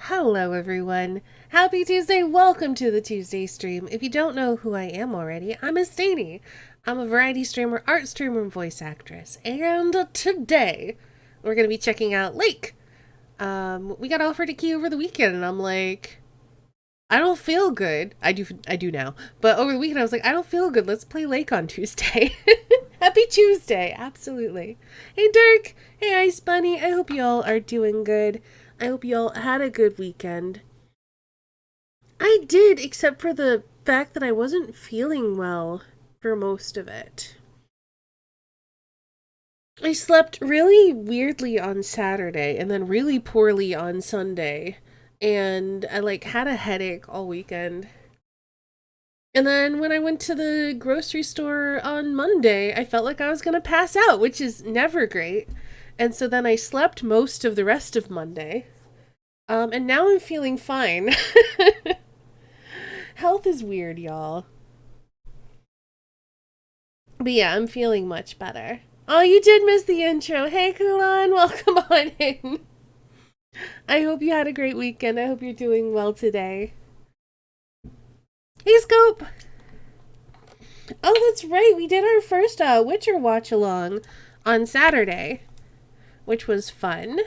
Hello everyone. Happy Tuesday. Welcome to the Tuesday stream. If you don't know who I am already, I'm Miss Danny. I'm a variety streamer, art streamer, and voice actress. And today we're going to be checking out Lake. We got offered a key over the weekend and I'm like, I don't feel good. I do now. But over the weekend I was like, I don't feel good. Let's play Lake on Tuesday. Happy Tuesday. Absolutely. Hey Dirk. Hey Ice Bunny. I hope y'all are doing good. I hope y'all had a good weekend. I did, except for the fact that I wasn't feeling well for most of it. I slept really weirdly on Saturday and then really poorly on Sunday. And I had a headache all weekend. And then when I went to the grocery store on Monday, I felt like I was going to pass out, which is never great. And so then I slept most of the rest of Monday. And now I'm feeling fine. Health is weird, y'all. But yeah, I'm feeling much better. Oh, you did miss the intro. Hey, Kulan, welcome on in. I hope you had a great weekend. I hope you're doing well today. Hey, Scope. Oh, that's right. We did our first Witcher watch along on Saturday, which was fun.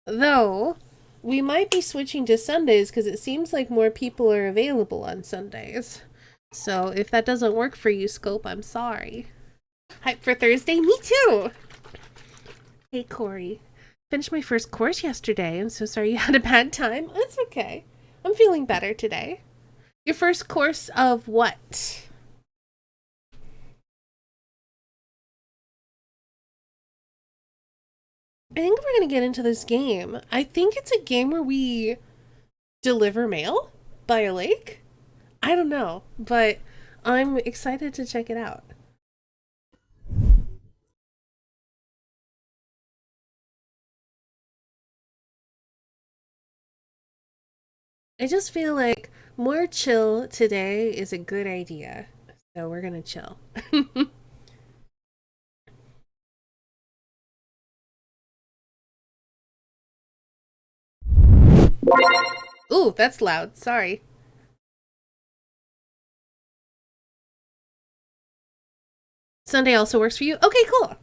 Though, we might be switching to Sundays because it seems like more people are available on Sundays. So if that doesn't work for you, Scope, I'm sorry. Hype for Thursday? Me too! Hey, Corey. Finished my first course yesterday. I'm so sorry you had a bad time. That's okay. I'm feeling better today. Your first course of what? I think we're going to get into this game. I think it's a game where we deliver mail by a lake. I don't know, but I'm excited to check it out. I just feel like more chill today is a good idea. So we're going to chill. Ooh, that's loud. Sorry. Sunday also works for you? Okay, cool.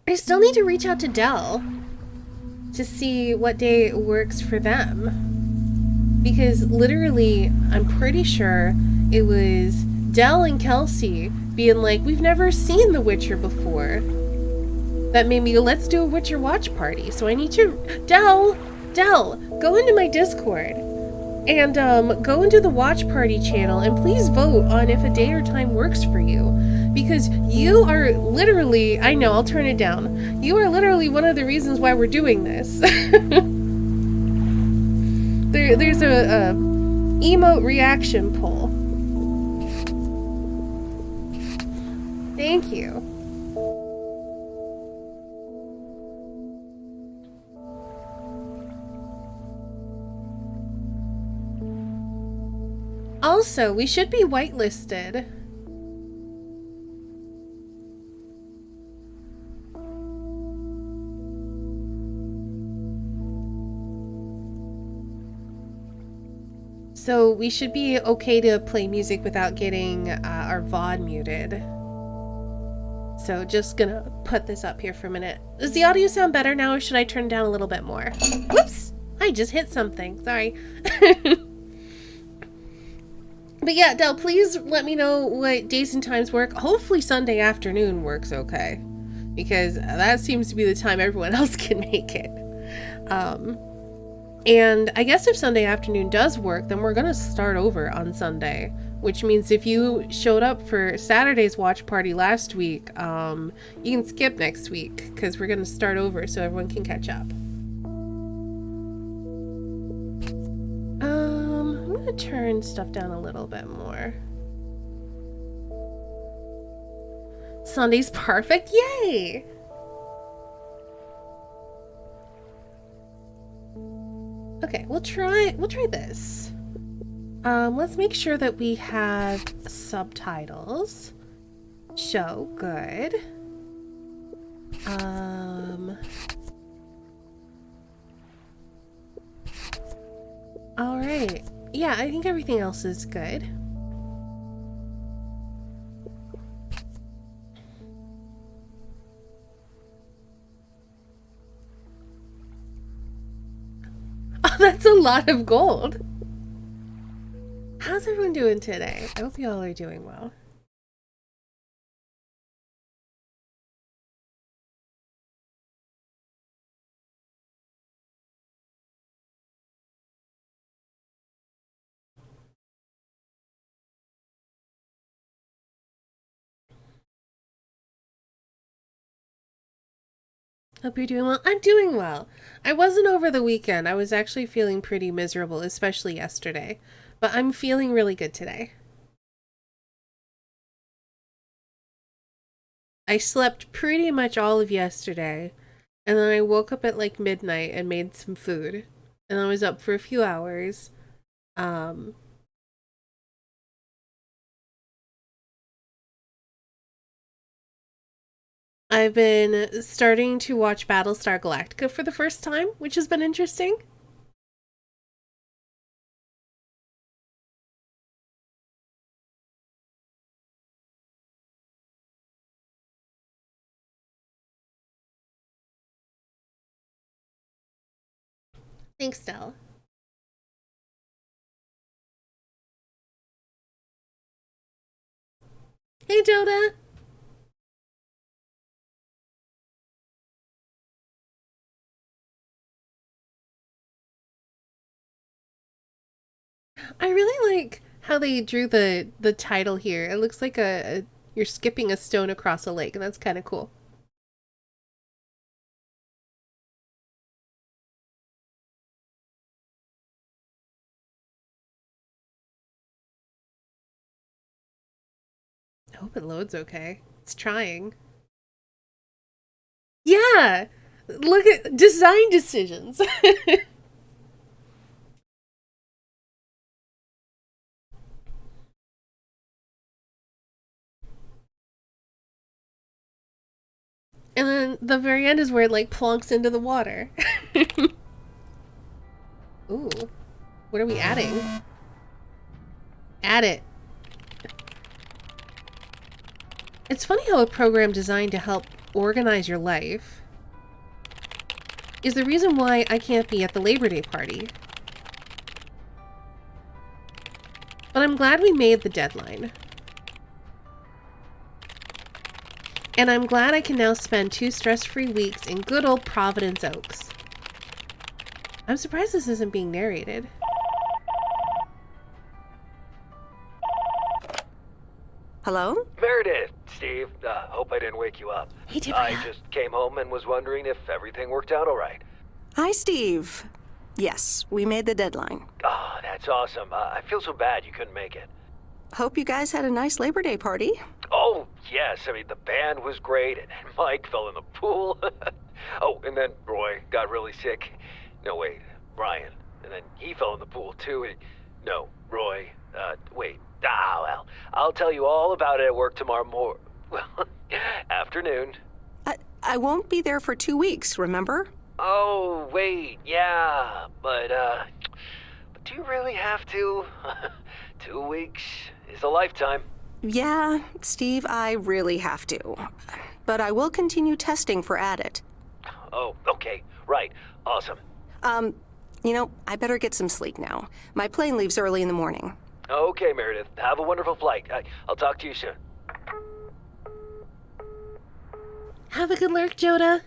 I still need to reach out to Dell to see what day works for them. Because literally, I'm pretty sure it was Dell and Kelsey being like, we've never seen The Witcher before. That made me go, let's do a Witcher watch party. So I need to... Dell, go into my Discord and go into the watch party channel and please vote on if a day or time works for you. Because you are literally, I know, I'll turn it down. You are literally one of the reasons why we're doing this. There's a emote reaction poll. Thank you. Also, we should be whitelisted. So we should be okay to play music without getting our VOD muted. So just gonna put this up here for a minute. Does the audio sound better now or should I turn down a little bit more? Whoops! I just hit something. Sorry. But yeah, Del, please let me know what days and times work. Hopefully Sunday afternoon works okay. Because that seems to be the time everyone else can make it. And I guess if Sunday afternoon does work, then we're going to start over on Sunday. Which means if you showed up for Saturday's watch party last week, you can skip next week. Because we're going to start over so everyone can catch up. I'm going to turn stuff down a little bit more. Sunday's perfect. Yay! Okay, we'll try this. Let's make sure that we have subtitles. Show, good. All right. Yeah, I think everything else is good. Oh, that's a lot of gold. How's everyone doing today? I hope you all are doing well. Hope you're doing well. I'm doing well. I wasn't over the weekend. I was actually feeling pretty miserable, especially yesterday. But I'm feeling really good today. I slept pretty much all of yesterday, and then I woke up at like midnight and made some food. And I was up for a few hours. Um, I've been starting to watch Battlestar Galactica for the first time, which has been interesting. Thanks, Stella. Hey, Joda. I really like how they drew the title here. It looks like you're skipping a stone across a lake, and that's kind of cool. I hope it loads okay. It's trying. Yeah. Look at design decisions. And then the very end is where it like plonks into the water. Ooh. What are we adding? Add it. It's funny how a program designed to help organize your life is the reason why I can't be at the Labor Day party. But I'm glad we made the deadline. And I'm glad I can now spend 2 stress-free weeks in good old Providence Oaks. I'm surprised this isn't being narrated. Hello? Meredith, Steve, hope I didn't wake you up. Hey, I Deborah. just came home and was wondering if everything worked out all right. Hi, Steve. Yes, we made the deadline. Oh, that's awesome. I feel so bad you couldn't make it. Hope you guys had a nice Labor Day party. Oh, yes. I mean, the band was great, and Mike fell in the pool. Oh, and then Roy got really sick. No, wait, Brian. And then he fell in the pool, too. No, Roy. Wait. Well, I'll tell you all about it at work tomorrow afternoon. I won't be there for 2 weeks, remember? Oh, wait, yeah, but do you really have to? 2 weeks is a lifetime. Yeah, Steve, I really have to. But I will continue testing for Addit. Oh, okay, right, awesome. I better get some sleep now. My plane leaves early in the morning. Okay, Meredith, have a wonderful flight. I'll talk to you soon. Have a good lurk, Joda.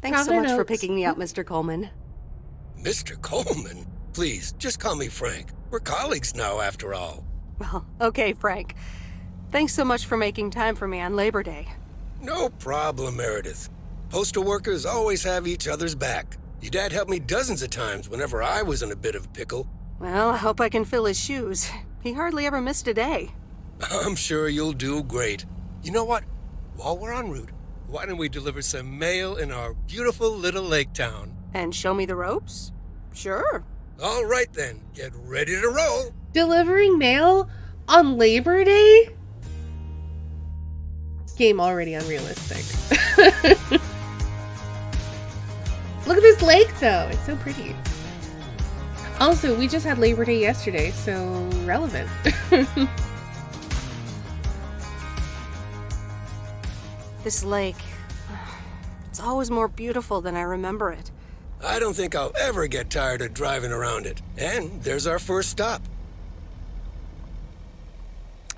Thanks so much for Oaks. picking me up, Mr. Coleman. Mr. Coleman? Please, just call me Frank. We're colleagues now, after all. Well, okay, Frank. Thanks so much for making time for me on Labor Day. No problem, Meredith. Postal workers always have each other's back. Your dad helped me dozens of times whenever I was in a bit of a pickle. Well, I hope I can fill his shoes. He hardly ever missed a day. I'm sure you'll do great. You know what? While we're en route, why don't we deliver some mail in our beautiful little lake town? And show me the ropes? Sure. All right then, get ready to roll. Delivering mail on Labor Day? game already unrealistic. Look at this lake, though. It's so pretty. Also, we just had Labor Day yesterday, so relevant. This lake, it's always more beautiful than I remember it. I don't think I'll ever get tired of driving around it. And there's our first stop.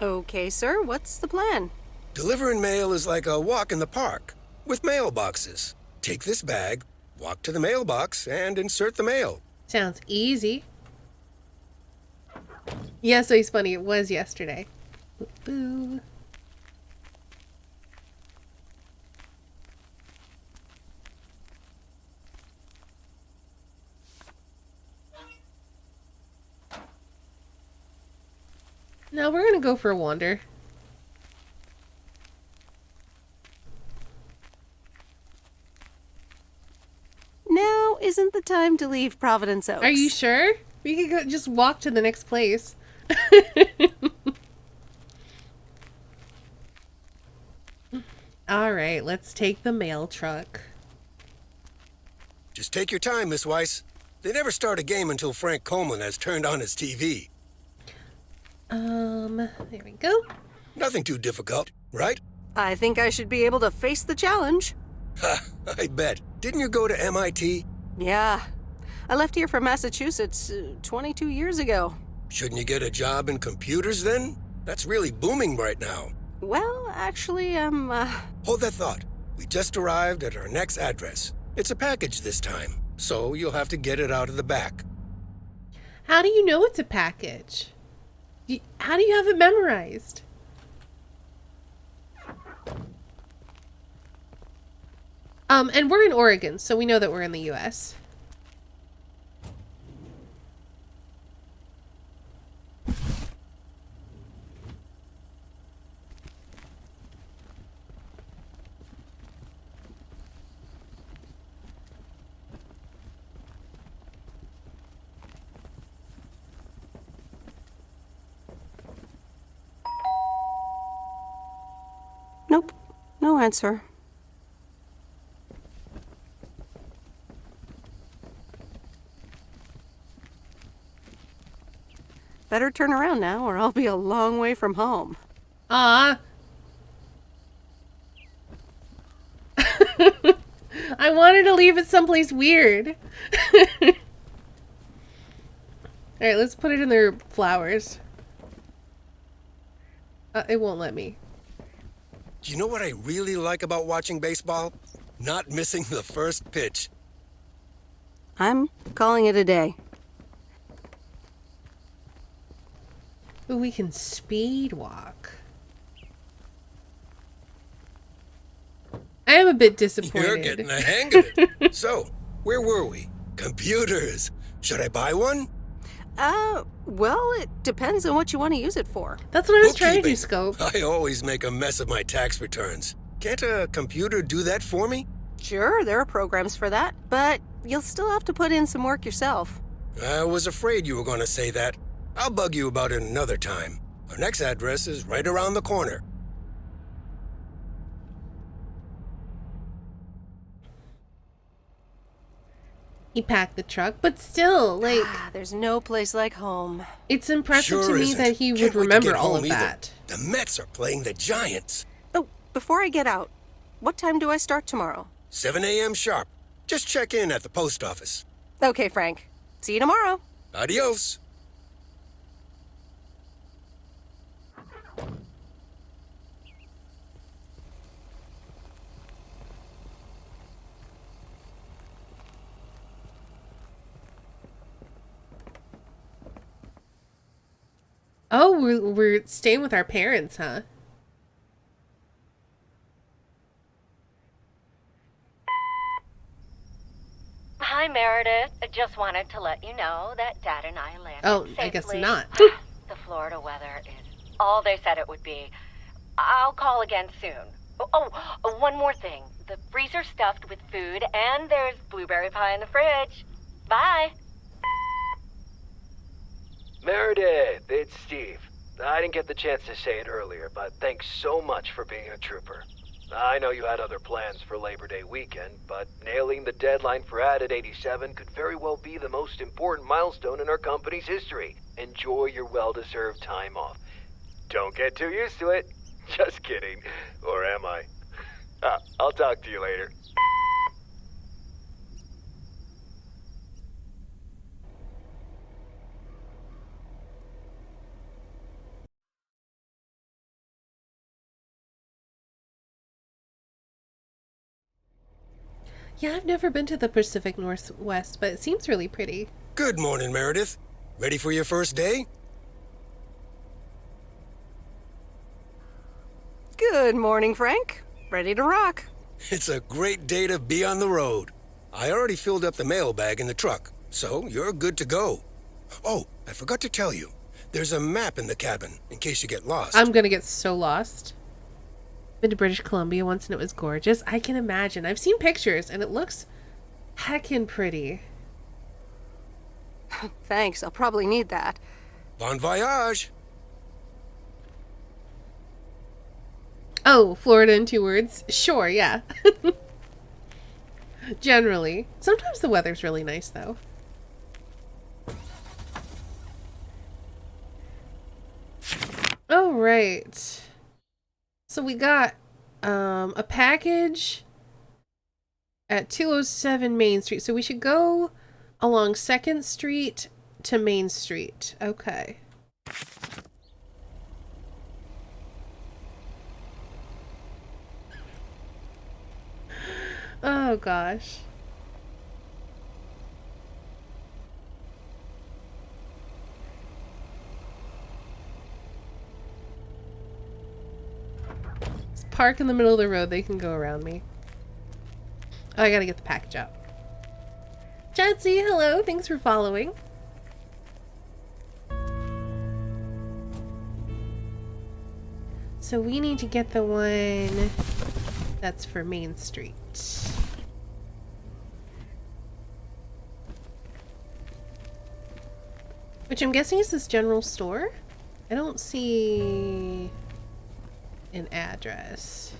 Okay, sir, what's the plan? Delivering mail is like a walk in the park with mailboxes. Take this bag, walk to the mailbox, and insert the mail. Sounds easy. Yeah, so he's funny. It was yesterday. Boo. Now we're gonna go for a wander. Now isn't the time to leave Providence Oaks. Are you sure? We could go, just walk to the next place. All right, let's take the mail truck. Just take your time, Miss Weiss. They never start a game until Frank Coleman has turned on his TV. There we go. Nothing too difficult, right? I think I should be able to face the challenge. Ha, I bet. Didn't you go to MIT? Yeah. I left here from Massachusetts 22 years ago. Shouldn't you get a job in computers then? That's really booming right now. Well, actually, Hold that thought. We just arrived at our next address. It's a package this time, so you'll have to get it out of the back. How do you know it's a package? How do you have it memorized? And we're in Oregon, so we know that we're in the US. nope. No answer. Better turn around now, or I'll be a long way from home. Ah. I wanted to leave it someplace weird. Alright, let's put it in their flowers. It won't let me. Do you know what I really like about watching baseball? Not missing the first pitch. I'm calling it a day. Ooh, we can speed walk. I am a bit disappointed. You're getting the hang of it. So, where were we? Computers. Should I buy one? Well, it depends on what you want to use it for. That's what I was trying to do, Bookkeeping. Scope. I always make a mess of my tax returns. Can't a computer do that for me? Sure, there are programs for that, but you'll still have to put in some work yourself. I was afraid you were going to say that. I'll bug you about it another time. Our next address is right around the corner. He packed the truck, but still, like, There's no place like home. it's impressive Sure to me isn't. that he would Can't wait to remember get all home of either. that. The Mets are playing the Giants. Oh, before I get out, what time do I start tomorrow? 7 a.m. sharp. Just check in at the post office. Okay, Frank. See you tomorrow. Adios. Oh, we're staying with our parents, huh? Hi, Meredith. I just wanted to let you know that Dad and I landed Oh, safely. I guess not. The Florida weather is all they said it would be. I'll call again soon. One more thing. The freezer's stuffed with food, and there's blueberry pie in the fridge. Bye. Meredith, it's Steve. I didn't get the chance to say it earlier, but thanks so much for being a trooper. I know you had other plans for Labor Day weekend, but nailing the deadline for Added 87 could very well be the most important milestone in our company's history. Enjoy your well-deserved time off. Don't get too used to it. Just kidding. Or am I? I'll talk to you later. Yeah, I've never been to the Pacific Northwest, but it seems really pretty. Good morning, Meredith. Ready for your first day? Good morning, Frank. Ready to rock. It's a great day to be on the road. I already filled up the mailbag in the truck, so you're good to go. Oh, I forgot to tell you. There's a map in the cabin, in case you get lost. I'm gonna get so lost. Been to British Columbia once and it was gorgeous. I can imagine. I've seen pictures and it looks heckin' pretty. Thanks, I'll probably need that. Bon voyage! Oh, Florida in 2 words? Sure, yeah. Generally. Sometimes the weather's really nice, though. Oh, right. So we got a package at 207 Main Street. So we should go along 2nd Street to Main Street. Okay. Oh, gosh. Let's park in the middle of the road. They can go around me. Oh, I gotta get the package out. Jetsy, hello. Thanks for following. So we need to get the one that's for Main Street. Which I'm guessing is this general store? I don't see an address.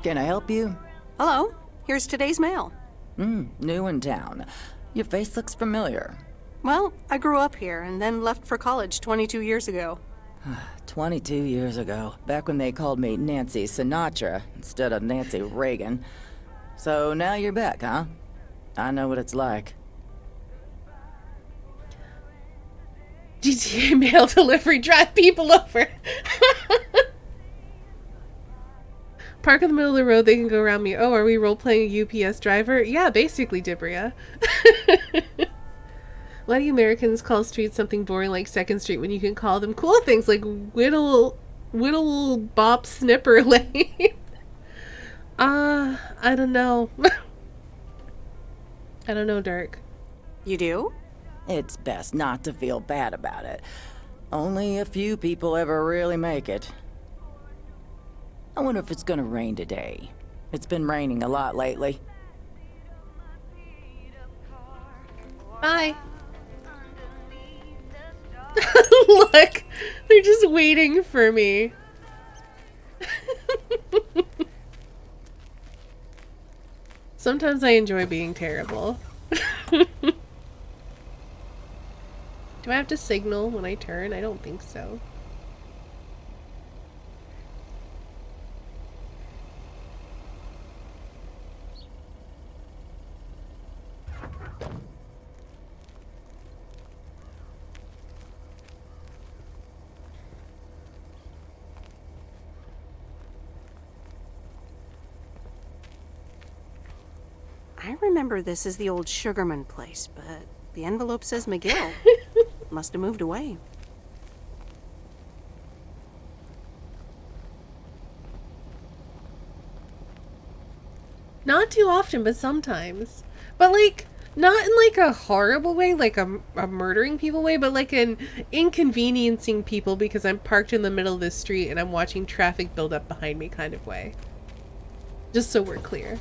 Can I help you? Hello, here's today's mail. New in town. Your face looks familiar. Well, I grew up here and then left for college 22 years ago. 22 years ago, back when they called me Nancy Sinatra instead of Nancy Reagan. So now you're back, huh? I know what it's like. GTA mail delivery, drive people over. Park in the middle of the road, they can go around me. Oh, are we role-playing a UPS driver? Yeah, basically, Dibria. Why do Americans call streets something boring like 2nd Street when you can call them cool things like Whittle Bop Snipper Lane? I don't know. I don't know, Dirk. You do? It's best not to feel bad about it. Only a few people ever really make it. I wonder if it's gonna rain today. It's been raining a lot lately. Bye. Look, they're just waiting for me. Sometimes I enjoy being terrible. Do I have to signal when I turn? I don't think so. I remember this as the old Sugarman place, but the envelope says McGill. Must have moved away. Not too often, but sometimes. But like, not in like a horrible way, like a murdering people way, but like an inconveniencing people because I'm parked in the middle of the street and I'm watching traffic build up behind me kind of way. Just so we're clear.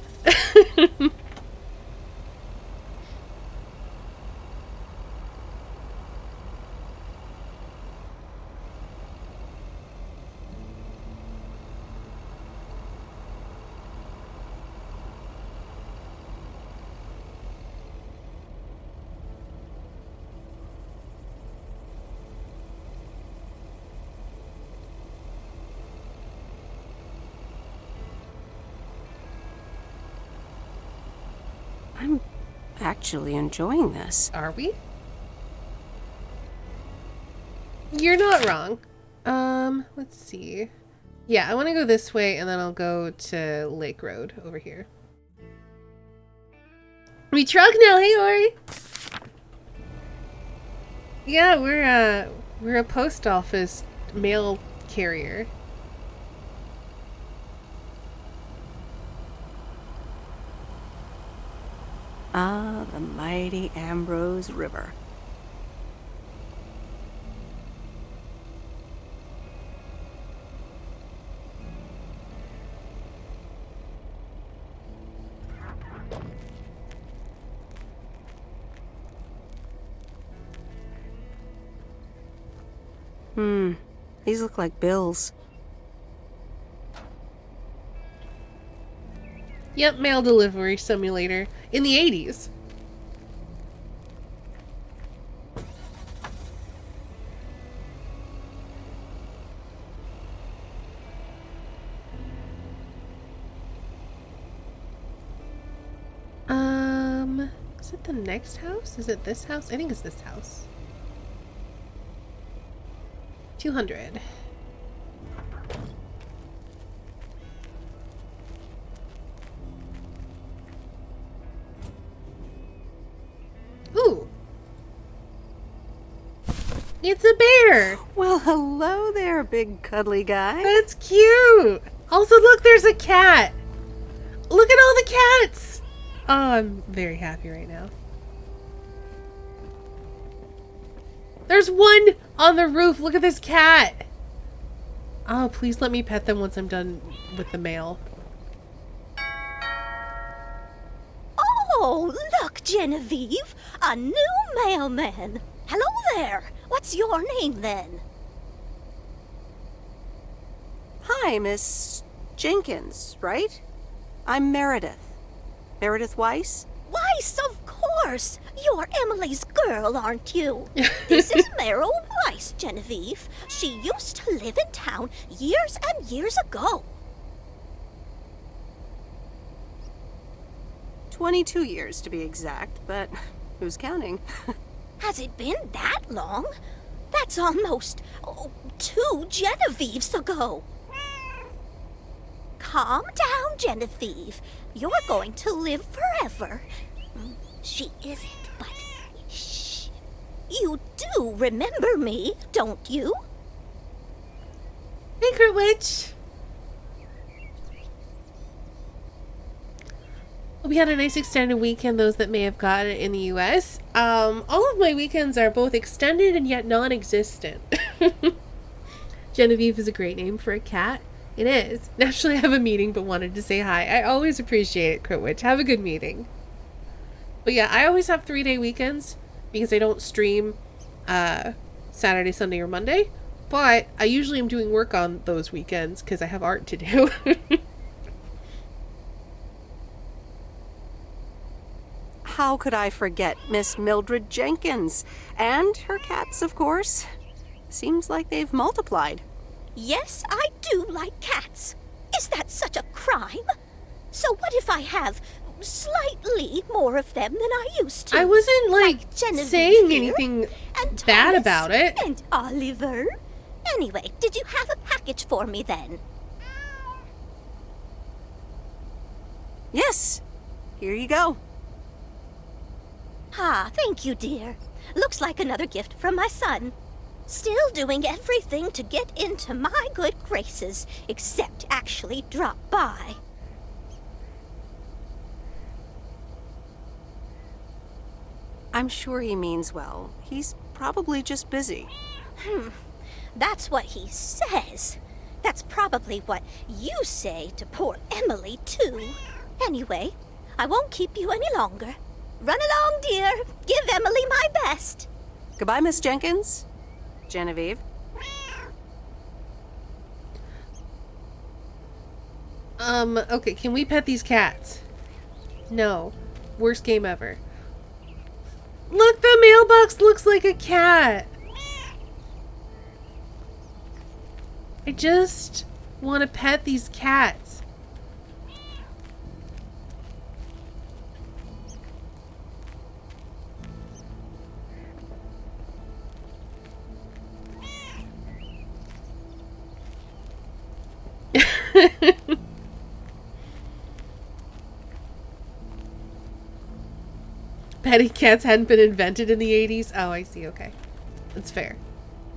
actually enjoying this. Are we? You're not wrong. Let's see. Yeah, I want to go this way, and then I'll go to Lake Road over here. We truck now, hey Ori! Yeah, we're a post office mail carrier. Ah, the mighty Ambrose River. These look like bills. Yep, mail delivery simulator in the 80s. Is it the next house? Is it this house? I think it's this house. 200. Ooh. It's a bear. Well, hello there, big cuddly guy. That's cute. Also, look, there's a cat. Look at all the cats. Oh, I'm very happy right now. There's one on the roof. Look at this cat. Oh, please let me pet them once I'm done with the mail. Oh, look, Genevieve! A new mailman! Hello there! What's your name, then? Hi, Miss Jenkins, right? I'm Meredith. Meredith Weiss? Weiss, of course! You're Emily's girl, aren't you? This is Meryl Weiss, Genevieve. She used to live in town years and years ago. 22 years to be exact, but who's counting? Has it been that long? That's almost 2 Genevieves ago. Calm down, Genevieve. You're going to live forever. She isn't, but shh. You do remember me, don't you? Secret Witch. We had a nice extended weekend, those that may have got it in the US. All of my weekends are both extended and yet non-existent. Genevieve is a great name for a cat. It is. Naturally, I have a meeting, but wanted to say hi. I always appreciate it, Crit Witch. Have a good meeting. But yeah, I always have 3-day weekends because I don't stream Saturday, Sunday, or Monday. But I usually am doing work on those weekends because I have art to do. How could I forget Miss Mildred Jenkins? And her cats, of course. Seems like they've multiplied. Yes, I do like cats. Is that such a crime? So what if I have slightly more of them than I used to? I wasn't, like Genevieve saying here, anything and bad Thomas, about it. And Oliver. Anyway, did you have a package for me then? Yes. Here you go. Ah, thank you, dear. Looks like another gift from my son. Still doing everything to get into my good graces, except actually drop by. I'm sure he means well. He's probably just busy. That's what he says. That's probably what you say to poor Emily, too. Anyway, I won't keep you any longer. Run along, dear. Give Emily my best. Goodbye, Miss Jenkins. Genevieve. Okay, can we pet these cats? No. Worst game ever. Look, the mailbox looks like a cat. I just want to pet these cats. Petty cats hadn't been invented in the 80s? Oh, I see. Okay. That's fair.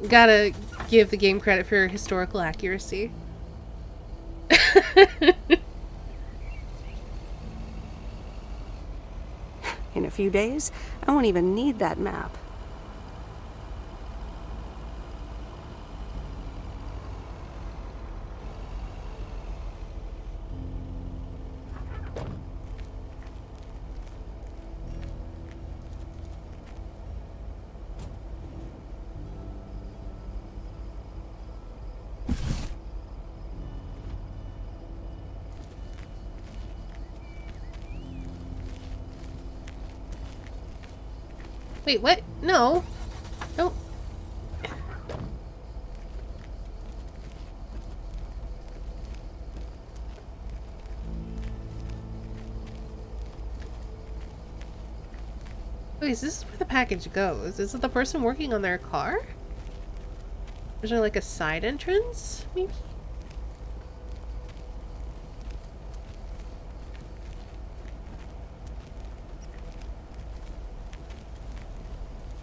Gotta give the game credit for historical accuracy. In a few days, I won't even need that map. Wait, what? No. Don't. Wait, is this where the package goes? Is it the person working on their car? Is there like a side entrance, maybe?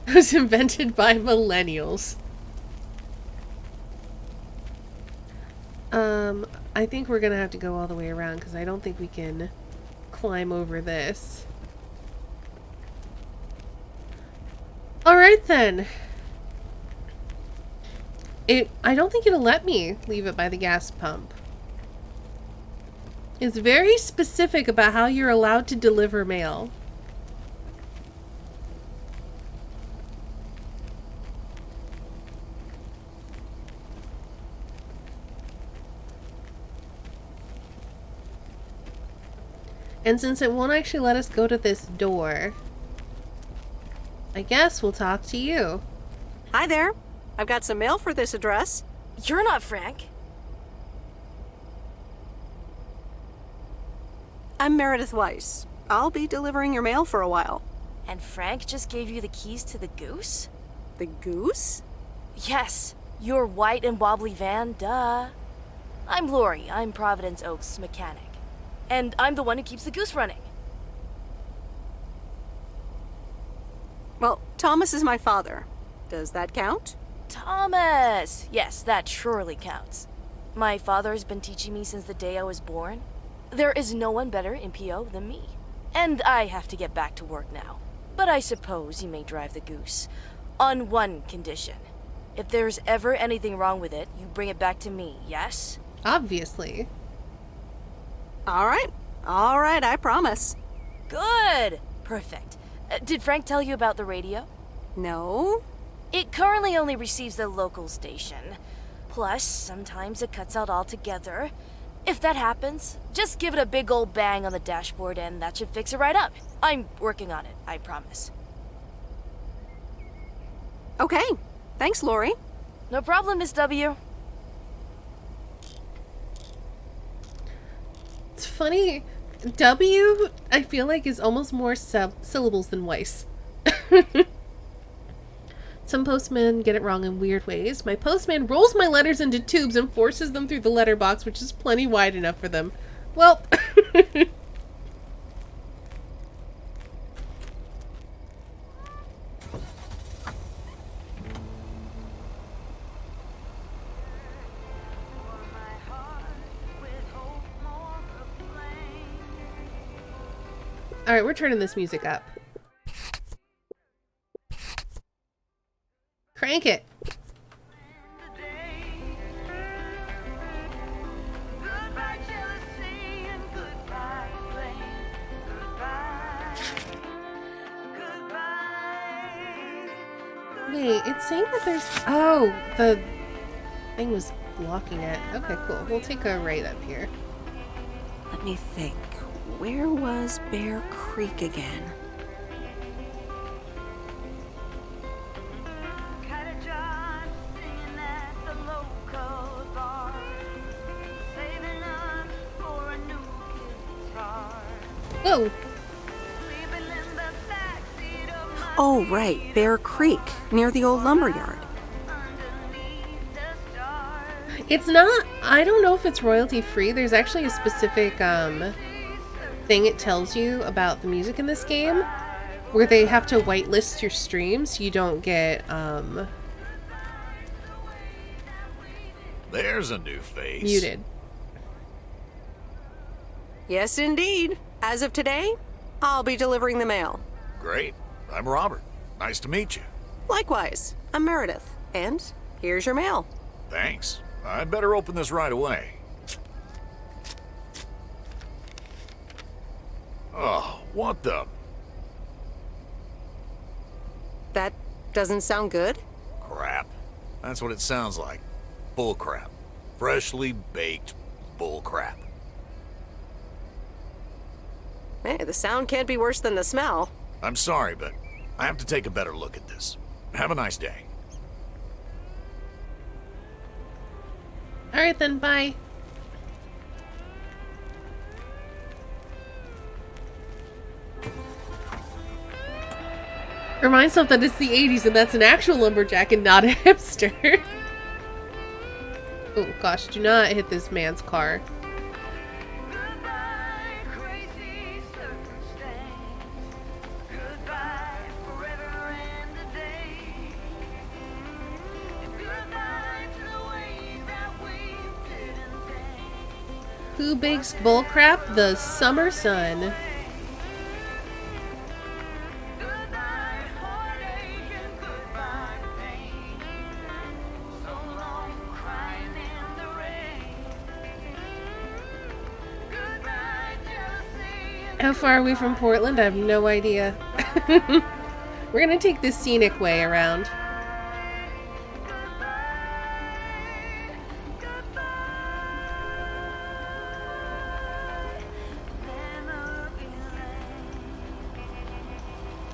It was invented by millennials. I think we're gonna have to go all the way around because I don't think we can climb over this. Alright then. I don't think it'll let me leave it by the gas pump. It's very specific about how you're allowed to deliver mail. And since it won't actually let us go to this door, I guess we'll talk to you. Hi there. I've got some mail for this address. You're not Frank. I'm Meredith Weiss. I'll be delivering your mail for a while. And Frank just gave you the keys to the goose? The goose? Yes, your white and wobbly van, duh. I'm Lori. I'm Providence Oaks' mechanic. And I'm the one who keeps the goose running. Well, Thomas is my father. Does that count? Thomas! Yes, that surely counts. My father has been teaching me since the day I was born. There is no one better in PO than me. And I have to get back to work now. But I suppose you may drive the goose. On one condition. If there's ever anything wrong with it, you bring it back to me, yes? Obviously. All right, I promise. Good! Perfect. Did Frank tell you about the radio? No? It currently only receives the local station. Plus, sometimes it cuts out altogether. If that happens, just give it a big old bang on the dashboard and that should fix it right up. I'm working on it, I promise. Okay. Thanks, Lori. No problem, Miss W. It's funny. W, I feel like, is almost more syllables than Weiss. Some postmen get it wrong in weird ways. My postman rolls my letters into tubes and forces them through the letterbox, which is plenty wide enough for them. Well... Alright, we're turning this music up. Crank it. Wait, it's saying that there's... Oh, the thing was blocking it. Okay, cool. We'll take a right up here. Let me think. Where was Bear Creek again? Whoa! Oh, right. Bear Creek, near the old lumberyard. It's not, I don't know if it's royalty free. There's actually a specific thing it tells you about the music in this game where they have to whitelist your stream so you don't get There's a new face. muted. Yes, indeed. As of today, I'll be delivering the mail. Great. I'm Robert. Nice to meet you. Likewise, I'm Meredith. And here's your mail. Thanks. I'd better open this right away. Oh, what the... That doesn't sound good. crap. That's what it sounds like. Bull crap. Freshly baked bull crap. Hey, the sound can't be worse than the smell. I'm sorry, but I have to take a better look at this. Have a nice day. Alright then, bye. Remind yourself that it's the 80s and that's an actual lumberjack and not a hipster. Oh gosh, do not hit this man's car. Who bakes bullcrap? The summer sun. How far are we from Portland? I have no idea. We're gonna take this scenic way around.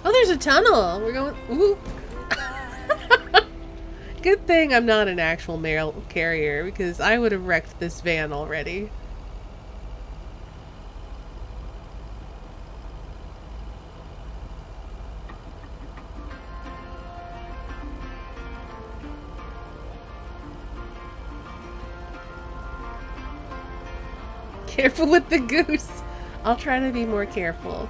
Oh, there's a tunnel. We're going. Ooh. Good thing I'm not an actual mail carrier because I would have wrecked this van already. Careful with the goose. I'll try to be more careful.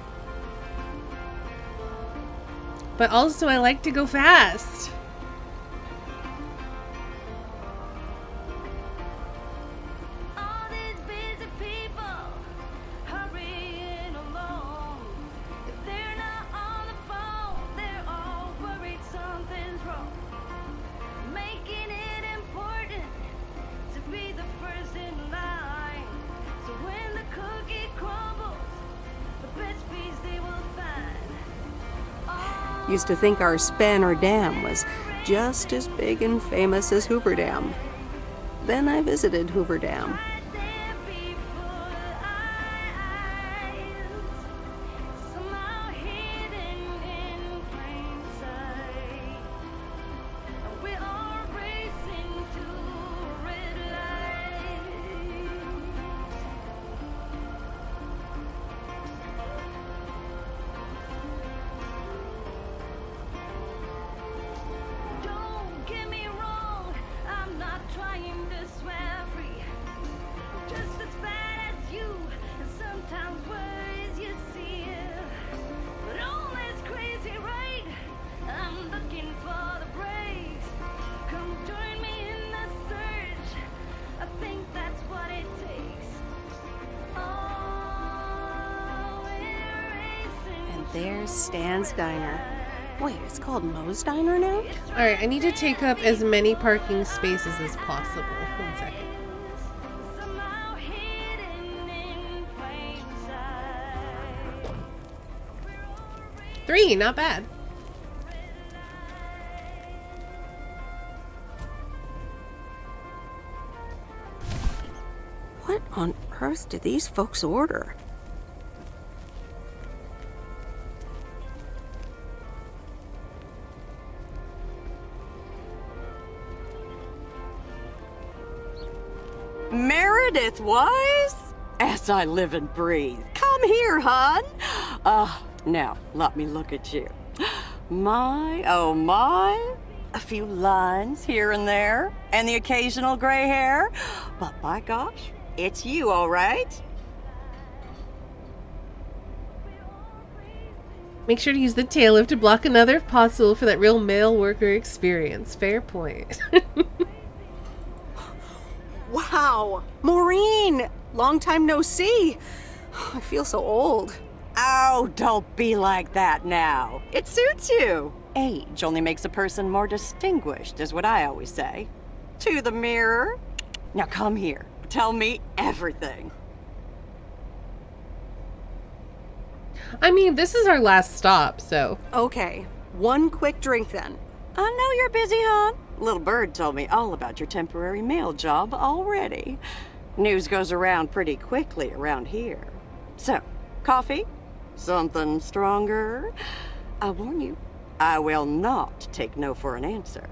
But also, I like to go fast. Used to think our Spanner Dam was just as big and famous as Hoover Dam. Then I visited Hoover Dam. There's Stan's Diner. Wait, it's called Moe's Diner now? Alright, I need to take up as many parking spaces as possible. 1 second. Three, not bad. What on earth did these folks order? Meredith Weiss? As I live and breathe. Come here, hon. Now, let me look at you. My, oh my. A few lines here and there, and the occasional gray hair. But by gosh, it's you, all right? Make sure to use the tail lift to block another if possible for that real male worker experience. Fair point. Wow! Maureen! Long time no see. I feel so old. Oh, don't be like that now. It suits you. Age only makes a person more distinguished, is what I always say. To the mirror. Now come here. Tell me everything. I mean, this is our last stop, so. Okay, one quick drink then. I know you're busy, hon. Little Bird told me all about your temporary mail job already. News goes around pretty quickly around here. So, coffee? Something stronger? I warn you, I will not take no for an answer.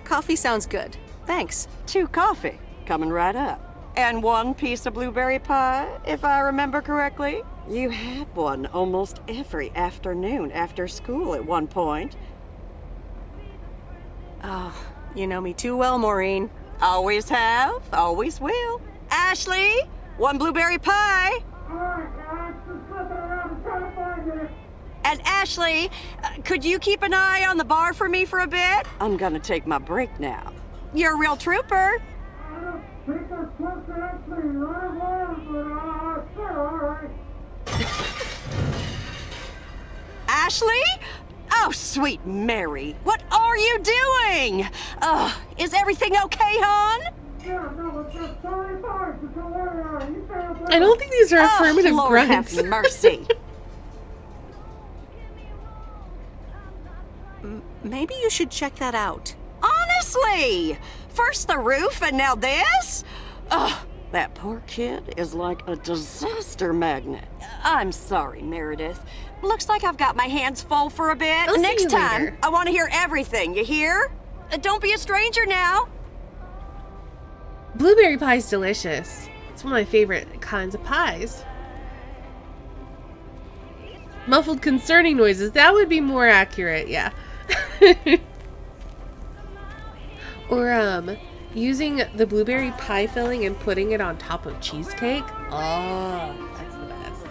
Coffee sounds good. Thanks. 2 coffee, coming right up. And 1 piece of blueberry pie, if I remember correctly. You had one almost every afternoon after school at one point. Oh, you know me too well, Maureen. Always have, always will. Ashley, 1 blueberry pie. And Ashley, could you keep an eye on the bar for me for a bit? I'm gonna take my break now. You're a real trooper. Ashley? Oh, sweet Mary, what are you doing? Is everything okay, hon? I don't think these are affirmative Lord grunts. have mercy. Maybe you should check that out. Honestly! First the roof and now this? Ugh, that poor kid is like a disaster magnet. I'm sorry, Meredith. Looks like I've got my hands full for a bit. I'll see Next you time, later. I want to hear everything, you hear? Don't be a stranger now. Blueberry pie is delicious. It's one of my favorite kinds of pies. Muffled concerning noises. That would be more accurate, yeah. Or, using the blueberry pie filling and putting it on top of cheesecake. Oh, that's the best.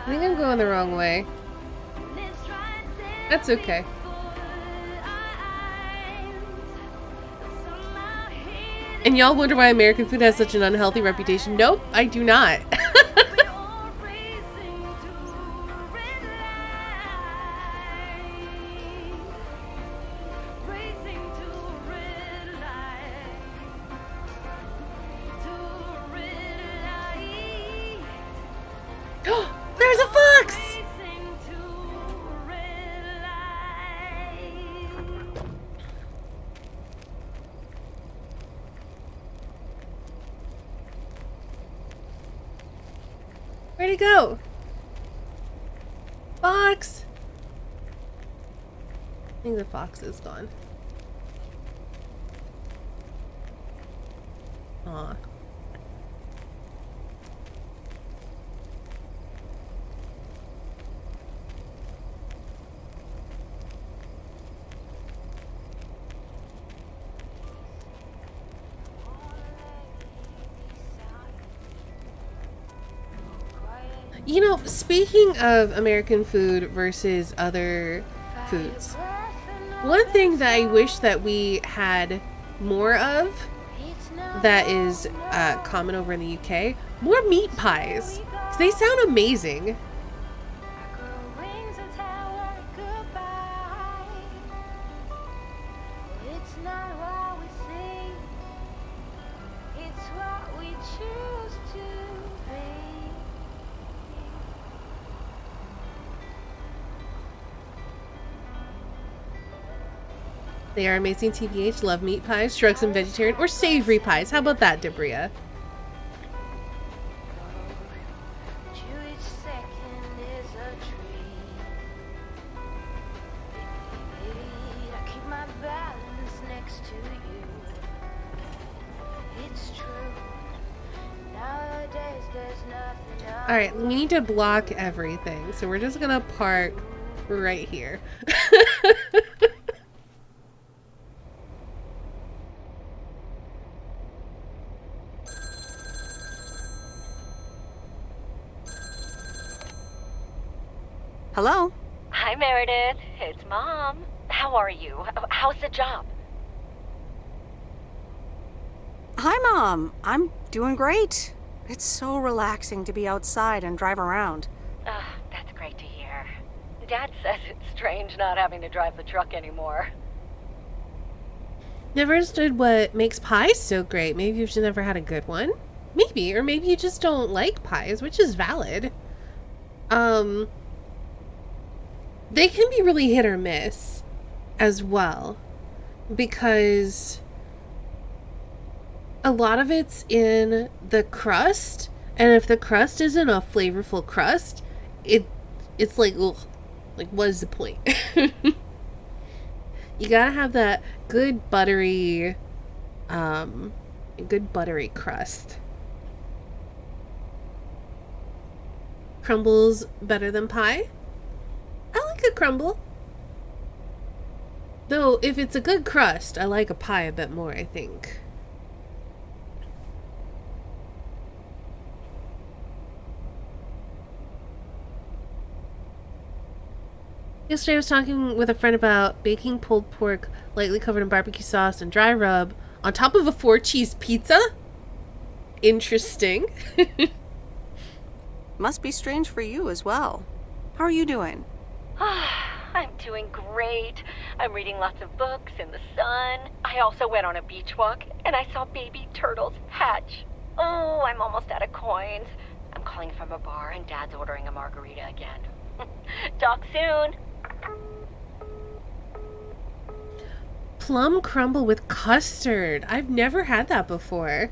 I think I'm going the wrong way. That's okay. And y'all wonder why American food has such an unhealthy reputation? Nope, I do not. There's a fox! Where'd he go? Fox! I think the fox is gone. Aw. You know, speaking of American food versus other foods, one thing that I wish that we had more of that is common over in the UK, more meat pies. 'Cause they sound amazing. They are amazing TBH, love meat pies, shrugs and vegetarian, or savory pies. How about that, Debria? Alright, we need to block everything, so we're just gonna park right here. Hello? Hi, Meredith. It's Mom. How are you? How's the job? Hi, Mom. I'm doing great. It's so relaxing to be outside and drive around. That's great to hear. Dad says it's strange not having to drive the truck anymore. Never understood what makes pies so great. Maybe you've just never had a good one? Maybe, or maybe you just don't like pies, which is valid. They can be really hit or miss as well, because a lot of it's in the crust, and if the crust isn't a flavorful crust, it's like, ugh, like what is the point? You gotta have that good buttery crust. Crumbles better than pie? I like a crumble. Though, if it's a good crust, I like a pie a bit more, I think. Yesterday I was talking with a friend about baking pulled pork lightly covered in barbecue sauce and dry rub on top of a 4-cheese pizza? Interesting. Must be strange for you as well. How are you doing? I'm doing great. I'm reading lots of books in the sun. I also went on a beach walk, and I saw baby turtles hatch. Oh, I'm almost out of coins. I'm calling from a bar, and Dad's ordering a margarita again. Talk soon. Plum crumble with custard. I've never had that before.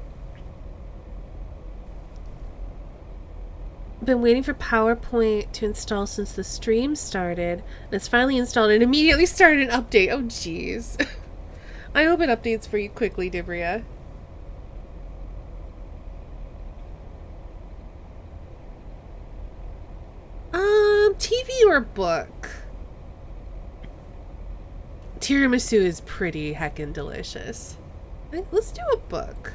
Been waiting for PowerPoint to install since the stream started, and it's finally installed and immediately started an update. Oh jeez. I hope it updates for you quickly, Debria. TV or book? Tiramisu is pretty heckin' delicious. Let's do a book.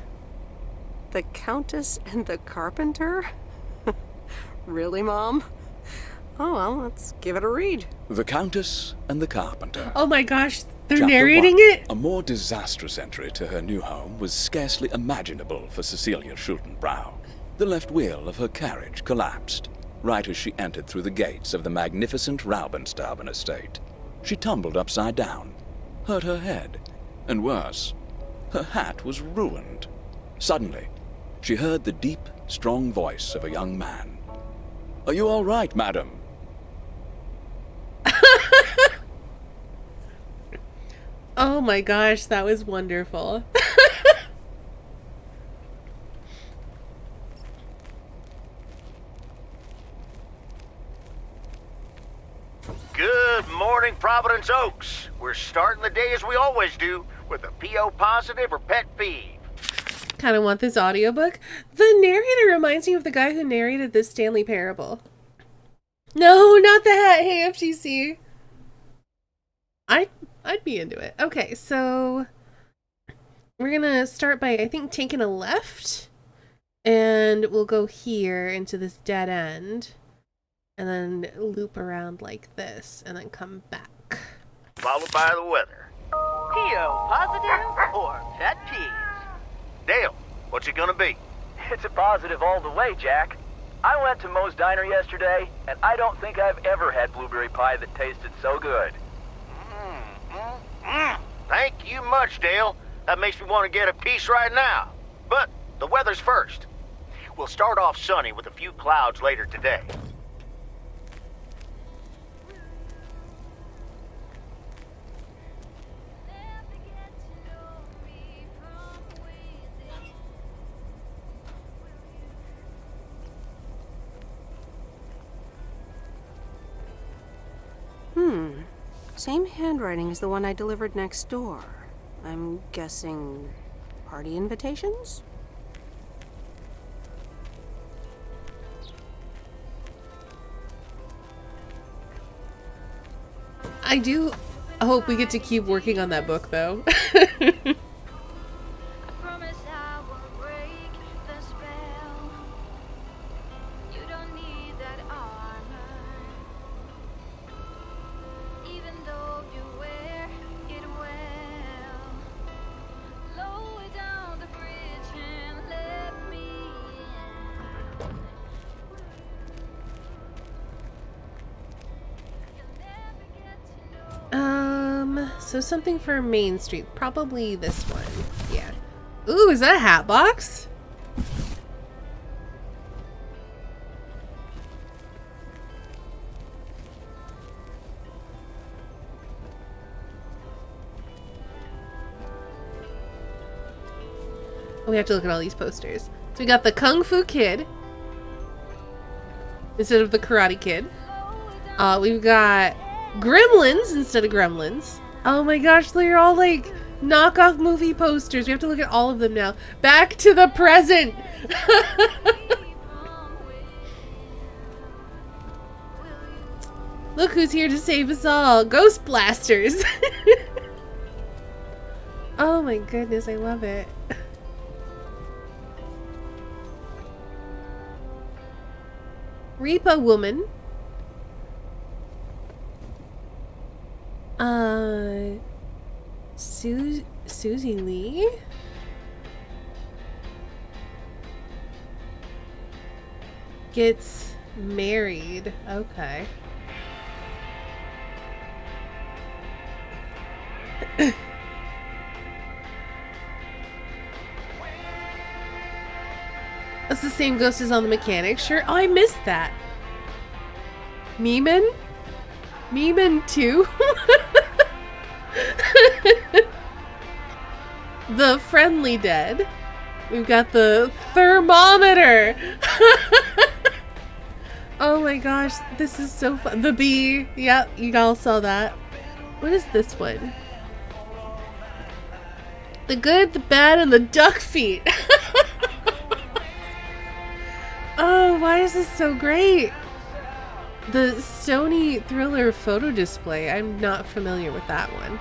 The Countess and the Carpenter? Really, Mom? Oh, well, let's give it a read. The Countess and the Carpenter. Oh my gosh, they're Chapter narrating 1. it? A more disastrous entry to her new home was scarcely imaginable for Cecilia Schultenbrow. The left wheel of her carriage collapsed right as she entered through the gates of the magnificent Raubenstaben estate. She tumbled upside down, hurt her head, and worse, her hat was ruined. Suddenly, she heard the deep, strong voice of a young man. "Are you all right, madam?" Oh my gosh, that was wonderful. Good morning, Providence Oaks. We're starting the day as we always do, with a PO positive or pet peeve. Kind of want this audiobook. The narrator reminds me of the guy who narrated this Stanley Parable. No, not the hat. Hey, FGC. I'd be into it. Okay, so we're gonna start by, I think, taking a left, and we'll go here into this dead end, and then loop around like this, and then come back. Followed by the weather. PO positive or pet peeves? Dale, what's it gonna be? It's a positive all the way, Jack. I went to Moe's Diner yesterday, and I don't think I've ever had blueberry pie that tasted so good. Thank you much, Dale. That makes me want to get a piece right now. But the weather's first. We'll start off sunny with a few clouds later today. Same handwriting as the one I delivered next door. I'm guessing party invitations? I do hope we get to keep working on that book, though. So something for Main Street. Probably this one. Yeah. Ooh, is that a hat box? Oh, we have to look at all these posters. So we got the Kung Fu Kid instead of the Karate Kid. We've got Gremlins instead of Gremlins. Oh my gosh, they're all like knockoff movie posters. We have to look at all of them now. Back to the present. Look who's here to save us all. Ghost Blasters. Oh my goodness, I love it. Repo Woman. Susie Lee? Gets married. Okay. That's the same ghost as on the mechanic. Sure. Oh, I missed that. Meeman? Meeman 2? The Friendly Dead. We've got the thermometer. Oh my gosh, this is so fun. The bee. Yep, you all saw that. What is this one? The Good, the Bad, and the Duck Feet. Oh, why is this so great? The Stony Thriller photo display. I'm not familiar with that one.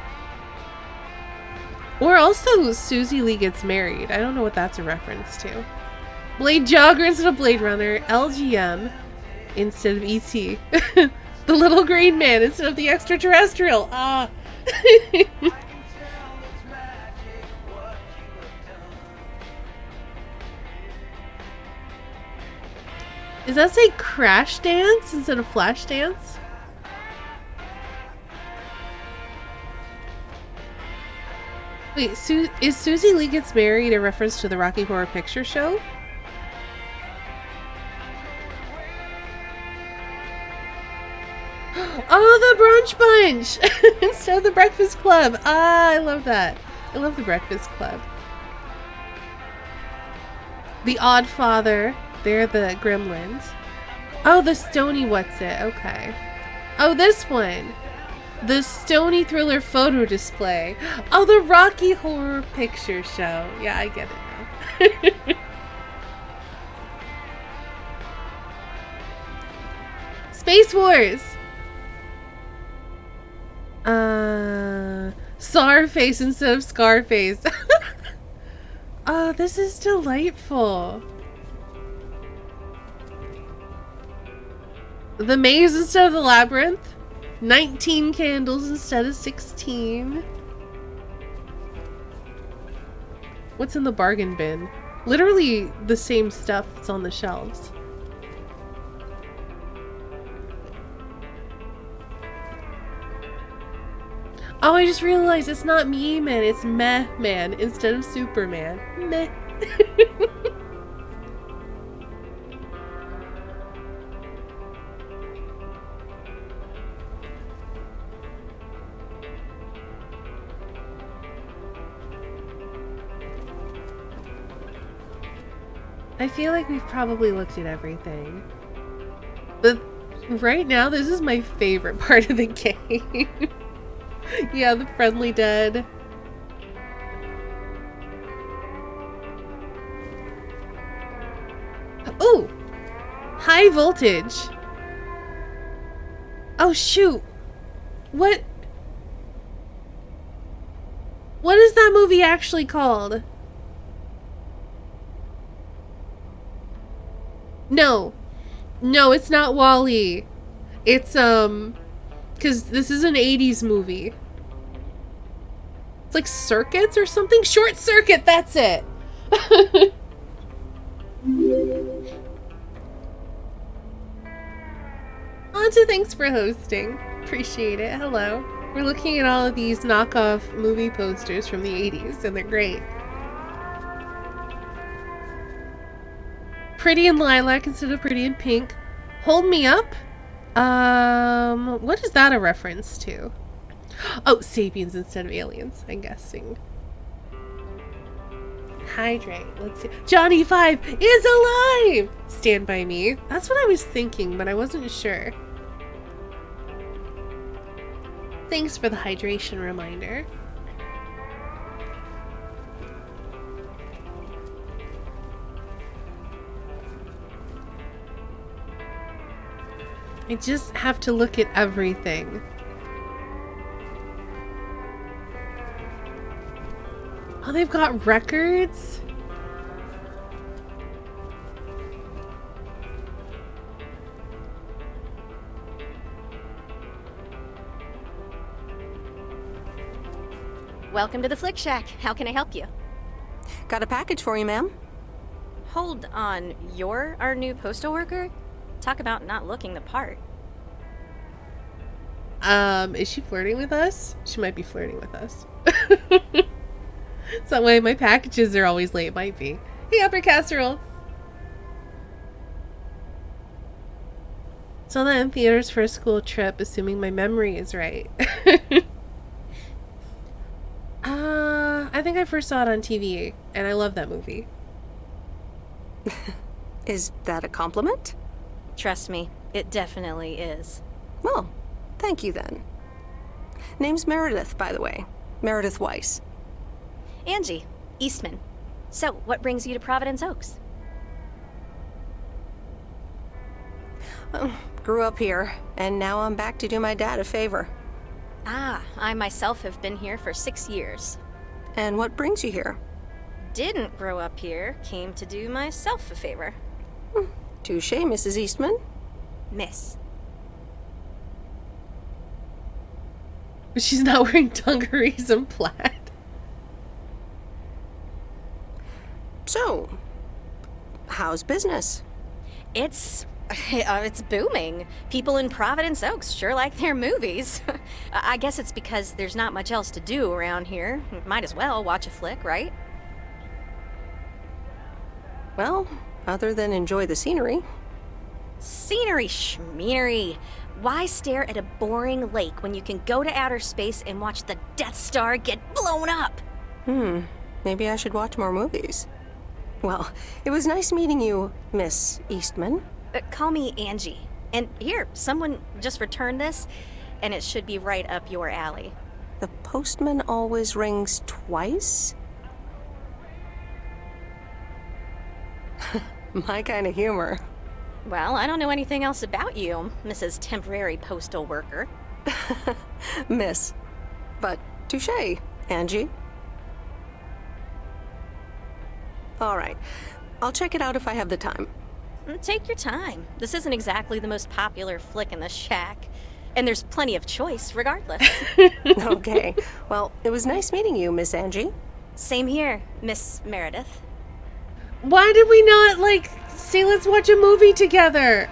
Or also Susie Lee Gets Married. I don't know what that's a reference to. Blade Jogger instead of Blade Runner. LGM instead of E.T. The Little Green Man instead of the Extraterrestrial. Ah. Does that say Crash Dance instead of Flash Dance? Wait, is Susie Lee Gets Married a reference to the Rocky Horror Picture Show? Oh, the Brunch Bunch! Instead of the Breakfast Club. Ah, I love that. I love the Breakfast Club. The Odd Father. They're the Gremlins. Oh, the Stony What's It. Okay. Oh, this one. The Stony Thriller photo display. Oh, the Rocky Horror Picture Show. Yeah, I get it now. Space Wars. Sarface instead of Scarface. Oh, this is delightful. The Maze instead of the Labyrinth. 19 candles instead of 16. What's in the bargain bin? Literally the same stuff that's on the shelves. Oh, I just realized it's not Me-Man, it's Meh-Man instead of Superman. Meh. I feel like we've probably looked at everything. Right now, this is my favorite part of the game. Yeah, the friendly dead. Ooh! High voltage. Oh, shoot. What is that movie actually called? No. No, it's not WALL-E. It's, because this is an 80s movie. It's like Circuits or something? Short Circuit, that's it! Anta, thanks for hosting. Appreciate it. Hello. We're looking at all of these knockoff movie posters from the 80s, and they're great. Pretty in lilac instead of pretty in pink. Hold Me Up? What is that a reference to? Oh, sapiens instead of aliens, I'm guessing. Hydrate. Let's see. Johnny 5 is alive! Stand By Me. That's what I was thinking, but I wasn't sure. Thanks for the hydration reminder. I just have to look at everything. Oh, they've got records? Welcome to the Flick Shack. How can I help you? Got a package for you, ma'am. Hold on. You're our new postal worker? Talk about not looking the part. Is she flirting with us? She might be flirting with us. It's that way my packages are always late. Might be. Hey, Upper Casserole. Saw that in theaters for a school trip, assuming my memory is right. I think I first saw it on TV, and I love that movie. Is that a compliment? Trust me, it definitely is. Well, thank you then. Name's Meredith, by the way. Meredith Weiss. Angie, Eastman. So, what brings you to Providence Oaks? Grew up here, and now I'm back to do my dad a favor. Ah, I myself have been here for 6 years. And what brings you here? Didn't grow up here, came to do myself a favor. Touche, Mrs. Eastman. Miss. She's not wearing dungarees and plaid. So, how's business? It's booming. People in Providence Oaks sure like their movies. I guess it's because there's not much else to do around here. Might as well watch a flick, right? Well, other than enjoy the scenery. Scenery schmeary. Why stare at a boring lake when you can go to outer space and watch the Death Star get blown up? Maybe I should watch more movies. Well, it was nice meeting you, Miss Eastman. Call me Angie. And here, someone just returned this, and it should be right up your alley. The postman always rings twice? My kind of humor. Well, I don't know anything else about you, Mrs. Temporary Postal Worker. Miss. But touche, Angie. All right. I'll check it out if I have the time. Take your time. This isn't exactly the most popular flick in the shack. And there's plenty of choice, regardless. Okay. Well, it was nice meeting you, Miss Angie. Same here, Miss Meredith. Why did we not, say let's watch a movie together?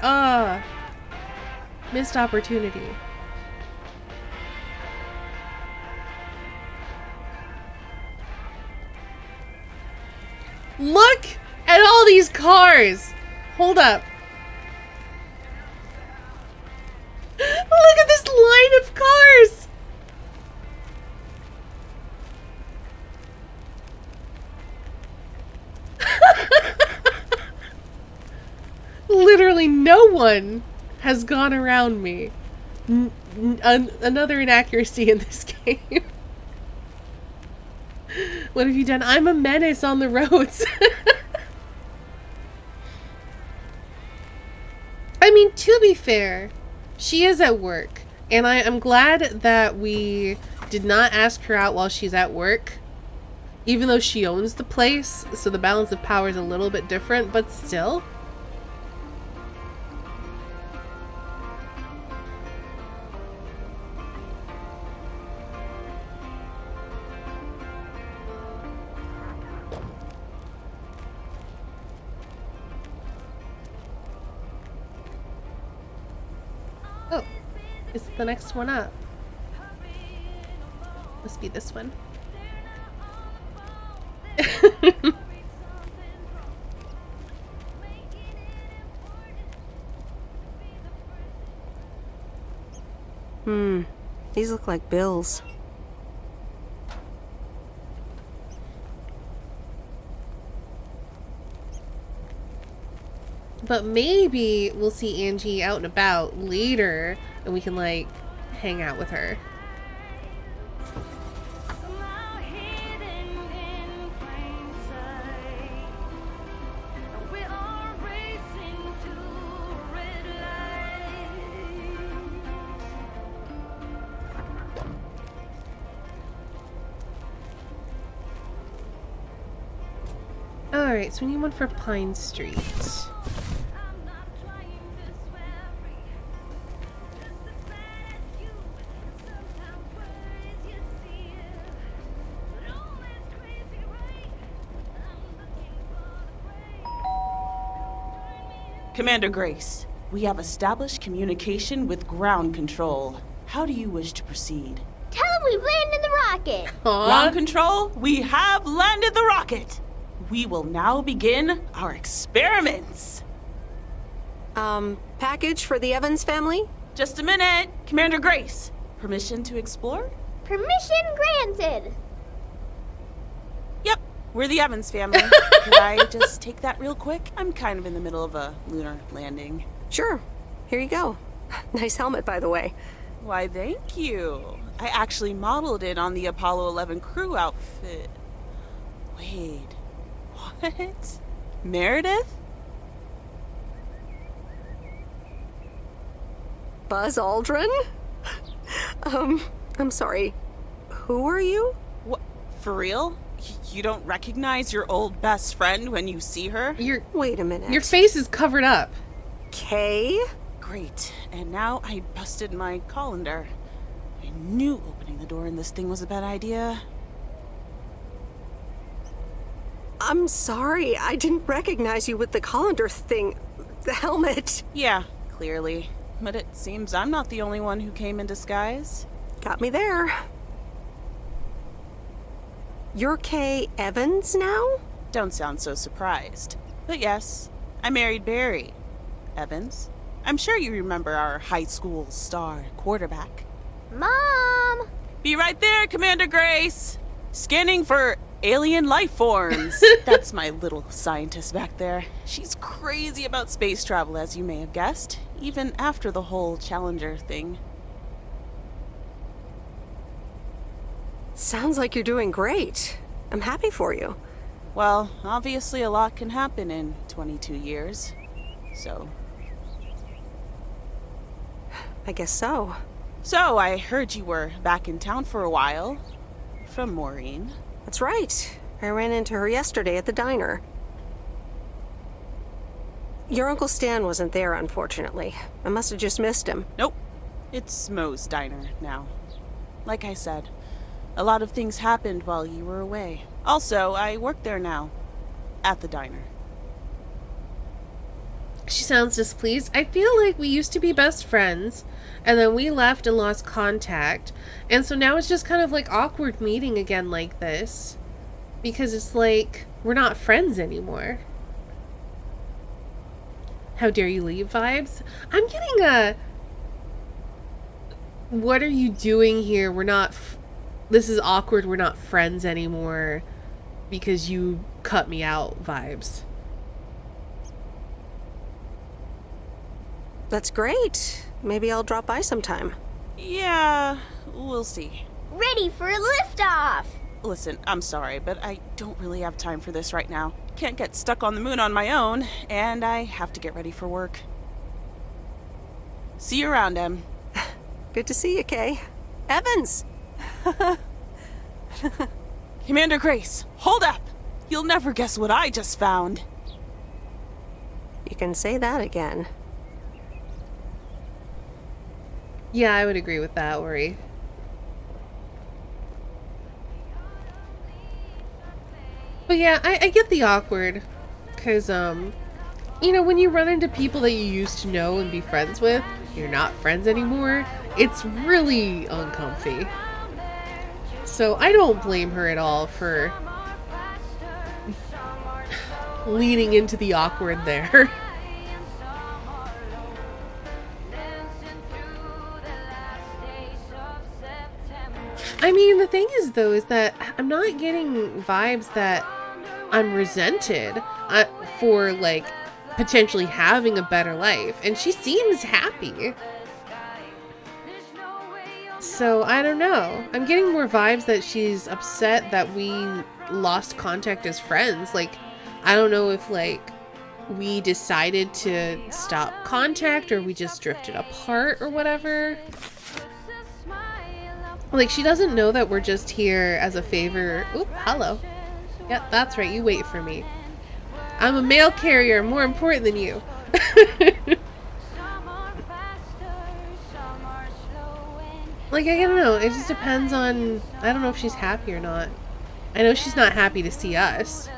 Missed opportunity. Look at all these cars! Hold up. Look at this line of cars! Literally no one has gone around me. Another inaccuracy in this game. What have you done? I'm a menace on the roads. I mean, to be fair, she is at work. And I'm glad that we did not ask her out while she's at work. Even though she owns the place, so the balance of power is a little bit different, but still. Oh, it's the next one up. Must be this one. These look like bills. But maybe we'll see Angie out and about later and we can, like, hang out with her. Alright, so we need one for Pine Street. Commander Grace, we have established communication with ground control. How do you wish to proceed? Tell them we landed the rocket! Ground control, we have landed the rocket! We will now begin our experiments. Package for the Evans family? Just a minute. Commander Grace, permission to explore? Permission granted! Yep, we're the Evans family. Could I just take that real quick? I'm kind of in the middle of a lunar landing. Sure. Here you go. Nice helmet, by the way. Why, thank you. I actually modeled it on the Apollo 11 crew outfit. Wait. What? Meredith? Buzz Aldrin? I'm sorry. Who are you? What? For real? You don't recognize your old best friend when you see her? Wait a minute. Your face is covered up. Kay? Great. And now I busted my colander. I knew opening the door in this thing was a bad idea. I'm sorry, I didn't recognize you with the colander thing. The helmet. Yeah, clearly. But it seems I'm not the only one who came in disguise. Got me there. You're Kay Evans now? Don't sound so surprised. But yes, I married Barry Evans. I'm sure you remember our high school star quarterback. Mom! Be right there, Commander Grace! Scanning for alien life forms. That's my little scientist back there. She's crazy about space travel, as you may have guessed, even after the whole Challenger thing. Sounds like you're doing great. I'm happy for you. Well, obviously a lot can happen in 22 years, so... I guess so. So, I heard you were back in town for a while. From Maureen. That's right. I ran into her yesterday at the diner. Your Uncle Stan wasn't there, unfortunately. I must have just missed him. Nope. It's Mo's diner now. Like I said, a lot of things happened while you were away. Also, I work there now. At the diner. She sounds displeased. I feel like we used to be best friends, and then we left and lost contact, and so now it's just kind of like awkward meeting again like this, because it's like we're not friends anymore. How dare you leave vibes? I'm getting a what are you doing here? We're not this is awkward, we're not friends anymore because you cut me out vibes. That's great. Maybe I'll drop by sometime. Yeah, we'll see. Ready for a liftoff! Listen, I'm sorry, but I don't really have time for this right now. Can't get stuck on the moon on my own, and I have to get ready for work. See you around, Em. Good to see you, Kay. Evans! Commander Grace, hold up! You'll never guess what I just found. You can say that again. Yeah, I would agree with that, Ori. But yeah, I get the awkward. Because, you know, when you run into people that you used to know and be friends with, you're not friends anymore, it's really uncomfy. So I don't blame her at all for leaning into the awkward there. I mean, the thing is, though, is that I'm not getting vibes that I'm resented for, like, potentially having a better life. And she seems happy. So, I don't know. I'm getting more vibes that she's upset that we lost contact as friends. Like, I don't know if, like, we decided to stop contact or we just drifted apart or whatever. Like, she doesn't know that we're just here as a favor. Oop, hello. Yep, that's right, you wait for me. I'm a mail carrier, more important than you. Like, I don't know, it just depends on... I don't know if she's happy or not. I know she's not happy to see us.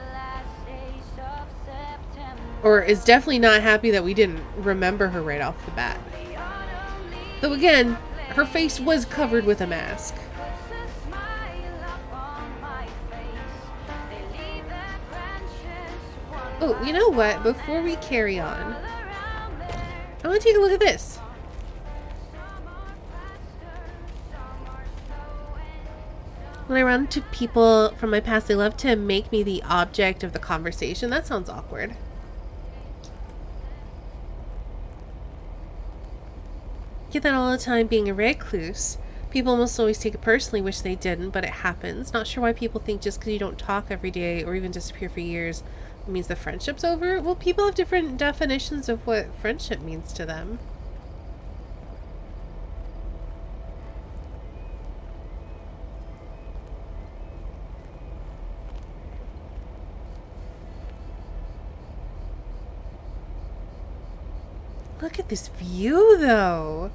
Or is definitely not happy that we didn't remember her right off the bat. Though again, her face was covered with a mask. Oh, you know what? Before we carry on, I want to take a look at this. When I run into people from my past, they love to make me the object of the conversation. That sounds awkward. Get that all the time being a recluse. People almost always take it personally, wish they didn't, but it happens. Not sure why people think just because you don't talk every day or even disappear for years it means the friendship's over. Well, people have different definitions of what friendship means to them. Look at this view, though.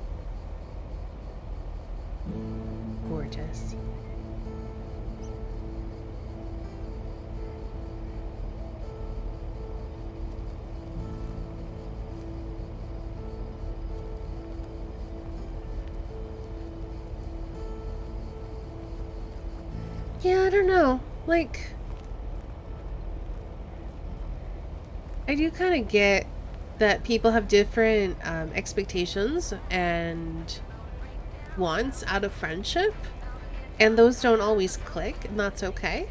Gorgeous. Yeah, I don't know. Like, I do kind of get that people have different expectations and wants out of friendship, and those don't always click, and that's okay.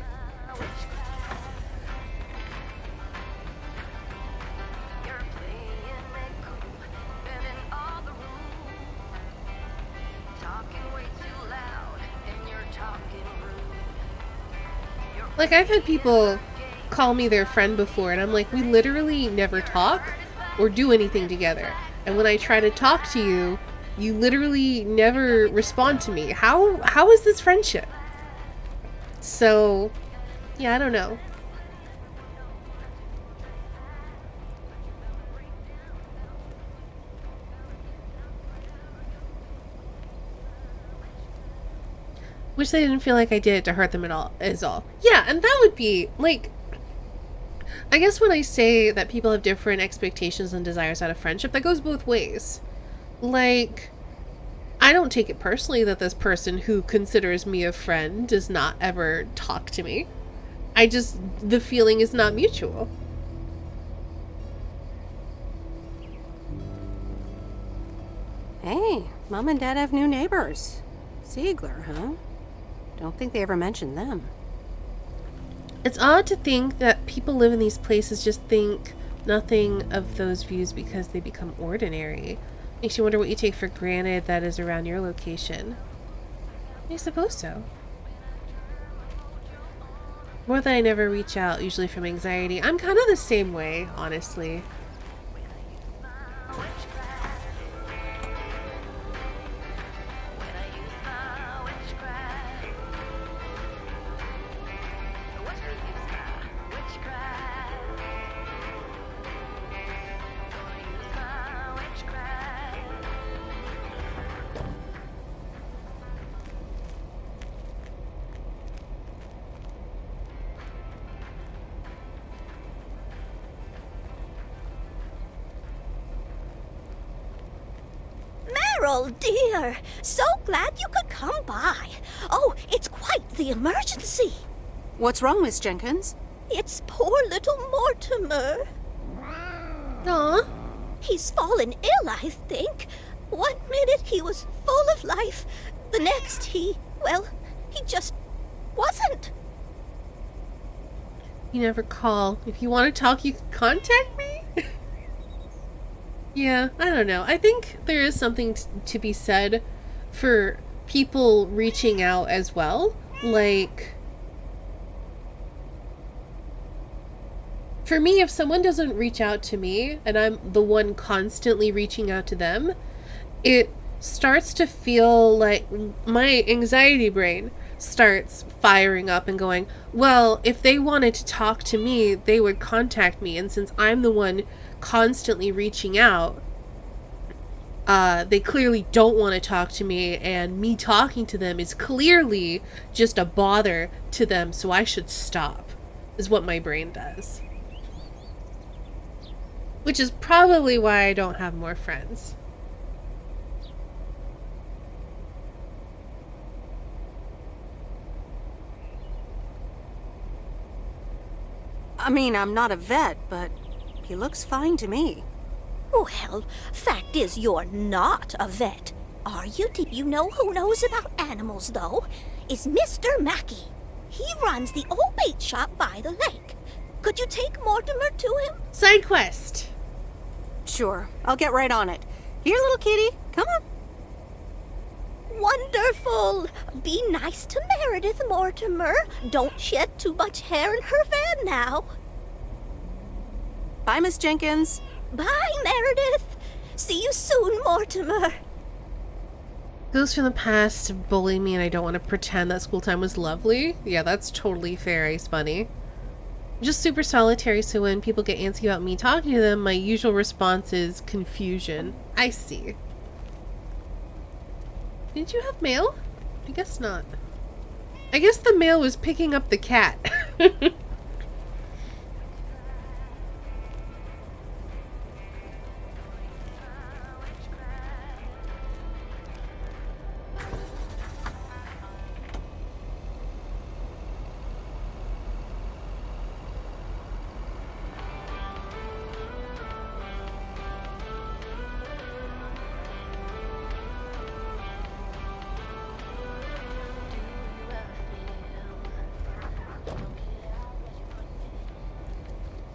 Like, I've had people call me their friend before, and I'm like, we literally never talk or do anything together. And when I try to talk to you, you literally never respond to me. How is this friendship? So, yeah, I don't know. Wish they didn't feel like I did it to hurt them at all, is all. Yeah, and that would be, like, I guess when I say that people have different expectations and desires out of friendship, that goes both ways. Like, I don't take it personally that this person who considers me a friend does not ever talk to me. The feeling is not mutual. Hey, Mom and Dad have new neighbors. Ziegler, huh? Don't think they ever mentioned them. It's odd to think that people live in these places just think nothing of those views because they become ordinary. Makes you wonder what you take for granted that is around your location. I suppose so. More that I never reach out, usually from anxiety. I'm kind of the same way, honestly. Meryl, dear, so glad you could come by. Oh, it's quite the emergency. What's wrong, Miss Jenkins? It's poor little Mortimer. Aw. He's fallen ill, I think. 1 minute he was full of life. The next he just wasn't. You never call. If you want to talk, you can contact me? Yeah, I don't know. I think there is something to be said for people reaching out as well. Like, for me, if someone doesn't reach out to me and I'm the one constantly reaching out to them, it starts to feel like my anxiety brain starts firing up and going, well, if they wanted to talk to me, they would contact me. And since I'm the one constantly reaching out, they clearly don't want to talk to me, and me talking to them is clearly just a bother to them, so I should stop, is what my brain does. Which is probably why I don't have more friends. I mean, I'm not a vet, but he looks fine to me. Well, fact is you're not a vet. Are you? Do you know who knows about animals, though? Is Mr. Mackey. He runs the old bait shop by the lake. Could you take Mortimer to him? Side quest. Sure, I'll get right on it. Here, little kitty, come on. Wonderful! Be nice to Meredith, Mortimer. Don't shed too much hair in her van now. Bye, Miss Jenkins. Bye, Meredith. See you soon, Mortimer. Ghosts from the past bully me and I don't want to pretend that school time was lovely. Yeah, that's totally fair, Ice Bunny. I'm just super solitary, so when people get antsy about me talking to them, my usual response is confusion. I see. Did you have mail? I guess not. I guess the mail was picking up the cat.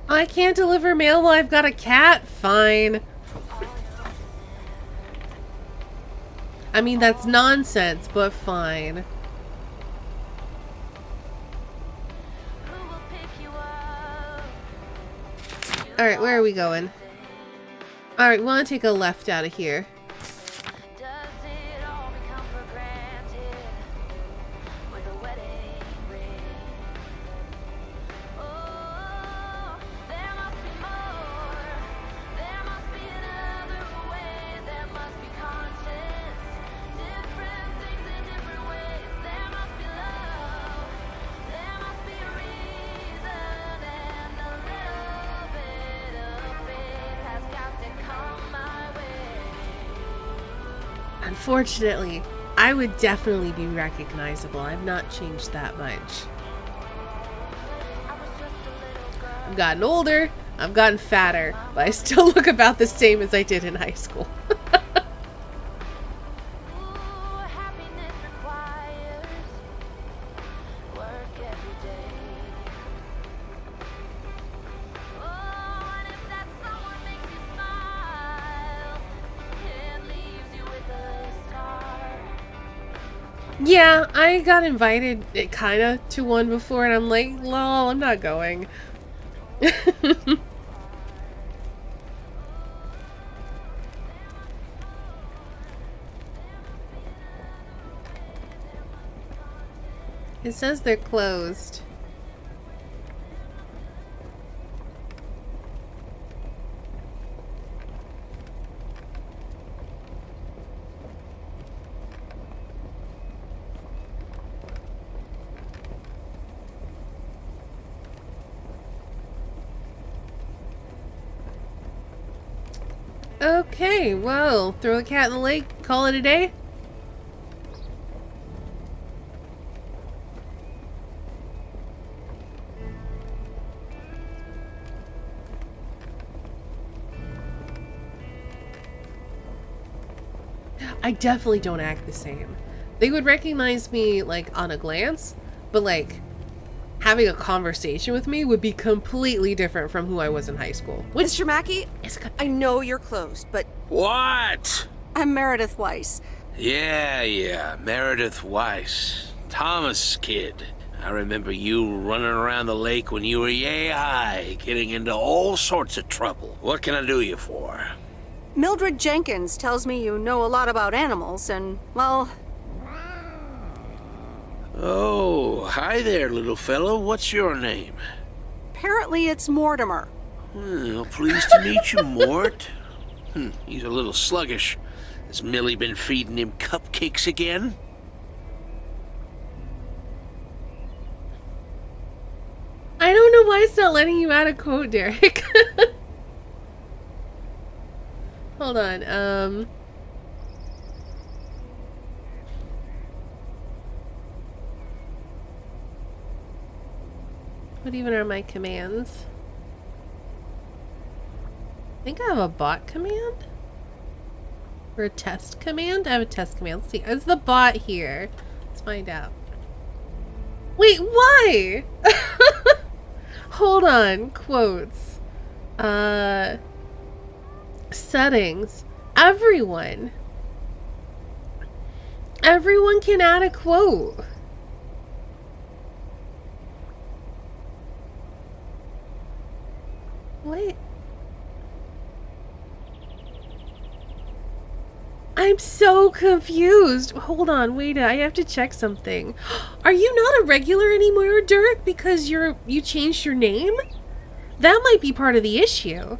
I can't deliver mail while I've got a cat? Fine. I mean, that's nonsense, but fine. Alright, where are we going? Alright, we want to take a left out of here. Unfortunately, I would definitely be recognizable. I've not changed that much. I've gotten older, I've gotten fatter, but I still look about the same as I did in high school. Yeah, I got invited, kinda, to one before, and I'm like, lol, I'm not going. It says they're closed. Okay, well, throw a cat in the lake, call it a day. I definitely don't act the same. They would recognize me, like, on a glance, but, like, having a conversation with me would be completely different from who I was in high school. Mr. Mackey, I know you're closed, but... What? I'm Meredith Weiss. Yeah, Meredith Weiss. Thomas' kid. I remember you running around the lake when you were yay high, getting into all sorts of trouble. What can I do you for? Mildred Jenkins tells me you know a lot about animals, and, well... Oh, hi there, little fellow. What's your name? Apparently it's Mortimer. Well, pleased to meet you, Mort. He's a little sluggish. Has Millie been feeding him cupcakes again? I don't know why it's not letting you add a quote, Derek. Hold on, what even are my commands? I think I have a bot command? Or a test command? I have a test command. Let's see. Is the bot here? Let's find out. Wait, why? Hold on. Quotes. Settings. Everyone. Everyone can add a quote. Wait. I'm so confused. Hold on, wait, I have to check something. Are you not a regular anymore, Dirk, because you changed your name? That might be part of the issue.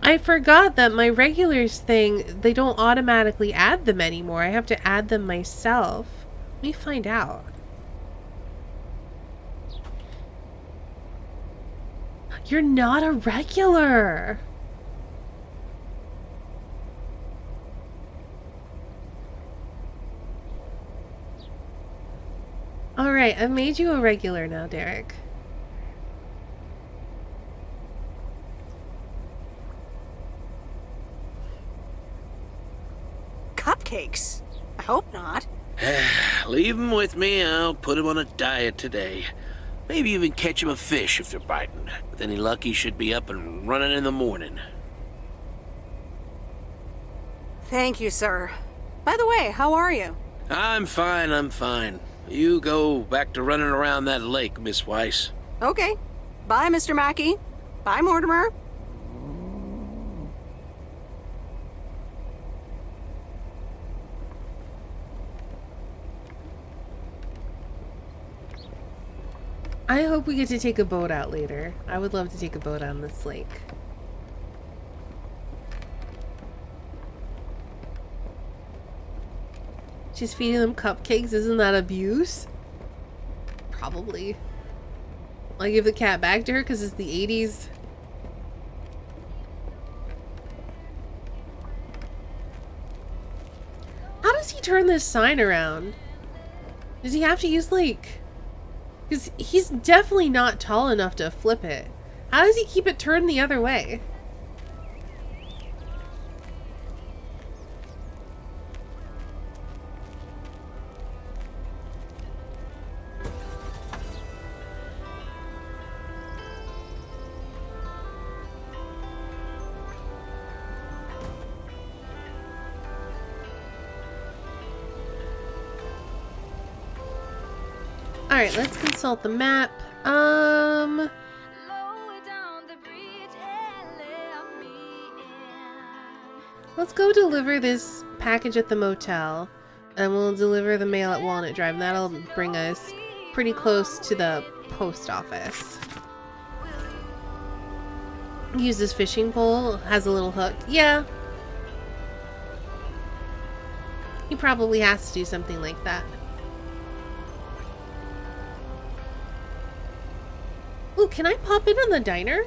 I forgot that my regulars thing, they don't automatically add them anymore. I have to add them myself. Let me find out. You're not a regular. Alright, I've made you a regular now, Derek. Cupcakes? I hope not. Leave him with me. I'll put him on a diet today. Maybe even catch him a fish if they're biting. With any luck, he should be up and running in the morning. Thank you, sir. By the way, how are you? I'm fine. You go back to running around that lake, Miss Weiss. Okay. Bye, Mr. Mackey. Bye, Mortimer. I hope we get to take a boat out later. I would love to take a boat on this lake. She's feeding them cupcakes. Isn't that abuse? Probably. I'll give the cat back to her because it's the 80s. How does he turn this sign around? Does he have to use, like... Because he's definitely not tall enough to flip it. How does he keep it turned the other way? Alright, let's consult the map. Let's go deliver this package at the motel. And we'll deliver the mail at Walnut Drive. And that'll bring us pretty close to the post office. Use this fishing pole. Has a little hook. Yeah. He probably has to do something like that. Ooh, can I pop in on the diner?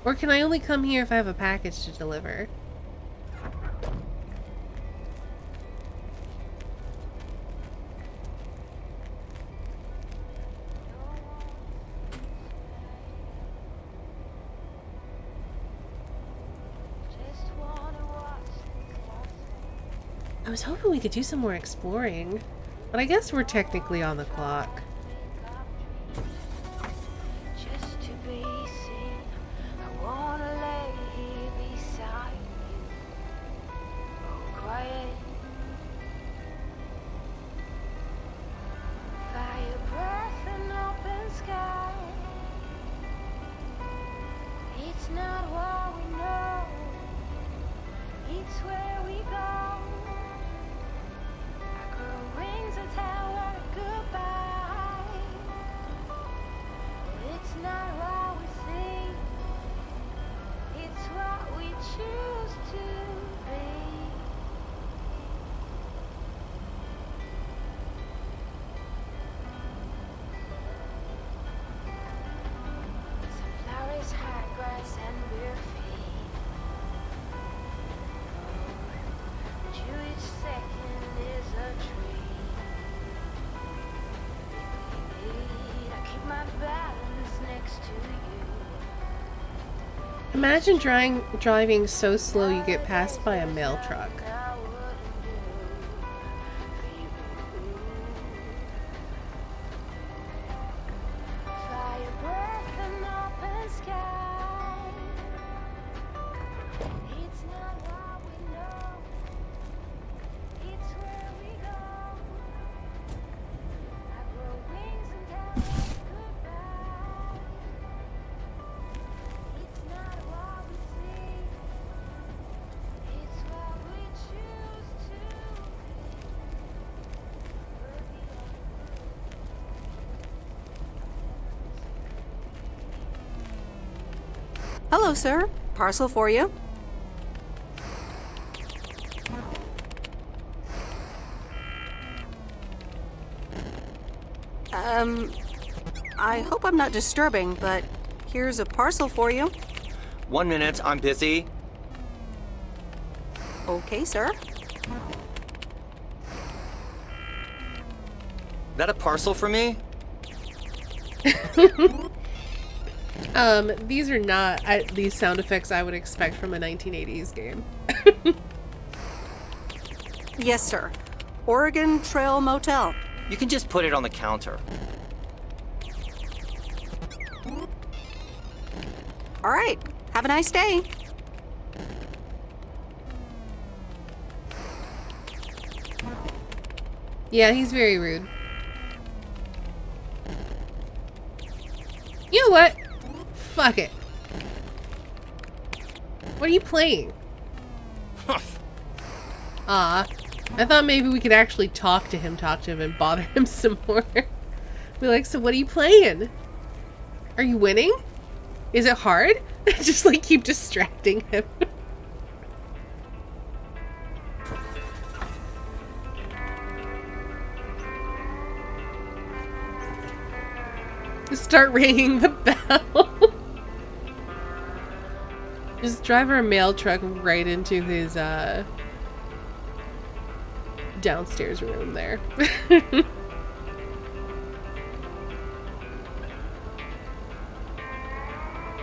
Or can I only come here if I have a package to deliver? I was hoping we could do some more exploring, but I guess we're technically on the clock. Just to be seen, I wanna lay here beside you. Oh, quiet. Fire breath and open sky. It's not what we know, it's where we go. Rings a tower goodbye. It's not what we see, it's what we choose to be. Some flowers, high grass, and bare feet. But you each second is a tree. My balance next to you. Imagine driving so slow you get passed by a mail truck. Fire breath and open sky. It's not what we know, it's where we go. I grow wings and towers. Hello, sir. Parcel for you. I hope I'm not disturbing, but here's a parcel for you. 1 minute, I'm busy. Okay, sir. That a parcel for me? These are not these sound effects I would expect from a 1980s game. Yes, sir. Oregon Trail Motel. You can just put it on the counter. All right. Have a nice day. Yeah, he's very rude. You know what? Fuck it. What are you playing? I thought maybe we could actually talk to him and bother him some more. Be like, so what are you playing? Are you winning? Is it hard? Just like keep distracting him. Start ringing the bell. Just drive our mail truck right into his downstairs room there.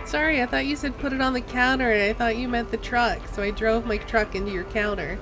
Sorry, I thought you said put it on the counter and I thought you meant the truck, so I drove my truck into your counter.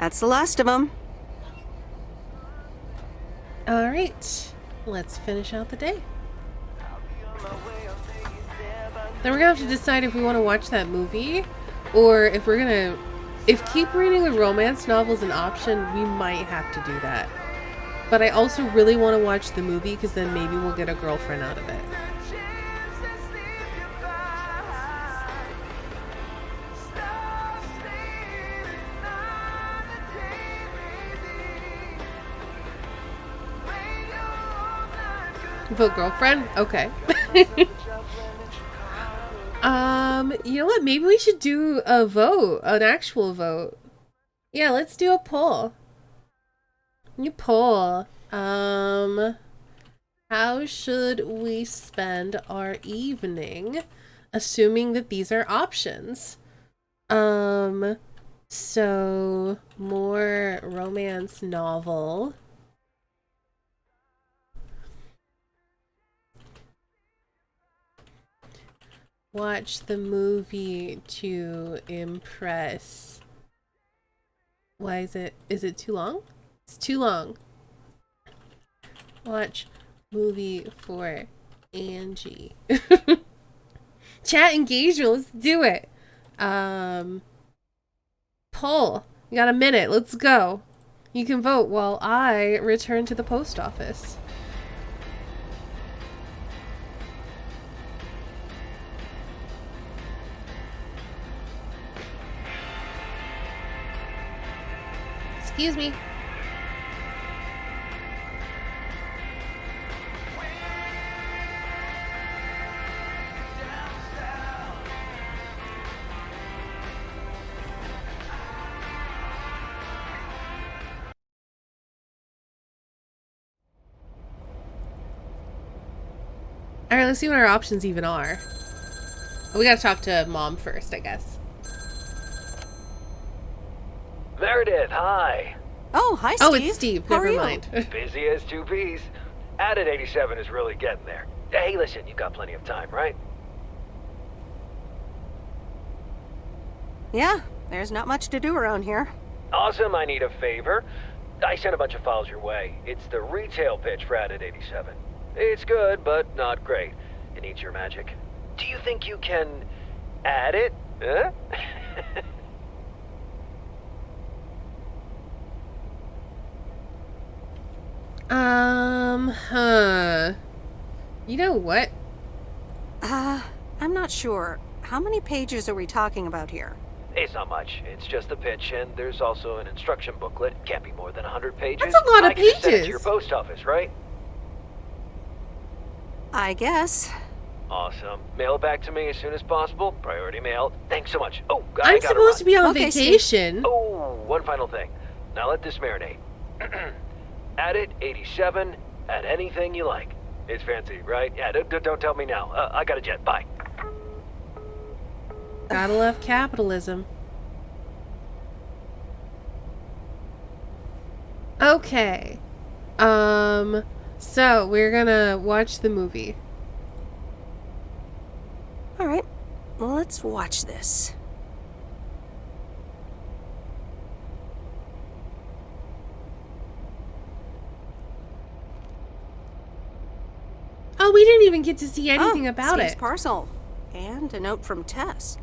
That's the last of them. All right, let's finish out the day. Then we're gonna have to decide if we want to watch that movie, or if we're gonna, if keep reading the romance novel is an option, we might have to do that. But I also really want to watch the movie because then maybe we'll get a girlfriend out of it. Vote girlfriend? Okay. You know what? Maybe we should do a vote, an actual vote. Yeah, let's do a poll. New poll. How should we spend our evening? Assuming that these are options. So more romance novel. Watch the movie to impress. Why is it too long? It's too long. Watch movie for Angie. Chat engagement, let's do it. Poll. You got a minute, let's go. You can vote while I return to the post office. Excuse me. Alright, let's see what our options even are. We gotta talk to Mom first, I guess. Meredith, hi. Oh, hi, Steve. Oh, it's Steve. How are Never you? mind. Busy as two peas. Added 87 is really getting there. Hey, listen, you've got plenty of time, right? Yeah, there's not much to do around here. Awesome, I need a favor. I sent a bunch of files your way. It's the retail pitch for Added 87. It's good, but not great. It needs your magic. Do you think you can add it? Huh? You know what? I'm not sure. How many pages are we talking about here? It's not much. It's just the pitch, and there's also an instruction booklet. Can't be more than 100 pages. That's a lot of I can just send it pages. to your post office, right? I guess. Awesome. Mail it back to me as soon as possible. Priority mail. Thanks so much. Oh, I'm gotta supposed run. to be on Okay, vacation. Oh, one final thing. Now let this marinate. Add it 87. Add anything you like. It's fancy, right? Yeah, don't tell me now. I got a jet. Bye. Gotta love capitalism. Okay. So we're gonna watch the movie. All right, well, let's watch this. Oh, we didn't even get to see anything about Steve's it. parcel. And a note from Tess.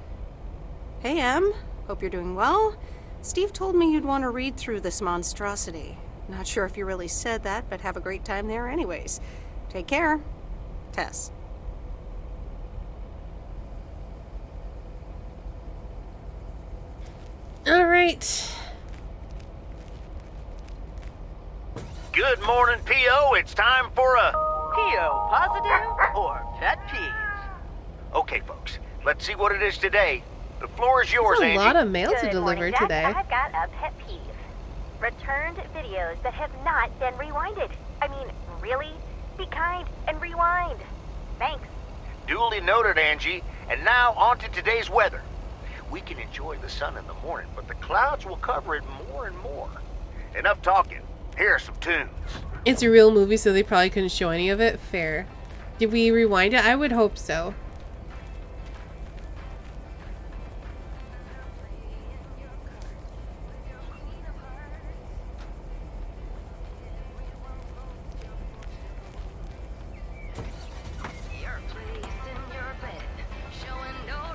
Hey, Em. Hope you're doing well. Steve told me you'd want to read through this monstrosity. Not sure if you really said that, but have a great time there anyways. Take care. Tess. All right. Good morning, P.O. It's time for a... P.O. positive or pet peeves? Okay, folks. Let's see what it is today. The floor is yours, There's a Angie. lot of mail to Good deliver morning, Jack. today. I've got a pet peeve. Returned videos that have not been rewinded. I mean, really? Be kind and rewind. Thanks. Duly noted, Angie. And now on to today's weather. We can enjoy the sun in the morning, but the clouds will cover it more and more. Enough talking. Here are some tunes. It's a real movie, so they probably couldn't show any of it. Fair. Did we rewind it? I would hope so.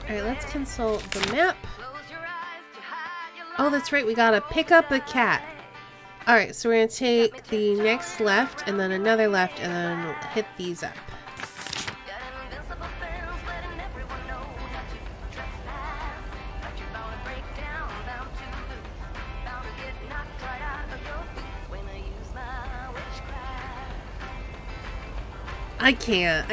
Alright, let's consult the map. Oh, that's right, we gotta pick up the cat. Alright, so we're gonna take the next left, and then another left, and then hit these up. I can't.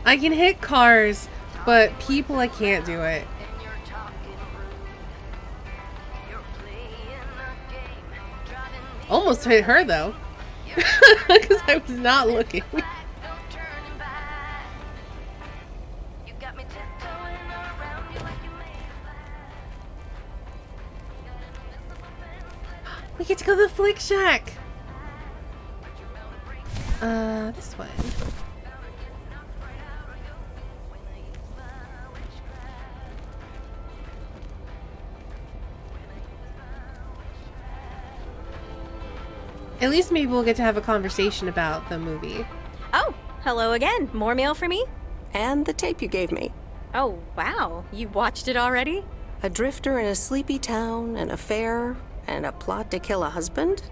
I can hit cars, but people, I can't do it. Almost hit her though, because I was not looking. We get to go to the Flick Shack. This way. At least maybe we'll get to have a conversation about the movie. Oh, hello again. More mail for me? And the tape you gave me. Oh, wow. You watched it already? A drifter in a sleepy town, an affair, and a plot to kill a husband?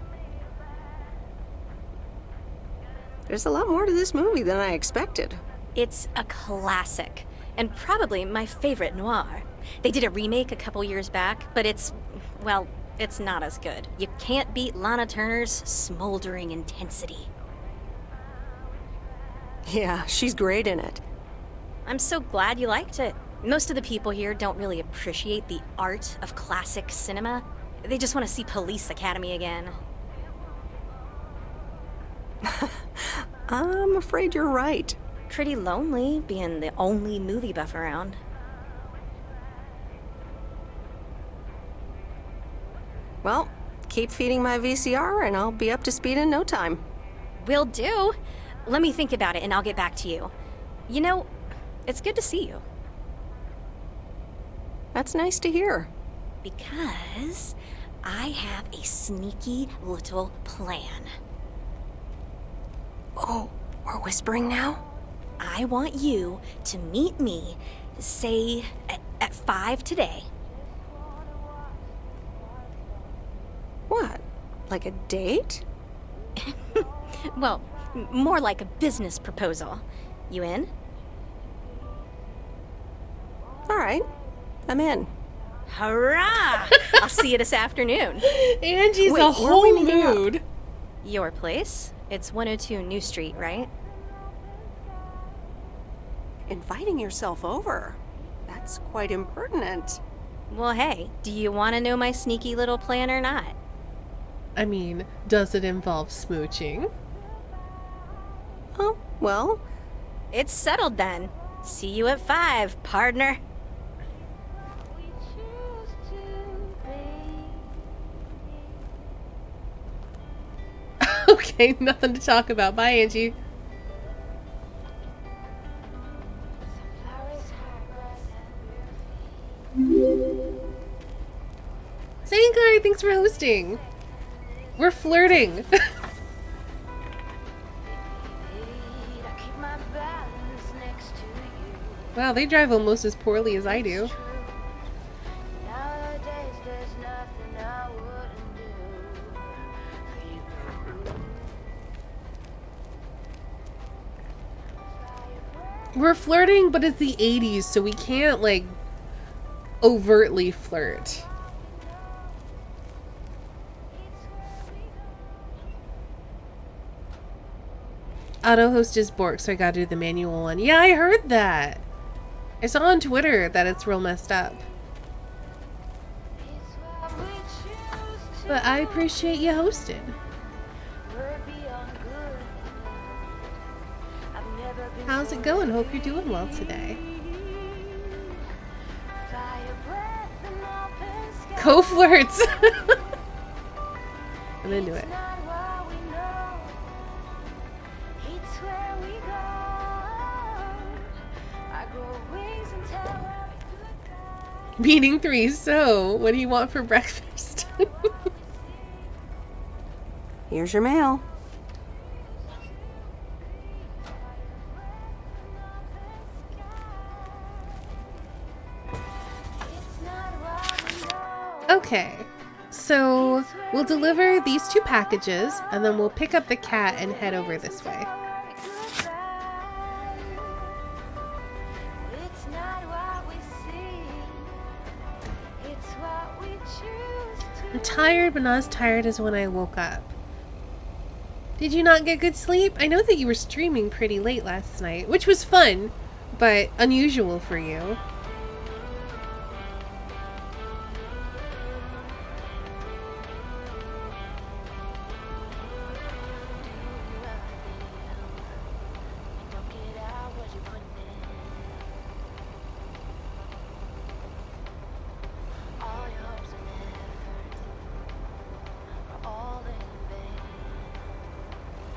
There's a lot more to this movie than I expected. It's a classic, and probably my favorite noir. They did a remake a couple years back, but it's not as good. You can't beat Lana Turner's smoldering intensity. Yeah, she's great in it. I'm so glad you liked it. Most of the people here don't really appreciate the art of classic cinema. They just want to see Police Academy again. I'm afraid you're right. Pretty lonely being the only movie buff around. Well, keep feeding my VCR and I'll be up to speed in no time. Will do. Let me think about it and I'll get back to you. You know, it's good to see you. That's nice to hear. Because I have a sneaky little plan. Oh, we're whispering now? I want you to meet me, say, at 5 today. What? Like a date? Well, more like a business proposal. You in? All right, I'm in. Hurrah! I'll see you this afternoon. Angie's a whole mood. Your place? It's 102 New Street, right? Inviting yourself over. That's quite impertinent. Well, hey, do you want to know my sneaky little plan or not? I mean, does it involve smooching? Oh, well. It's settled then. See you at 5, partner. Okay, nothing to talk about. Bye, Angie. Sankar, thanks for hosting. We're flirting. Wow, they drive almost as poorly as I do. We're flirting, but it's the 80s, so we can't, like, overtly flirt. Auto host is borked, so I gotta do the manual one. Yeah, I heard that. I saw on Twitter that it's real messed up. But I appreciate you hosting. How's it going? Hope you're doing well today. Go flirts! I'm into it. Meeting 3, so what do you want for breakfast? Here's your mail. So we'll deliver these 2 packages, and then we'll pick up the cat and head over this way. It's not what we see, it's what we choose to. I'm tired, but not as tired as when I woke up. Did you not get good sleep? I know that you were streaming pretty late last night, which was fun, but unusual for you.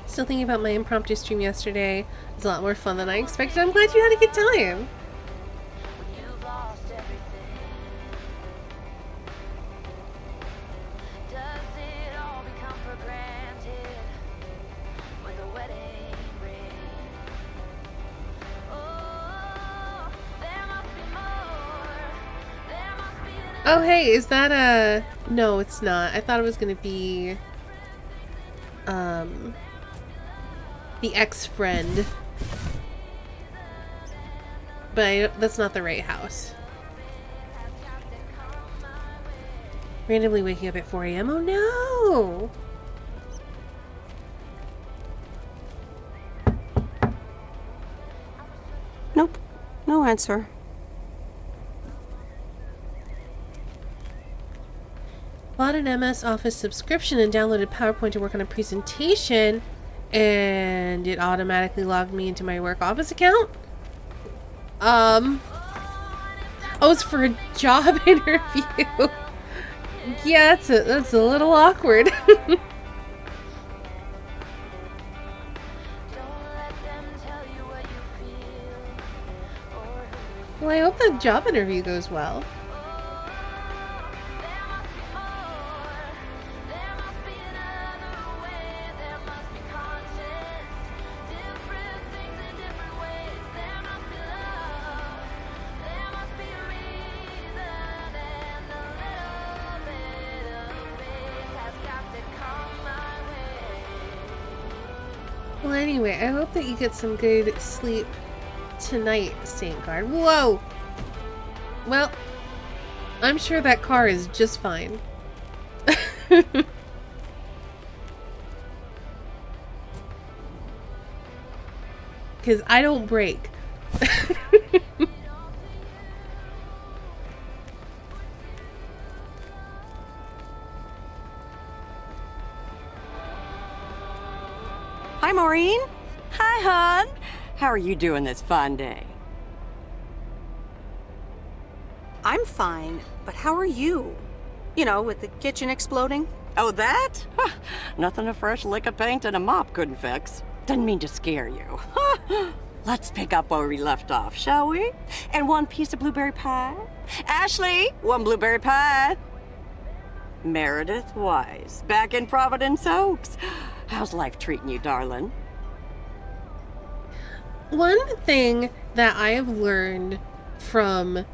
Still thinking about my impromptu stream yesterday. It was a lot more fun than I expected. I'm glad you had a good time. Oh, hey, is that a... No, it's not. I thought it was going to be... the ex-friend. But that's not the right house. Randomly waking up at 4 a.m. Oh no! Nope. No answer. Bought an MS Office subscription and downloaded PowerPoint to work on a presentation, and it automatically logged me into my work office account. Oh, it's for a job interview. Yeah, that's a little awkward. Well, I hope the job interview goes well. Well, anyway, I hope that you get some good sleep tonight, Saint Guard. Whoa! Well, I'm sure that car is just fine. Because I don't brake. Hi, Maureen. Hi, hon. How are you doing this fine day? I'm fine, but how are you? You know, with the kitchen exploding? Oh, that? Huh, nothing a fresh lick of paint and a mop couldn't fix. Didn't mean to scare you. Let's pick up where we left off, shall we? And 1 piece of blueberry pie? Ashley, 1 blueberry pie. Meredith Weiss, back in Providence Oaks. How's life treating you, darling? One thing that I have learned from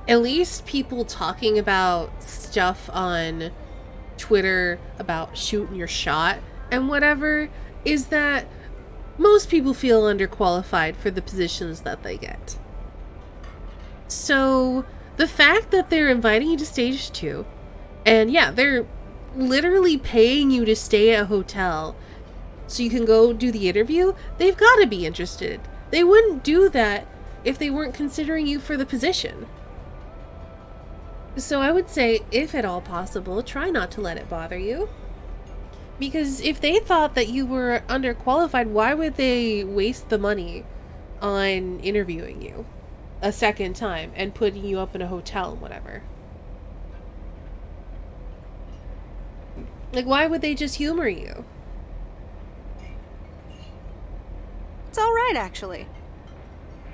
at least people talking about stuff on Twitter about shooting your shot and whatever is that most people feel underqualified for the positions that they get. So the fact that they're inviting you to stage 2, and yeah, they're literally paying you to stay at a hotel so you can go do the interview, they've got to be interested. They wouldn't do that if they weren't considering you for the position. So I would say, if at all possible, try not to let it bother you. Because if they thought that you were underqualified, why would they waste the money on interviewing you a second time and putting you up in a hotel and whatever? Like, why would they just humor you? It's all right, actually.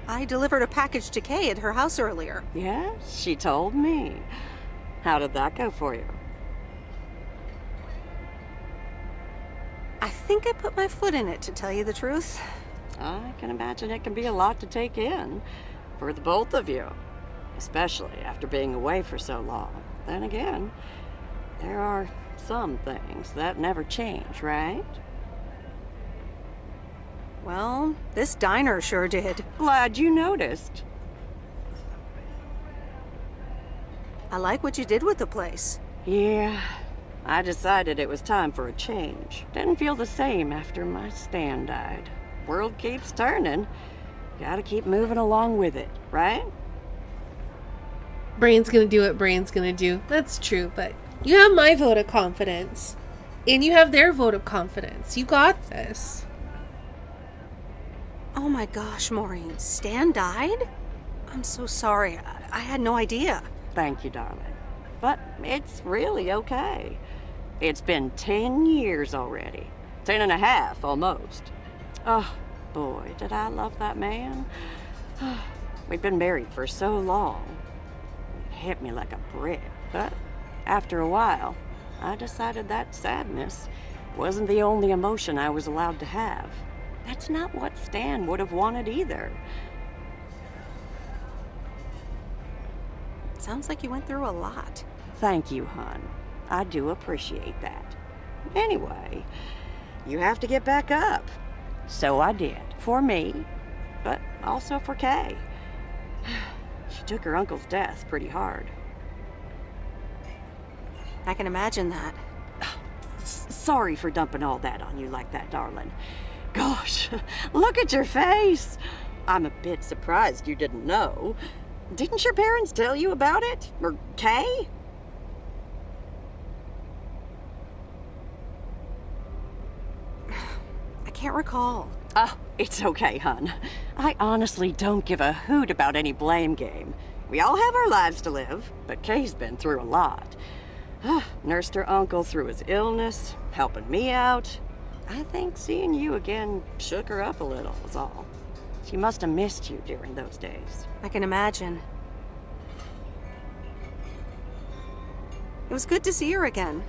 I delivered a package to Kay at her house earlier. Yeah, she told me. How did that go for you? I think I put my foot in it, to tell you the truth. I can imagine it can be a lot to take in for the both of you, especially after being away for so long. Then again, there are some things that never change, right? Well, this diner sure did. Glad you noticed. I like what you did with the place. Yeah, I decided it was time for a change. Didn't feel the same after my Stan died. World keeps turning. Gotta keep moving along with it, right? Brain's gonna do what Brain's gonna do. That's true, but you have my vote of confidence. And you have their vote of confidence. You got this. Oh my gosh, Maureen, Stan died? I'm so sorry. I had no idea. Thank you, darling. But it's really okay. It's been 10 years already. 10 and a half, almost. Oh, boy, did I love that man. We'd been married for so long. It hit me like a brick. But after a while, I decided that sadness wasn't the only emotion I was allowed to have. That's not what Stan would have wanted either. Sounds like you went through a lot. Thank you, hon. I do appreciate that. Anyway, you have to get back up. So I did. For me, but also for Kay. She took her uncle's death pretty hard. I can imagine that. Sorry for dumping all that on you like that, darling. Gosh, look at your face. I'm a bit surprised you didn't know. Didn't your parents tell you about it? Or Kay? I can't recall. Oh, it's okay, hon. I honestly don't give a hoot about any blame game. We all have our lives to live, but Kay's been through a lot. Nursed her uncle through his illness, helping me out. I think seeing you again shook her up a little, was all. She must have missed you during those days. I can imagine. It was good to see her again.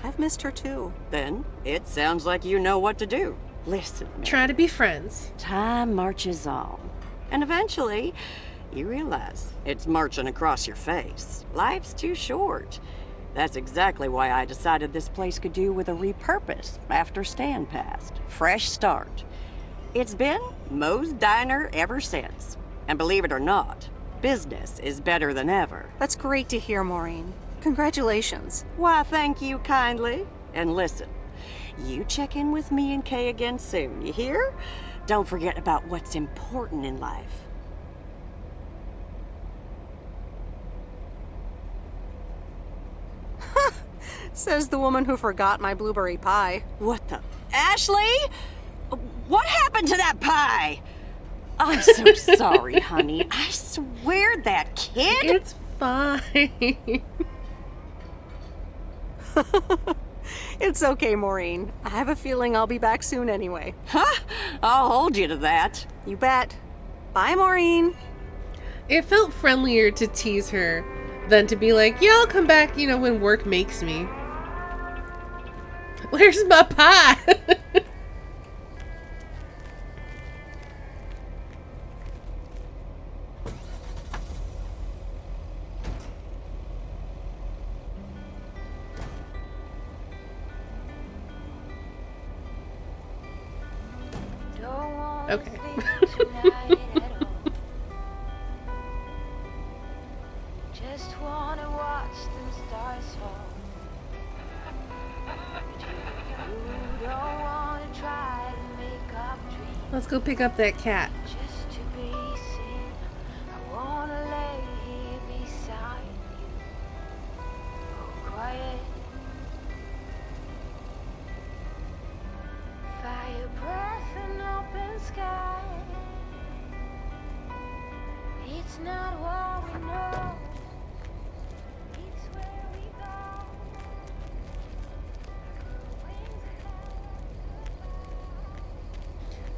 I've missed her too. Then it sounds like you know what to do. Listen, Mary. Try to be friends. Time marches on. And eventually, you realize it's marching across your face. Life's too short. That's exactly why I decided this place could do with a repurpose after Stan passed. Fresh start. It's been Moe's Diner ever since. And believe it or not, business is better than ever. That's great to hear, Maureen. Congratulations. Why, thank you kindly. And listen, you check in with me and Kay again soon, you hear? Don't forget about what's important in life. Says the woman who forgot my blueberry pie. What the? Ashley? What happened to that pie? I'm so sorry, honey. I swear that kid... It's fine. It's okay, Maureen. I have a feeling I'll be back soon anyway. Huh? I'll hold you to that. You bet. Bye, Maureen. It felt friendlier to tease her than to be like, yeah, I'll come back, when work makes me. Where's my pie? Okay. Just wanna watch them stars fall. You don't wanna try to make up dreams. Let's go pick up that cat. Just to be seen. I wanna lay here beside you. Oh, quiet. Fire breath and open sky. It's not what we know. It's where we go.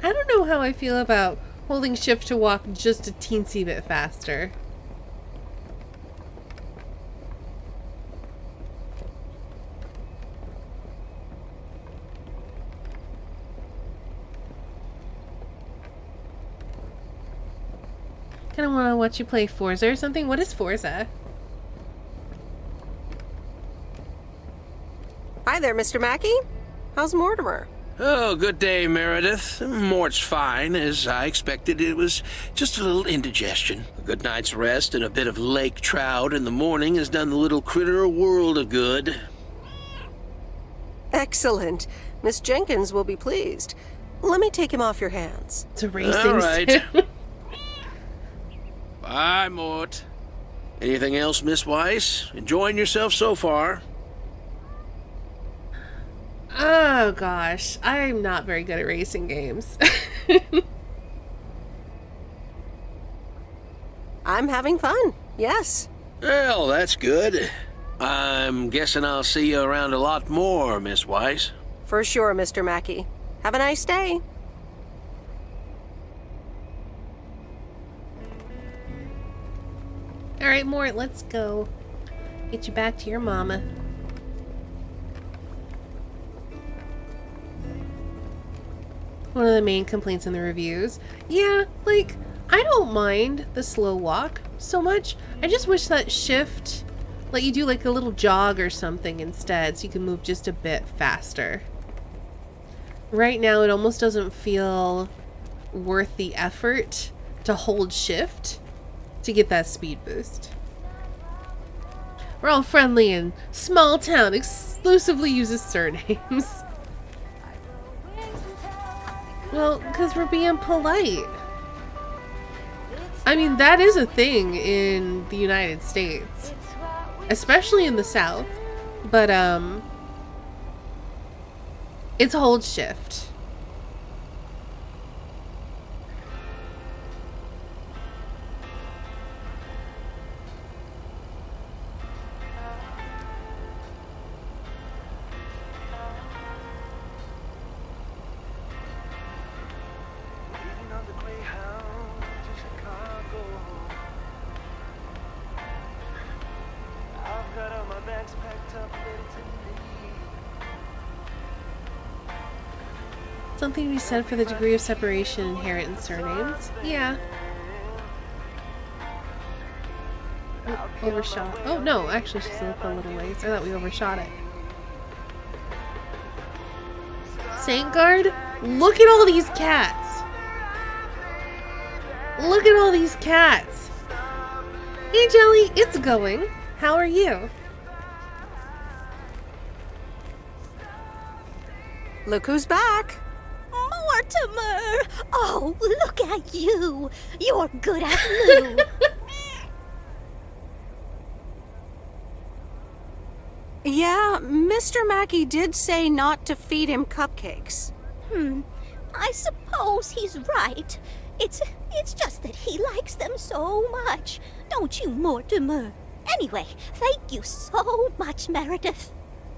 I don't know how I feel about holding shift to walk just a teensy bit faster. Kind of want to watch you play Forza or something. What is Forza? Hi there, Mr. Mackey. How's Mortimer? Oh, good day, Meredith. Mort's fine. As I expected, it was just a little indigestion. A good night's rest and a bit of lake trout in the morning has done the little critter a world of good. Excellent. Miss Jenkins will be pleased. Let me take him off your hands. It's a racing All right. Bye, Mort. Anything else, Miss Weiss? Enjoying yourself so far? Oh gosh, I'm not very good at racing games. I'm having fun, yes. Well, that's good. I'm guessing I'll see you around a lot more, Miss Weiss. For sure, Mr. Mackey. Have a nice day. Alright, Mort, let's go. Get you back to your mama. One of the main complaints in the reviews. Yeah, like, I don't mind the slow walk so much. I just wish that shift let you do like a little jog or something instead so you can move just a bit faster. Right now it almost doesn't feel worth the effort to hold shift to get that speed boost. We're all friendly and small town exclusively uses surnames. Well, because we're being polite. I mean, that is a thing in the United States. Especially in the South. But, it's hold shift. Something to be said for the degree of separation inherent in surnames. Yeah. Oh, overshot. Oh, no, actually she's up a little ways. I thought we overshot it. Saint Guard? Look at all these cats! Look at all these cats! Hey Jelly, it's going. How are you? Look who's back! Mortimer! Oh, look at you! You're good as new! Yeah, Mr. Mackey did say not to feed him cupcakes. I suppose he's right. It's just that he likes them so much. Don't you, Mortimer? Anyway, thank you so much, Meredith.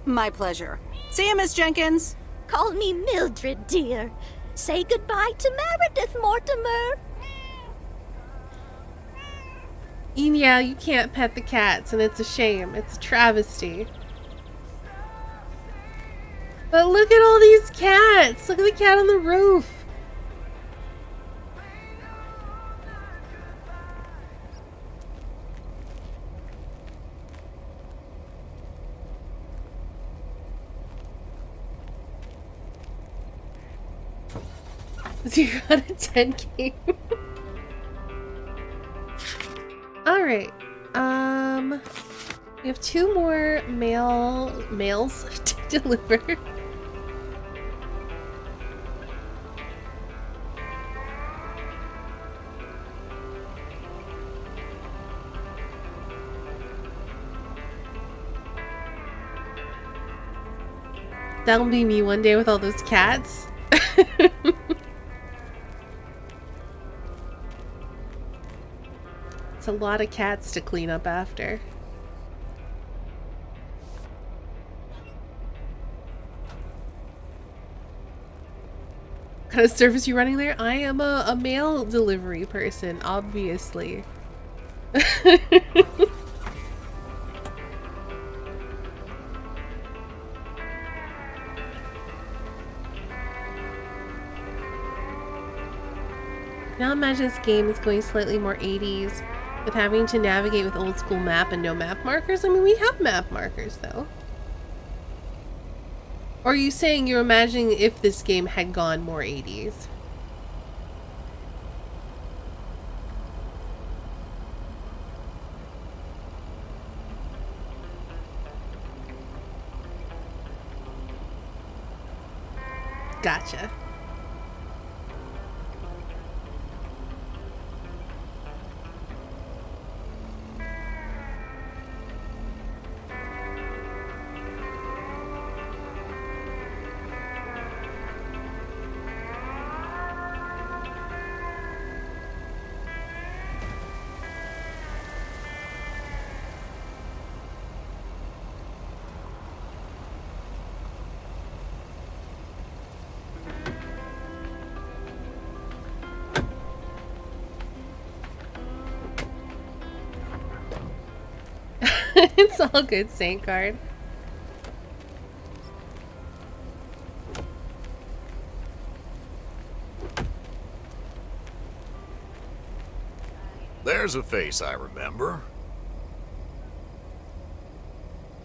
My pleasure. See you, Miss Jenkins. Call me Mildred, dear. Say goodbye to Meredith, Mortimer. Yeah, you can't pet the cats, and it's a shame. It's a travesty. But look at all these cats! Look at the cat on the roof! So you got a 10 game. Alright. We have 2 more mails to deliver. That'll be me one day with all those cats. It's a lot of cats to clean up after. What kind of service you running there? I am a mail delivery person, obviously. Now imagine this game is going slightly more 80s with having to navigate with old school map and no map markers. I mean, we have map markers though. Or are you saying you're imagining if this game had gone more 80s? Gotcha. It's all good, Saint Card. There's a face I remember.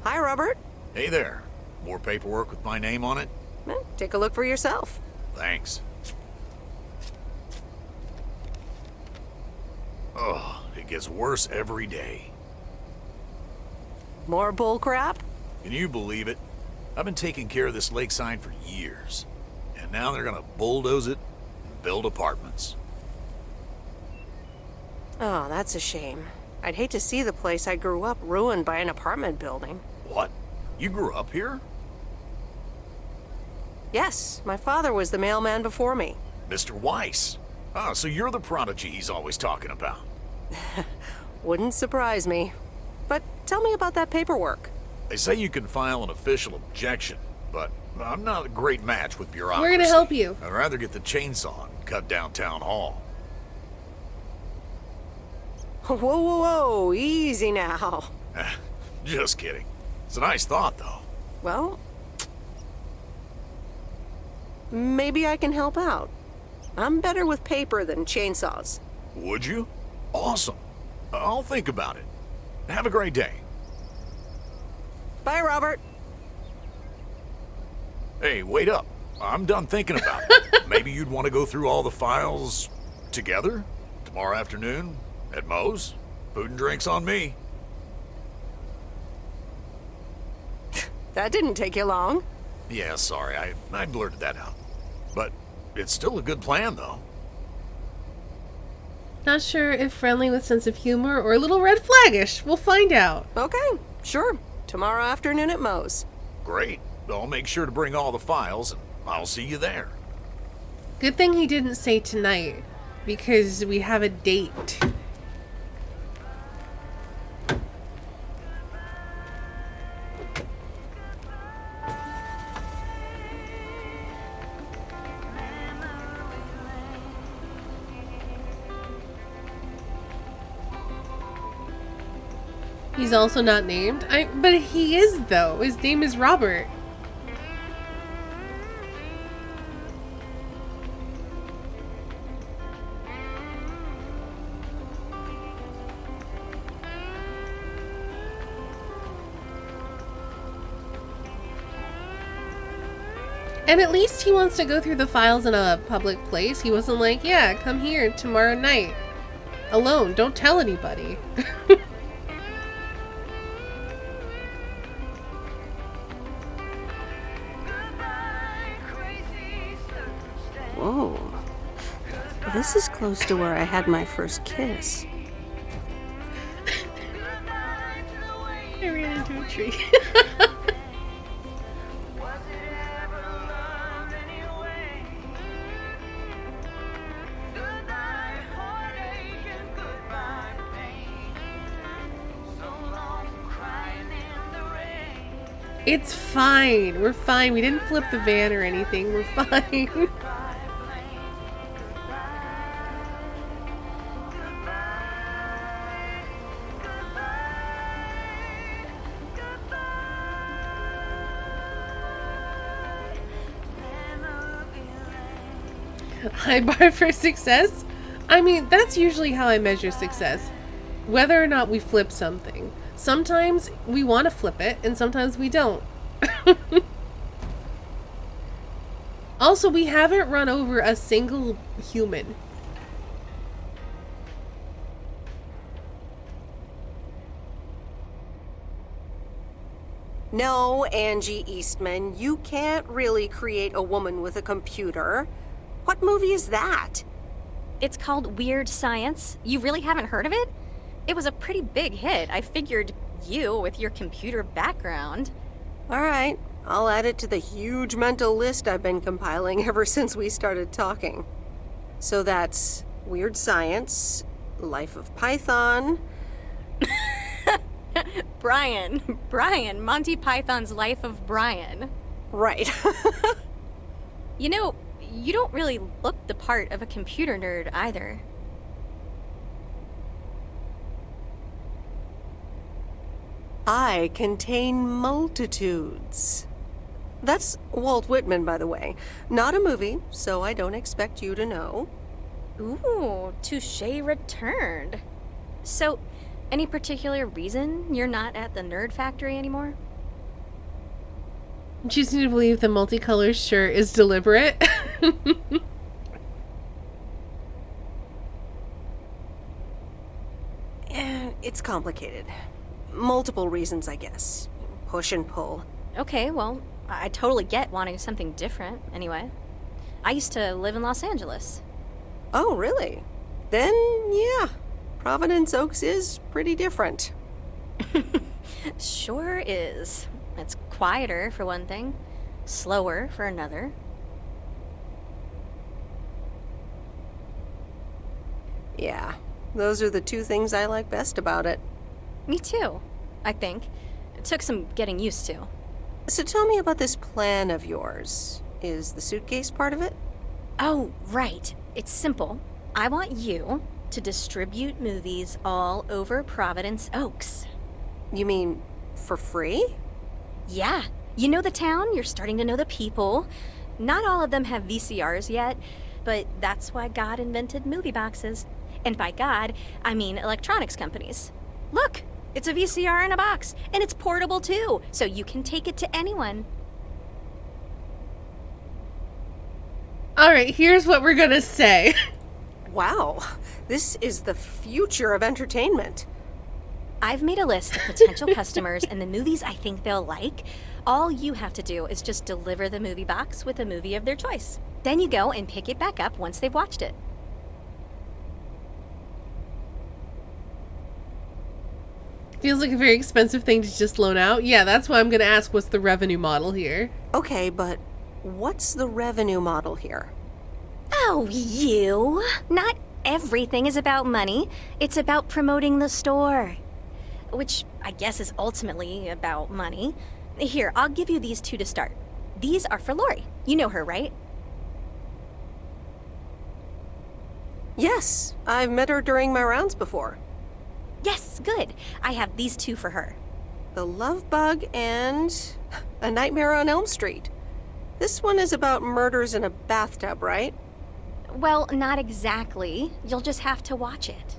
Hi, Robert. Hey there. More paperwork with my name on it? Take a look for yourself. Thanks. Oh, it gets worse every day. More bull crap? Can you believe it? I've been taking care of this lakeside for years. And now they're gonna bulldoze it and build apartments. Oh, that's a shame. I'd hate to see the place I grew up ruined by an apartment building. What? You grew up here? Yes, my father was the mailman before me. Mr. Weiss. Ah, so you're the prodigy he's always talking about. Wouldn't surprise me. But tell me about that paperwork. They say you can file an official objection, but I'm not a great match with bureaucracy. We're gonna help you. I'd rather get the chainsaw and cut down town hall. Whoa, whoa, whoa, easy now. Just kidding. It's a nice thought, though. Well, maybe I can help out. I'm better with paper than chainsaws. Would you? Awesome. I'll think about it. Have a great day. Bye, Robert. Hey, wait up. I'm done thinking about it. Maybe you'd want to go through all the files together? Tomorrow afternoon? At Moe's? Food and drinks on me. That didn't take you long. Yeah, sorry, I blurted that out. But it's still a good plan, though. Not sure if friendly with sense of humor or a little red flaggish. We'll find out. Okay, sure. Tomorrow afternoon at Moe's. Great. I'll make sure to bring all the files, and I'll see you there. Good thing he didn't say tonight, because we have a date. He's also not named. But he is, though. His name is Robert. And at least he wants to go through the files in a public place. He wasn't like, yeah, come here tomorrow night. Alone. Don't tell anybody. Whoa. This is close to where I had my first kiss. I ran into a tree. It's fine. We're fine. We didn't flip the van or anything. We're fine. High bar for success? I mean, that's usually how I measure success. Whether or not we flip something. Sometimes we want to flip it, and sometimes we don't. Also, we haven't run over a single human. No, Angie Eastman, you can't really create a woman with a computer. What movie is that? It's called Weird Science. You really haven't heard of it? It was a pretty big hit. I figured you, with your computer background. All right, I'll add it to the huge mental list I've been compiling ever since we started talking. So that's Weird Science, Life of Python. Brian, Monty Python's Life of Brian. Right. You know, you don't really look the part of a computer nerd either. I contain multitudes. That's Walt Whitman, by the way. Not a movie, so I don't expect you to know. Ooh, touche returned. So, any particular reason you're not at the Nerd Factory anymore? I'm choosing to believe the multicolored shirt is deliberate. It's complicated. Multiple reasons, I guess. Push and pull. Okay, well, I totally get wanting something different, anyway. I used to live in Los Angeles. Oh, really? Then, yeah. Providence Oaks is pretty different. Sure is. It's quieter, for one thing. Slower, for another. Yeah, those are the two things I like best about it. Me too, I think. It took some getting used to. So tell me about this plan of yours. Is the suitcase part of it? Oh, right. It's simple. I want you to distribute movies all over Providence Oaks. You mean for free? Yeah. You know the town, you're starting to know the people. Not all of them have VCRs yet, but that's why God invented movie boxes. And by God, I mean electronics companies. Look, it's a VCR in a box, and it's portable too, so you can take it to anyone. Alright, here's what we're gonna say. Wow, this is the future of entertainment. I've made a list of potential customers and the movies I think they'll like. All you have to do is just deliver the movie box with a movie of their choice. Then you go and pick it back up once they've watched it. Feels like a very expensive thing to just loan out. Yeah, that's why I'm gonna ask what's the revenue model here. Okay, but what's the revenue model here? Oh, you! Not everything is about money. It's about promoting the store. Which I guess is ultimately about money. Here, I'll give you these two to start. These are for Lori. You know her, right? Yes, I've met her during my rounds before. Yes, good. I have these two for her. The Love Bug and A Nightmare on Elm Street. This one is about murders in a bathtub, right? Well, not exactly. You'll just have to watch it.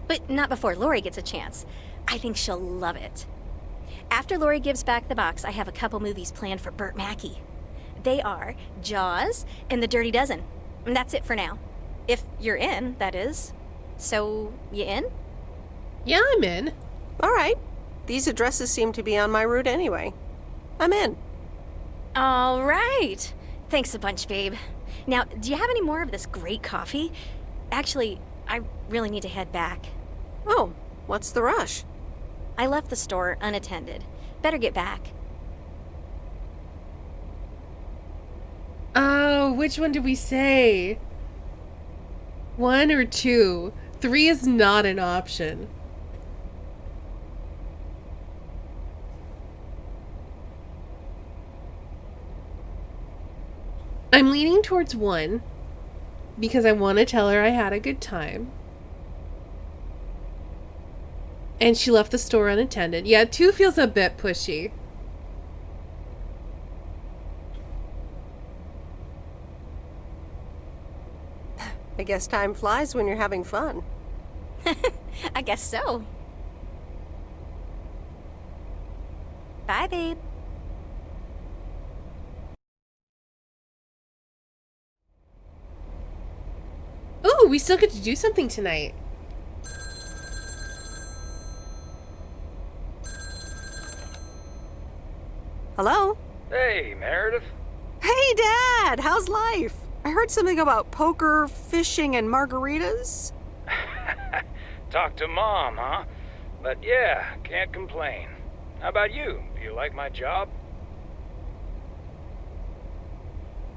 But not before Lori gets a chance. I think she'll love it. After Lori gives back the box, I have a couple movies planned for Burt Mackey. They are Jaws and The Dirty Dozen. And that's it for now. If you're in, that is. So, you in? Yeah, I'm in. All right. These addresses seem to be on my route anyway. I'm in. All right. Thanks a bunch, babe. Now, do you have any more of this great coffee? Actually, I really need to head back. Oh, what's the rush? I left the store unattended. Better get back. Oh, which one did we say? 1 or 2? 3 is not an option. I'm leaning towards 1 because I want to tell her I had a good time. And she left the store unattended. Yeah, 2 feels a bit pushy. I guess time flies when you're having fun. I guess so. Bye, babe. we still get to do something tonight. Hello? Hey, Meredith. Hey, Dad! How's life? I heard something about poker, fishing, and margaritas. Talk to Mom, huh? But yeah, can't complain. How about you? Do you like my job?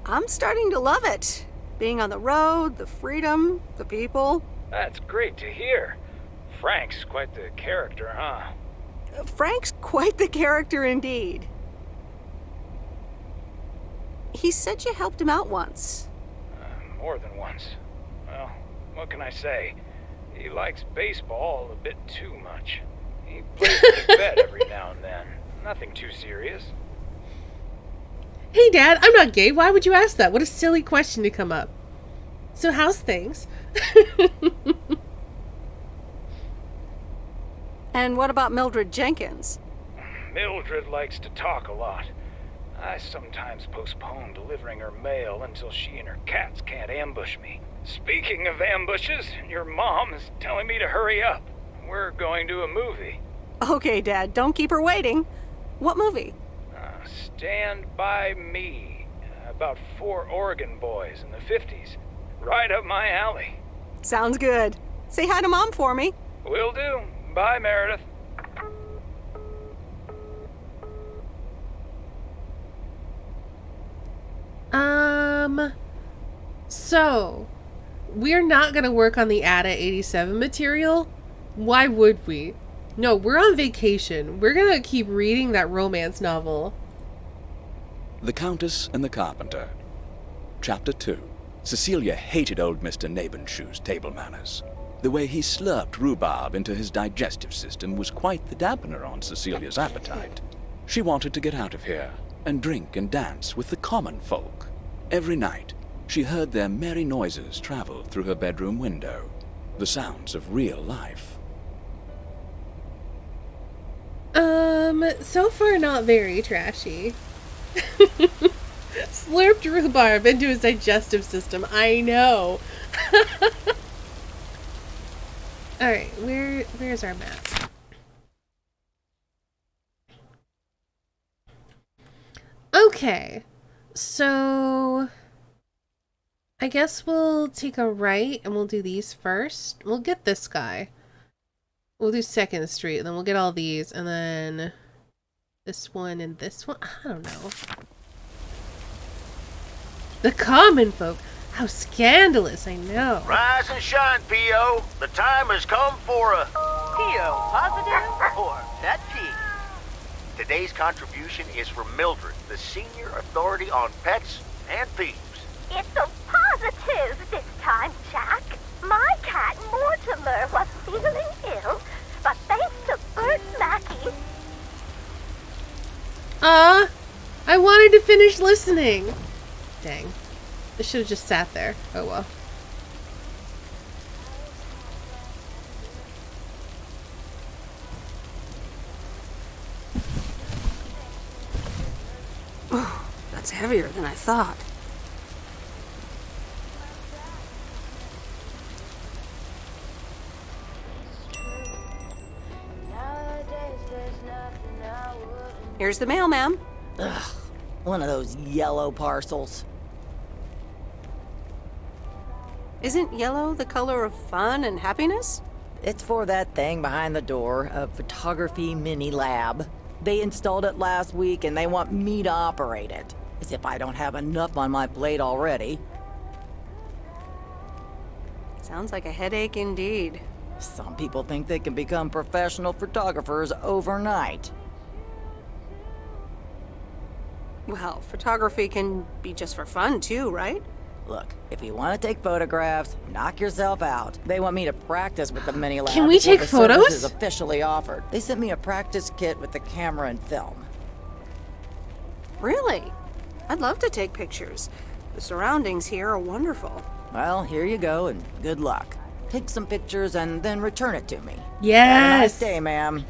I'm starting to love it. Being on the road, the freedom, the people. That's great to hear. Frank's quite the character, huh? Frank's quite the character indeed. He said you helped him out once. More than once. Well, what can I say? He likes baseball a bit too much. He plays the vet every now and then. Nothing too serious. Hey, Dad, I'm not gay. Why would you ask that? What a silly question to come up. So how's things? And what about Mildred Jenkins? Mildred likes to talk a lot. I sometimes postpone delivering her mail until she and her cats can't ambush me. Speaking of ambushes, your mom is telling me to hurry up. We're going to a movie. Okay, Dad, don't keep her waiting. What movie? Stand By Me. About 4 Oregon boys in the 50s. Right up my alley. Sounds good. Say hi to Mom for me. Will do. Bye, Meredith. So, we're not going to work on the Ada 87 material. Why would we? No, we're on vacation. We're going to keep reading that romance novel. The Countess and the Carpenter. Chapter 2. Cecilia hated old Mr. Nabenshoe's table manners. The way he slurped rhubarb into his digestive system was quite the dampener on Cecilia's appetite. She wanted to get out of here and drink and dance with the common folk. Every night, she heard their merry noises travel through her bedroom window, the sounds of real life. So far not very trashy. Slurped rhubarb into his digestive system. I know. Alright, where's our map? Okay. So I guess we'll take a right and we'll do these first. We'll get this guy. We'll do 2nd Street and then we'll get all these and then this one and this one. I don't know. The common folk. How scandalous, I know. Rise and shine, P.O. The time has come for a P.O. positive or pet peeve. Today's contribution is from Mildred, the senior authority on pets and thieves. It's a positive this time, Jack. My cat Mortimer was feeling ill, but thanks to Bert Mackey. I wanted to finish listening. Dang. I should have just sat there. Oh well. Oh, that's heavier than I thought. Here's the mail, ma'am. Ugh, one of those yellow parcels. Isn't yellow the color of fun and happiness? It's for that thing behind the door, a photography mini lab. They installed it last week and they want me to operate it. As if I don't have enough on my plate already. Sounds like a headache indeed. Some people think they can become professional photographers overnight. Well, photography can be just for fun too, right? Look, if you want to take photographs, knock yourself out. They want me to practice with the mini lab. Can we take before the service photos? is officially offered. They sent me a practice kit with the camera and film. Really? I'd love to take pictures. The surroundings here are wonderful. Well, here you go, and good luck. Take some pictures and then return it to me. Yes. Have a nice day, ma'am.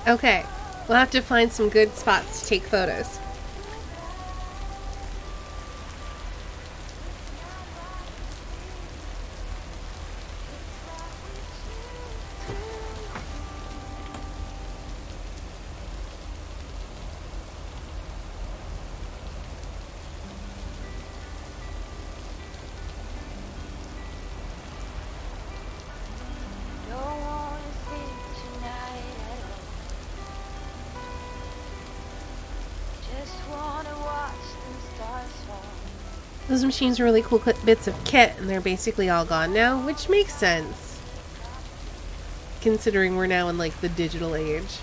Okay, we'll have to find some good spots to take photos. Don't wanna think tonight at all. Just wanna watch them stars fall. Those machines are really cool bits of kit, and they're basically all gone now, which makes sense. Considering we're now in, like, the digital age.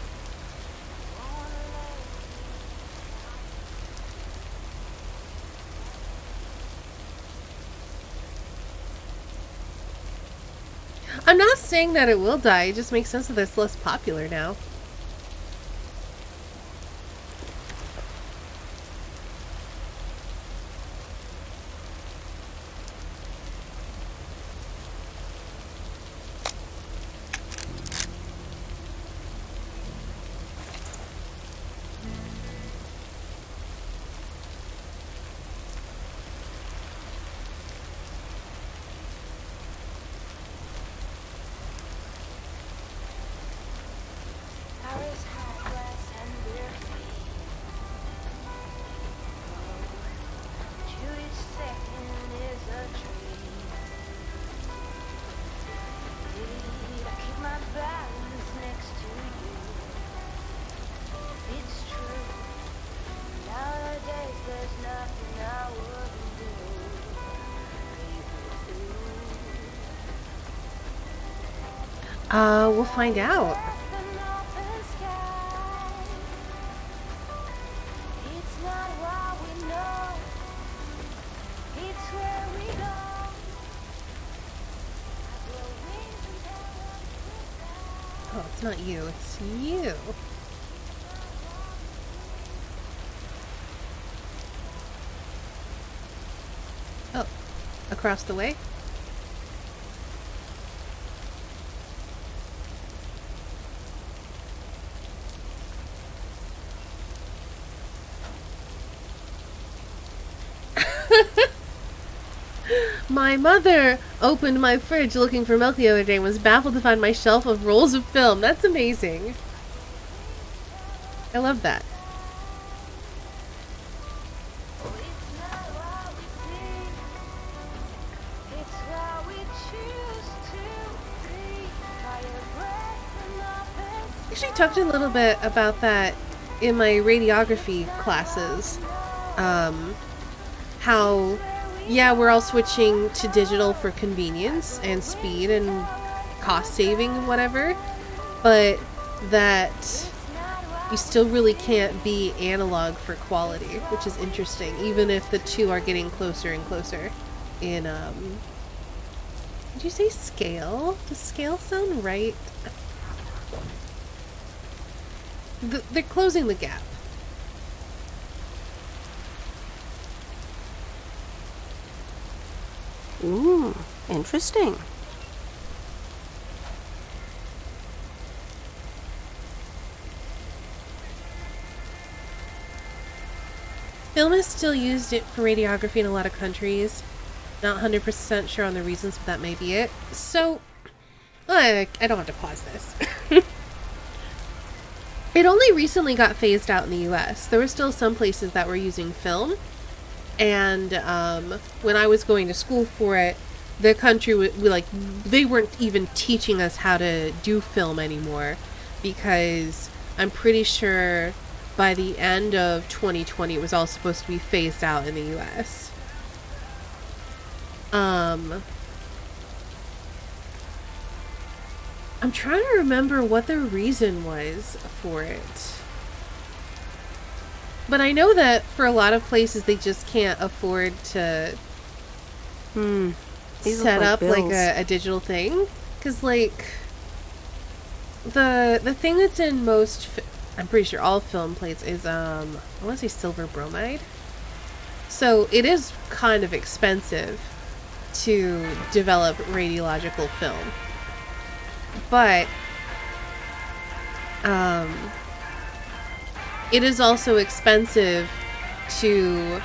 I'm not saying that it will die, it just makes sense that it's less popular now. Paris hot glass and beer free. To each second is a dream. Did I keep my balance next to you? It's true. Nowadays there's nothing I wouldn't do. We'll find out. It's not what we know. It's where we go. Oh, it's not you, it's you. Oh, across the way? My mother opened my fridge looking for milk the other day and was baffled to find my shelf of rolls of film. That's amazing. I love that. It's what we choose to be. Fire breath and nothing. I actually talked a little bit about that in my radiography classes. How, yeah, we're all switching to digital for convenience and speed and cost saving and whatever, but that you still really can't be analog for quality, which is interesting, even if the two are getting closer and closer in, did you say scale? Does scale sound right? They're closing the gap. Ooh, interesting. Film is still used for radiography in a lot of countries. Not 100% sure on the reasons, but that may be it. So, I don't have to pause this. It only recently got phased out in the US. There were still some places that were using film. And when I was going to school for it, the country, they weren't even teaching us how to do film anymore. Because I'm pretty sure by the end of 2020, it was all supposed to be phased out in the US. I'm trying to remember what the reason was for it. But I know that for a lot of places, they just can't afford to set up like a digital thing. Because like the thing that's in most, I'm pretty sure all film plates is I want to say silver bromide. So it is kind of expensive to develop radiological film. But It is also expensive to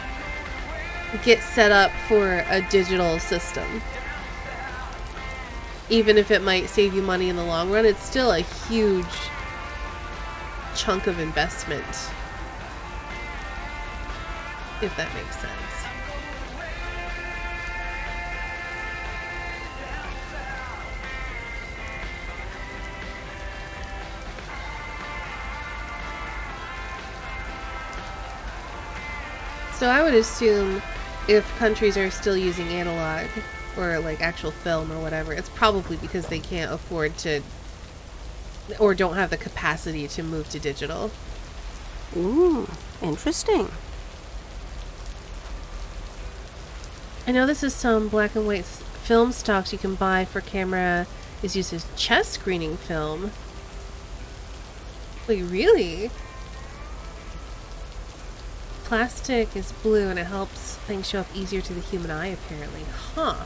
get set up for a digital system. Even if it might save you money in the long run, it's still a huge chunk of investment. If that makes sense. So I would assume if countries are still using analog or like actual film or whatever, it's probably because they can't afford to or don't have the capacity to move to digital. Ooh, interesting. I know this is some black and white film stocks you can buy for camera is used as chess screening film. Wait, really? Plastic is blue and it helps things show up easier to the human eye, apparently. Huh.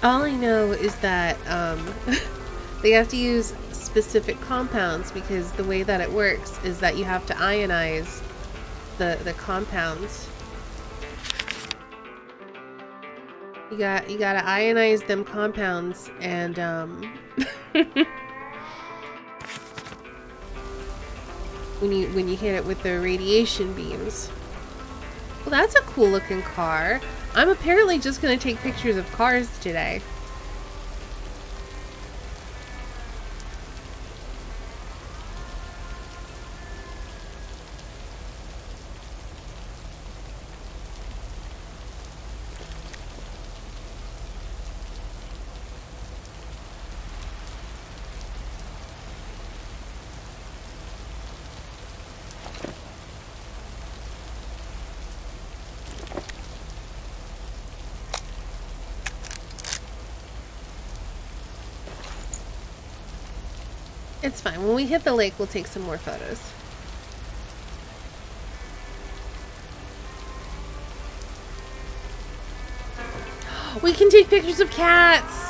All I know is that they have to use specific compounds because the way that it works is that you have to ionize the compounds. You gotta ionize them compounds and when you hit it with the radiation beams. Well, that's a cool looking car. I'm apparently just gonna take pictures of cars today. It's fine. When we hit the lake, we'll take some more photos. We can take pictures of cats!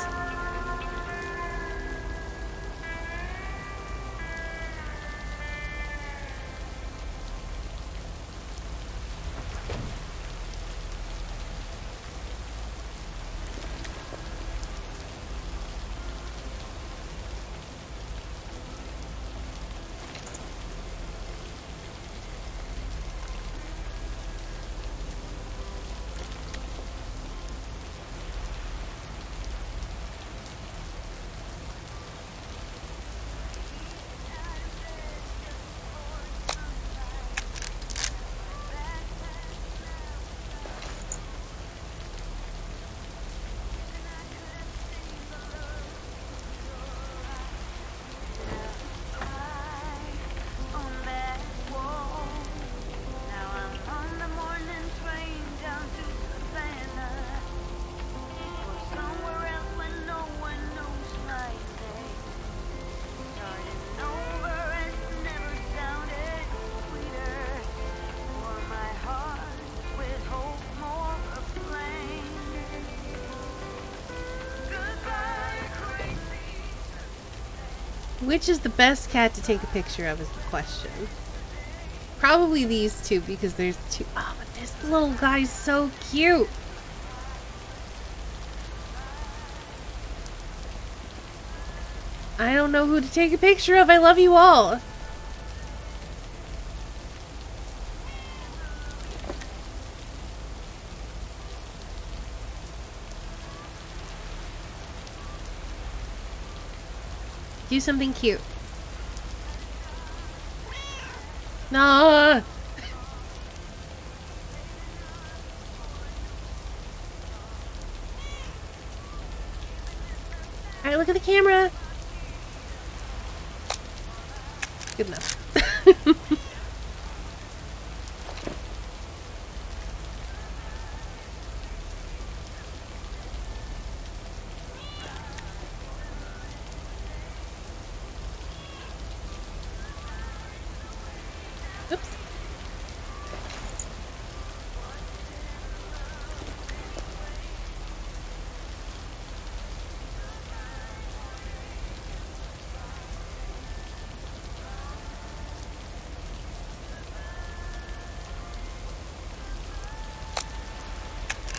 Which is the best cat to take a picture of is the question. Probably these two because there's two. Oh, but this little guy's so cute. I don't know who to take a picture of. I love you all. Do something cute. No. Alright, look at the camera. Good enough.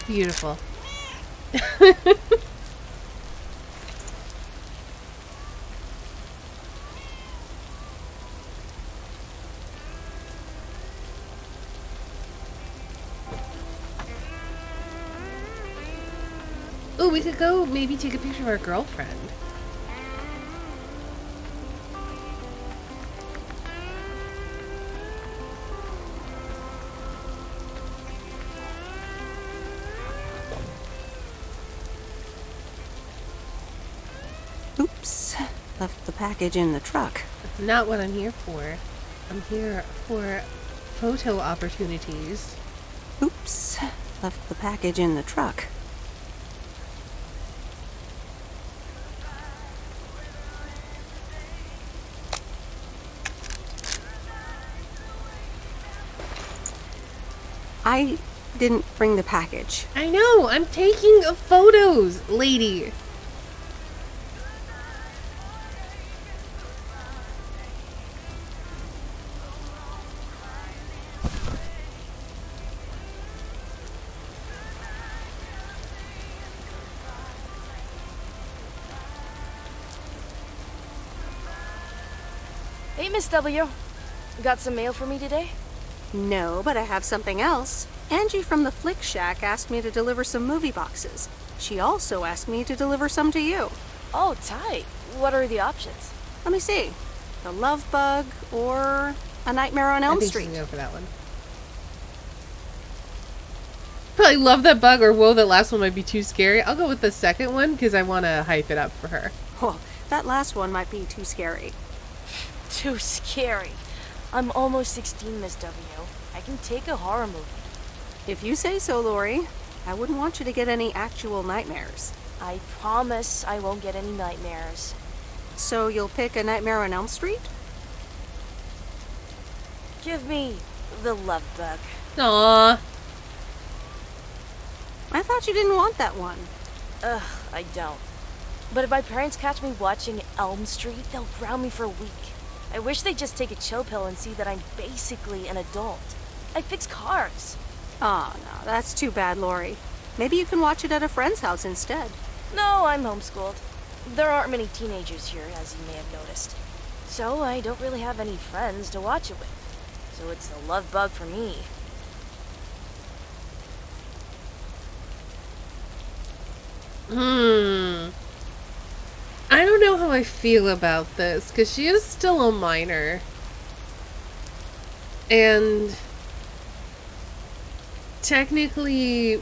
Beautiful. Oh, we could go maybe take a picture of our girlfriend. Oops. Left the package in the truck. That's not what I'm here for. I'm here for photo opportunities. Oops. Left the package in the truck. I didn't bring the package. I know! I'm taking photos, lady! Hey, Miss W. Got some mail for me today? No, but I have something else. Angie from the Flick Shack asked me to deliver some movie boxes. She also asked me to deliver some to you. Oh, tight. What are the options? Let me see. The Love Bug or A Nightmare on Elm Street. I think she's gonna go for that one. Probably Love That Bug or Whoa, that last one might be too scary. I'll go with the second one because I want to hype it up for her. Oh, that last one might be too scary. Too scary. I'm almost 16, Miss W. I can take a horror movie. If you say so, Lori. I wouldn't want you to get any actual nightmares. I promise I won't get any nightmares. So you'll pick A Nightmare on Elm Street? Give me the Love Bug. Aww. I thought you didn't want that one. Ugh, I don't. But if my parents catch me watching Elm Street, they'll ground me for a week. I wish they'd just take a chill pill and see that I'm basically an adult. I fix cars. Oh, no, that's too bad, Lori. Maybe you can watch it at a friend's house instead. No, I'm homeschooled. There aren't many teenagers here, as you may have noticed. So I don't really have any friends to watch it with. So it's the Love Bug for me. I don't know how I feel about this, because she is still a minor. And technically,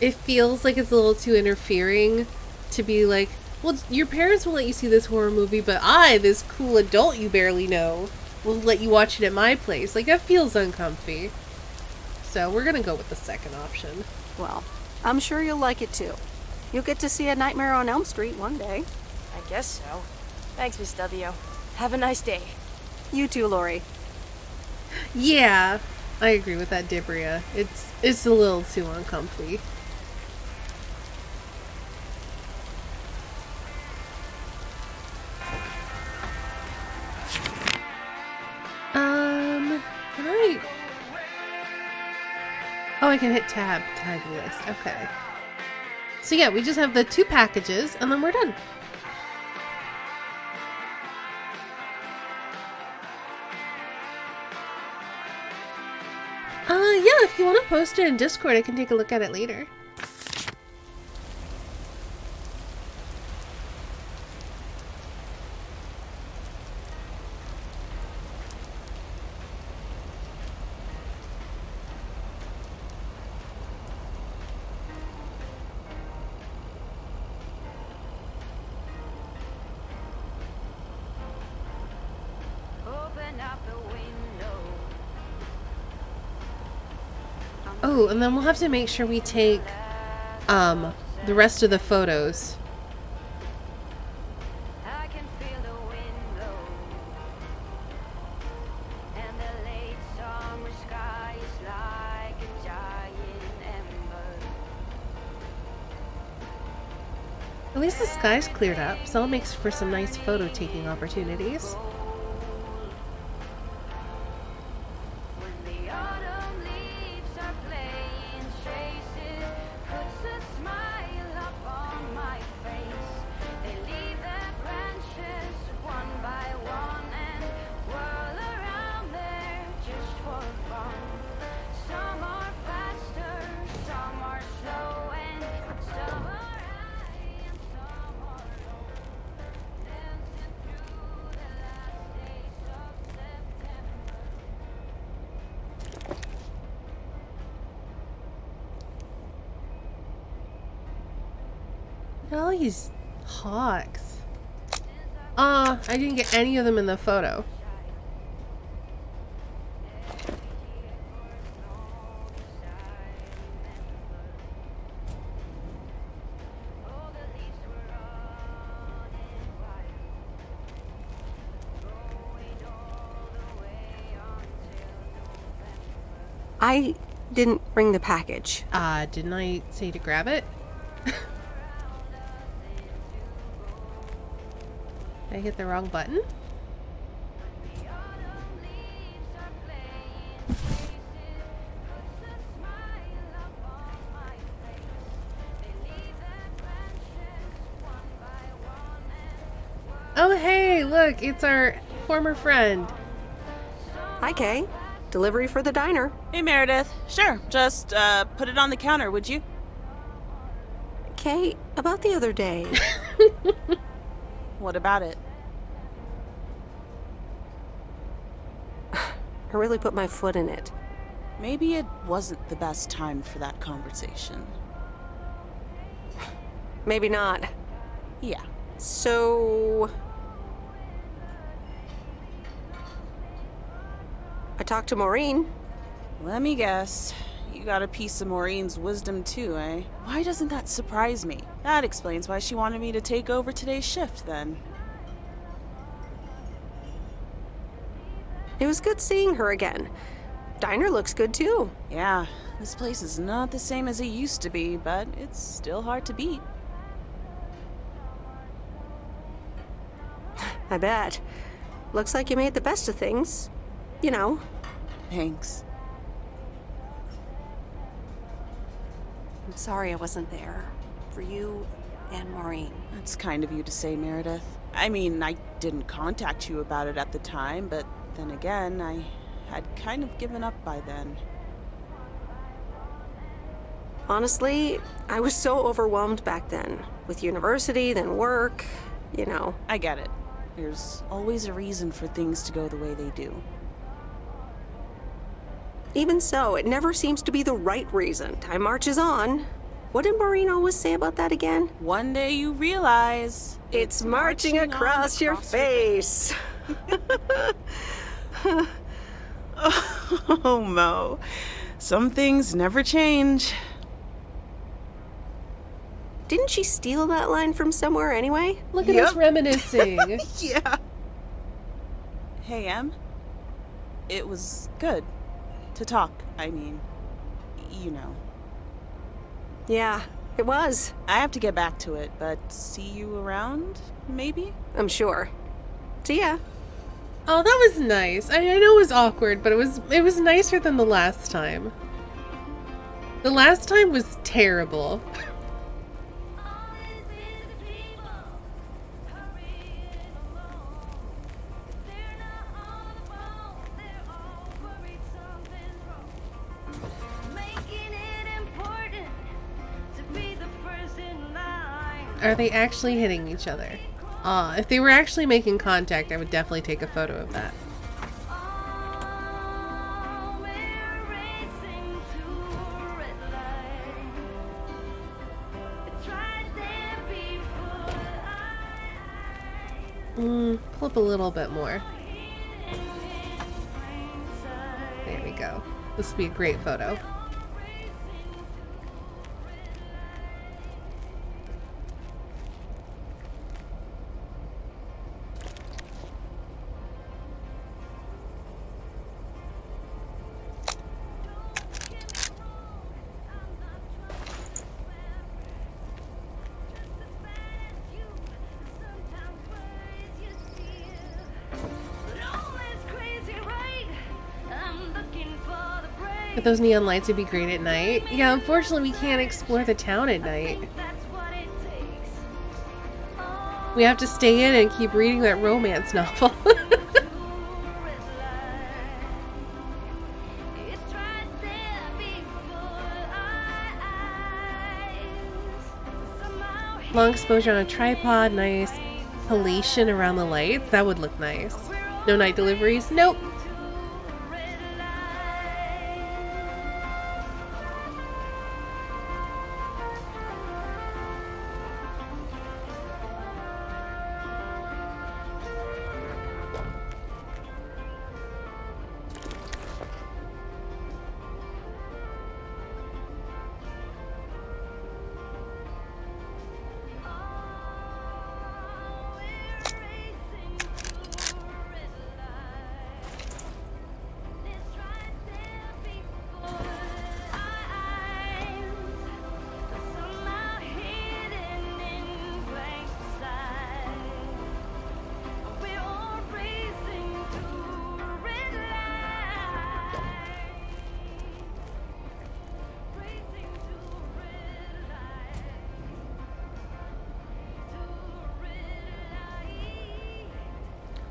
it feels like it's a little too interfering to be like, well, your parents will let you see this horror movie, but I, this cool adult you barely know, will let you watch it at my place. Like, that feels uncomfy. So we're gonna go with the second option. Well, I'm sure you'll like it too. You'll get to see A Nightmare on Elm Street one day. I guess so. Thanks, Miss W. Have a nice day. You too, Lori. Yeah, I agree with that, Dibria. It's a little too uncomfy. Can I? Oh, I can hit tab list. Okay. So yeah, we just have the 2 packages, and then we're done. Yeah, if you want to post it in Discord, I can take a look at it later. Oh, and then we'll have to make sure we take the rest of the photos. At least the sky's cleared up, so that makes for some nice photo taking opportunities. Look at all these hawks. I didn't get any of them in the photo. I didn't bring the package. Didn't I say to grab it? Did I hit the wrong button? Oh hey, look, it's our former friend. Hi, Kay. Delivery for the diner. Hey, Meredith. Sure, just put it on the counter, would you? Kay, about the other day. What about it? I really put my foot in it. Maybe it wasn't the best time for that conversation. Maybe not. Yeah. So... I talked to Maureen. Let me guess. You got a piece of Maureen's wisdom too, eh? Why doesn't that surprise me? That explains why she wanted me to take over today's shift, then. It was good seeing her again. Diner looks good too. Yeah, this place is not the same as it used to be, but it's still hard to beat. I bet. Looks like you made the best of things. You know. Thanks. I'm sorry I wasn't there. For you and Maureen. That's kind of you to say, Meredith. I mean, I didn't contact you about it at the time, but then again, I had kind of given up by then. Honestly, I was so overwhelmed back then. With university, then work, you know. I get it. There's always a reason for things to go the way they do. Even so, it never seems to be the right reason. Time marches on. What did Maureen always say about that again? One day you realize it's marching across your face. Oh, Mo. Some things never change. Didn't she steal that line from somewhere anyway? Look at us reminiscing. Yeah. Hey, Em. It was good. To talk, I mean. You know. Yeah, it was. I have to get back to it, but see you around, maybe? I'm sure. See ya. Oh, that was nice. I know it was awkward, but it was nicer than the last time. The last time was terrible. Are they actually hitting each other? If they were actually making contact, I would definitely take a photo of that. Pull up a little bit more. There we go. This would be a great photo. But those neon lights would be great at night. Yeah, unfortunately we can't explore the town at night. We have to stay in and keep reading that romance novel. Long exposure on a tripod, nice halation around the lights. That would look nice. No night deliveries? Nope.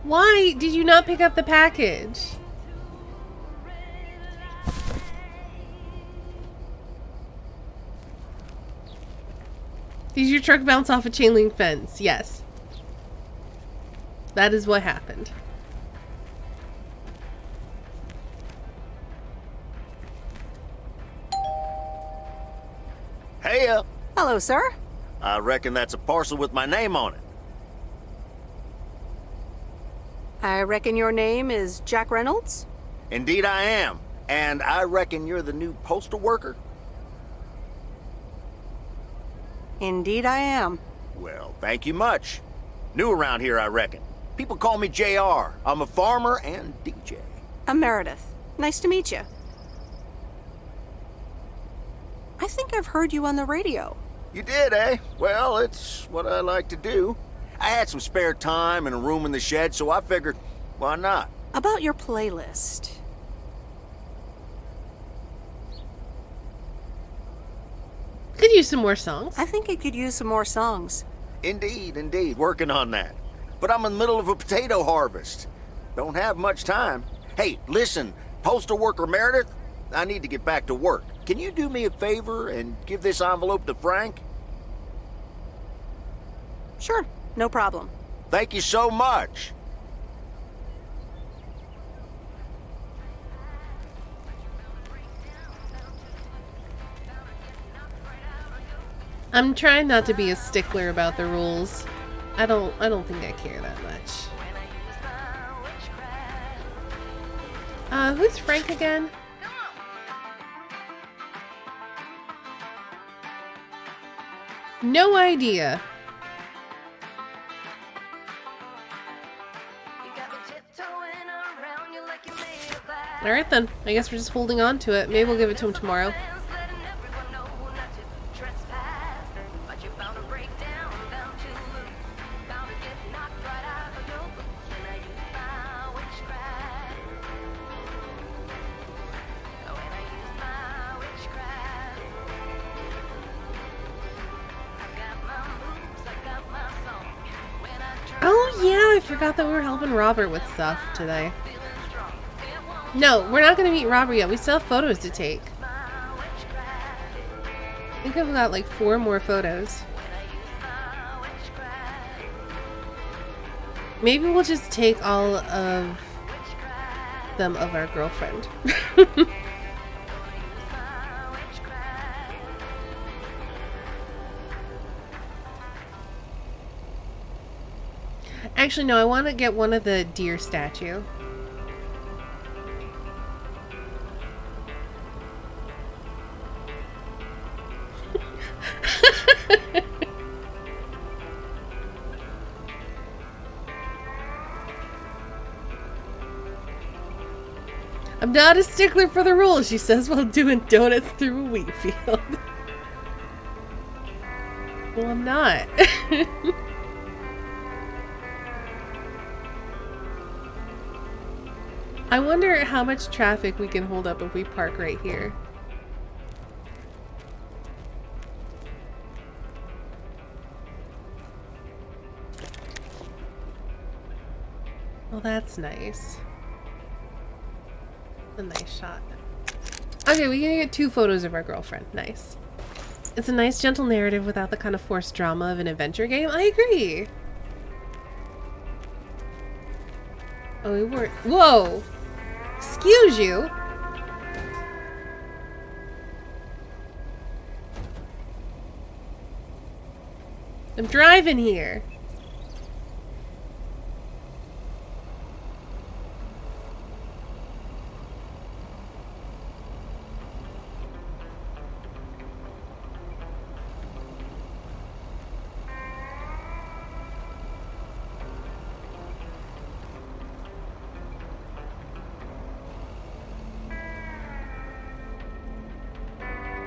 Why did you not pick up the package? Did your truck bounce off a chain link fence? Yes. That is what happened. Hey, Hello, sir. I reckon that's a parcel with my name on it. I reckon your name is Jack Reynolds? Indeed I am. And I reckon you're the new postal worker? Indeed I am. Well, thank you much. New around here, I reckon. People call me JR. I'm a farmer and DJ. I'm Meredith. Nice to meet you. I think I've heard you on the radio. You did, eh? Well, it's what I like to do. I had some spare time and a room in the shed, so I figured, why not? About your playlist. Could use some more songs. I think it could use some more songs. Indeed, indeed. Working on that. But I'm in the middle of a potato harvest. Don't have much time. Hey, listen, postal worker Meredith, I need to get back to work. Can you do me a favor and give this envelope to Frank? Sure, no problem. Thank you so much. I'm trying not to be a stickler about the rules. I don't think I care that much. Who's Frank again? No idea. Alright then, I guess we're just holding on to it. Maybe we'll give it to him tomorrow. Oh yeah, I forgot that we were helping Robert with stuff today. No, we're not going to meet Robert yet. We still have photos to take. I think I've got like 4 more photos. Maybe we'll just take all of them of our girlfriend. Actually, no, I want to get one of the deer statue. I'm not a stickler for the rules, she says while doing donuts through a wheat field. Well, I'm not. I wonder how much traffic we can hold up if we park right here. Well, that's nice. A nice shot. Okay, we can get 2 photos of our girlfriend. Nice. It's a nice, gentle narrative without the kind of forced drama of an adventure game. I agree. Oh, we weren't. Whoa! Excuse you! I'm driving here.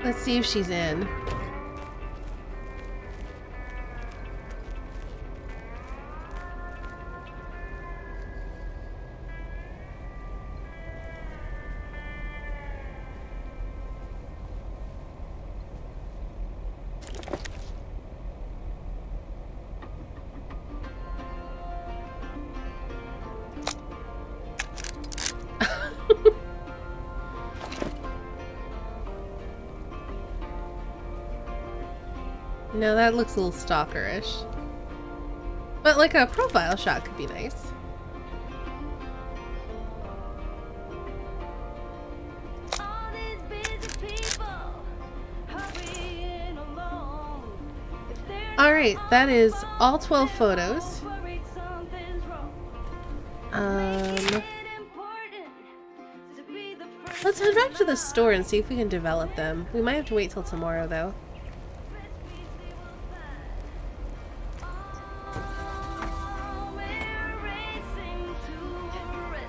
Let's see if she's in. No, that looks a little stalkerish. But like a profile shot could be nice. Alright, that is all 12 photos. Let's head back to the store and see if we can develop them. We might have to wait till tomorrow, though.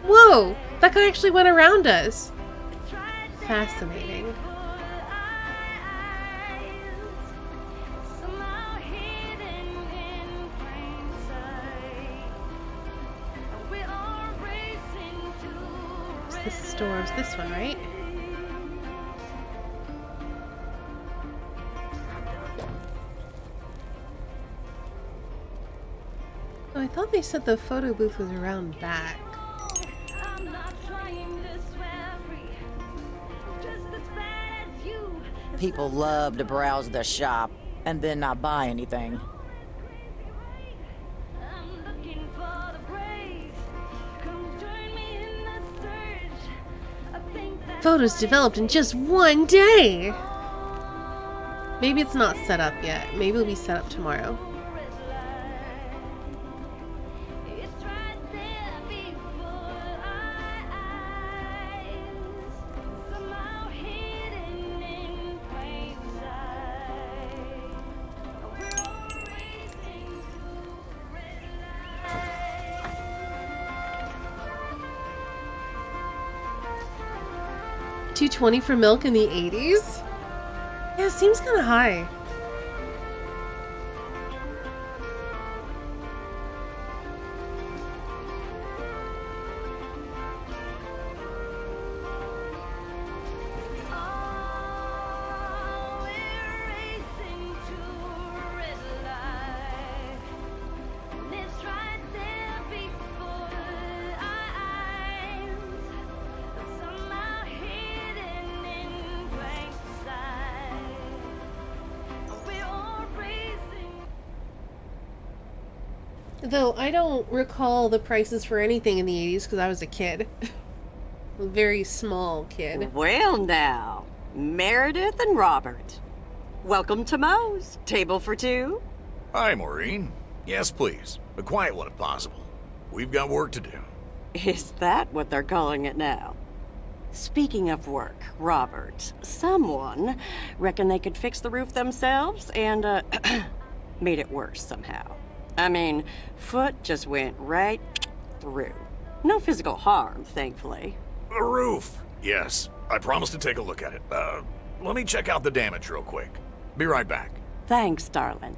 Whoa! That guy actually went around us. Fascinating. The store's this one, right? Oh, I thought they said the photo booth was around back. People love to browse the shop and then not buy anything. Photos developed in just one day! Maybe it's not set up yet. Maybe it'll be set up tomorrow. $2.20 for milk in the 80s? Yeah, it seems kind of high. Though I don't recall the prices for anything in the 80s because I was a kid. A very small kid. Well now, Meredith and Robert. Welcome to Moe's. Table for two? Hi, Maureen. Yes, please. A quiet one if possible. We've got work to do. Is that what they're calling it now? Speaking of work, Robert, someone reckoned they could fix the roof themselves and, made it worse somehow. I mean, foot just went right through. No physical harm, thankfully. The roof. Yes, I promised to take a look at it. Let me check out the damage real quick. Be right back. Thanks, darling.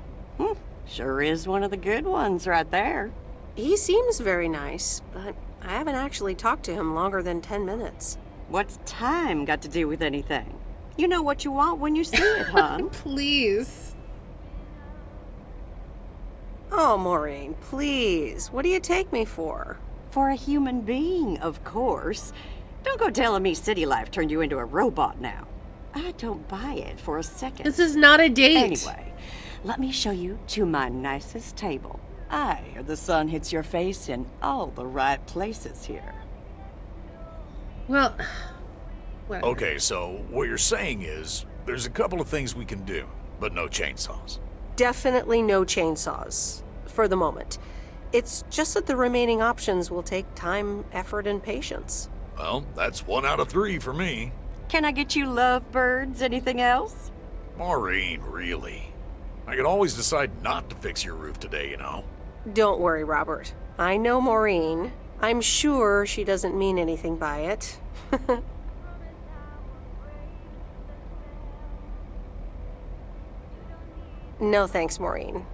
Sure is one of the good ones right there. He seems very nice, but I haven't actually talked to him longer than 10 minutes. What's time got to do with anything? You know what you want when you see it, hon. Please. Oh, Maureen, please. What do you take me for? For a human being, of course. Don't go telling me city life turned you into a robot now. I don't buy it for a second. This is not a date. Anyway, let me show you to my nicest table. The sun hits your face in all the right places here. Well, whatever. Okay, so what you're saying is there's a couple of things we can do, but no chainsaws. Definitely no chainsaws, for the moment. It's just that the remaining options will take time, effort, and patience. Well, that's 1 out of 3 for me. Can I get you lovebirds? Anything else? Maureen, really? I could always decide not to fix your roof today, you know? Don't worry, Robert. I know Maureen. I'm sure she doesn't mean anything by it. No thanks, Maureen.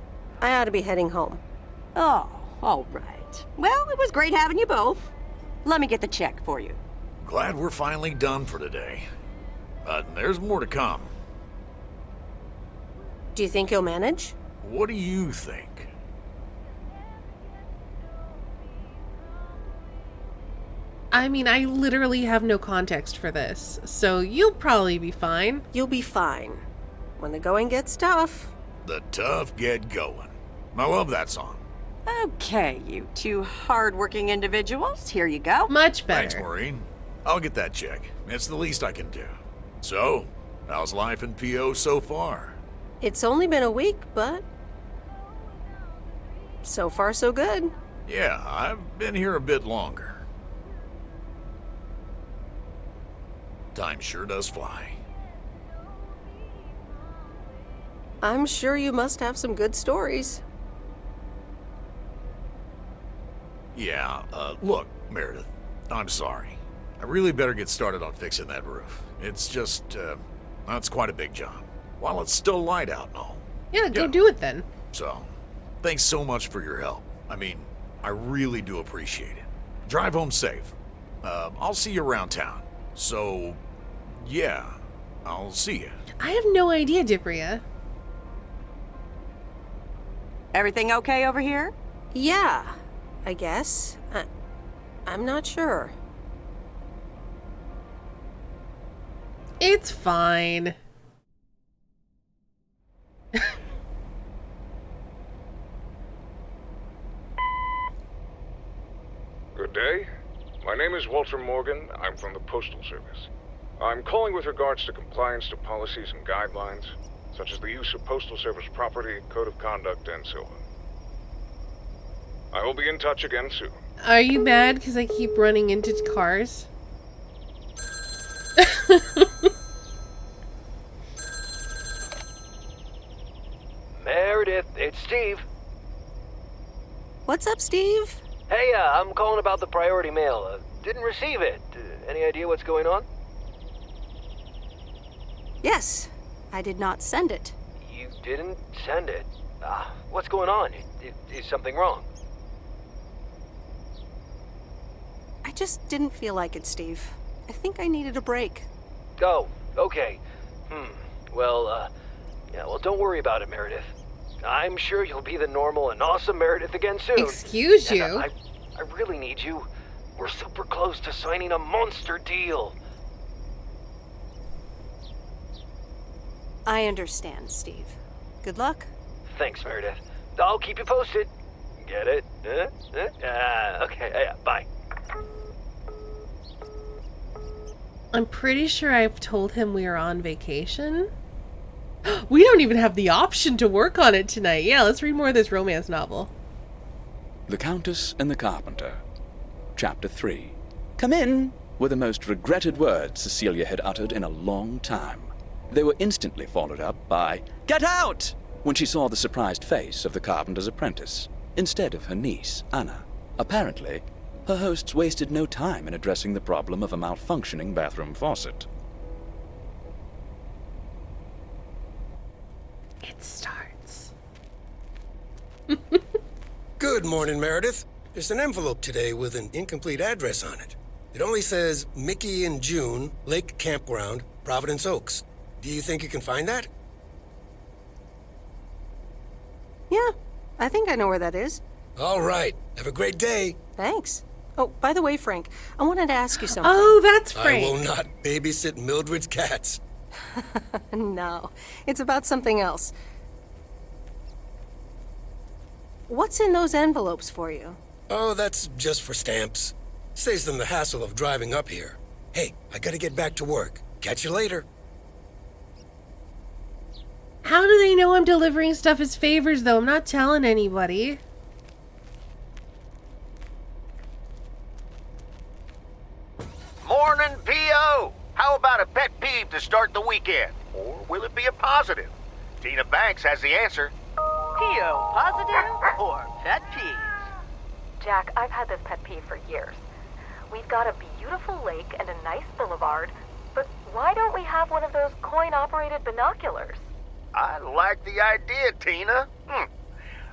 I ought to be heading home. Oh, all right. Well, it was great having you both. Let me get the check for you. Glad we're finally done for today. But there's more to come. Do you think you'll manage? What do you think? I mean, I literally have no context for this, so you'll probably be fine. You'll be fine. When the going gets tough, The tough get going. I love that song. Okay, you two hard-working individuals, here you go. Much better. Thanks, Maureen. I'll get that check. It's the least I can do. So, how's life in PO so far? It's only been a week, but so far so good. Yeah, I've been here a bit longer. Time sure does fly. I'm sure you must have some good stories. Yeah, look, Meredith, I'm sorry. I really better get started on fixing that roof. It's just, that's quite a big job. While it's still light out and all. Yeah, go do it then. So, thanks so much for your help. I mean, I really do appreciate it. Drive home safe. I'll see you around town. So, yeah, I'll see you. I have no idea, Dibria. Everything okay over here? Yeah, I guess. I'm not sure. It's fine. Good day. My name is Walter Morgan. I'm from the Postal Service. I'm calling with regards to compliance to policies and guidelines, such as the use of Postal Service property, code of conduct, and so on. I will be in touch again soon. Are you mad because I keep running into cars? Meredith, it's Steve. What's up, Steve? Hey, I'm calling about the priority mail. Didn't receive it. Any idea what's going on? Yes, I did not send it. You didn't send it? What's going on? Is something wrong? I just didn't feel like it, Steve. I think I needed a break. Oh, okay. Well, don't worry about it, Meredith. I'm sure you'll be the normal and awesome Meredith again soon. Excuse you? I really need you. We're super close to signing a monster deal. I understand, Steve. Good luck. Thanks, Meredith. I'll keep you posted. Get it? Okay, yeah, bye. I'm pretty sure I've told him we are on vacation. We don't even have the option to work on it tonight. Yeah, let's read more of this romance novel. The Countess and the Carpenter. Chapter 3. Come in, were the most regretted words Cecilia had uttered in a long time. They were instantly followed up by, "Get out!" when she saw the surprised face of the carpenter's apprentice, instead of her niece, Anna. Apparently, her hosts wasted no time in addressing the problem of a malfunctioning bathroom faucet. It starts. Good morning, Meredith. There's an envelope today with an incomplete address on it. It only says Mickey and June, Lake Campground, Providence Oaks. Do you think you can find that? Yeah, I think I know where that is. All right. Have a great day. Thanks. Oh, by the way, Frank, I wanted to ask you something. Oh, that's Frank. I will not babysit Mildred's cats. No, it's about something else. What's in those envelopes for you? Oh, that's just for stamps. Saves them the hassle of driving up here. Hey, I gotta get back to work. Catch you later. How do they know I'm delivering stuff as favors, though? I'm not telling anybody. Morning, P.O. How about a pet peeve to start the weekend? Or will it be a positive? Tina Banks has the answer. P.O. positive or pet peeve? Jack, I've had this pet peeve for years. We've got a beautiful lake and a nice boulevard, but why don't we have one of those coin-operated binoculars? I like the idea, Tina.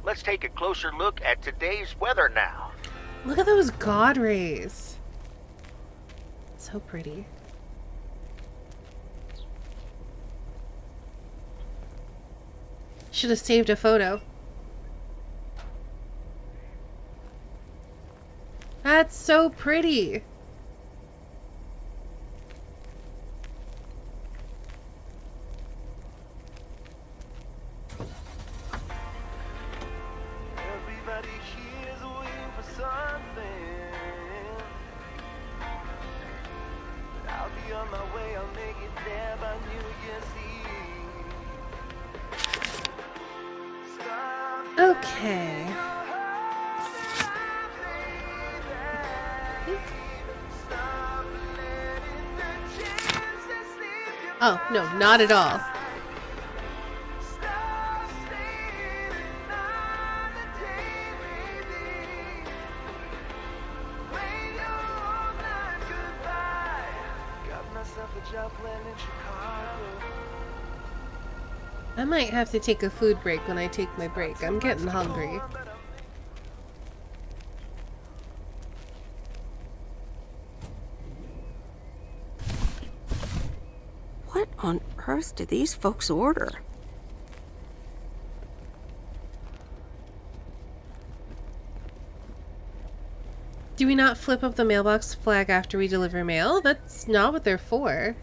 Let's take a closer look at today's weather now. Look at those god rays. So pretty. Should have saved a photo. That's so pretty. Okay. Oh, no, not at all. I might have to take a food break when I take my break. I'm getting hungry. What on earth did these folks order? Do we not flip up the mailbox flag after we deliver mail? That's not what they're for.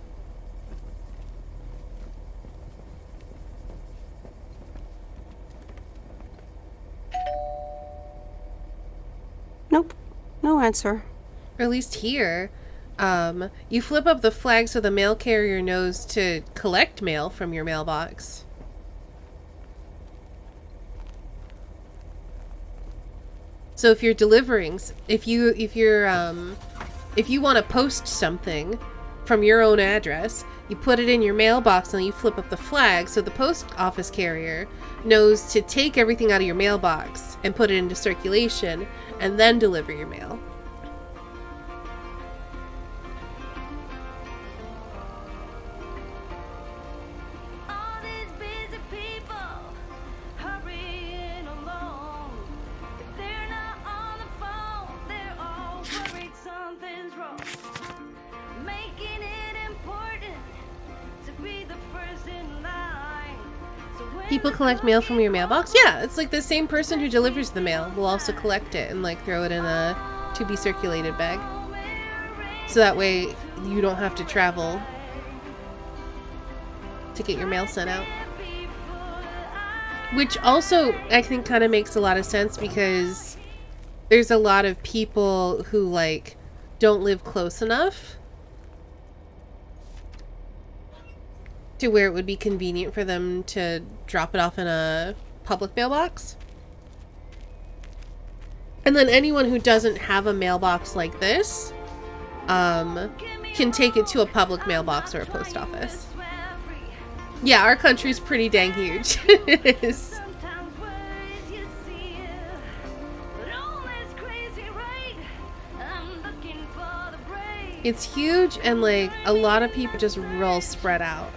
Nope. No answer. Or at least here. You flip up the flag so the mail carrier knows to collect mail from your mailbox. So if you're delivering, if you want to post something from your own address, you put it in your mailbox and you flip up the flag so the post office carrier knows to take everything out of your mailbox and put it into circulation and then deliver your mail. People collect mail from your mailbox? Yeah, it's like the same person who delivers the mail will also collect it and like throw it in a to-be circulated bag. So that way you don't have to travel to get your mail sent out. Which also I think kind of makes a lot of sense because there's a lot of people who like don't live close enough to where it would be convenient for them to drop it off in a public mailbox. And then anyone who doesn't have a mailbox like this can take it to a public mailbox or a post office. Yeah, our country's pretty dang huge. It is. It's huge and like a lot of people just real spread out.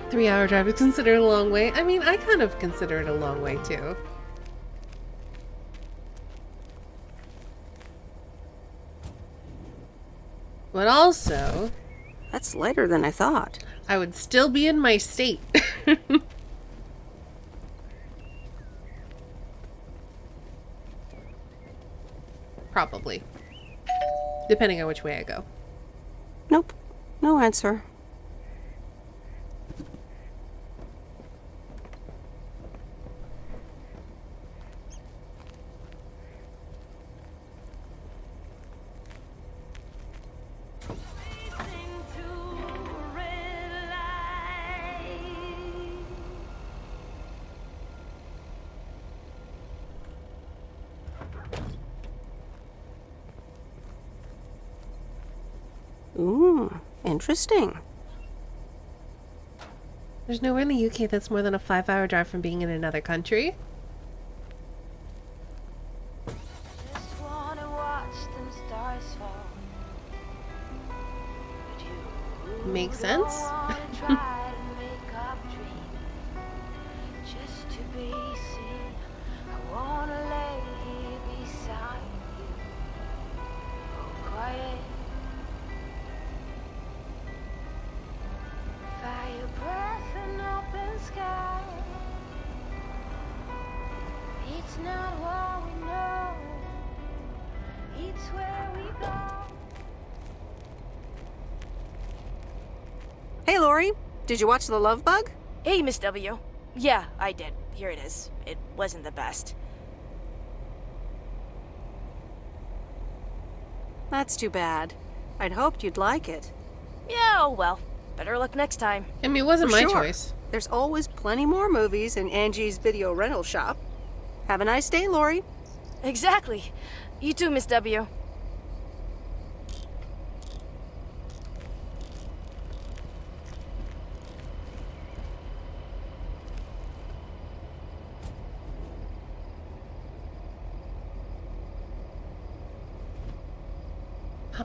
Three-hour drive is considered a long way. I mean, I kind of consider it a long way, too. But also... That's later than I thought. I would still be in my state. Probably. Depending on which way I go. Nope. No answer. Ooh, interesting. There's nowhere in the UK that's more than a 5-hour drive from being in another country. Makes sense. It's not what we know, it's where we go. Hey, Lori. Did you watch The Love Bug? Hey, Miss W. Yeah, I did. Here it is. It wasn't the best. That's too bad. I'd hoped you'd like it. Yeah, oh well. Better luck next time. I mean, it wasn't For my sure. choice. There's always plenty more movies in Angie's video rental shop. Have a nice day, Lori. Exactly. You too, Miss W.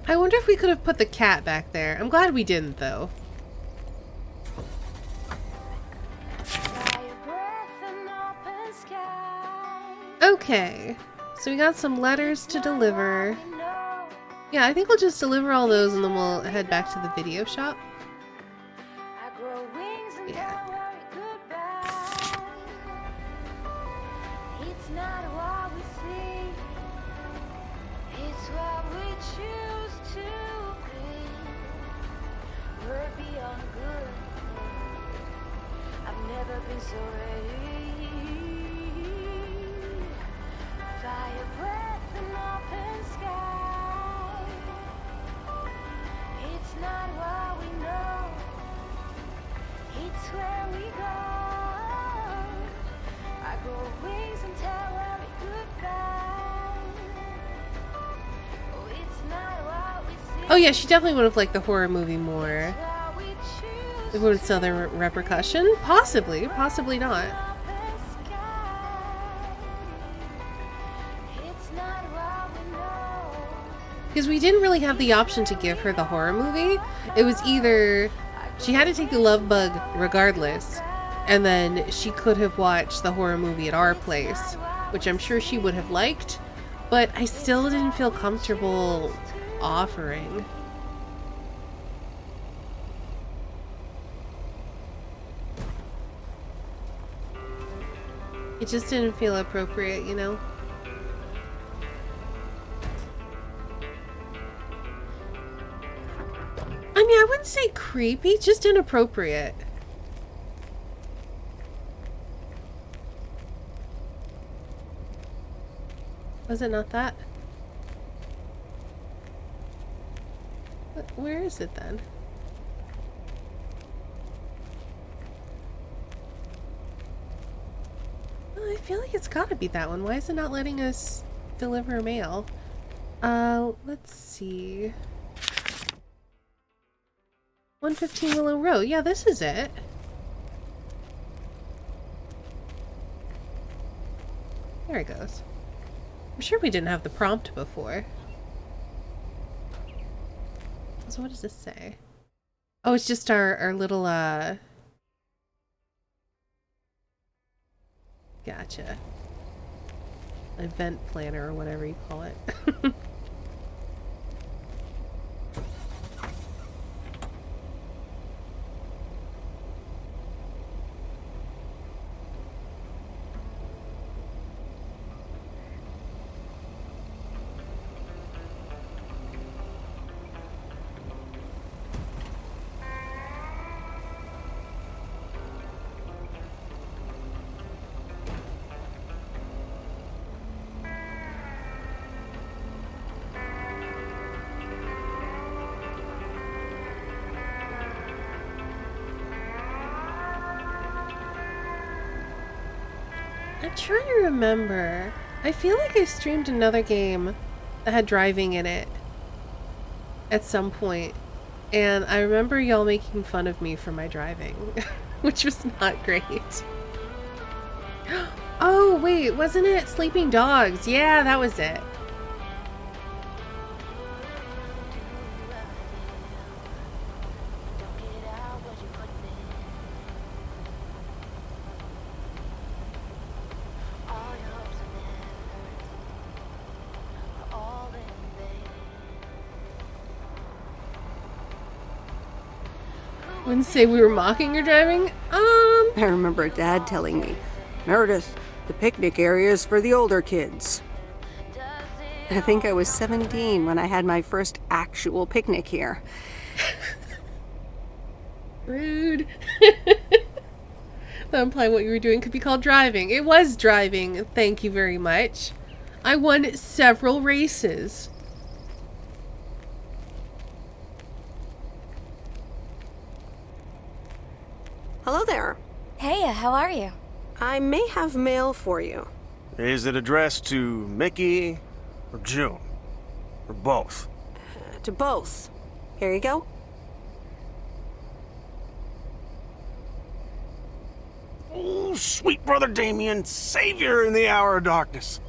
I wonder if we could have put the cat back there. I'm glad we didn't, though. Okay, so we got some letters to deliver. Yeah, I think we'll just deliver all those and then we'll head back to the video shop. Yeah. It's not what we see, it's what we choose to be. We're beyond good. I've never been so ready. Fire breath and open sky. It's not what we know, it's where we go. I grow wings and tell every goodbye. Oh, it's not what we see. Oh yeah, she definitely would have liked the horror movie more. It would have southern repercussion? Possibly, possibly not. Because we didn't really have the option to give her the horror movie. It was either she had to take the love bug regardless, and then she could have watched the horror movie at our place, which I'm sure she would have liked, but I still didn't feel comfortable offering. It just didn't feel appropriate, you know? I mean, I wouldn't say creepy, just inappropriate. Was it not that? Where is it then? I feel like it's gotta be that one. Why is it not letting us deliver mail? Let's see. 115 Willow Road. Yeah, this is it. There it goes. I'm sure we didn't have the prompt before. So what does this say? Oh, it's just our little, Gotcha. Event planner or whatever you call it. I'm trying to remember. I feel like I streamed another game that had driving in it at some point, and I remember y'all making fun of me for my driving, which was not great. Oh, wait, wasn't it Sleeping Dogs? Yeah, that was it. Wouldn't say we were mocking your driving. I remember Dad telling me, Meredith, The picnic area is for the older kids. I think I was 17 when I had my first actual picnic here. Rude. That implied what you were doing could be called driving. It was driving, thank you very much. I won several races. Hello there. Hey, how are you? I may have mail for you. Is it addressed to Mickey or June? Or both? To both. Here you go. Oh, sweet brother Damien, savior in the hour of darkness.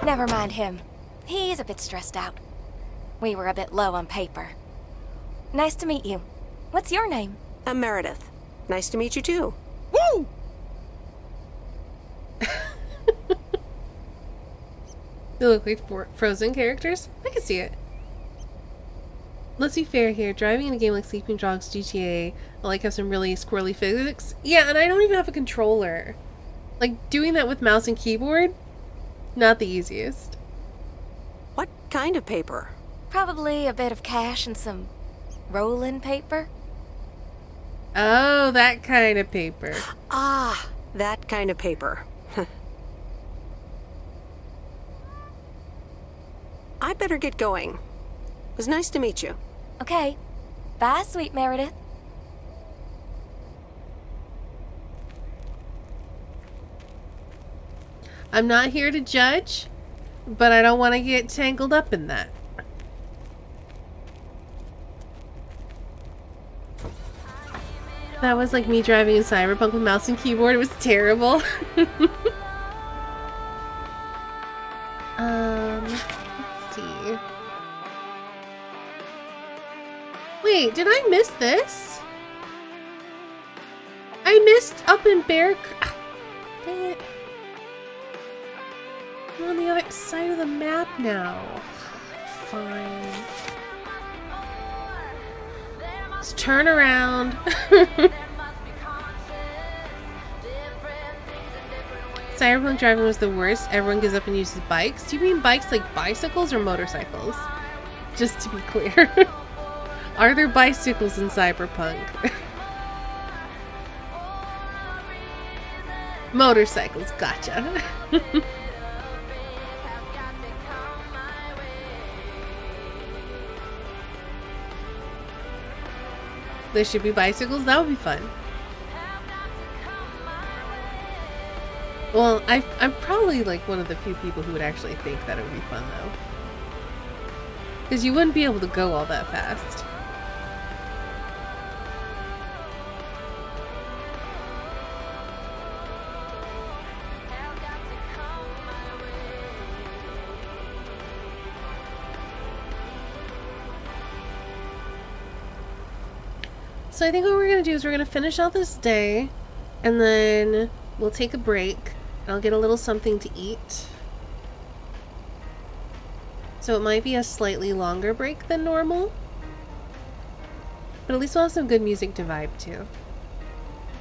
Never mind him. He's a bit stressed out. We were a bit low on paper. Nice to meet you. What's your name? I'm Meredith. Nice to meet you too. Woo! They look like Frozen characters. I can see it. Let's be fair here. Driving in a game like Sleeping Dogs GTA, I like have some really squirrely physics. Yeah, and I don't even have a controller. Like, doing that with mouse and keyboard, not the easiest. What kind of paper? Probably a bit of cash and some rolling paper. Oh, that kind of paper. Ah, that kind of paper. I better get going. It was nice to meet you. Okay. Bye, sweet Meredith. I'm not here to judge, but I don't want to get tangled up in that. That was like me driving in Cyberpunk with mouse and keyboard. It was terrible. Let's see. Wait, did I miss this? I missed up in Bear... Dang it. I'm on the other side of the map now. Fine. Let's turn around. Cyberpunk driving was the worst. Everyone gives up and uses bikes. Do you mean bikes like bicycles or motorcycles? Just to be clear. Are there bicycles in Cyberpunk? Motorcycles, gotcha. There should be bicycles, that would be fun. Well, I'm probably like one of the few people who would actually think that it would be fun though. Because you wouldn't be able to go all that fast. So I think what we're going to do is we're going to finish out this day, and then we'll take a break. I'll get a little something to eat. So it might be a slightly longer break than normal. But at least we'll have some good music to vibe to.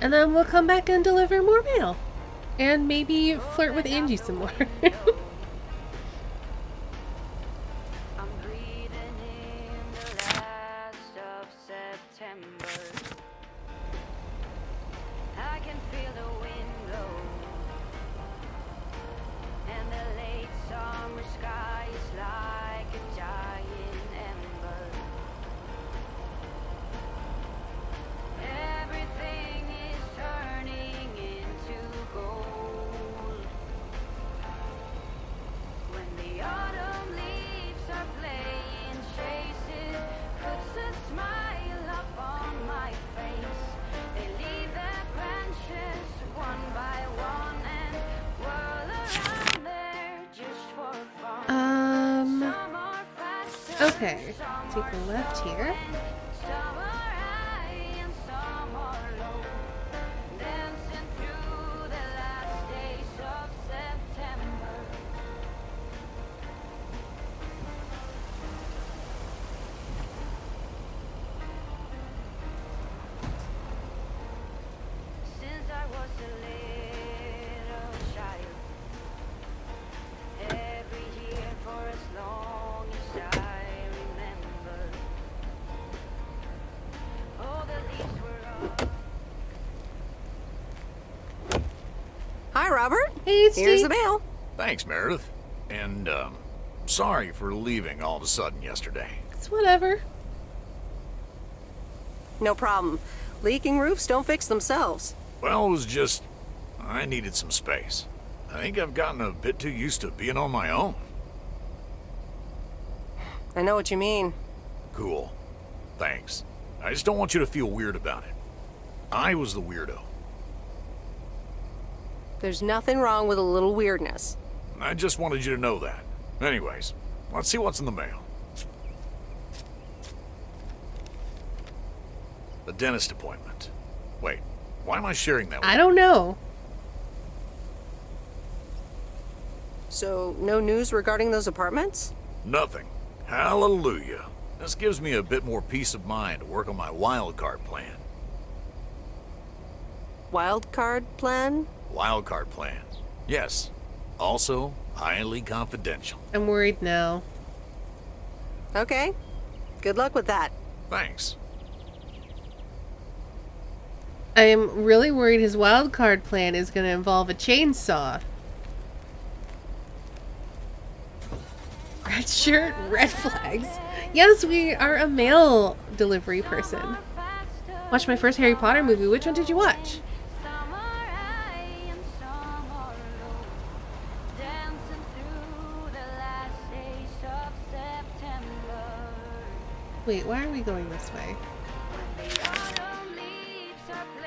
And then we'll come back and deliver more mail. And maybe flirt with Angie some more. Okay, take a left here. Hi, Robert. Hey, Here's Steve. the mail. Thanks, Meredith. And, sorry for leaving all of a sudden yesterday. It's whatever. No problem. Leaking roofs don't fix themselves. Well, it was just... I needed some space. I think I've gotten a bit too used to being on my own. I know what you mean. Cool. Thanks. I just don't want you to feel weird about it. I was the weirdo. There's nothing wrong with a little weirdness. I just wanted you to know that. Anyways, let's see what's in the mail. A dentist appointment. Wait, why am I sharing that with I don't know. So, no news regarding those apartments? Nothing. Hallelujah. This gives me a bit more peace of mind to work on my wild card plan. Wild card plan? Wild card plan. Yes. Also, highly confidential. I'm worried now. Okay. Good luck with that. Thanks. I am really worried his wild card plan is going to involve a chainsaw. Red shirt, red flags. Yes, we are a mail delivery person. Watched my first Harry Potter movie. Which one did you watch? Wait, why are we going this way?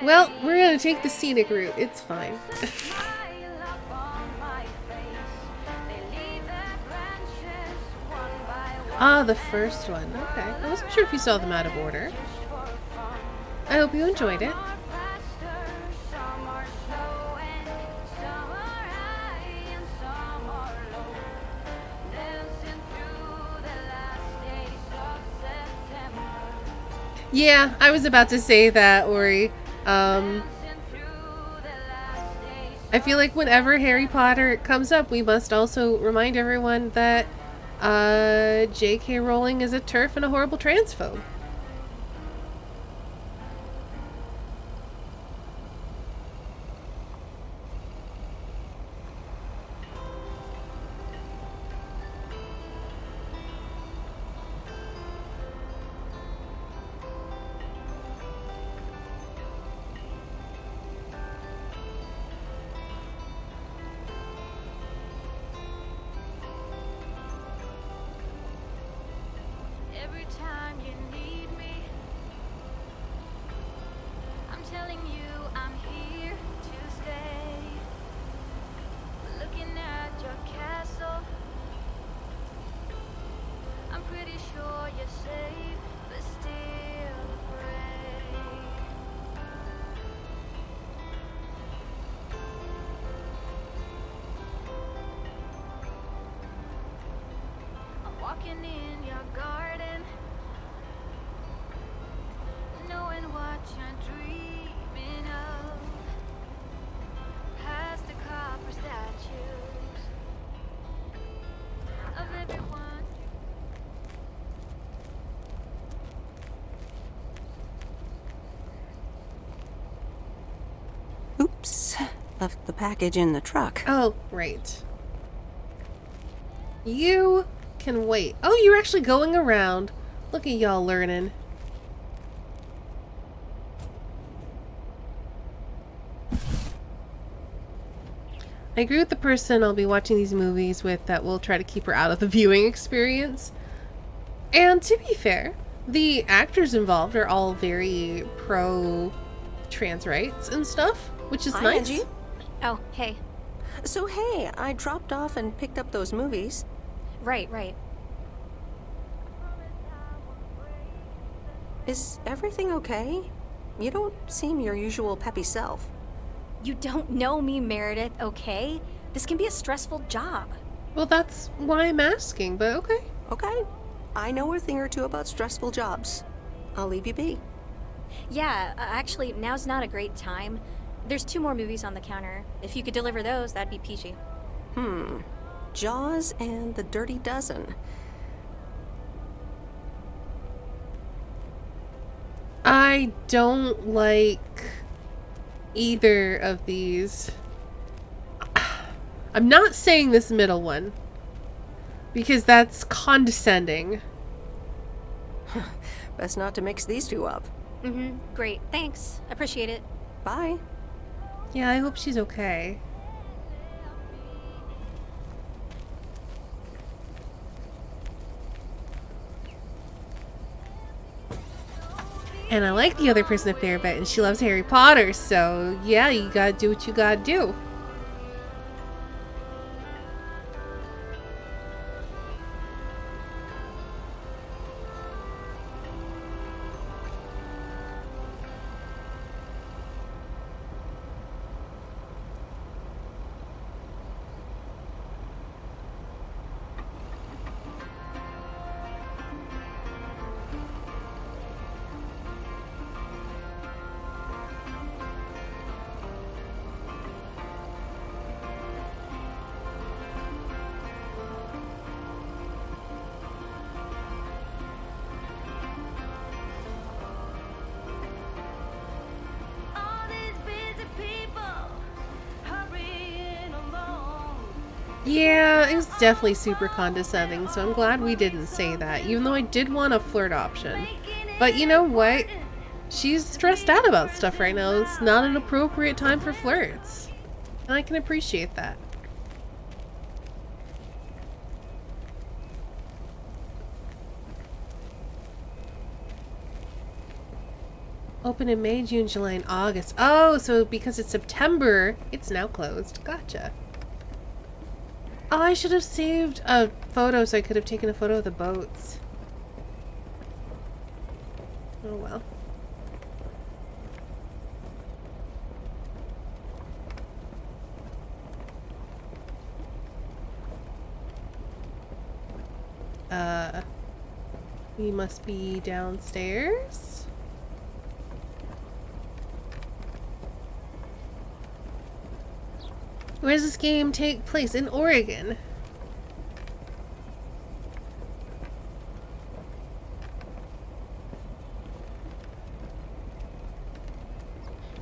Well, we're gonna take the scenic route. It's fine. Ah, the first one. Okay. I wasn't sure if you saw them out of order. I hope you enjoyed it. Yeah, I was about to say that, Ori. I feel like whenever Harry Potter comes up, we must also remind everyone that J.K. Rowling is a TERF and a horrible transphobe. Every time you need me, I'm telling you I'm here to stay. Looking at your castle, I'm pretty sure you're safe, but still afraid. I'm walking in your garden, knowing what you're dreaming of. Past the copper statues of everyone. Oops. Left the package in the truck. Oh, right. You can wait. Oh, you're actually going around. Look at y'all learning. I agree with the person I'll be watching these movies with that will try to keep her out of the viewing experience. And to be fair, the actors involved are all very pro trans rights and stuff, which is Hi, nice. Angie. Oh, hey. So, hey, I dropped off and picked up those movies. Right, right. Is everything okay? You don't seem your usual peppy self. You don't know me, Meredith, okay? This can be a stressful job. Well, that's why I'm asking, but okay. Okay. I know a thing or two about stressful jobs. I'll leave you be. Yeah, actually, now's not a great time. There's 2 more movies on the counter. If you could deliver those, that'd be peachy. Jaws and The Dirty Dozen. I don't like either of these. I'm not saying this middle one, because that's condescending. Best not to mix these two up. Mm-hmm. Great. Thanks. Appreciate it. Bye. Yeah, I hope she's okay. And I like the other person a fair bit, and she loves Harry Potter, so yeah, you gotta do what you gotta do. Yeah, it was definitely super condescending, so I'm glad we didn't say that, even though I did want a flirt option. But you know what? She's stressed out about stuff right now. It's not an appropriate time for flirts. And I can appreciate that. Open in May, June, July, and August. Oh, so because it's September, it's now closed. Gotcha. Oh, I should have saved a photo so I could have taken a photo of the boats. Oh well. We must be downstairs. Where does this game take place? In Oregon.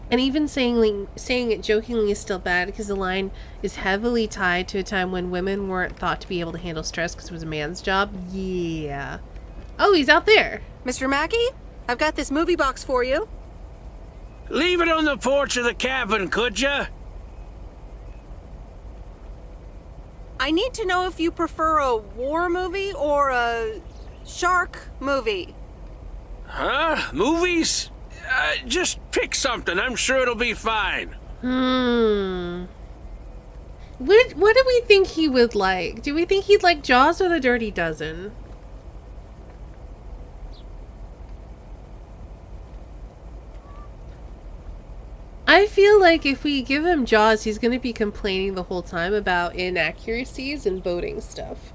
And even saying it jokingly is still bad because the line is heavily tied to a time when women weren't thought to be able to handle stress because it was a man's job. Yeah. Oh, he's out there. Mr. Mackey, I've got this movie box for you. Leave it on the porch of the cabin, could ya? I need to know if you prefer a war movie or a shark movie. Huh? Movies? Just pick something. I'm sure it'll be fine. What do we think he would like? Do we think he'd like Jaws or The Dirty Dozen? I feel like if we give him Jaws, he's going to be complaining the whole time about inaccuracies and boating stuff.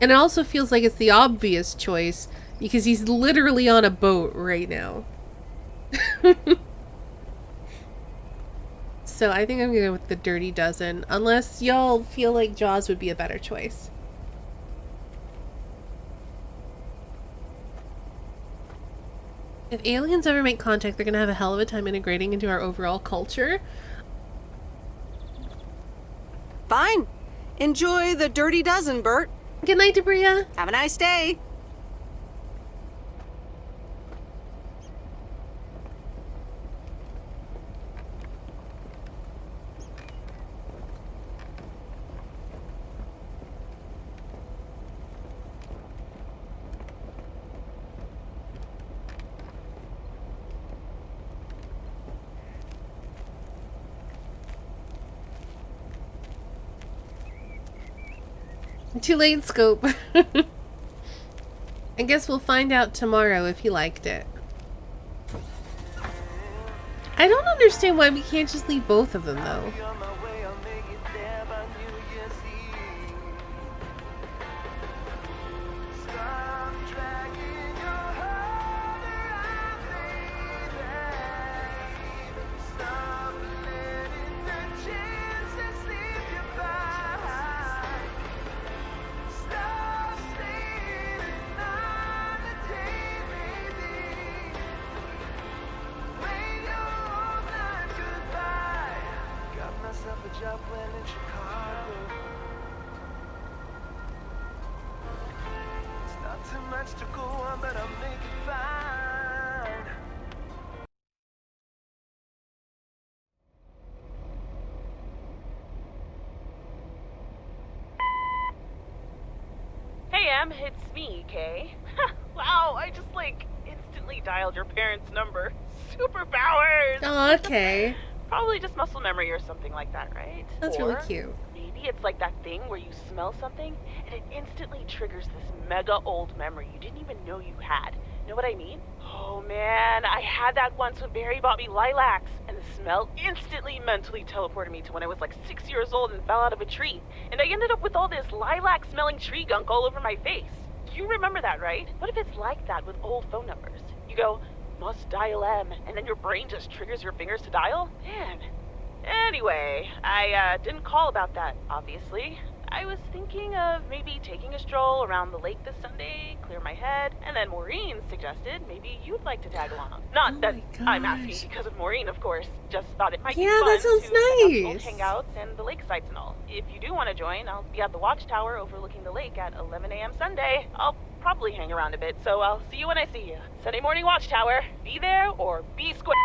And it also feels like it's the obvious choice because he's literally on a boat right now. So I think I'm going to go with The Dirty Dozen, unless y'all feel like Jaws would be a better choice. If aliens ever make contact, they're going to have a hell of a time integrating into our overall culture. Fine. Enjoy The Dirty Dozen, Bert. Good night, Debria. Have a nice day. Too late, Scope. I guess we'll find out tomorrow if he liked it. I don't understand why we can't just leave both of them, though. Em, it's me, Kay. Wow, I just, instantly dialed your parents' number. Superpowers! Oh, okay. Probably just muscle memory or something like that, right? That's really cute. Maybe it's like that thing where you smell something and it instantly triggers this mega old memory you didn't even know you had. Know what I mean? Oh man, I had that once when Barry bought me lilacs, and the smell instantly mentally teleported me to when I was 6 years old and fell out of a tree. And I ended up with all this lilac-smelling tree gunk all over my face. You remember that, right? What if it's like that with old phone numbers? You go, must dial M, and then your brain just triggers your fingers to dial? Man. Anyway, I didn't call about that, obviously. I was thinking of maybe taking a stroll around the lake this Sunday, clear my head, and then Maureen suggested maybe you'd like to tag along. Not that I'm asking because of Maureen, of course. Just thought it might be fun that sounds to check out the old nice. hangouts and the lake sites and all. If you do want to join, I'll be at the watchtower overlooking the lake at 11 a.m. Sunday. I'll probably hang around a bit, so I'll see you when I see you. Sunday morning watchtower. Be there or be square.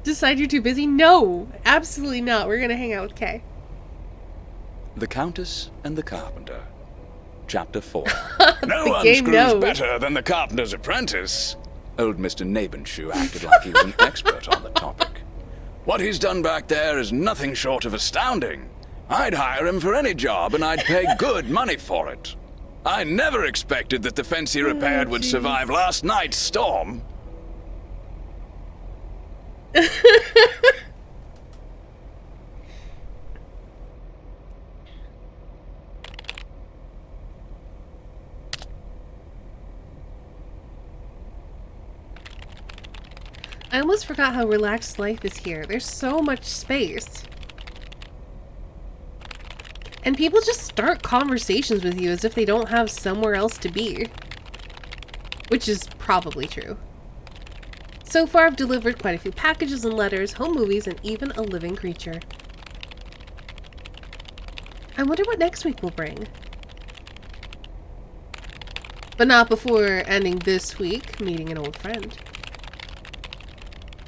Decide you're too busy? No, absolutely not. We're gonna hang out with Kay. The Countess and the Carpenter. Chapter 4. No one game screws knows. better than the carpenter's apprentice. Old Mr. Nabenshoe acted like he was an expert on the topic. What he's done back there is nothing short of astounding. I'd hire him for any job, and I'd pay good money for it. I never expected that the fence he repaired would survive last night's storm. I almost forgot how relaxed life is here. There's so much space. And people just start conversations with you as if they don't have somewhere else to be. Which is probably true. So far, I've delivered quite a few packages and letters, home movies, and even a living creature. I wonder what next week will bring. But not before ending this week, meeting an old friend.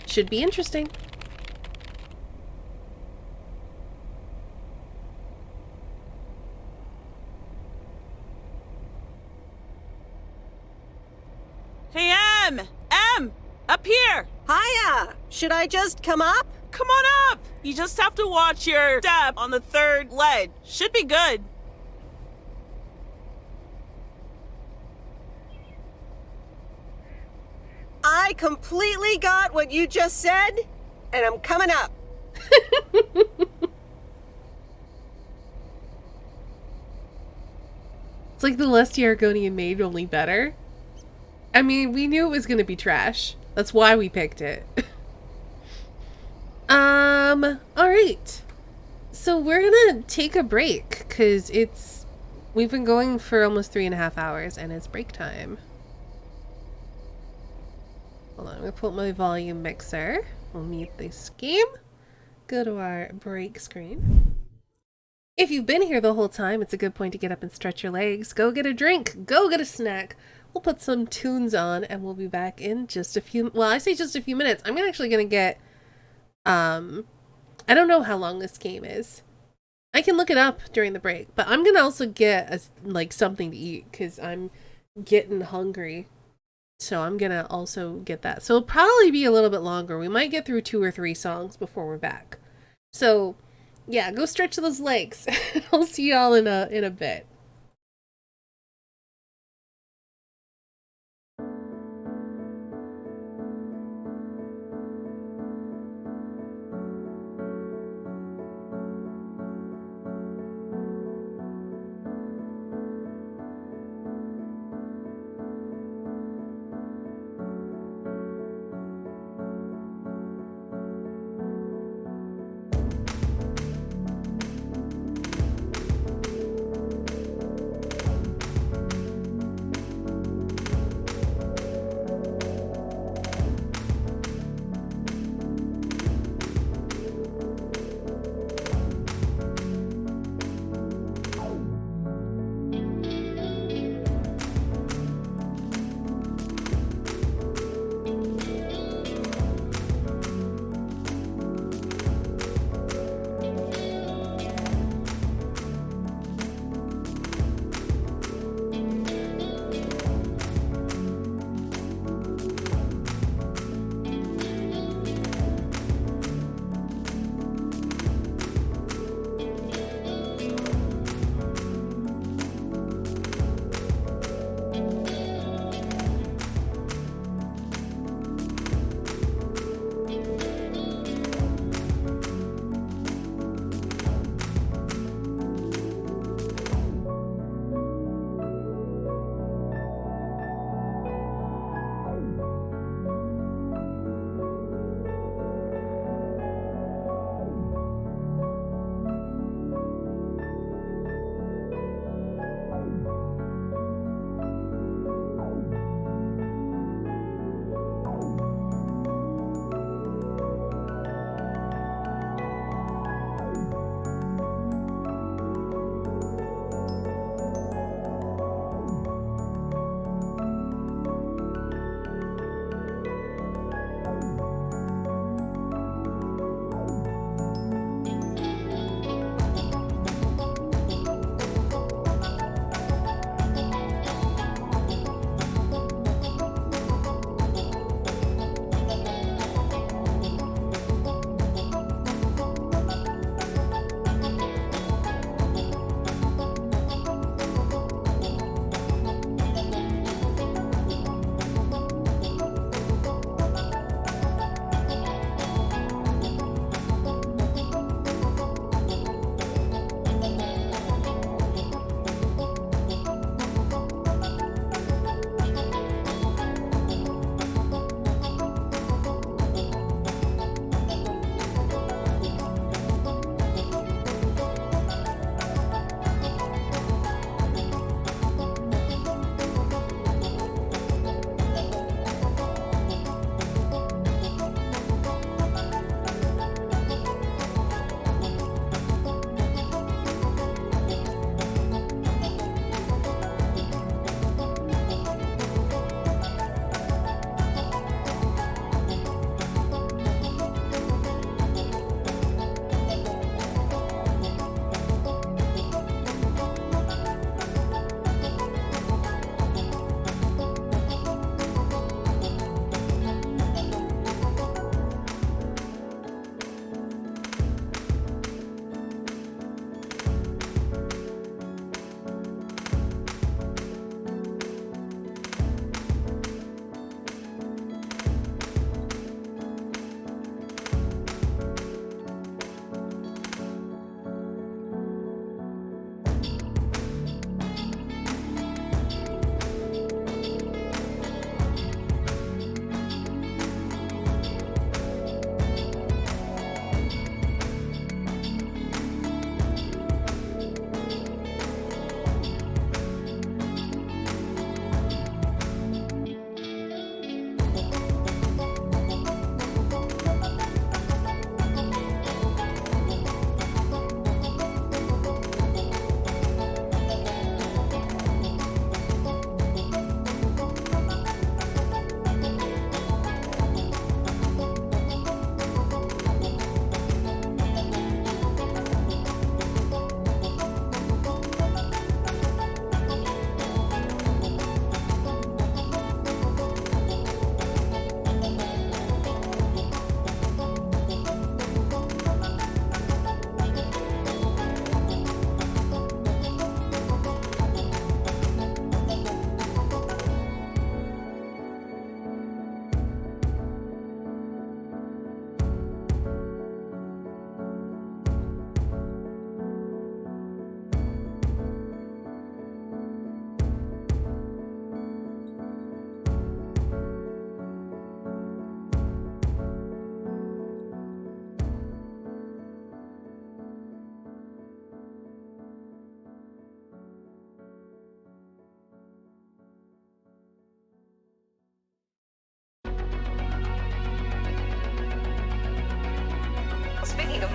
Should be interesting. Hey, Em! Em! Up here! Hiya! Should I just come up? Come on up! You just have to watch your step on the third ledge. Should be good. I completely got what you just said, and I'm coming up. It's like the less Argonian made, only better. I mean, we knew it was gonna be trash. That's why we picked it. Alright. So we're gonna take a break, because we've been going for almost 3.5 hours, and it's break time. Hold on, I'm gonna pull up my volume mixer. We'll mute this game. Go to our break screen. If you've been here the whole time, it's a good point to get up and stretch your legs. Go get a drink. Go get a snack. We'll put some tunes on, and we'll be back in just a few... Well, I say just a few minutes. I'm actually gonna get... I don't know how long this game is. I can look it up during the break, but I'm gonna also get something to eat, because I'm getting hungry. So I'm gonna also get that. So it'll probably be a little bit longer. We might get through 2 or 3 songs before we're back. So yeah, go stretch those legs. I'll see y'all in a bit.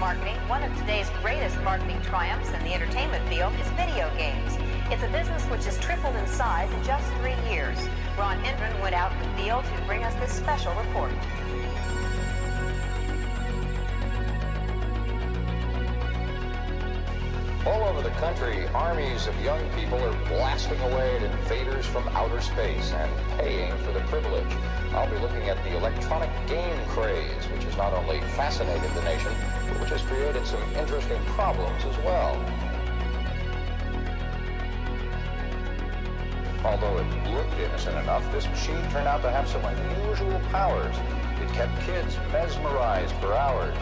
marketing, one of today's greatest marketing triumphs in the entertainment field is video games. It's a business which has tripled in size in just 3 years. Ron Hendren went out in the field to bring us this special report. All over the country, armies of young people are blasting away at invaders from outer space and paying for the privilege. I'll be looking at the electronic game craze, which has not only fascinated the nation, but which has created some interesting problems as well. Although it looked innocent enough, this machine turned out to have some unusual powers. It kept kids mesmerized for hours.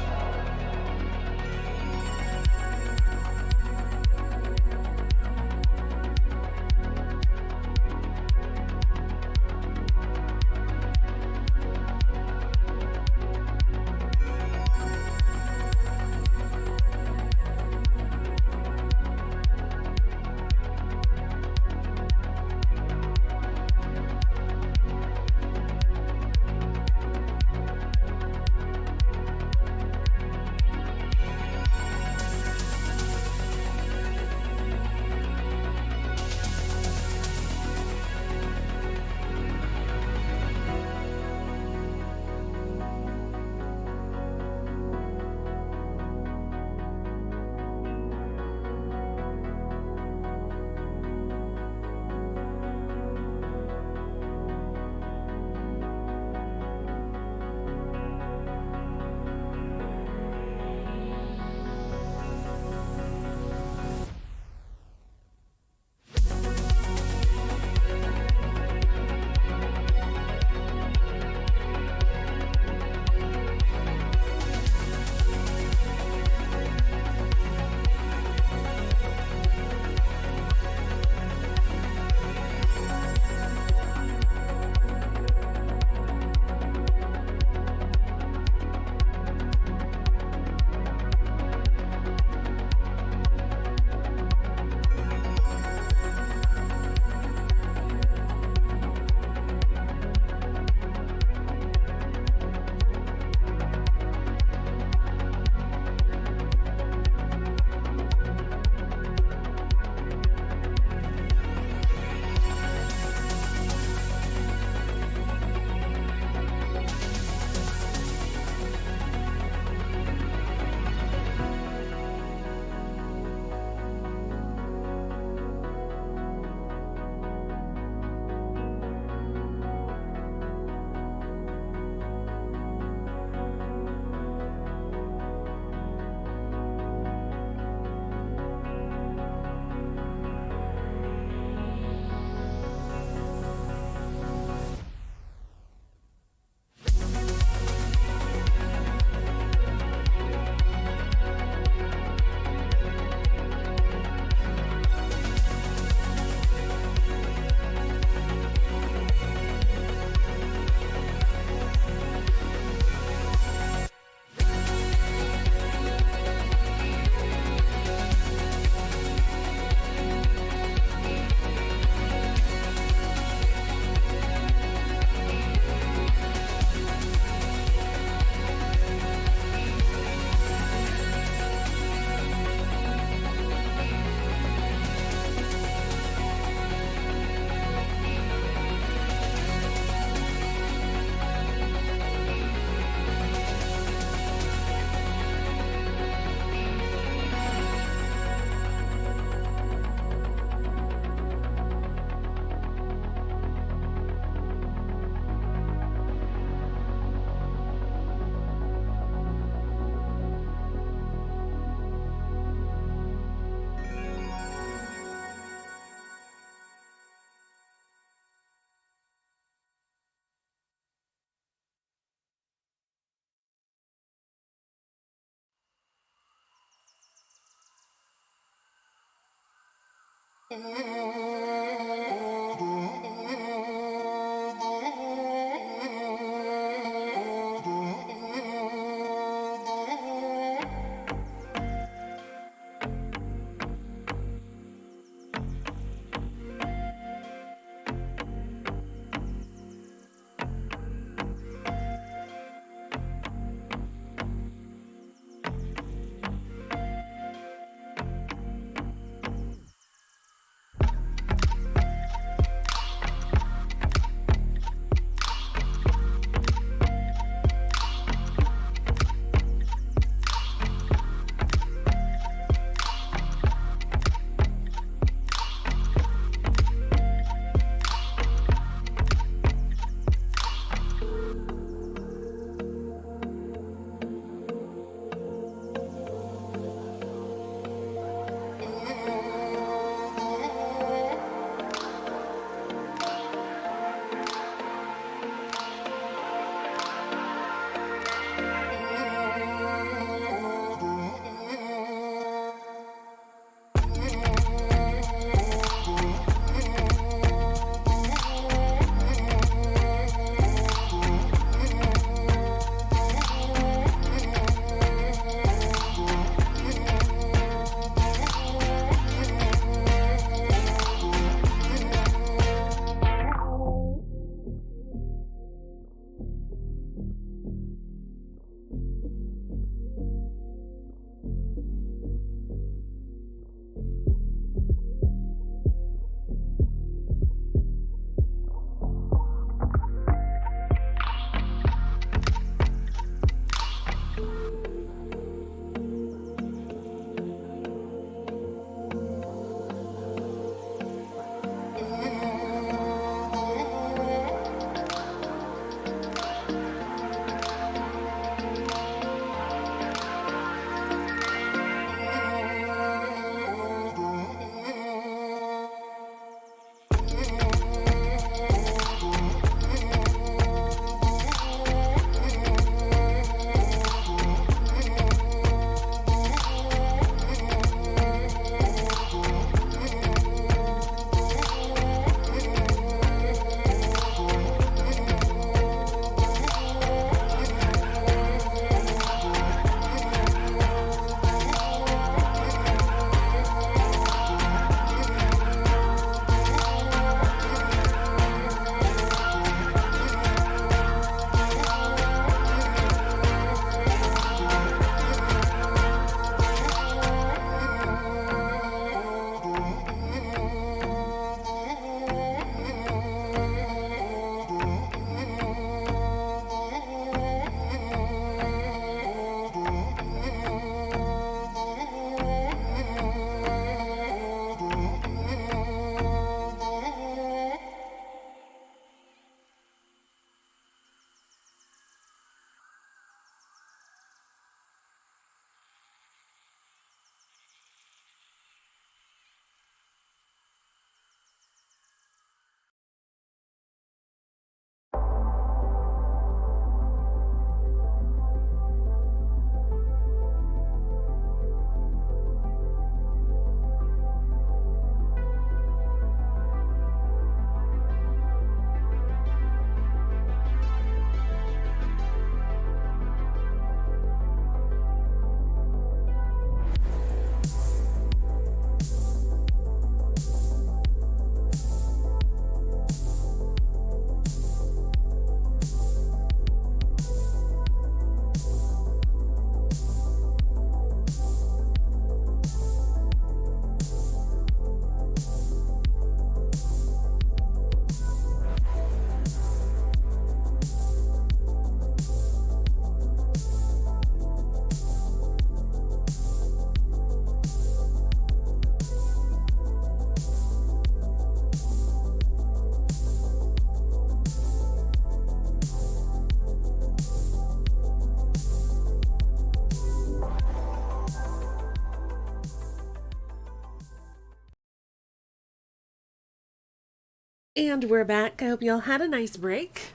And we're back. I hope y'all had a nice break.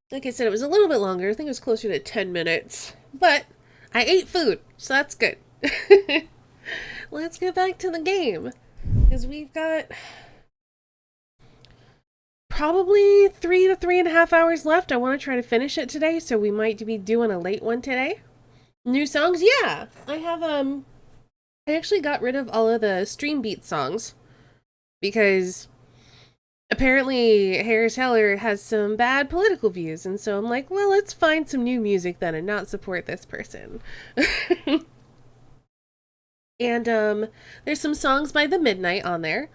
Like I said, it was a little bit longer. I think it was closer to 10 minutes. But I ate food, so that's good. Let's get back to the game. Because we've got probably 3 to 3.5 hours left. I want to try to finish it today, so we might be doing a late one today. New songs? Yeah. I have, I actually got rid of all of the Stream Beat songs. Because apparently Harris Heller has some bad political views, and so I'm like, well, let's find some new music then and not support this person. And there's some songs by The Midnight on there.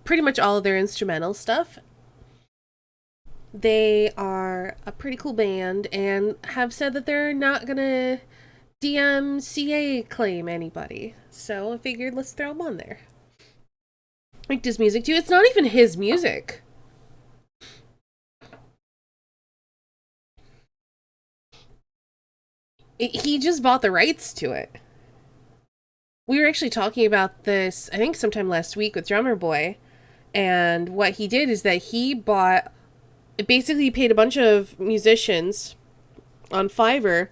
Pretty much all of their instrumental stuff. They are a pretty cool band and have said that they're not gonna DMCA claim anybody. So I figured let's throw them on there. Like this music too. It's not even his music. He just bought the rights to it. We were actually talking about this, I think sometime last week with Drummer Boy. And what he did is that he basically paid a bunch of musicians on Fiverr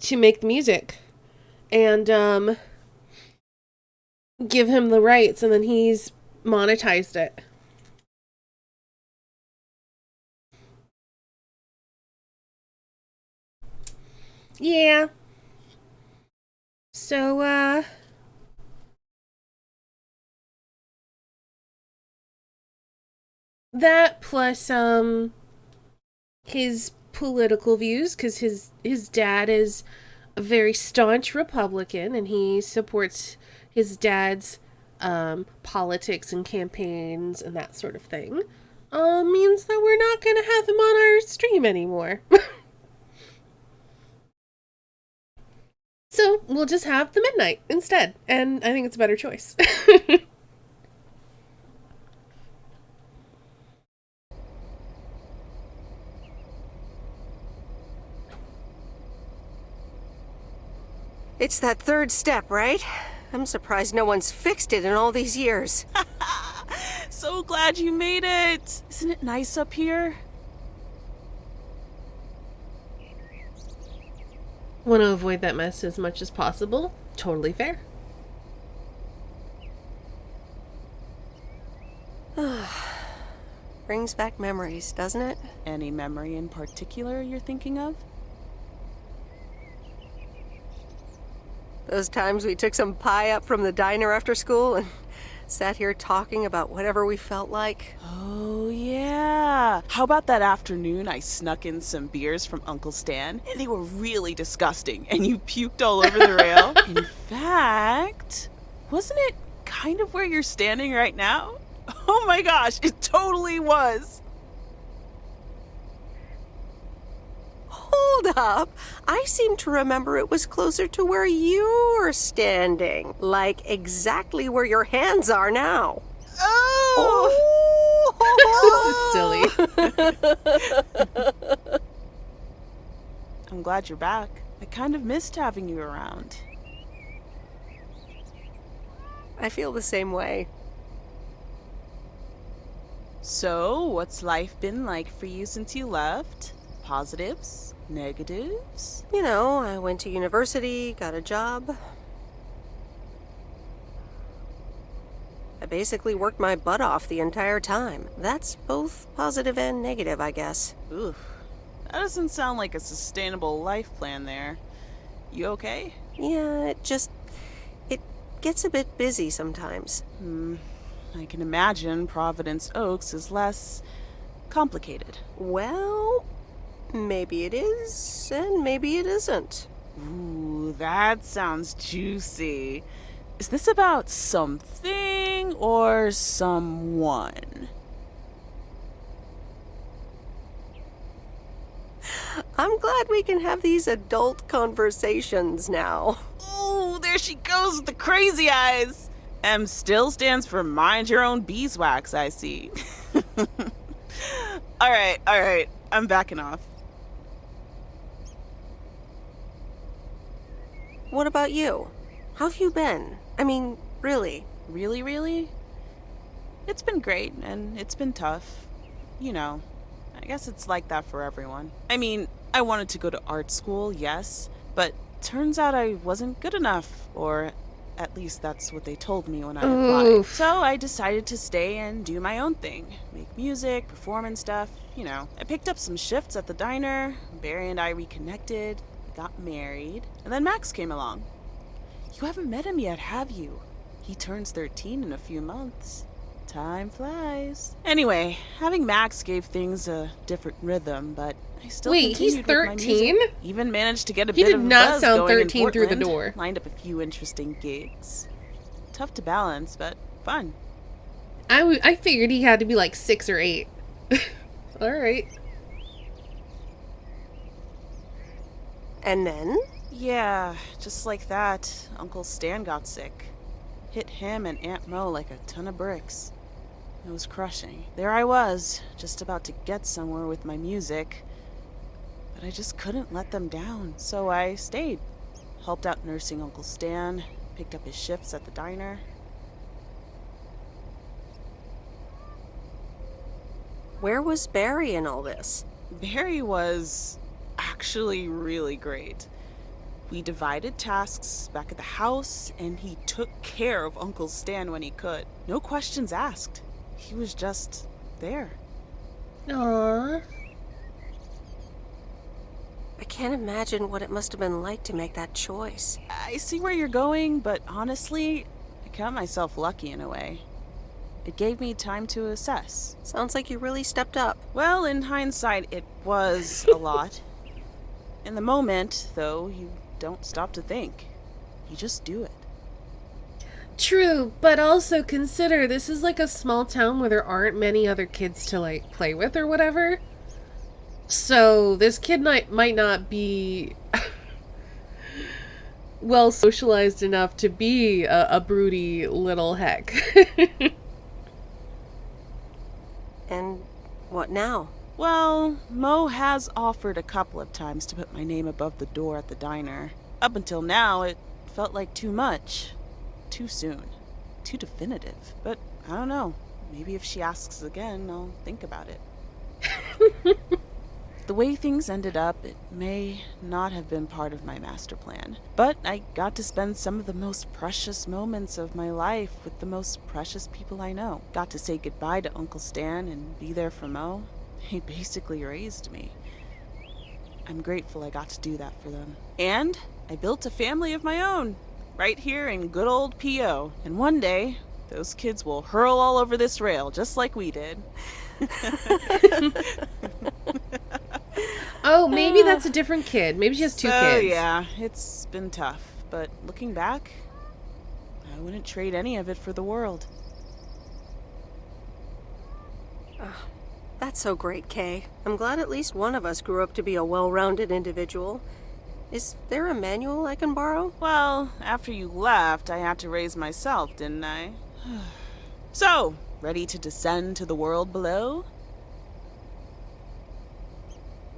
to make the music. And, give him the rights, and then he's monetized it. Yeah. So, that plus, his political views, because his dad is a very staunch Republican, and he supports his dad's politics and campaigns and that sort of thing, means that we're not going to have him on our stream anymore. So we'll just have The Midnight instead, and I think it's a better choice. It's that third step, right? I'm surprised no one's fixed it in all these years. So glad you made it. Isn't it nice up here? Want to avoid that mess as much as possible. Totally fair. Brings back memories, doesn't it? Any memory in particular you're thinking of? Those times we took some pie up from the diner after school and sat here talking about whatever we felt like. Oh, yeah. How about that afternoon I snuck in some beers from Uncle Stan, and they were really disgusting, and you puked all over the rail? In fact, wasn't it kind of where you're standing right now? Oh my gosh, it totally was. Hold up. I seem to remember it was closer to where you're standing. Like exactly where your hands are now. Oh! This is silly. I'm glad you're back. I kind of missed having you around. I feel the same way. So, what's life been like for you since you left? Positives? Negatives? You know, I went to university, got a job. I basically worked my butt off the entire time. That's both positive and negative, I guess. Oof. That doesn't sound like a sustainable life plan there. You okay? Yeah, it gets a bit busy sometimes. I can imagine Providence Oaks is less complicated. Well, maybe it is, and maybe it isn't. Ooh, that sounds juicy. Is this about something or someone? I'm glad we can have these adult conversations now. Ooh, there she goes with the crazy eyes. M still stands for mind your own beeswax, I see. All right, I'm backing off. What about you? How have you been? I mean, really? Really? It's been great, and it's been tough. You know, I guess it's like that for everyone. I mean, I wanted to go to art school, yes, but turns out I wasn't good enough, or at least that's what they told me when I applied. So I decided to stay and do my own thing. Make music, perform and stuff, you know. I picked up some shifts at the diner, Barry and I reconnected, got married, and then Max came along. You haven't met him yet, have you? He turns 13 in a few months. Time flies. Anyway, having Max gave things a different rhythm, but I still Wait, he's continued with my 13? music. Even managed to get a He bit did of a not buzz sound going in 13 through the Portland. door. Lined up a few interesting gigs. Tough to balance, but fun. I figured he had to be like 6 or 8. Alright. And then? Yeah, just like that, Uncle Stan got sick. Hit him and Aunt Mo like a ton of bricks. It was crushing. There I was, just about to get somewhere with my music, but I just couldn't let them down, so I stayed. Helped out nursing Uncle Stan, picked up his shifts at the diner. Where was Barry in all this? Barry was actually really great. We divided tasks back at the house, and he took care of Uncle Stan when he could. No questions asked. He was just there. Aww. I can't imagine what it must have been like to make that choice. I see where you're going, but honestly, I count myself lucky in a way. It gave me time to assess. Sounds like you really stepped up. Well, in hindsight, it was a lot. In the moment, though, you don't stop to think. You just do it. True, but also consider this is like a small town where there aren't many other kids to like play with or whatever. So this kid might not be well socialized enough to be a broody little heck. And what now? Well, Mo has offered a couple of times to put my name above the door at the diner. Up until now, it felt like too much. Too soon. Too definitive. But I don't know. Maybe if she asks again, I'll think about it. The way things ended up, it may not have been part of my master plan. But I got to spend some of the most precious moments of my life with the most precious people I know. Got to say goodbye to Uncle Stan and be there for Mo. He basically raised me. I'm grateful I got to do that for them. And I built a family of my own, right here in good old P.O. And one day, those kids will hurl all over this rail, just like we did. Oh, maybe that's a different kid. Maybe she has two kids. Yeah, it's been tough. But looking back, I wouldn't trade any of it for the world. Oh, that's so great, Kay. I'm glad at least one of us grew up to be a well-rounded individual. Is there a manual I can borrow? Well, after you left, I had to raise myself, didn't I? So, ready to descend to the world below?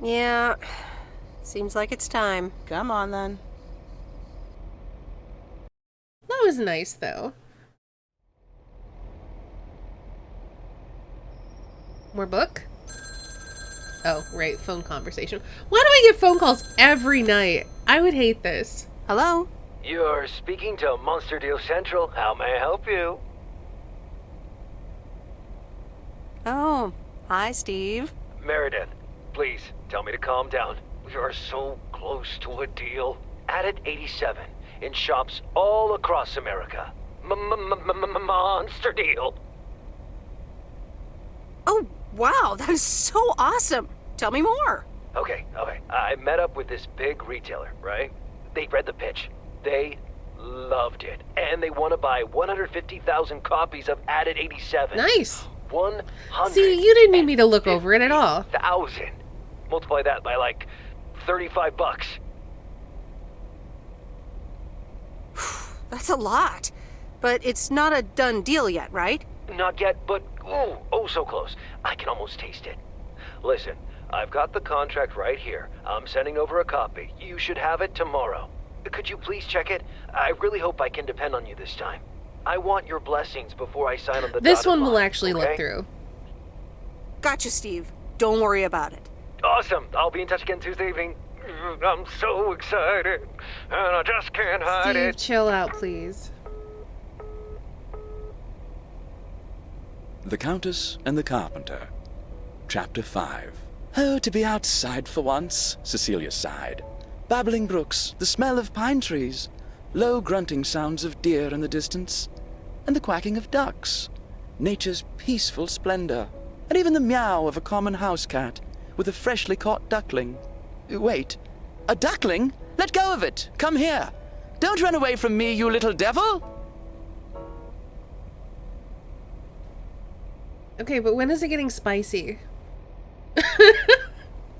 Yeah, seems like it's time. Come on, then. That was nice, though. More book? Oh, right, phone conversation. Why do I get phone calls every night? I would hate this. Hello? You're speaking to Monster Deal Central. How may I help you? Oh, hi, Steve. Meredith, please tell me to calm down. We are so close to a deal. Added 87 in shops all across America. Monster Deal. Oh, wow, that is so awesome. Tell me more. Okay. I met up with this big retailer, right? They read the pitch. They loved it. And they want to buy 150,000 copies of Added 87. Nice. 100. See, you didn't need me to look over it at all. 1,000. Multiply that by like $35. That's a lot. But it's not a done deal yet, right? Not yet, but oh so close. I can almost taste it. Listen, I've got the contract right here. I'm sending over a copy. You should have it tomorrow. Could you please check it? I really hope I can depend on you this time. I want your blessings before I sign on the This dotted one will line, actually okay? look through. Gotcha, Steve. Don't worry about it. Awesome. I'll be in touch again Tuesday evening. I'm so excited, and I just can't hide Steve, it. chill out, please. The Countess and the Carpenter. Chapter 5. Oh, to be outside for once, Cecilia sighed. Babbling brooks, the smell of pine trees, low grunting sounds of deer in the distance, and the quacking of ducks, nature's peaceful splendor, and even the meow of a common house cat with a freshly caught duckling. Wait, a duckling? Let go of it! Come here! Don't run away from me, you little devil! Okay, but when is it getting spicy?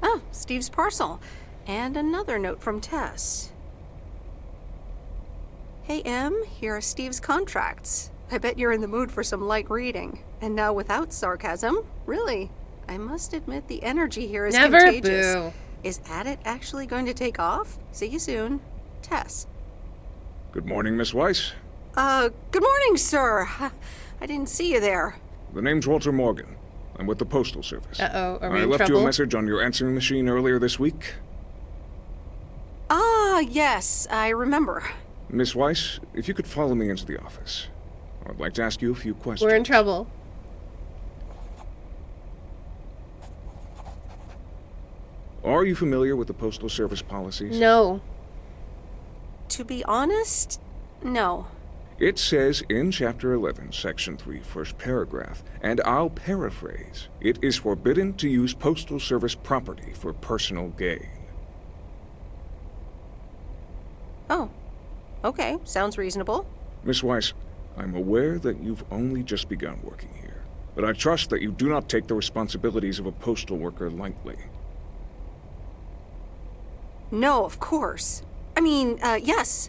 Oh, Steve's parcel. And another note from Tess. Hey, Em, here are Steve's contracts. I bet you're in the mood for some light reading. And now without sarcasm, really, I must admit the energy here is Never contagious. boo. Is Adit actually going to take off? See you soon. Tess. Good morning, Miss Weiss. Good morning, sir. I didn't see you there. The name's Walter Morgan. I'm with the Postal Service. Uh-oh, are we I in left you trouble? a message on your answering machine earlier this week. Ah, yes, I remember. Miss Weiss, if you could follow me into the office. I'd like to ask you a few questions. We're in trouble. Are you familiar with the Postal Service policies? No. To be honest, no. It says in Chapter 11, Section 3, first paragraph, and I'll paraphrase, it is forbidden to use Postal Service property for personal gain. Oh, okay, sounds reasonable. Miss Weiss, I'm aware that you've only just begun working here, but I trust that you do not take the responsibilities of a postal worker lightly. No, of course. I mean, yes,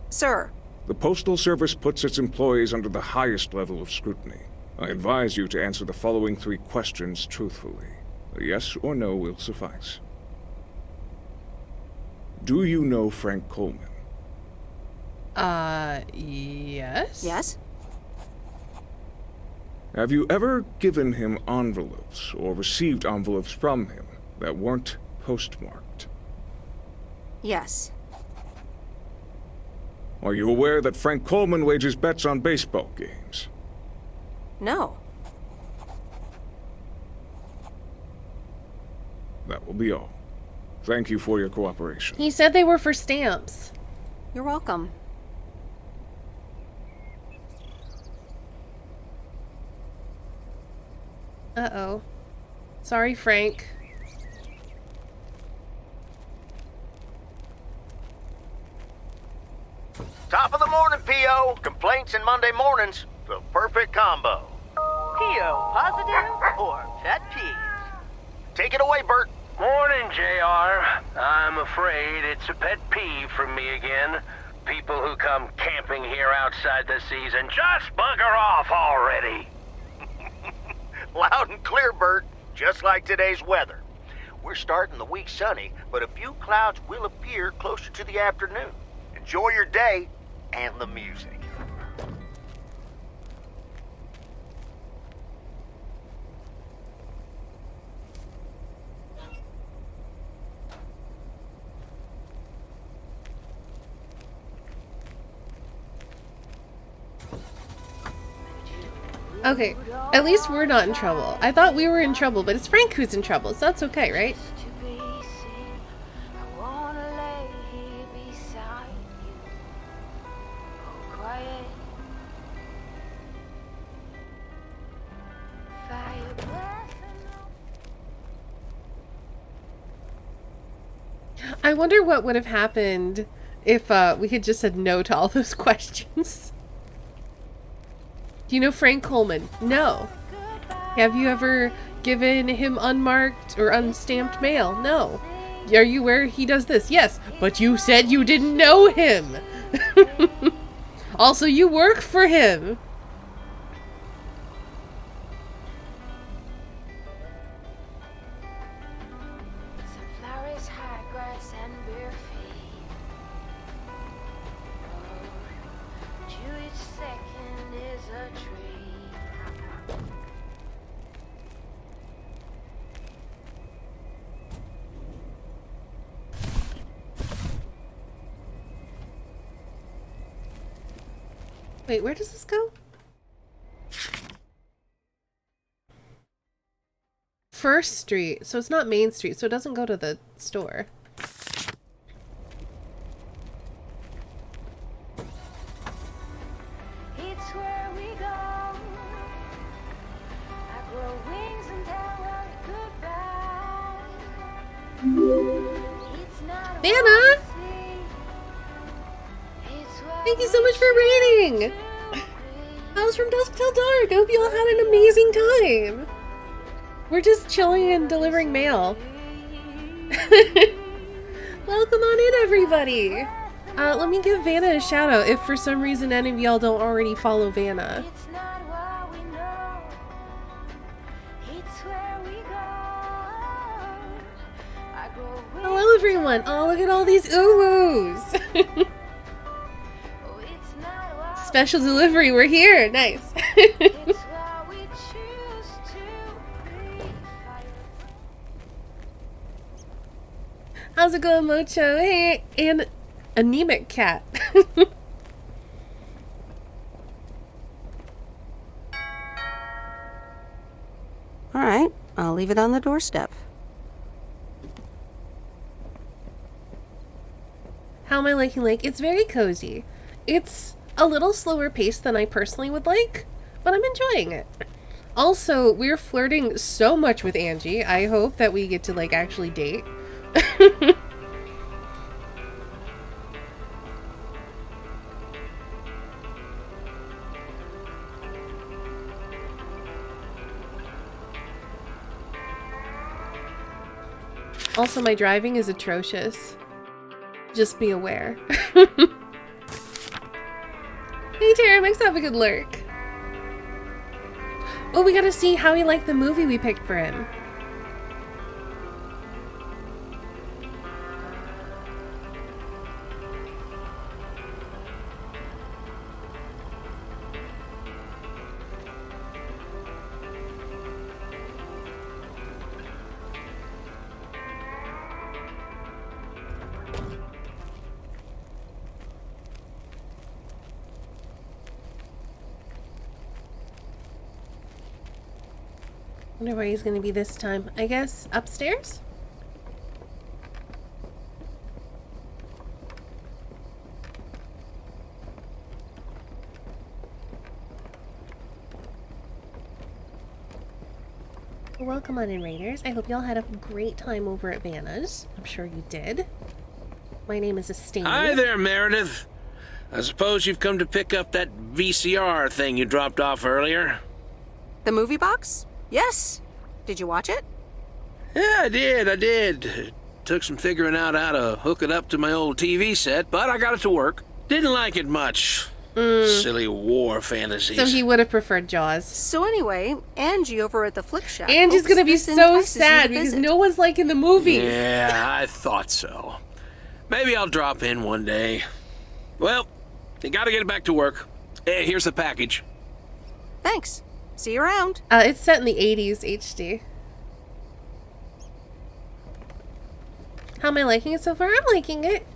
sir. The Postal Service puts its employees under the highest level of scrutiny. I advise you to answer the following 3 questions truthfully. A yes or no will suffice. Do you know Frank Coleman? Yes? Yes? Have you ever given him envelopes or received envelopes from him that weren't postmarked? Yes. Are you aware that Frank Coleman wages bets on baseball games? No. That will be all. Thank you for your cooperation. He said they were for stamps. You're welcome. Uh-oh. Sorry, Frank. Top of the morning, P.O. Complaints and Monday mornings. The perfect combo. P.O. positive or pet peeve? Take it away, Bert. Morning, JR. I'm afraid it's a pet peeve from me again. People who come camping here outside the season, just bugger off already. Loud and clear, Bert. Just like today's weather. We're starting the week sunny, but a few clouds will appear closer to the afternoon. Enjoy your day and the music. Okay, at least we're not in trouble. I thought we were in trouble, but it's Frank who's in trouble, so that's okay, right? I wonder what would have happened if we had just said no to all those questions. Do you know Frank Coleman? No. Have you ever given him unmarked or unstamped mail? No. Are you aware he does this? Yes. But you said you didn't know him. Also, you work for him. Sunflowers, high grass, and bare feet. Oh, Jewish second Wait, where does this go? First Street. So it's not Main Street, so it doesn't go to the store. It's where we go. I grow wings and tell us goodbye. It's not Vanna! Thank you so much for reading! House from Dusk Till Dark. I hope you all had an amazing time. We're just chilling and delivering mail. Welcome on in, everybody. Let me give Vanna a shout out if for some reason any of y'all don't already follow Vanna. Hello, everyone. Oh, look at all these ooh-woos. Special delivery. We're here. Nice. How's it going, Mocho? Hey, and anemic cat. All right, I'll leave it on the doorstep. How am I liking Lake? It's very cozy. It's a little slower paced than I personally would like, but I'm enjoying it. Also, we're flirting so much with Angie. I hope that we get to, like, actually date. Also, my driving is atrocious. Just be aware. Hey, Terramix, have a good lurk. Oh, we gotta see how he liked the movie we picked for him. Wonder where he's gonna be this time. I guess upstairs? Welcome on in, Raiders. I hope y'all had a great time over at Vanna's. I'm sure you did. My name is Estine. Hi there, Meredith. I suppose you've come to pick up that VCR thing you dropped off earlier? The movie box? Yes. Did you watch it? Yeah, I did. It took some figuring out how to hook it up to my old TV set, but I got it to work. Didn't like it much. Silly war fantasies. So he would have preferred Jaws. So anyway, Angie over at the Flick Shack. Angie's gonna be so sad because no one's liking the movies. Yeah, I thought so. Maybe I'll drop in one day. Well, you gotta get back to work. Hey, here's the package. Thanks. See you around. It's set in the 80s HD. How am I liking it so far? I'm liking it.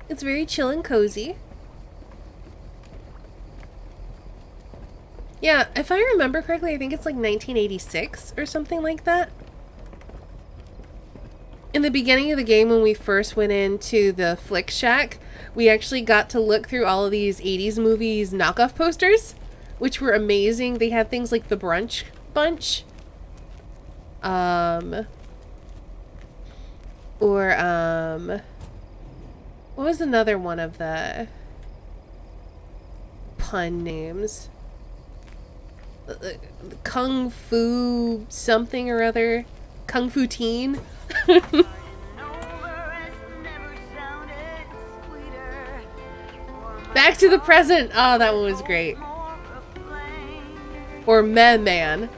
It's very chill and cozy. Yeah, if I remember correctly, I think it's like 1986 or something like that. In the beginning of the game, when we first went into the Flick Shack, we actually got to look through all of these 80s movies knockoff posters, which were amazing. They had things like The Brunch Bunch. What was another one of the pun names? Kung Fu something or other. Kung Fu Teen. Back to the Present. Oh, that one was great. Or Man.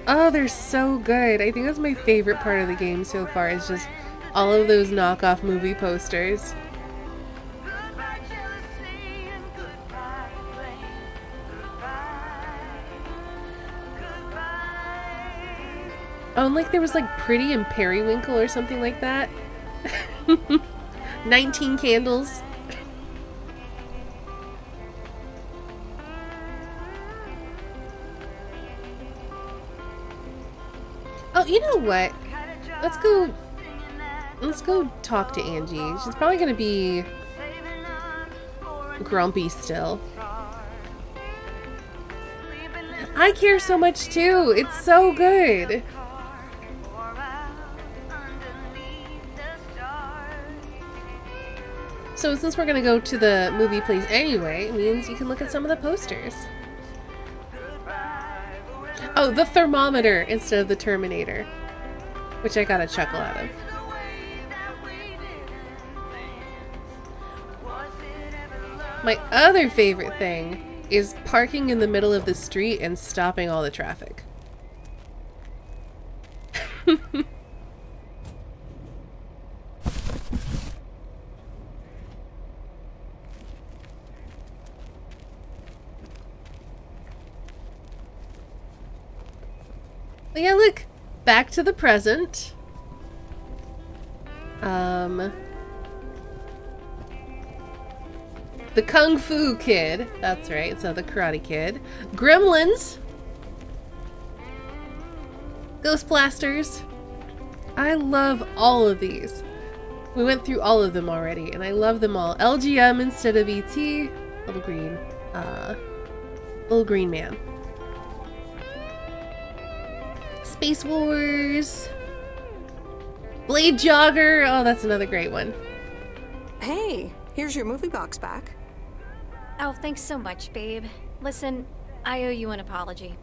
Oh, they're so good. I think that's my favorite part of the game so far, is just all of those knockoff movie posters. Oh, and like there was like Pretty and Periwinkle or something like that. 19 Candles. you know what? Let's go talk to Angie. She's probably gonna be grumpy still. I care so much too. It's so good. So since we're gonna go to the movie place anyway, it means you can look at some of the posters. Oh, the thermometer instead of the Terminator, which I got a chuckle out of. My other favorite thing is parking in the middle of the street and stopping all the traffic. But yeah, look, back to the present. The Kung Fu Kid. That's right, so the Karate Kid. Gremlins. Ghost Blasters. I love all of these. We went through all of them already, and I love them all. LGM instead of ET. Little green man. Space Wars. Blade Jogger. Oh, that's another great one. Hey, here's your movie box back. Oh, thanks so much, babe. Listen, I owe you an apology.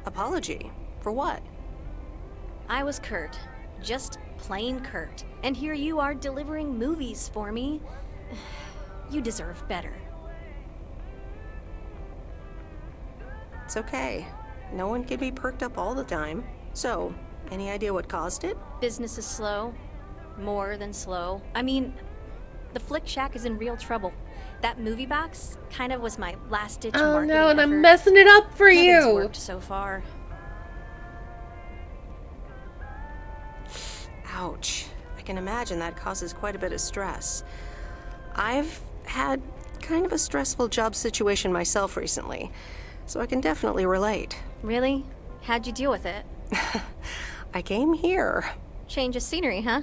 Apology? For what? I was Kurt. Just plain Kurt. And here you are delivering movies for me. You deserve better. It's okay. No one can be perked up all the time. So, any idea what caused it? Business is slow. More than slow. I mean, the Flick Shack is in real trouble. That movie box kind of was my last-ditch marketing no, and effort. I'm messing it up for Nothing's you. Worked so far. Ouch. I can imagine that causes quite a bit of stress. I've had kind of a stressful job situation myself recently, so I can definitely relate. Really? How'd you deal with it? I came here. Change of scenery, huh?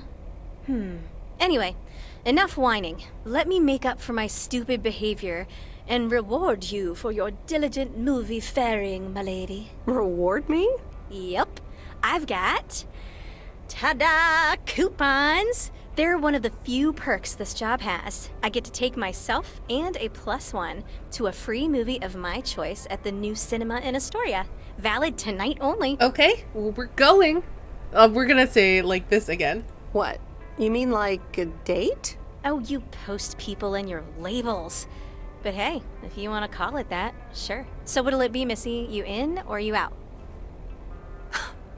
Anyway, enough whining. Let me make up for my stupid behavior and reward you for your diligent movie faring, my lady. Reward me? Yep. I've got... ta-da! Coupons! They're one of the few perks this job has. I get to take myself and a +1 to a free movie of my choice at the new cinema in Astoria. Valid tonight only. Okay, well, we're going. We're gonna say like this again. What? You mean like a date? Oh, you post people and your labels. But hey, if you want to call it that, sure. So what'll it be, Missy? You in or you out?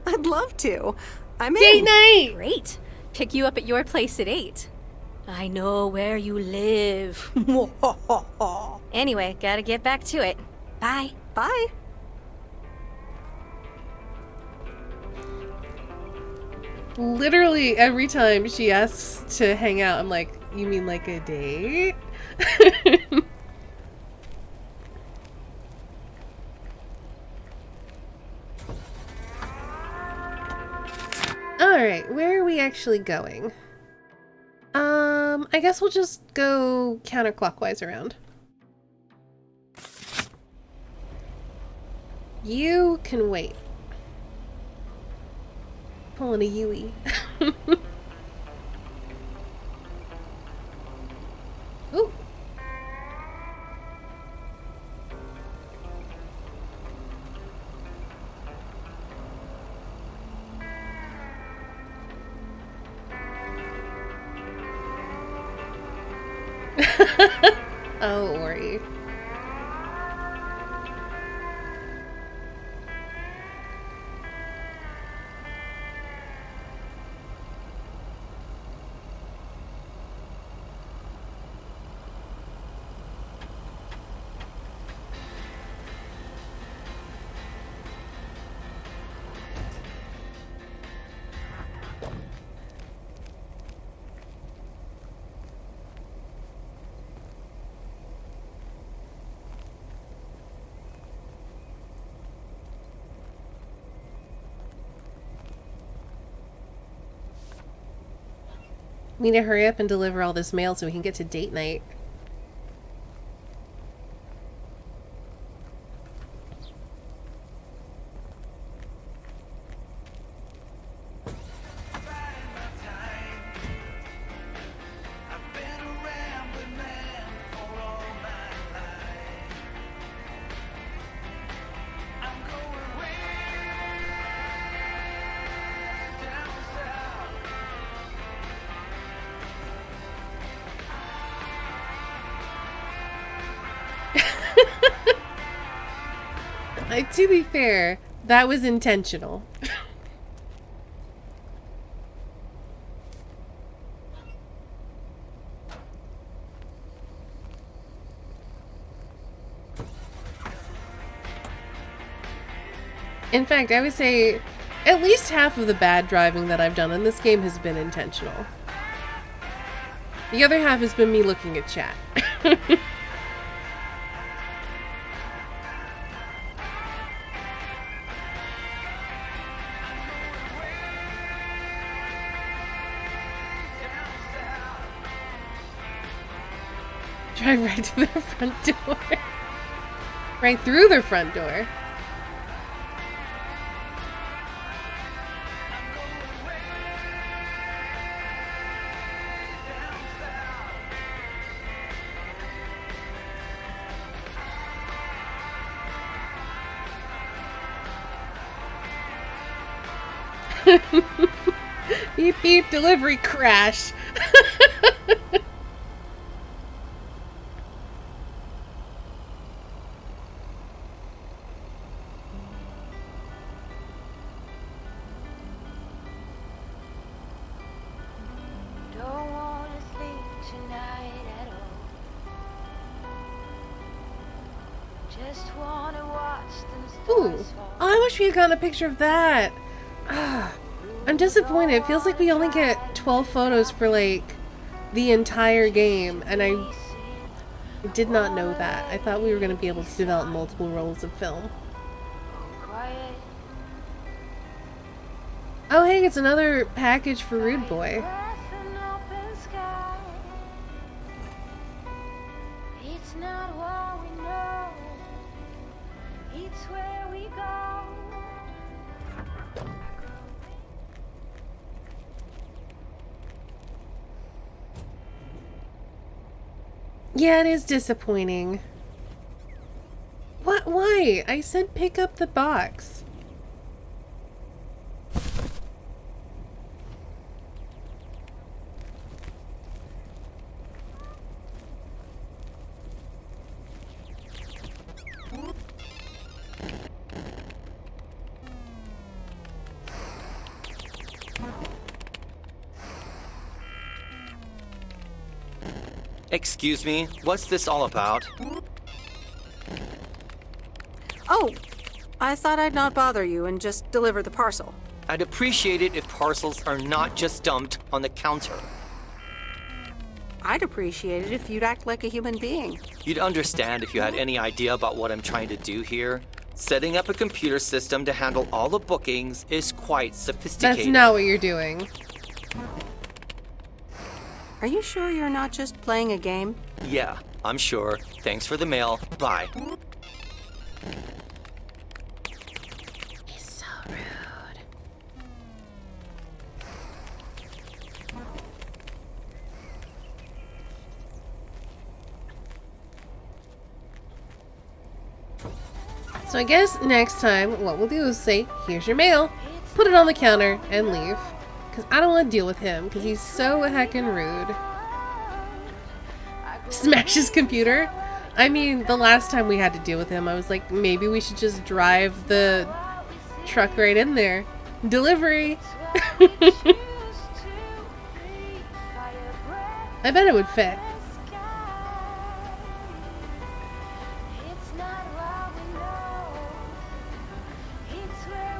I'd love to. I'm Date in. night! Great. Pick you up at your place at 8. I know where you live. Anyway, gotta get back to it. Bye. Bye. Literally every time she asks to hang out, I'm like, you mean like a date? Alright, where are we actually going? I guess we'll just go counterclockwise around. You can wait. Pulling a Yui. Ooh. Oh, Ori. We need to hurry up and deliver all this mail so we can get to date night. To be fair, that was intentional. In fact, I would say at least half of the bad driving that I've done in this game has been intentional. The other half has been me looking at chat. Drive right to their front door. Right through their front door. Beep beep, delivery crash. Ooh, oh, I wish we had gotten a picture of that. I'm disappointed. It feels like we only get 12 photos for like the entire game, and I did not know that. I thought we were going to be able to develop multiple rolls of film. Oh hey, it's another package for Rude Boy. Yeah, it is disappointing. What? Why? I said pick up the box. Excuse me, what's this all about? Oh, I thought I'd not bother you and just deliver the parcel. I'd appreciate it if parcels are not just dumped on the counter. I'd appreciate it if you'd act like a human being. You'd understand if you had any idea about what I'm trying to do here. Setting up a computer system to handle all the bookings is quite sophisticated. That's not what you're doing. Are you sure you're not just playing a game? Yeah, I'm sure. Thanks for the mail. Bye. He's so rude. So I guess next time what we'll do is say, here's your mail, put it on the counter, and leave. Because I don't want to deal with him, because he's so heckin' rude. Smash his computer? I mean, the last time we had to deal with him, I was like, maybe we should just drive the truck right in there. Delivery! I bet it would fit.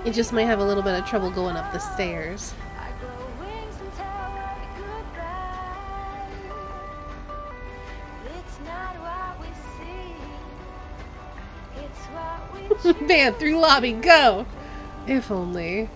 It just might have a little bit of trouble going up the stairs. Van through lobby, go! If only.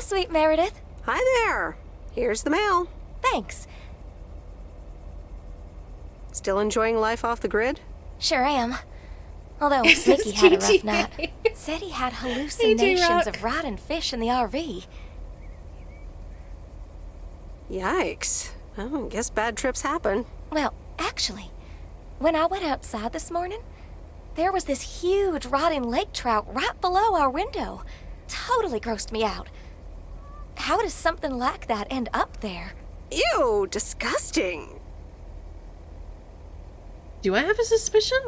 sweet Meredith. Hi there. Here's the mail. Thanks. Still enjoying life off the grid? Sure am. Although Mickey had a rough night. Said he had hallucinations of rotten fish in the RV. Yikes. Well, I guess bad trips happen. Well, actually, when I went outside this morning, there was this huge rotting lake trout right below our window. Totally grossed me out. How does something like that end up there? Ew, disgusting. Do I have a suspicion?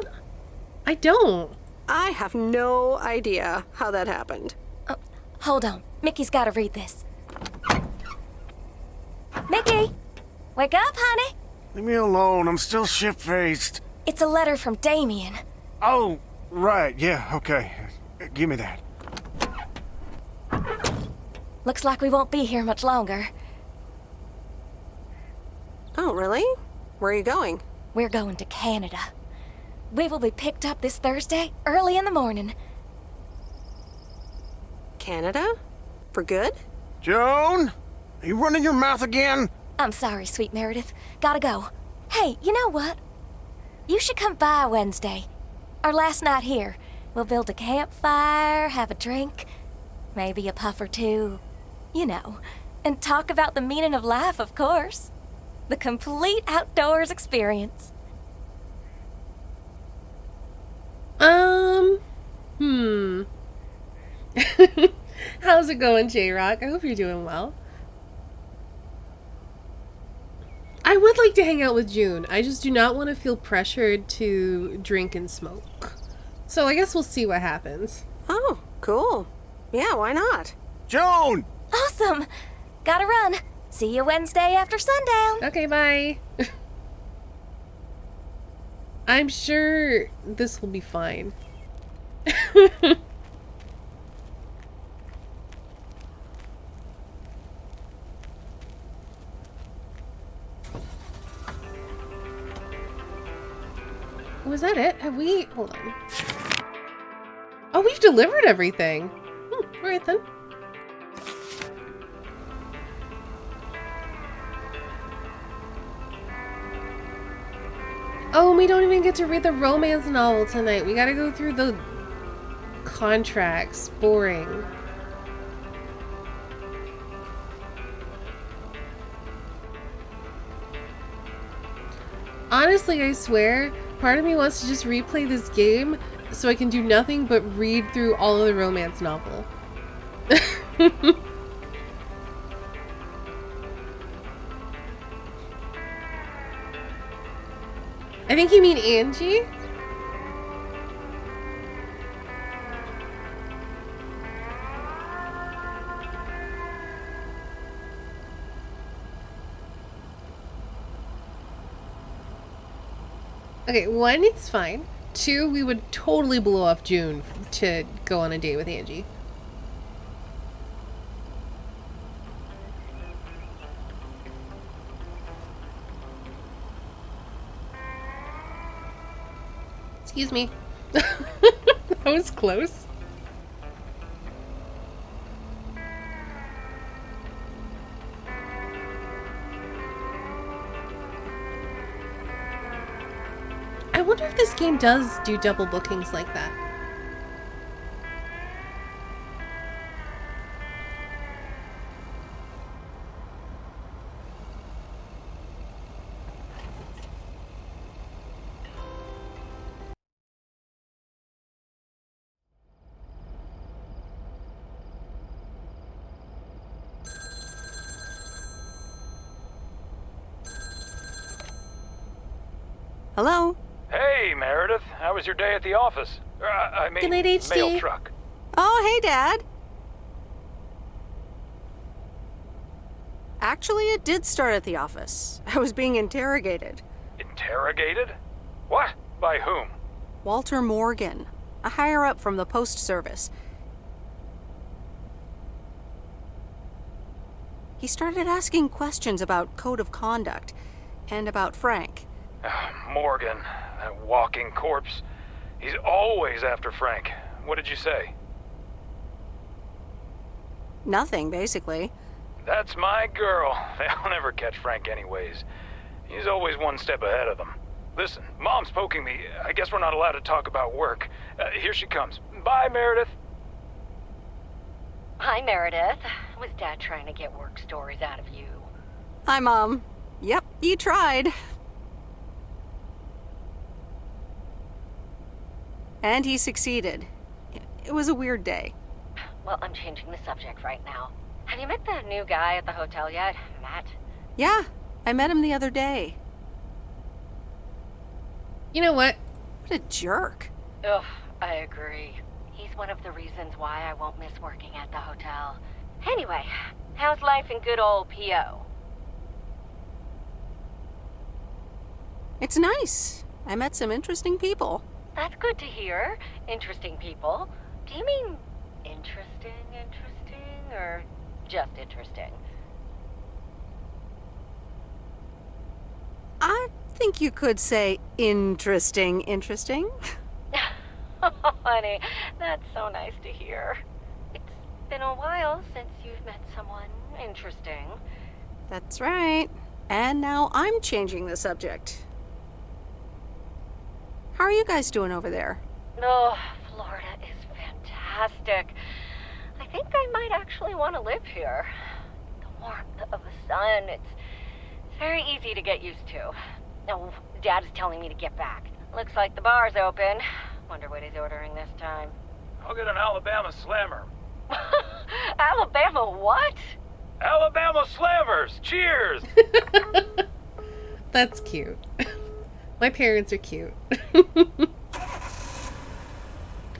I don't. I have no idea how that happened. Oh, hold on. Mickey's gotta read this. Mickey! Wake up, honey! Leave me alone, I'm still shit-faced. It's a letter from Damien. Oh, right, yeah, okay. Give me that. Looks like we won't be here much longer. Oh, really? Where are you going? We're going to Canada. We will be picked up this Thursday, early in the morning. Canada? For good? Joan? Are you running your mouth again? I'm sorry, sweet Meredith. Gotta go. Hey, you know what? You should come by Wednesday. Our last night here. We'll build a campfire, have a drink, maybe a puff or two. You know. And talk about the meaning of life, of course. The complete outdoors experience. How's it going, J-Rock? I hope you're doing well. I would like to hang out with June. I just do not want to feel pressured to drink and smoke. So I guess we'll see what happens. Oh, cool. Yeah, why not? Joan! Awesome! Gotta run. See you Wednesday after sundown. Okay, bye. I'm sure this will be fine. Was that it? Have we... Hold on. Oh, we've delivered everything. Alright then. Oh, we don't even get to read the romance novel tonight. We gotta go through the contracts. Boring. Honestly, I swear, part of me wants to just replay this game so I can do nothing but read through all of the romance novel. I think you mean Angie? Okay, one, it's fine. Two, we would totally blow off June to go on a date with Angie. Excuse me. That was close. I wonder if this game does do double bookings like that. Hello? Hey, Meredith. How was your day at the office? I mean, Good night, HD. mail truck. Oh, hey, Dad. Actually, it did start at the office. I was being interrogated. Interrogated? What? By whom? Walter Morgan, a higher-up from the Post Service. He started asking questions about code of conduct and about Frank. Morgan, that walking corpse. He's always after Frank. What did you say? Nothing, basically. That's my girl. They'll never catch Frank anyways. He's always one step ahead of them. Listen, Mom's poking me. I guess we're not allowed to talk about work. Here she comes. Bye, Meredith. Hi, Meredith. Was Dad trying to get work stories out of you? Hi, Mom. Yep, you tried. And he succeeded. It was a weird day. Well, I'm changing the subject right now. Have you met the new guy at the hotel yet, Matt? Yeah, I met him the other day. You know what? What a jerk. Ugh, I agree. He's one of the reasons why I won't miss working at the hotel. Anyway, how's life in good old P.O.? It's nice. I met some interesting people. That's good to hear. Interesting people. Do you mean interesting, or just interesting? I think you could say interesting. Oh, honey, that's so nice to hear. It's been a while since you've met someone interesting. That's right. And now I'm changing the subject. How are you guys doing over there? Oh, Florida is fantastic. I think I might actually want to live here. The warmth of the sun, it's very easy to get used to. Oh, Dad is telling me to get back. Looks like the bar's open. Wonder what he's ordering this time. I'll get an Alabama Slammer. Alabama what? Alabama Slammers! Cheers! That's cute. My parents are cute.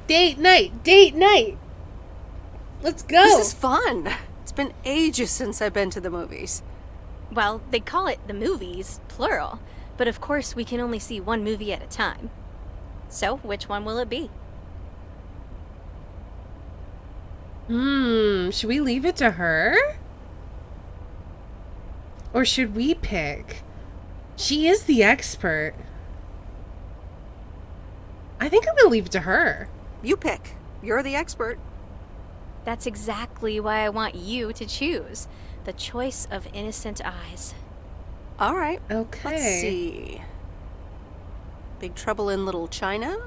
Date night! Let's go! This is fun. It's been ages since I've been to the movies. Well, they call it the movies, plural. But of course, we can only see one movie at a time. So, which one will it be? Should we leave it to her? Or should we pick? She is the expert. I think I'm gonna leave it to her. You pick. You're the expert. That's exactly why I want you to choose. The choice of innocent eyes. All right. Okay. Let's see. Big Trouble in Little China,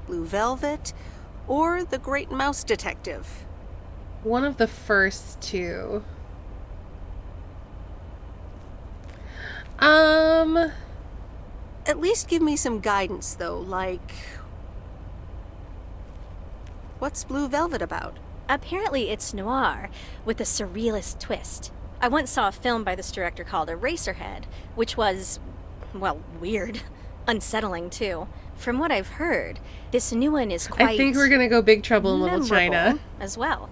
Blue Velvet, or The Great Mouse Detective? One of the first two. At least give me some guidance, though, like... What's Blue Velvet about? Apparently it's noir, with a surrealist twist. I once saw a film by this director called Eraserhead, which was, well, weird. Unsettling, too. From what I've heard, this new one is quite... I think we're gonna go Big Trouble in Little China. As well.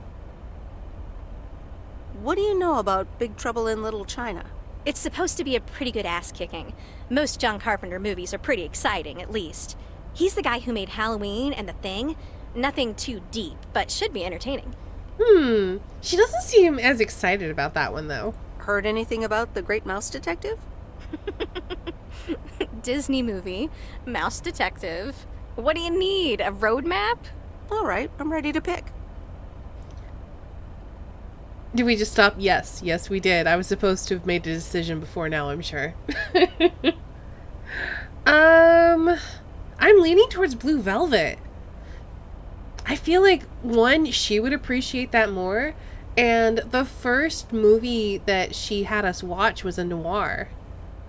What do you know about Big Trouble in Little China? It's supposed to be a pretty good ass-kicking. Most John Carpenter movies are pretty exciting, at least. He's the guy who made Halloween and The Thing. Nothing too deep, but should be entertaining. She doesn't seem as excited about that one, though. Heard anything about The Great Mouse Detective? Disney movie, Mouse Detective. What do you need? A roadmap? All right, I'm ready to pick. Did we just stop? Yes, we did. I was supposed to have made a decision before now, I'm sure. I'm leaning towards Blue Velvet. I feel like, one, she would appreciate that more, and the first movie that she had us watch was a noir.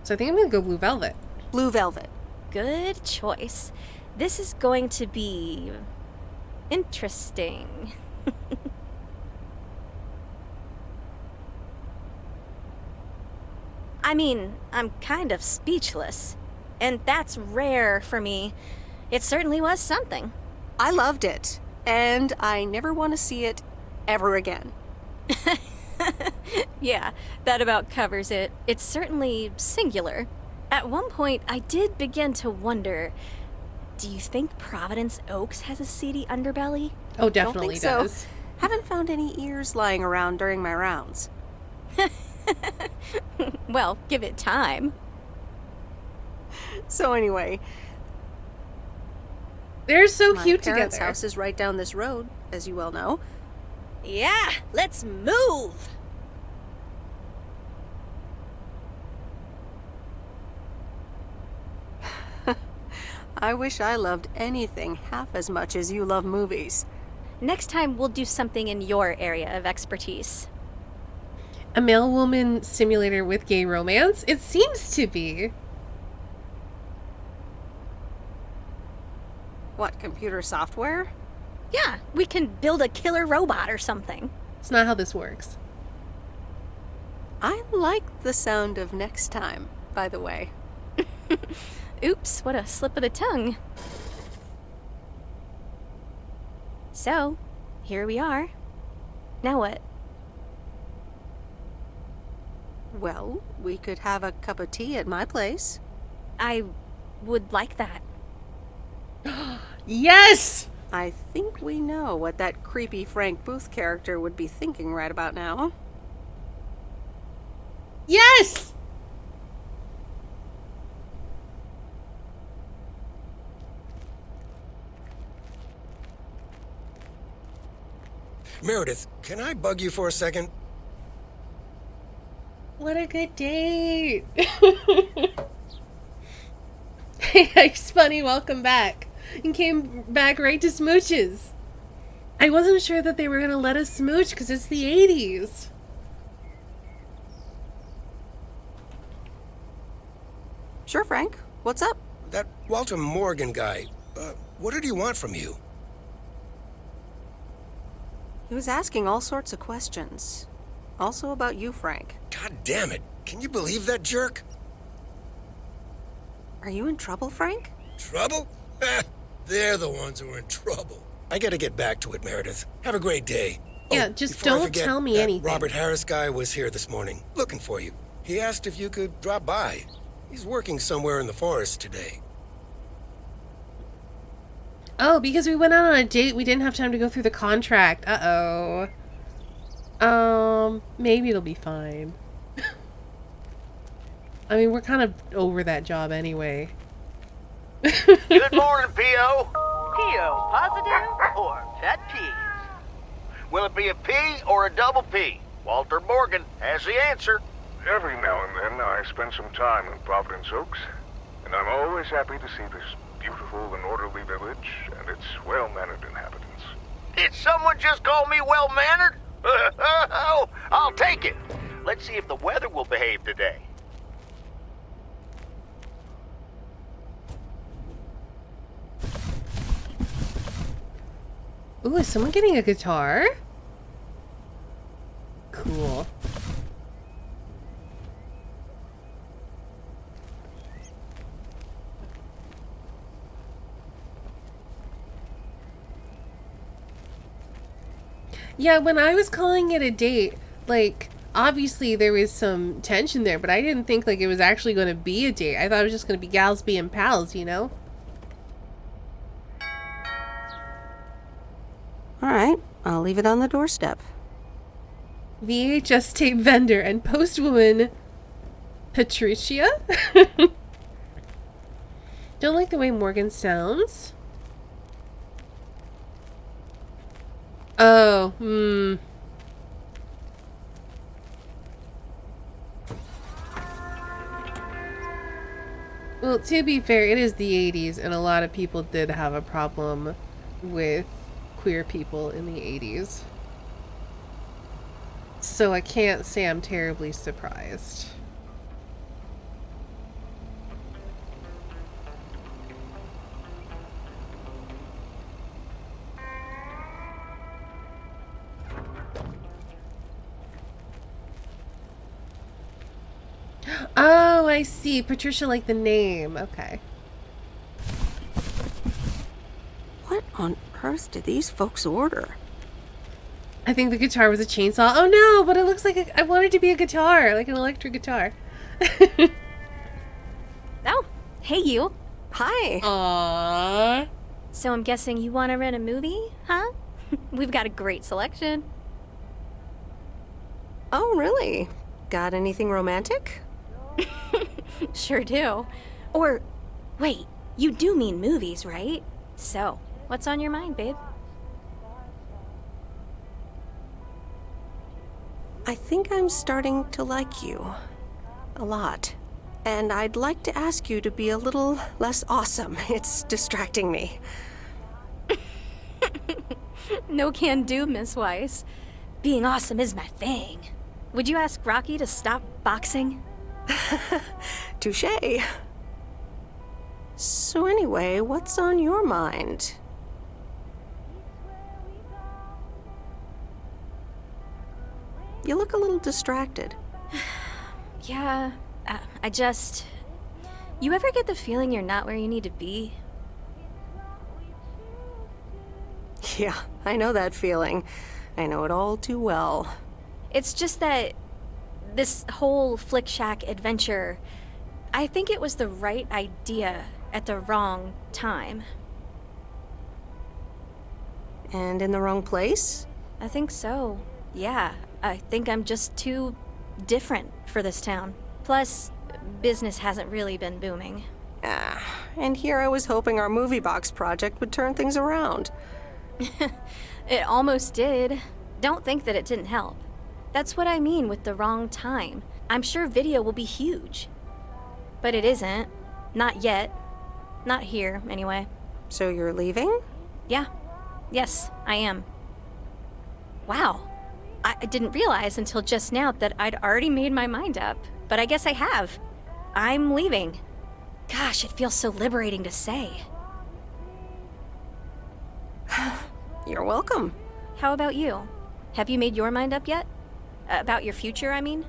So I think I'm gonna go Blue Velvet. Blue Velvet. Good choice. This is going to be... interesting. I mean, I'm kind of speechless. And that's rare for me. It certainly was something. I loved it. And I never want to see it ever again. Yeah, that about covers it. It's certainly singular. At one point, I did begin to wonder, do you think Providence Oaks has a seedy underbelly? Oh, definitely Don't think does. So. Haven't found any ears lying around during my rounds. Well, give it time. So anyway... They're so my cute parents' together. house is right down this road, as you well know. Yeah, let's move! I wish I loved anything half as much as you love movies. Next time, we'll do something in your area of expertise. A male woman simulator with gay romance? It seems to be. What, computer software? Yeah, we can build a killer robot or something. It's not how this works. I like the sound of next time, by the way. Oops, what a slip of the tongue. So, here we are. Now what? Well, we could have a cup of tea at my place. I would like that. Yes! I think we know what that creepy Frank Booth character would be thinking right about now. Yes! Meredith, can I bug you for a second? What a good date! Hey, Ice Bunny, welcome back. And came back right to smooches. I wasn't sure that they were going to let us smooch because it's the 80s. Sure, Frank. What's up? That Walter Morgan guy, what did he want from you? He was asking all sorts of questions. Also about you, Frank. God damn it. Can you believe that jerk? Are you in trouble, Frank? Trouble? They're the ones who are in trouble. I gotta get back to it, Meredith. Have a great day. Yeah, just before I don't forget, tell me that anything. Robert Harris guy was here this morning, looking for you. He asked if you could drop by. He's working somewhere in the forest today. Oh, because we went out on a date, we didn't have time to go through the contract. Uh-oh. Maybe it'll be fine. I mean, we're kind of over that job anyway. Good morning, P.O. P.O. positive or pet peeves? Will it be a P or a double P? Walter Morgan has the answer. Every now and then I spend some time in Providence Oaks, and I'm always happy to see this beautiful and orderly village and its well-mannered inhabitants. Did someone just call me well-mannered? I'll take it. Let's see if the weather will behave today. Ooh, is someone getting a guitar? Cool. Yeah, when I was calling it a date, like, obviously there was some tension there, but I didn't think, like, it was actually going to be a date. I thought it was just going to be gals being pals, you know? All right, I'll leave it on the doorstep. VHS tape vendor and postwoman Patricia? Don't like the way Morgan sounds. Oh, Well, to be fair, it is the 80s, and a lot of people did have a problem with queer people in the 80s. So I can't say I'm terribly surprised. Oh, I see. Patricia like the name. Okay. What on earth did these folks order? I think the guitar was a chainsaw. Oh no, but it looks like I want it to be a guitar, like an electric guitar. Oh, hey you. Hi. Aww. So I'm guessing you want to rent a movie, huh? We've got a great selection. Oh, really? Got anything romantic? Sure do. Or, wait, you do mean movies, right? So, what's on your mind, babe? I think I'm starting to like you. A lot. And I'd like to ask you to be a little less awesome. It's distracting me. No can do, Miss Weiss. Being awesome is my thing. Would you ask Rocky to stop boxing? Touché. So anyway, what's on your mind? You look a little distracted. Yeah, I just... You ever get the feeling you're not where you need to be? Yeah, I know that feeling. I know it all too well. It's just that this whole Flick Shack adventure, I think it was the right idea at the wrong time. And in the wrong place? I think so. Yeah, I think I'm just too different for this town. Plus, business hasn't really been booming. And here I was hoping our movie box project would turn things around. It almost did. Don't think that it didn't help. That's what I mean with the wrong time. I'm sure video will be huge. But it isn't. Not yet. Not here, anyway. So you're leaving? Yeah. Yes, I am. Wow. I didn't realize until just now that I'd already made my mind up. But I guess I have. I'm leaving. Gosh, it feels so liberating to say. You're welcome. How about you? Have you made your mind up yet? About your future, I mean?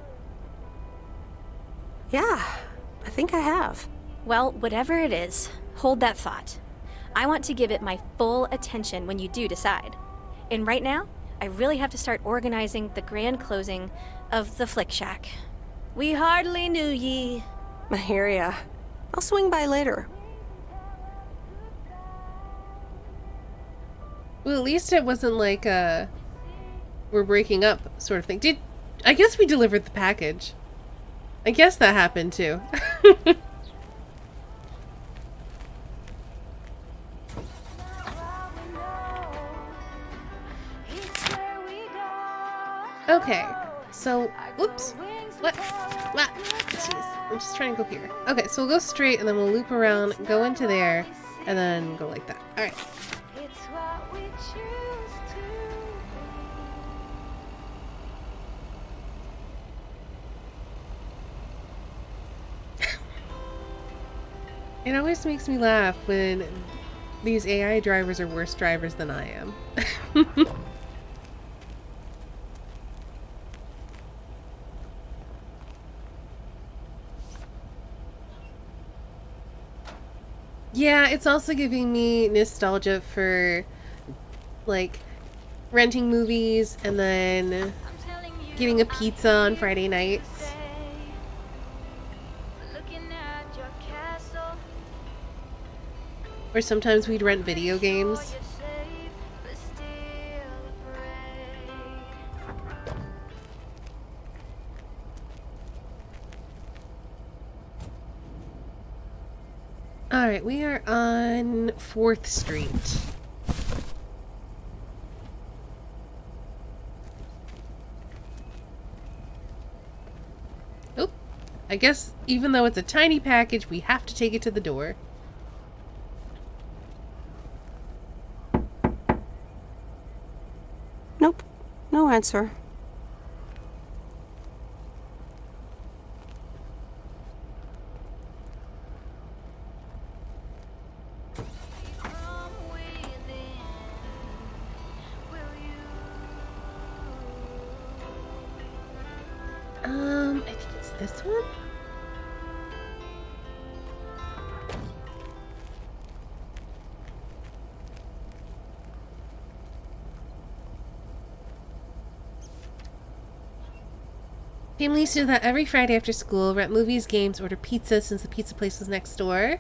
Yeah, I think I have. Well, whatever it is, hold that thought. I want to give it my full attention when you do decide. And right now, I really have to start organizing the grand closing of the Flick Shack. We hardly knew ye. I hear ya. I'll swing by later. Well, at least it wasn't like we're breaking up sort of thing. I guess we delivered the package. I guess that happened too. Okay, so, whoops. What? Jeez, I'm just trying to go here. Okay, so we'll go straight and then we'll loop around, go into there, and then go like that. Alright. It always makes me laugh when these AI drivers are worse drivers than I am. Yeah, it's also giving me nostalgia for, like, renting movies and then getting a pizza on Friday nights. Or sometimes we'd rent video games. Alright, we are on 4th Street. Oh, I guess even though it's a tiny package, we have to take it to the door. Nope, no answer. I think it's this one? Families do that every Friday after school, rent movies, games, order pizza since the pizza place was next door.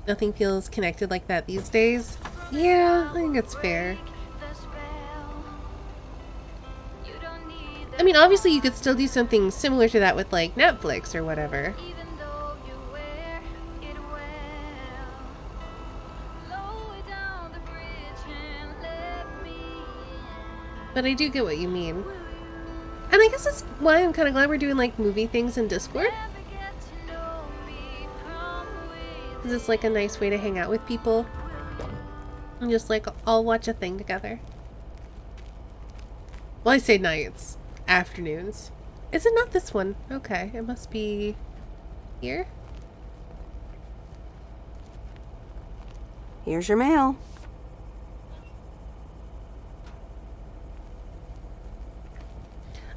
Nothing feels connected like that these days. Yeah, I think it's fair. I mean, obviously you could still do something similar to that with, like, Netflix or whatever. But I do get what you mean. And I guess that's why I'm kind of glad we're doing like movie things in Discord. Because it's like a nice way to hang out with people. And just like all watch a thing together. Well, I say nights. Afternoons. Is it not this one? Okay, it must be here. Here's your mail.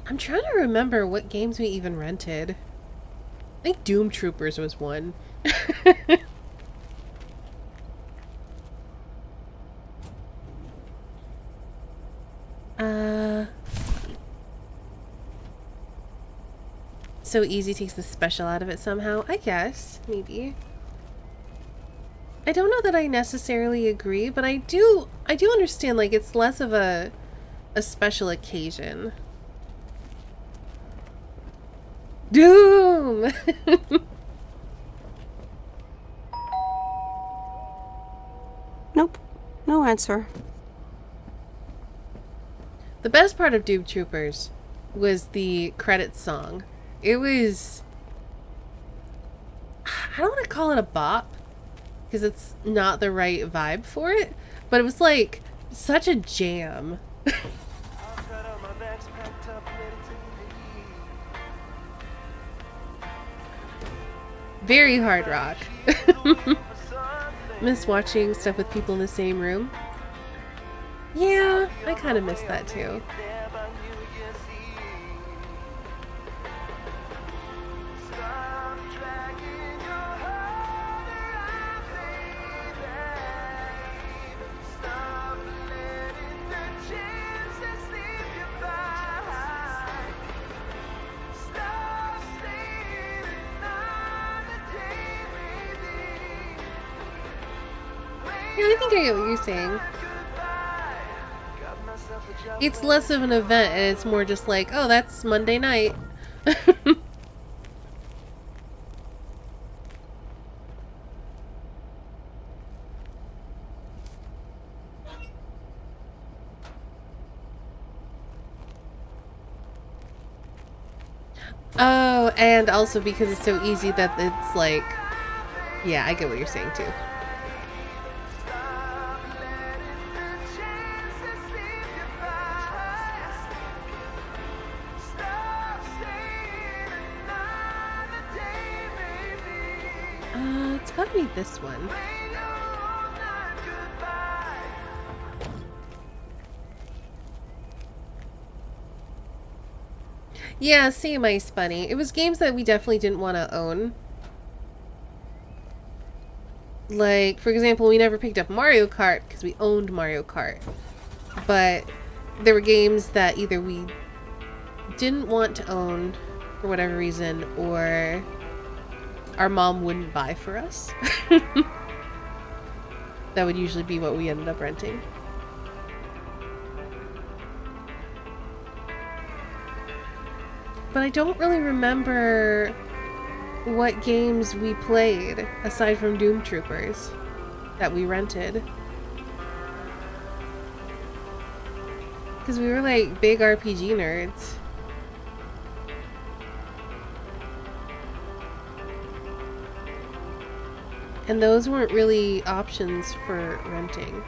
I'm trying to remember what games we even rented. I think Doom Troopers was one. So easy takes the special out of it somehow. I guess, maybe. I don't know that I necessarily agree, but I do understand, like, it's less of a special occasion. Doom! Nope. No answer. The best part of Doom Troopers was the credits song. It was... I don't want to call it a bop, because it's not the right vibe for it, but it was like such a jam. Very hard rock. Miss watching stuff with people in the same room. Yeah, I kind of miss that too. Yeah, I think I get what you're saying. It's less of an event and it's more just like, oh, that's Monday night. Oh, and also because it's so easy that it's like, yeah, I get what you're saying too. It's gotta be this one. Yeah, same Ice Bunny. It was games that we definitely didn't want to own. Like, for example, we never picked up Mario Kart because we owned Mario Kart. But there were games that either we didn't want to own for whatever reason, or our mom wouldn't buy for us. That would usually be what we ended up renting. But I don't really remember what games we played aside from Doom Troopers that we rented. Because we were like big RPG nerds. And those weren't really options for renting.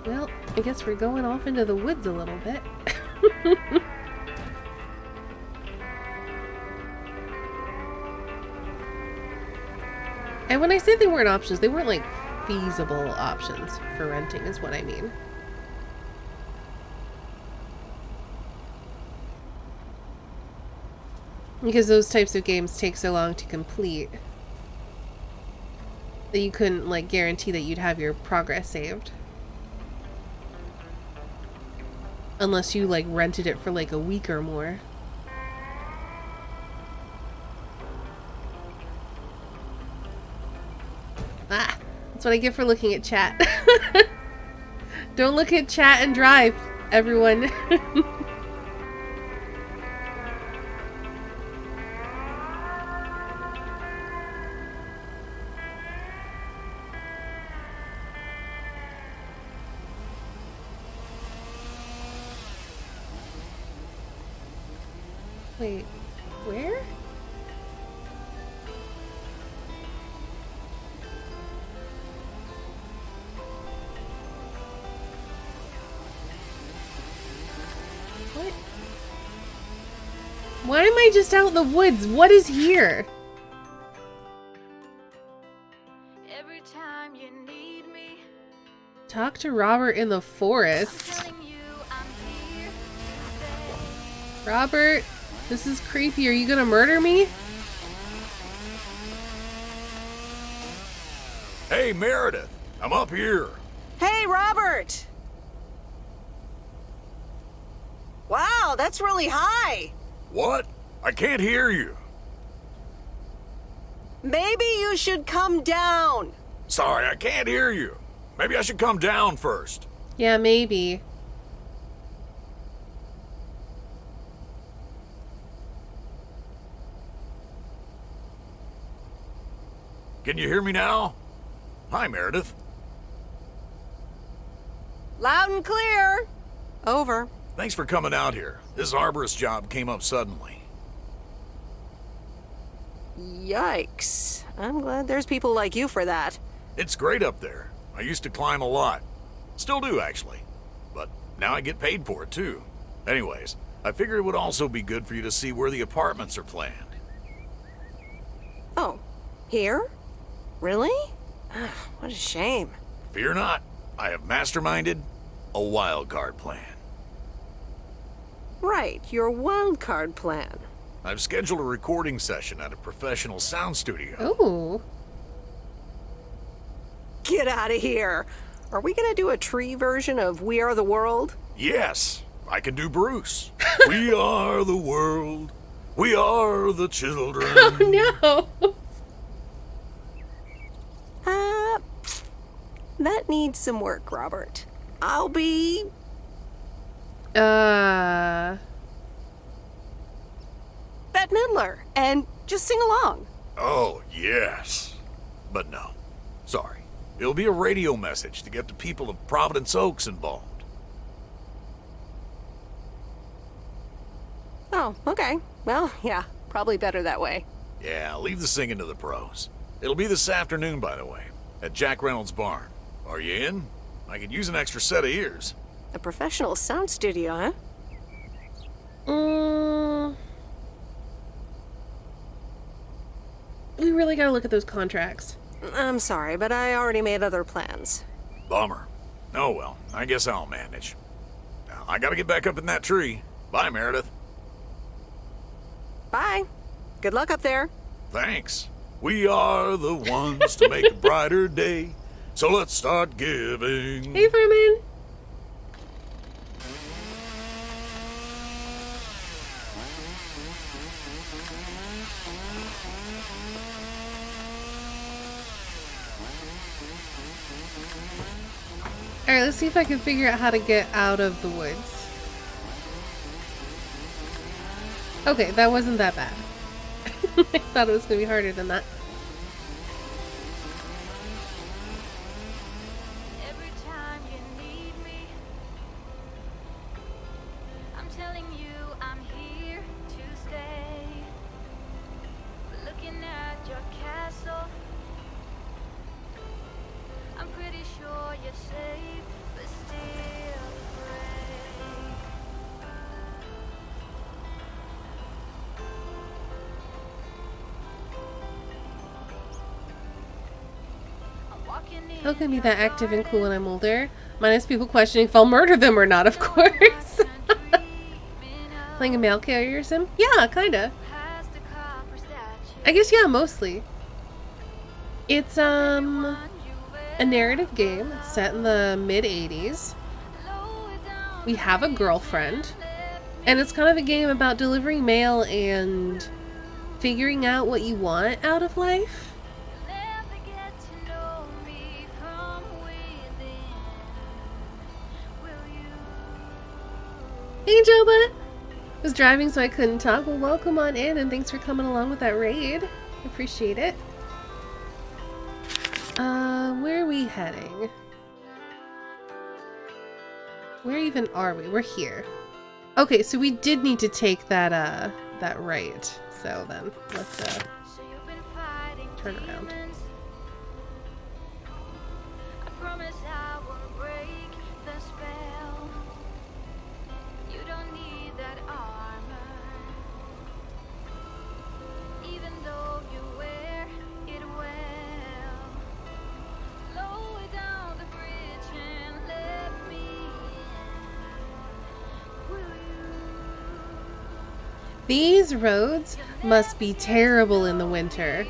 Well, I guess we're going off into the woods a little bit. And when I say they weren't options, they weren't like feasible options for renting is what I mean. Because those types of games take so long to complete that you couldn't like guarantee that you'd have your progress saved. Unless you like rented it for like a week or more. Ah, that's what I get for looking at chat. Don't look at chat and drive, everyone. Wait, where? What? Why am I just out in the woods? What is here? Every time you need me, Talk to Robert in the forest. Robert, this is creepy. Are you gonna murder me? Hey, Meredith, I'm up here. Hey, Robert! Wow, that's really high. What? I can't hear you. Maybe you should come down. Sorry, I can't hear you. Maybe I should come down first. Yeah, maybe. Can you hear me now? Hi, Meredith. Loud and clear. Over. Thanks for coming out here. This arborist job came up suddenly. Yikes. I'm glad there's people like you for that. It's great up there. I used to climb a lot. Still do, actually. But now I get paid for it, too. Anyways, I figured it would also be good for you to see where the apartments are planned. Oh, here? Really? What a shame. Fear not. I have masterminded a wild card plan. Right, your wild card plan. I've scheduled a recording session at a professional sound studio. Ooh. Get out of here. Are we gonna do a tree version of We Are the World? Yes, I can do Bruce. We are the world. We are the children. Oh, no. That needs some work, Robert. I'll be... Bette Midler, and just sing along. Oh, yes. But no. Sorry. It'll be a radio message to get the people of Providence Oaks involved. Oh, okay. Well, yeah, probably better that way. Yeah, leave the singing to the pros. It'll be this afternoon, by the way, at Jack Reynolds' barn. Are you in? I could use an extra set of ears. A professional sound studio, huh? We really gotta look at those contracts. I'm sorry, but I already made other plans. Bummer. Oh well, I guess I'll manage. Now, I gotta get back up in that tree. Bye, Meredith. Bye. Good luck up there. Thanks. We are the ones to make a brighter day. So let's start giving. Hey, Furman. Alright, let's see if I can figure out how to get out of the woods. Okay, that wasn't that bad. I thought it was going to be harder than that. every time you need me, I'm telling you I'm here to stay. Looking at your castle, I'm pretty sure you're safe, but still afraid. How can I be that active and cool when I'm older? Minus people questioning if I'll murder them or not, of course. Playing a mail carrier sim? Yeah, kinda. I guess, yeah, mostly. It's, a narrative game. It's set in the mid-80s. We have a girlfriend. And it's kind of a game about delivering mail and figuring out what you want out of life. Hey, Joba! I was driving so I couldn't talk. Well, welcome on in and thanks for coming along with that raid. Appreciate it. Where are we heading? Where even are we? We're here. Okay, so we did need to take that, that right. So then, let's turn around. I promise I won't break the spell. You don't need that armor, even though you wear it well. Lower down the bridge and let me in. Will you? These roads must be terrible in the winter.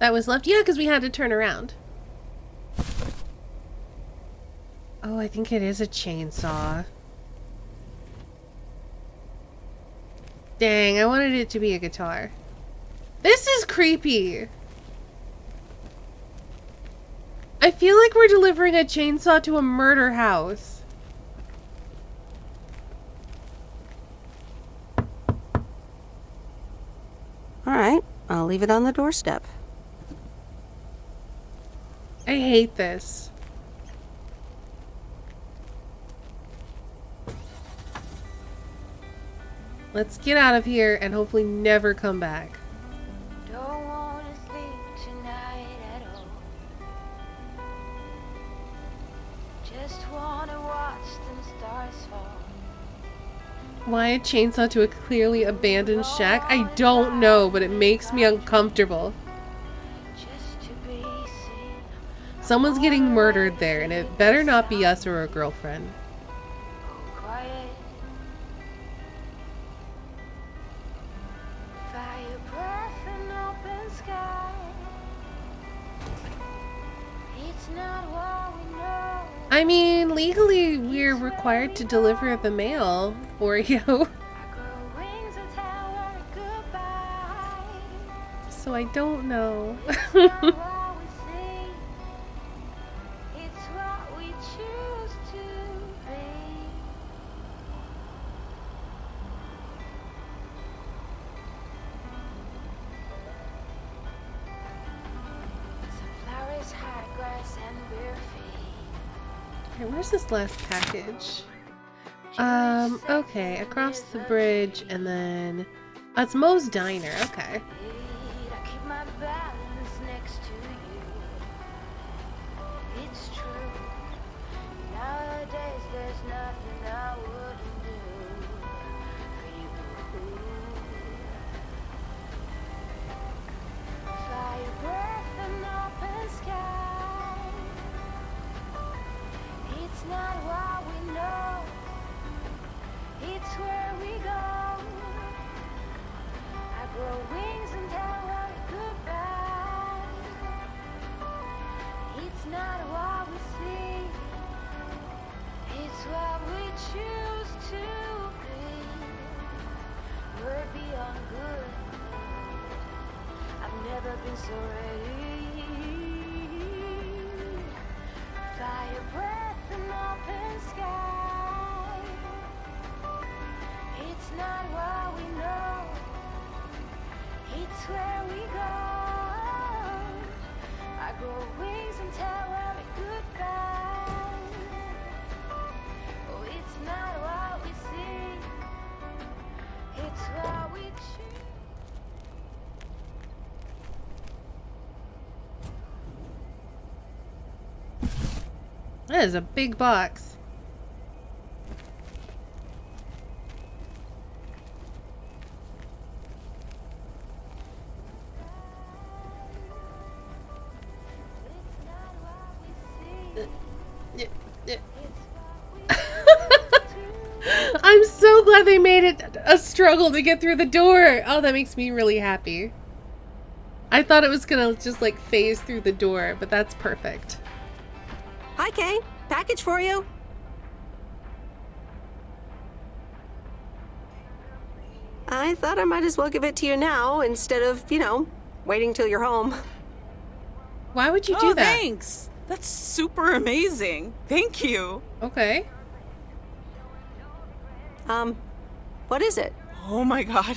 That was left? Yeah, because we had to turn around. Oh, I think it is a chainsaw. Dang, I wanted it to be a guitar. This is creepy. I feel like we're delivering a chainsaw to a murder house. All right, I'll leave it on the doorstep. I hate this. Let's get out of here and hopefully never come back. Don't want to sleep tonight at all. Just want to watch them stars fall. Why a chainsaw to a clearly abandoned shack? I don't know, but it makes me uncomfortable. Someone's getting murdered there, and it better not be us or a girlfriend. Quiet. Fire breath and open sky. It's not what we know. I mean, legally, we're required to deliver the mail, Oreo. So I don't know. Okay, where's this last package? Okay, across the bridge and then... Oh, it's Moe's Diner, okay. I keep my balance next to you. It's true. Nowadays there's nothing I wouldn't do for you. Fire breath and open sky. It's not what we know. It's where we go. I grow wings and tell her goodbye. It's not what we see. It's what we choose to be. We're beyond good. I've never been so ready. Fire breath and open sky. It's not what we know. It's where we go. I grow wings and tell her goodbye. Oh, it's not what we see. It's what we choose. That is a big box. I'm so glad they made it a struggle to get through the door. Oh, that makes me really happy. I thought it was gonna just like phase through the door, but that's perfect. Hi, Kay. Package for you. I thought I might as well give it to you now instead of, waiting till you're home. Why would you do that? Thanks. That's super amazing. Thank you. Okay. What is it? Oh my god.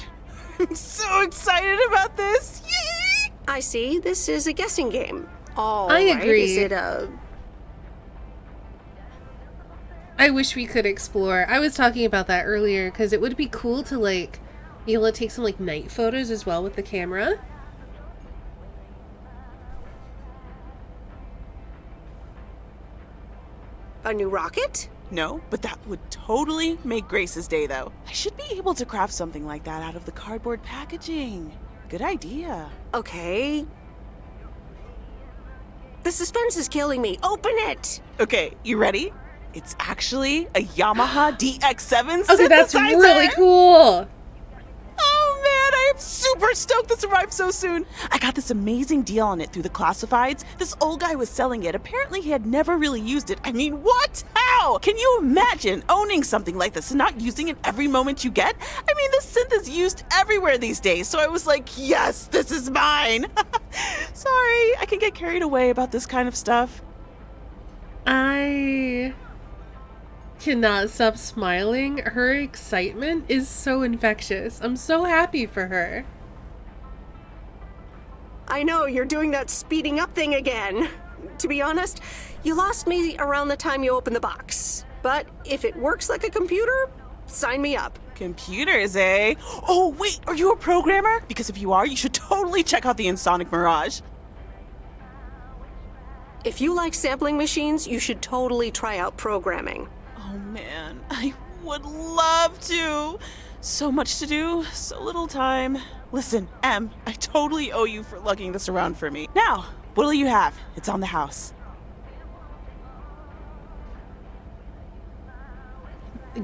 I'm so excited about this. Yay! I see. This is a guessing game. All I right. agree. Is it a... I wish we could explore. I was talking about that earlier because it would be cool to like be able to take some like night photos as well with the camera. a new rocket? No, but that would totally make Grace's day, though. I should be able to craft something like that out of the cardboard packaging. Good idea. Okay. The suspense is killing me. Open it! Okay, you ready? It's actually a Yamaha DX7 Okay, that's synthesizer. really cool. Oh man, I am super stoked this arrived so soon. I got this amazing deal on it through the classifieds. This old guy was selling it. Apparently he had never really used it. I mean, what? How? Can you imagine owning something like this and not using it every moment you get? I mean, this synth is used everywhere these days, so I was like, yes, this is mine. Sorry, I can get carried away about this kind of stuff. I cannot stop smiling. Her excitement is so infectious. I'm so happy for her. I know, you're doing that speeding up thing again. To be honest, you lost me around the time you opened the box. But if it works like a computer, sign me up. Computers, eh? Oh, wait, are you a programmer? Because if you are, you should totally check out the Insonic Mirage. If you like sampling machines, you should totally try out programming. Oh man, I would love to. So much to do, so little time. Listen, Em, I totally owe you for lugging this around for me. Now, what'll you have? It's on the house.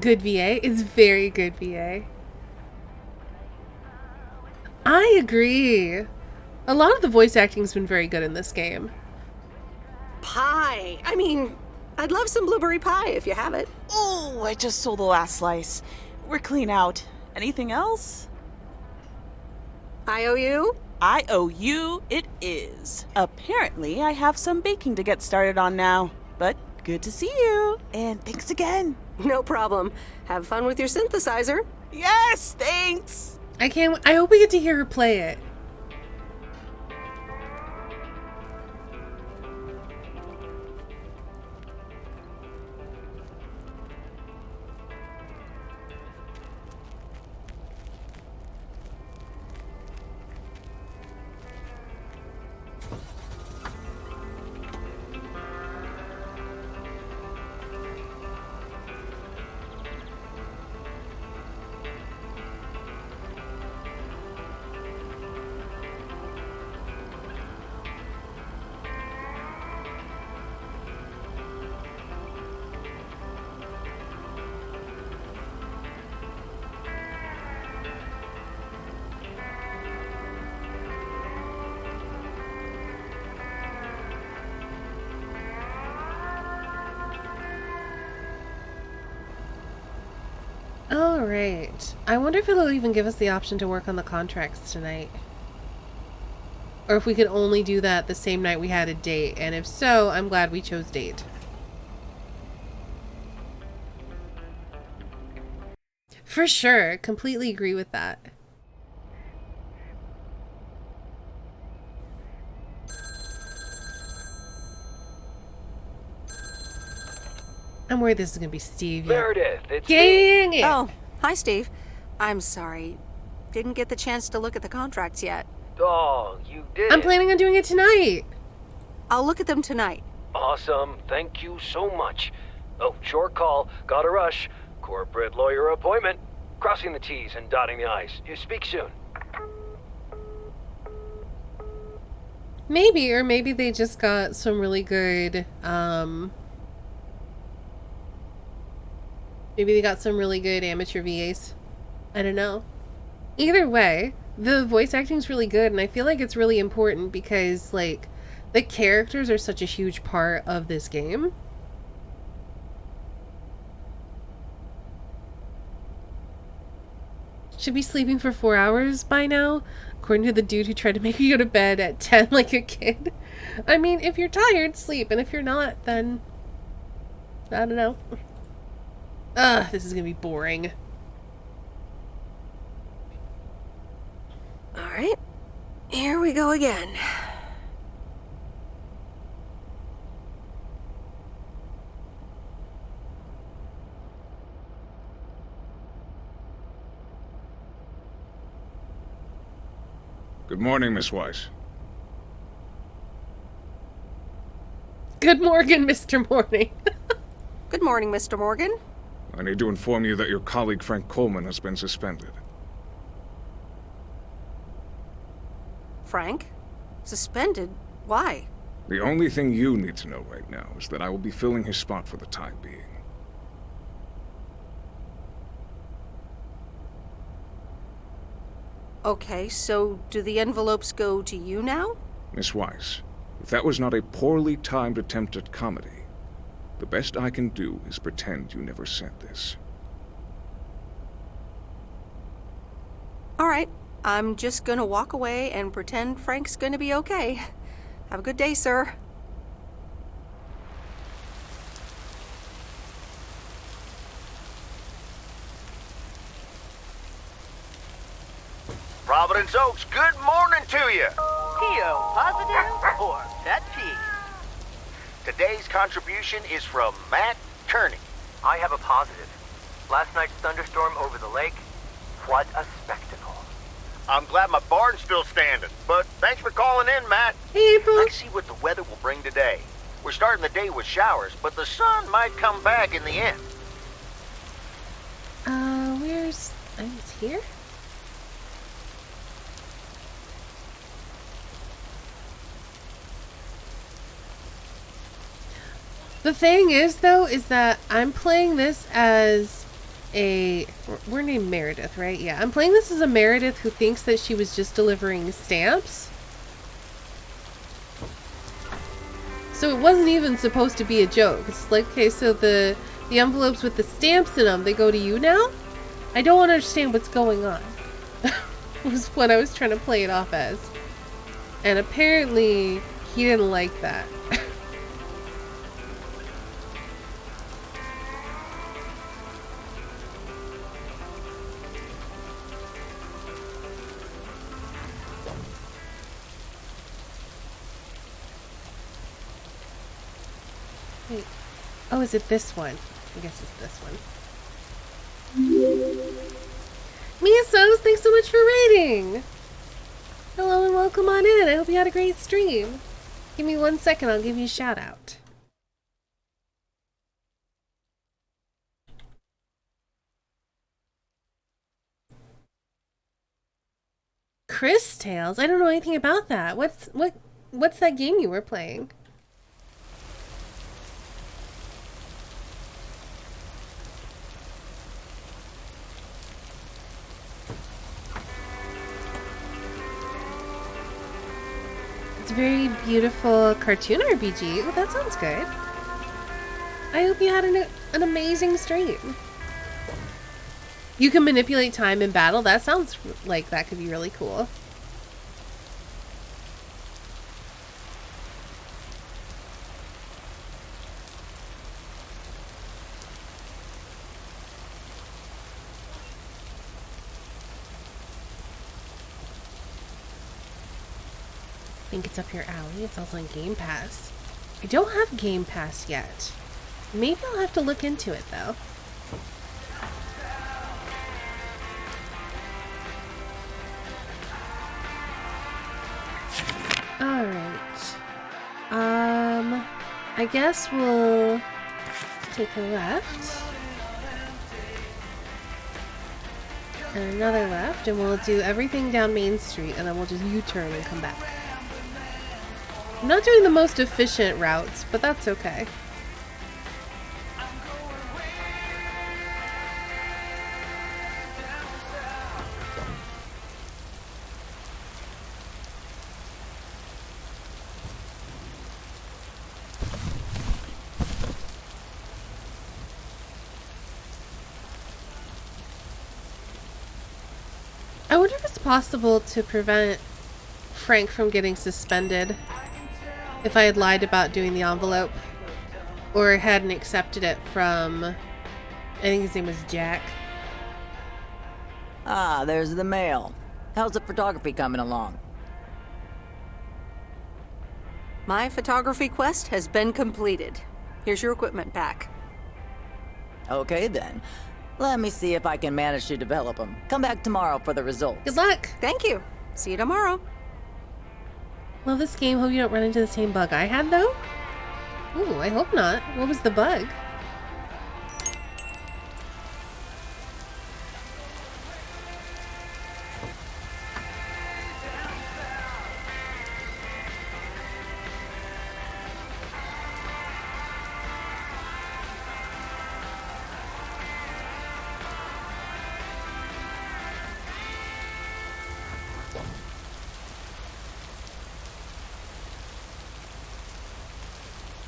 Good VA is very good VA. I agree. A lot of the voice acting's been very good in this game. Pie. I mean, I'd love some blueberry pie if you have it. Oh, I just sold the last slice. We're clean out. Anything else? I owe you? I owe you it is. Apparently, I have some baking to get started on now. But good to see you. And thanks again. No problem. Have fun with your synthesizer. Yes, thanks. I hope we get to hear her play it. Alright. I wonder if it'll even give us the option to work on the contracts tonight. Or if we could only do that the same night we had a date. And if so, I'm glad we chose date. For sure. Completely agree with that. I'm worried this is going to be Steve. Meredith, it's Dang me. it! Oh, hi, Steve. I'm sorry. Didn't get the chance to look at the contracts yet. Oh, you did. I'm planning on doing it tonight. I'll look at them tonight. Awesome. Thank you so much. Oh, short call. Gotta rush. Corporate lawyer appointment. Crossing the T's and dotting the I's. You speak soon. Maybe, or maybe they just got some really good, maybe they got some really good amateur VAs. I don't know. Either way, the voice acting's really good, and I feel like it's really important because, like, the characters are such a huge part of this game. Should be sleeping for 4 hours by now, according to the dude who tried to make me go to bed at 10 like a kid. I mean, if you're tired, sleep, and if you're not, then I don't know. Ugh, this is gonna be boring. Alright, here we go again. Good morning, Miss Weiss. Good morning, Mr. Morning. Good morning, Mr. Morgan. I need to inform you that your colleague Frank Coleman has been suspended. Frank? Suspended? Why? The only thing you need to know right now is that I will be filling his spot for the time being. Okay, so do the envelopes go to you now? Miss Weiss, if that was not a poorly timed attempt at comedy, the best I can do is pretend you never sent this. Alright, I'm just gonna walk away and pretend Frank's gonna be okay. Have a good day, sir. Providence Oaks, good morning to you. P.O. positive or pet peeve? Today's contribution is from Matt Kearney. I have a positive. Last night's thunderstorm over the lake, what a spectacle. I'm glad my barn's still standing, but thanks for calling in, Matt. Hey, April. Let's see what the weather will bring today. We're starting the day with showers, but the sun might come back in the end. Where's... It's here? The thing is, though, is that I'm playing this as a... We're named Meredith, right? Yeah, I'm playing this as a Meredith who thinks that she was just delivering stamps. So it wasn't even supposed to be a joke. It's like, okay, so the envelopes with the stamps in them, they go to you now? I don't understand what's going on. Was what I was trying to play it off as. And apparently, he didn't like that. Wait. Oh, is it this one? I guess it's this one. Mia Sos, thanks so much for raiding! Hello and welcome on in. I hope you had a great stream. Give me 1 second, I'll give you a shout out. Chris Tales? I don't know anything about that. What's that game you were playing? It's a very beautiful cartoon RPG. Oh, that sounds good. I hope you had an amazing stream. You can manipulate time in battle. That sounds like that could be really cool. I think it's up your alley. It's also on Game Pass. I don't have Game Pass yet. Maybe I'll have to look into it though. Alright. I guess we'll take a left. And another left, and we'll do everything down Main Street, and then we'll just U-turn and come back. I'm not doing the most efficient routes, but that's okay. I wonder if it's possible to prevent Frank from getting suspended if I had lied about doing the envelope or hadn't accepted it from, I think his name was Jack. Ah, there's the mail. How's the photography coming along? My photography quest has been completed. Here's your equipment back. Okay then. Let me see if I can manage to develop them. Come back tomorrow for the results. Good luck! Thank you. See you tomorrow. Love this game. Hope you don't run into the same bug I had, though. Ooh, I hope not. What was the bug?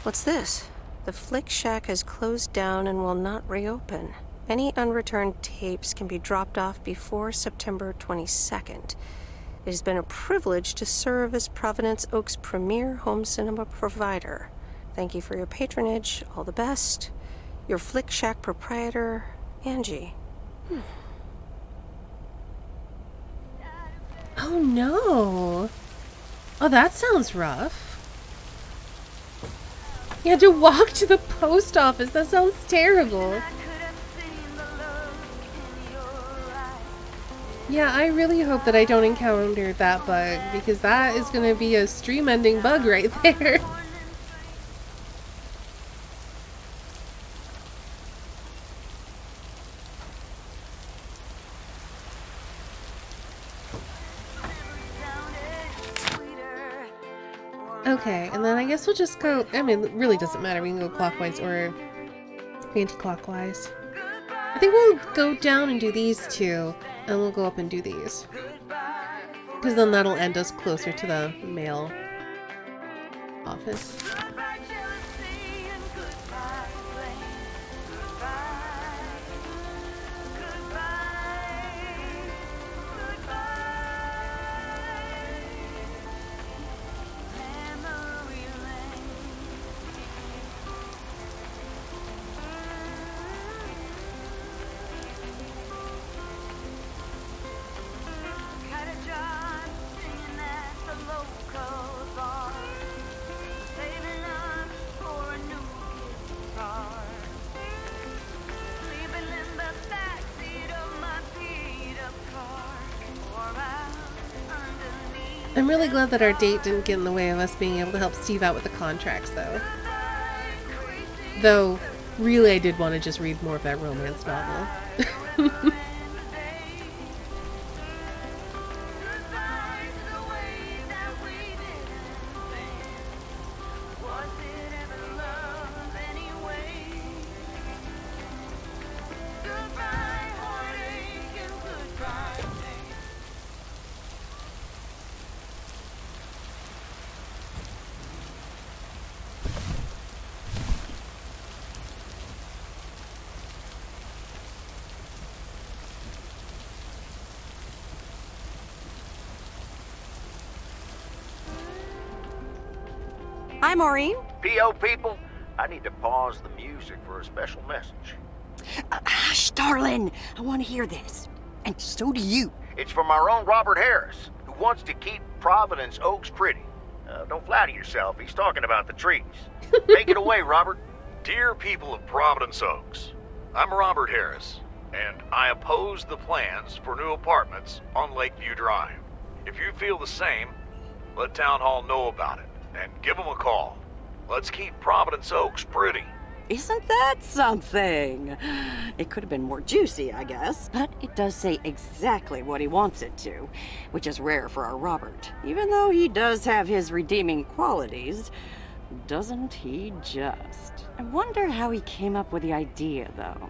What's this? The Flick Shack has closed down and will not reopen. Any unreturned tapes can be dropped off before September 22nd. It has been a privilege to serve as Providence Oaks' premier home cinema provider. Thank you for your patronage. All the best. Your Flick Shack proprietor, Angie. Oh no. Oh, that sounds rough. You had to walk to the post office. That sounds terrible. Yeah, I really hope that I don't encounter that bug, because that is going to be a stream-ending bug right there. Okay, and then I guess we'll just go, I mean, it really doesn't matter. We can go clockwise or anti-clockwise. I think we'll go down and do these two, and we'll go up and do these. Because then that'll end us closer to the mail office. I'm really glad that our date didn't get in the way of us being able to help Steve out with the contracts, though. Though, really, I did want to just read more of that romance novel. Hi, Maureen. PO people, I need to pause the music for a special message. Hush, darling. I want to hear this. And so do you. It's from our own Robert Harris, who wants to keep Providence Oaks pretty. Don't flatter yourself. He's talking about the trees. Take it away, Robert. Dear people of Providence Oaks, I'm Robert Harris, and I oppose the plans for new apartments on Lakeview Drive. If you feel the same, let Town Hall know about it, and give them a call. Let's keep Providence Oaks pretty. Isn't that something? It could have been more juicy, I guess, but it does say exactly what he wants it to, which is rare for our Robert. Even though he does have his redeeming qualities, doesn't he just? I wonder how he came up with the idea, though.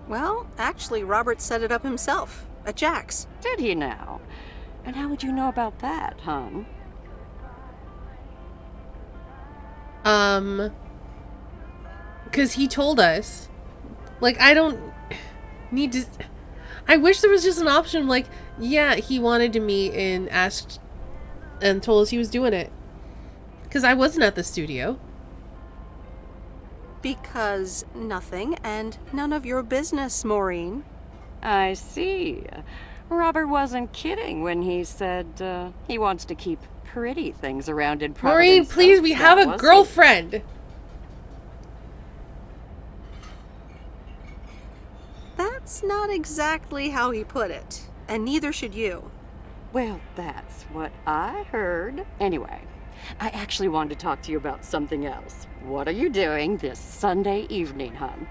Well, actually, Robert set it up himself at Jack's. Did he now? And how would you know about that, hon? Because he told us. Like, I don't need to... I wish there was just an option like, yeah, he wanted to meet and asked and told us he was doing it. Because I wasn't at the studio. Because nothing and none of your business, Maureen. I see. Robert wasn't kidding when he said he wants to keep pretty things around in Providence. Maureen, please, we have a was he? girlfriend. That's not exactly how he put it, and neither should you. Well, that's what I heard. Anyway, I actually wanted to talk to you about something else. What are you doing this Sunday evening, hon?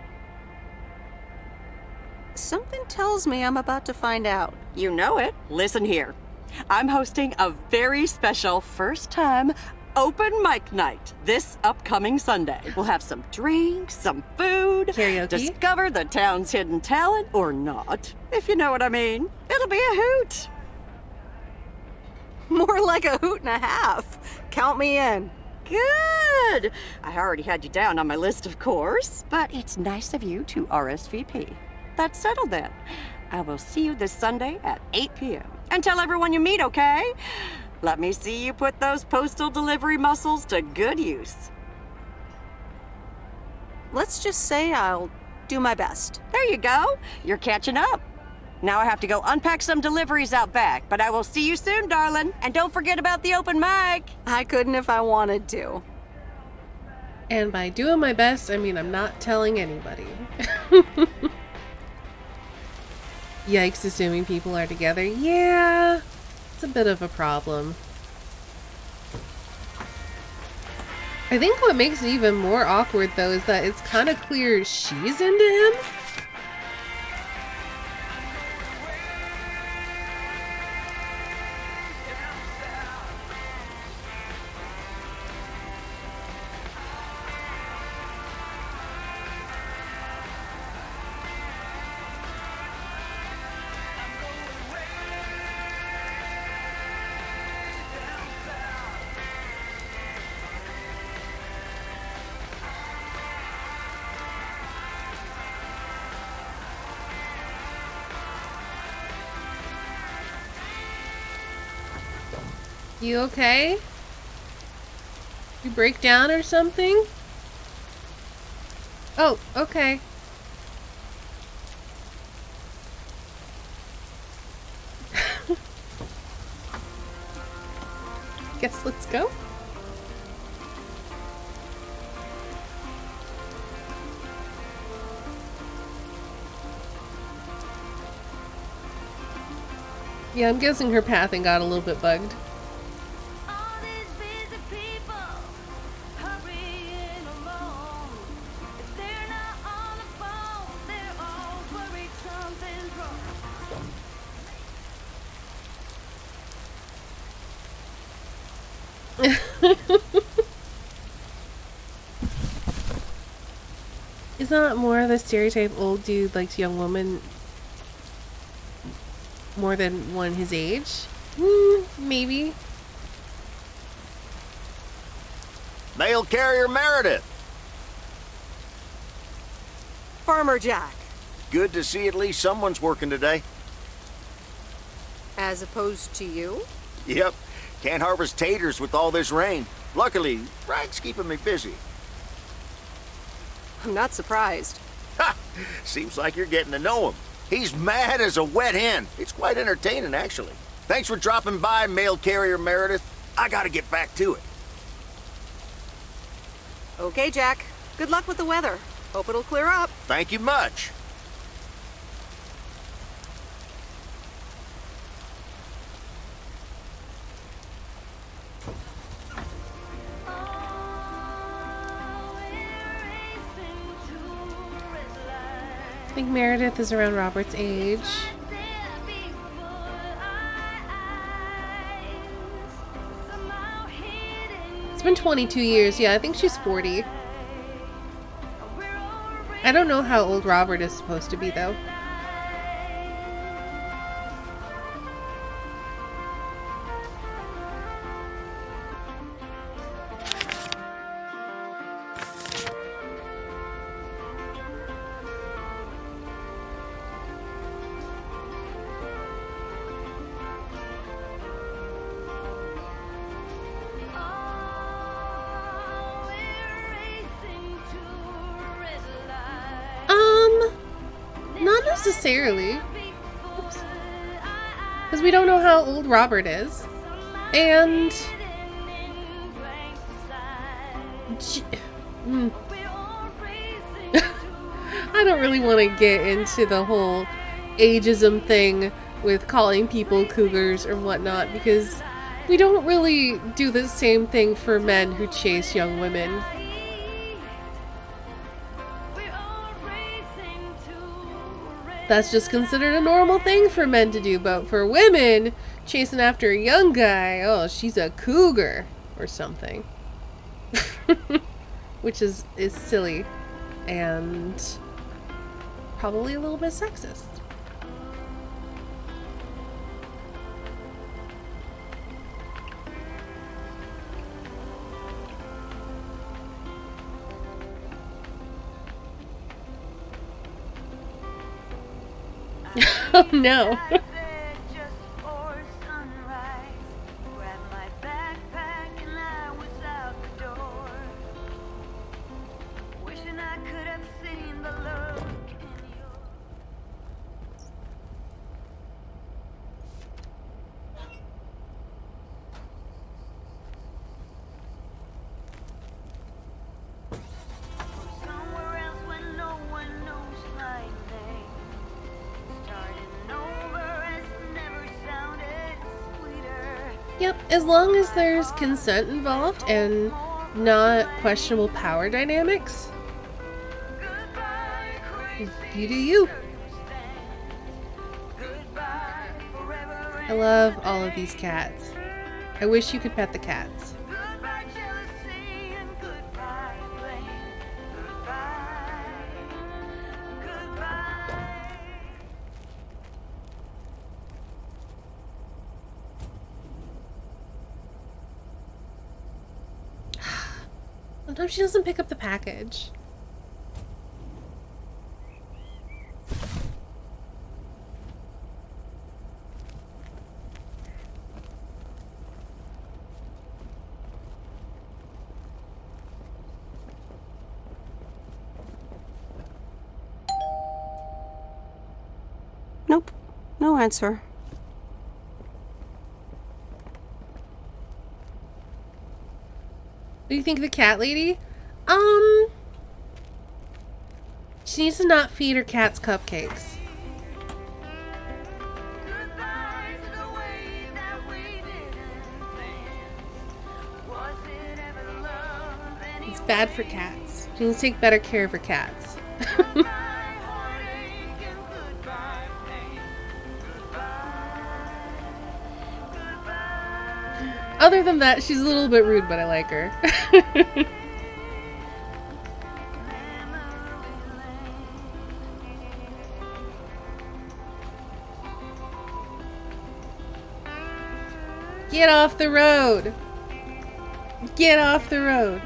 Something tells me I'm about to find out. You know it. Listen here. I'm hosting a very special first-time open mic night this upcoming Sunday. We'll have some drinks, some food, karaoke, discover the town's hidden talent, or not, if you know what I mean. It'll be a hoot. More like a hoot and a half. Count me in. Good. I already had you down on my list, of course, but it's nice of you to RSVP. That's settled then. I will see you this Sunday at 8 p.m. And tell everyone you meet, okay? Let me see you put those postal delivery muscles to good use. Let's just say I'll do my best. There you go. You're catching up. Now I have to go unpack some deliveries out back, but I will see you soon, darling. And don't forget about the open mic. I couldn't if I wanted to. And by doing my best, I mean I'm not telling anybody. Yikes, assuming people are together. Yeah, it's a bit of a problem. I think what makes it even more awkward, though, is that it's kind of clear she's into him. You okay? You break down or something? Oh, okay. Guess let's go. Yeah, I'm guessing her pathing got a little bit bugged. Is that more of the stereotype old dude likes young woman more than one his age? Maybe. Mail carrier Meredith. Farmer Jack. Good to see at least someone's working today. As opposed to you? Yep. Can't harvest taters with all this rain. Luckily, Frank's keeping me busy. I'm not surprised. Ha! Seems like you're getting to know him. He's mad as a wet hen. It's quite entertaining, actually. Thanks for dropping by, mail carrier Meredith. I gotta get back to it. Okay, Jack. Good luck with the weather. Hope it'll clear up. Thank you much. I think Meredith is around Robert's age. It's been 22 years. Yeah, I think she's 40. I don't know how old Robert is supposed to be, though. necessarily. Because we don't know how old Robert is. And... I don't really want to get into the whole ageism thing with calling people cougars or whatnot, because we don't really do the same thing for men who chase young women. That's just considered a normal thing for men to do, but for women, chasing after a young guy, oh, she's a cougar or something. Which is silly and probably a little bit sexist. Oh no. Yep, as long as there's consent involved and not questionable power dynamics, you do you. I love all of these cats. I wish you could pet the cats. Sometimes she doesn't pick up the package. Nope. No answer. What do you think of the cat lady? She needs to not feed her cats cupcakes. It's bad for cats. She needs to take better care of her cats. Other than that, she's a little bit rude, but I like her. Get off the road! Get off the road!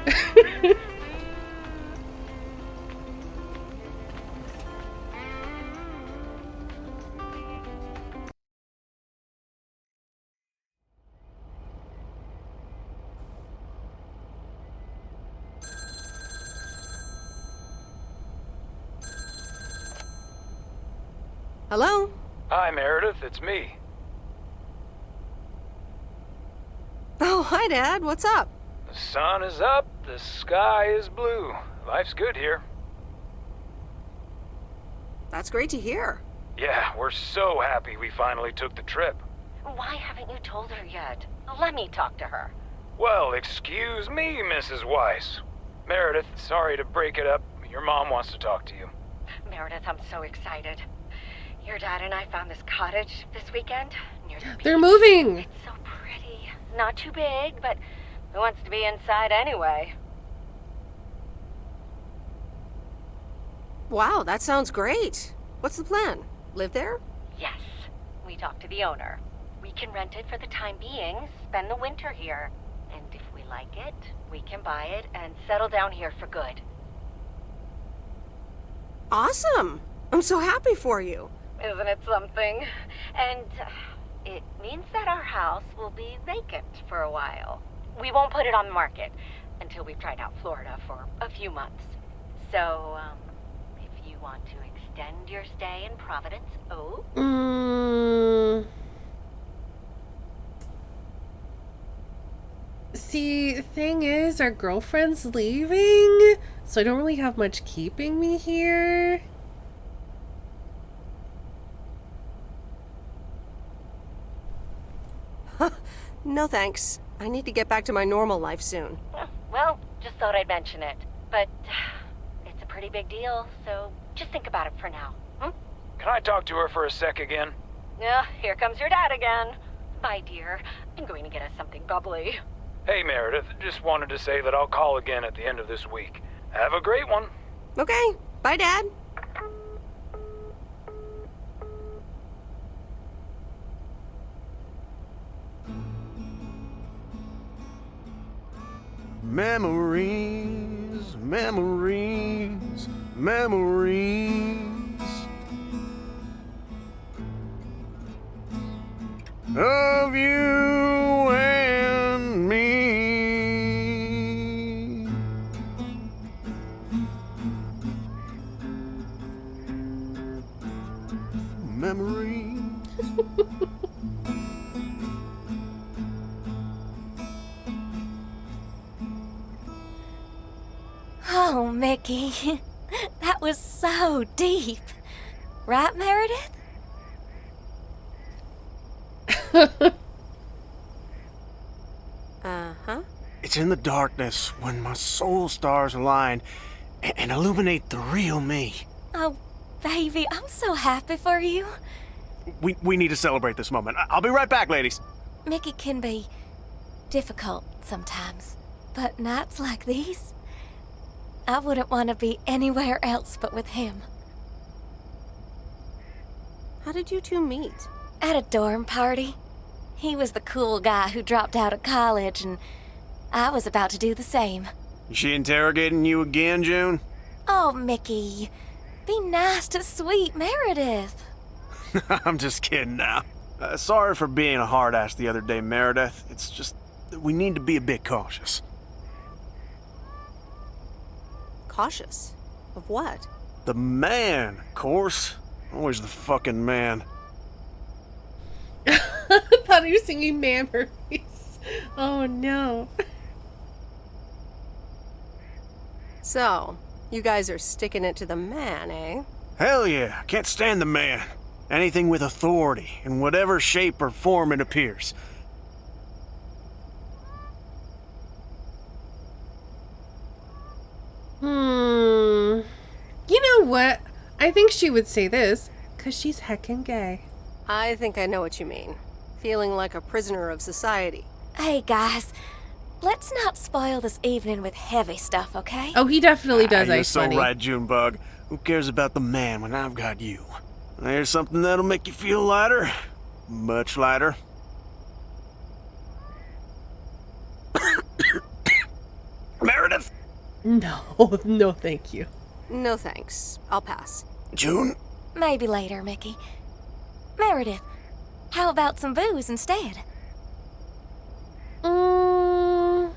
Hello? Hi, Meredith. It's me. Oh, hi, Dad. What's up? The sun is up. The sky is blue. Life's good here. That's great to hear. Yeah, we're so happy we finally took the trip. Why haven't you told her yet? Let me talk to her. Well, excuse me, Mrs. Weiss. Meredith, sorry to break it up. Your mom wants to talk to you. Meredith, I'm so excited. Your dad and I found this cottage this weekend near the beach. They're moving! It's so pretty. Not too big, but who wants to be inside anyway? Wow, that sounds great. What's the plan? Live there? Yes. We talked to the owner. We can rent it for the time being, spend the winter here. And if we like it, we can buy it and settle down here for good. Awesome! I'm so happy for you. Isn't it something? And it means that our house will be vacant for a while. We won't put it on the market until we've tried out Florida for a few months. So, if you want to extend your stay in Providence Oaks? See, the thing is, our girlfriend's leaving, so I don't really have much keeping me here. No thanks. I need to get back to my normal life soon. Well, just thought I'd mention it. But it's a pretty big deal, so just think about it for now. Can I talk to her for a sec again? Here comes your dad again. Bye, dear. I'm going to get us something bubbly. Hey, Meredith. Just wanted to say that I'll call again at the end of this week. Have a great one. Okay. Bye, Dad. Memories, memories, memories of you and me. Memories. Oh, Mickey, that was so deep. Right, Meredith? Uh-huh. It's in the darkness when my soul stars align and illuminate the real me. Oh, baby, I'm so happy for you. We need to celebrate this moment. I'll be right back, ladies. Mickey can be difficult sometimes, but nights like these, I wouldn't want to be anywhere else but with him. How did you two meet? At a dorm party. He was the cool guy who dropped out of college, and I was about to do the same. Is she interrogating you again, June? Oh, Mickey, be nice to sweet Meredith. I'm just kidding now. Sorry for being a hard ass the other day, Meredith. It's just that we need to be a bit cautious. Cautious? Of what? The man, of course. Always the fucking man. I thought he was singing memories. Oh no. So, you guys are sticking it to the man, eh? Hell yeah, can't stand the man. Anything with authority, in whatever shape or form it appears. You know what? I think she would say this, because she's heckin' gay. I think I know what you mean. Feeling like a prisoner of society. Hey, guys, let's not spoil this evening with heavy stuff, okay? Oh, he definitely does. You're so right, Junebug. Who cares about the man when I've got you? There's something that'll make you feel lighter. Much lighter. Meredith? No, no thank you. No thanks. I'll pass. June? Maybe later, Mickey. Meredith, how about some booze instead? I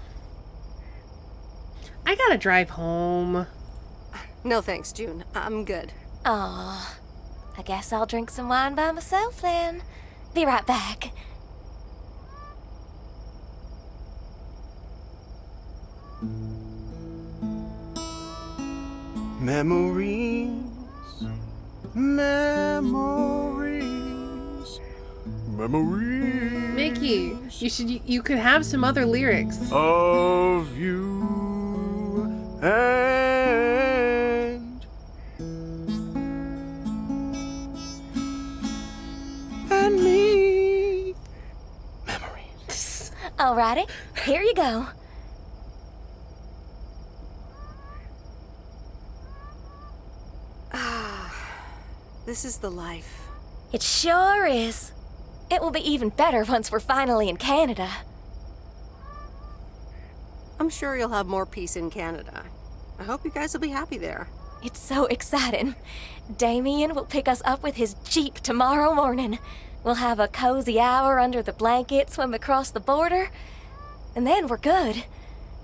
gotta drive home. No thanks, June. I'm good. Aw, I guess I'll drink some wine by myself then. Be right back. Memories, memories, memories. Mickey, you could have some other lyrics. Of you and me. Memories. Alrighty, here you go. This is the life. It sure is. It will be even better once we're finally in Canada. I'm sure you'll have more peace in Canada. I hope you guys will be happy there. It's so exciting. Damien will pick us up with his Jeep tomorrow morning. We'll have a cozy hour under the blanket, swim across the border, and then we're good.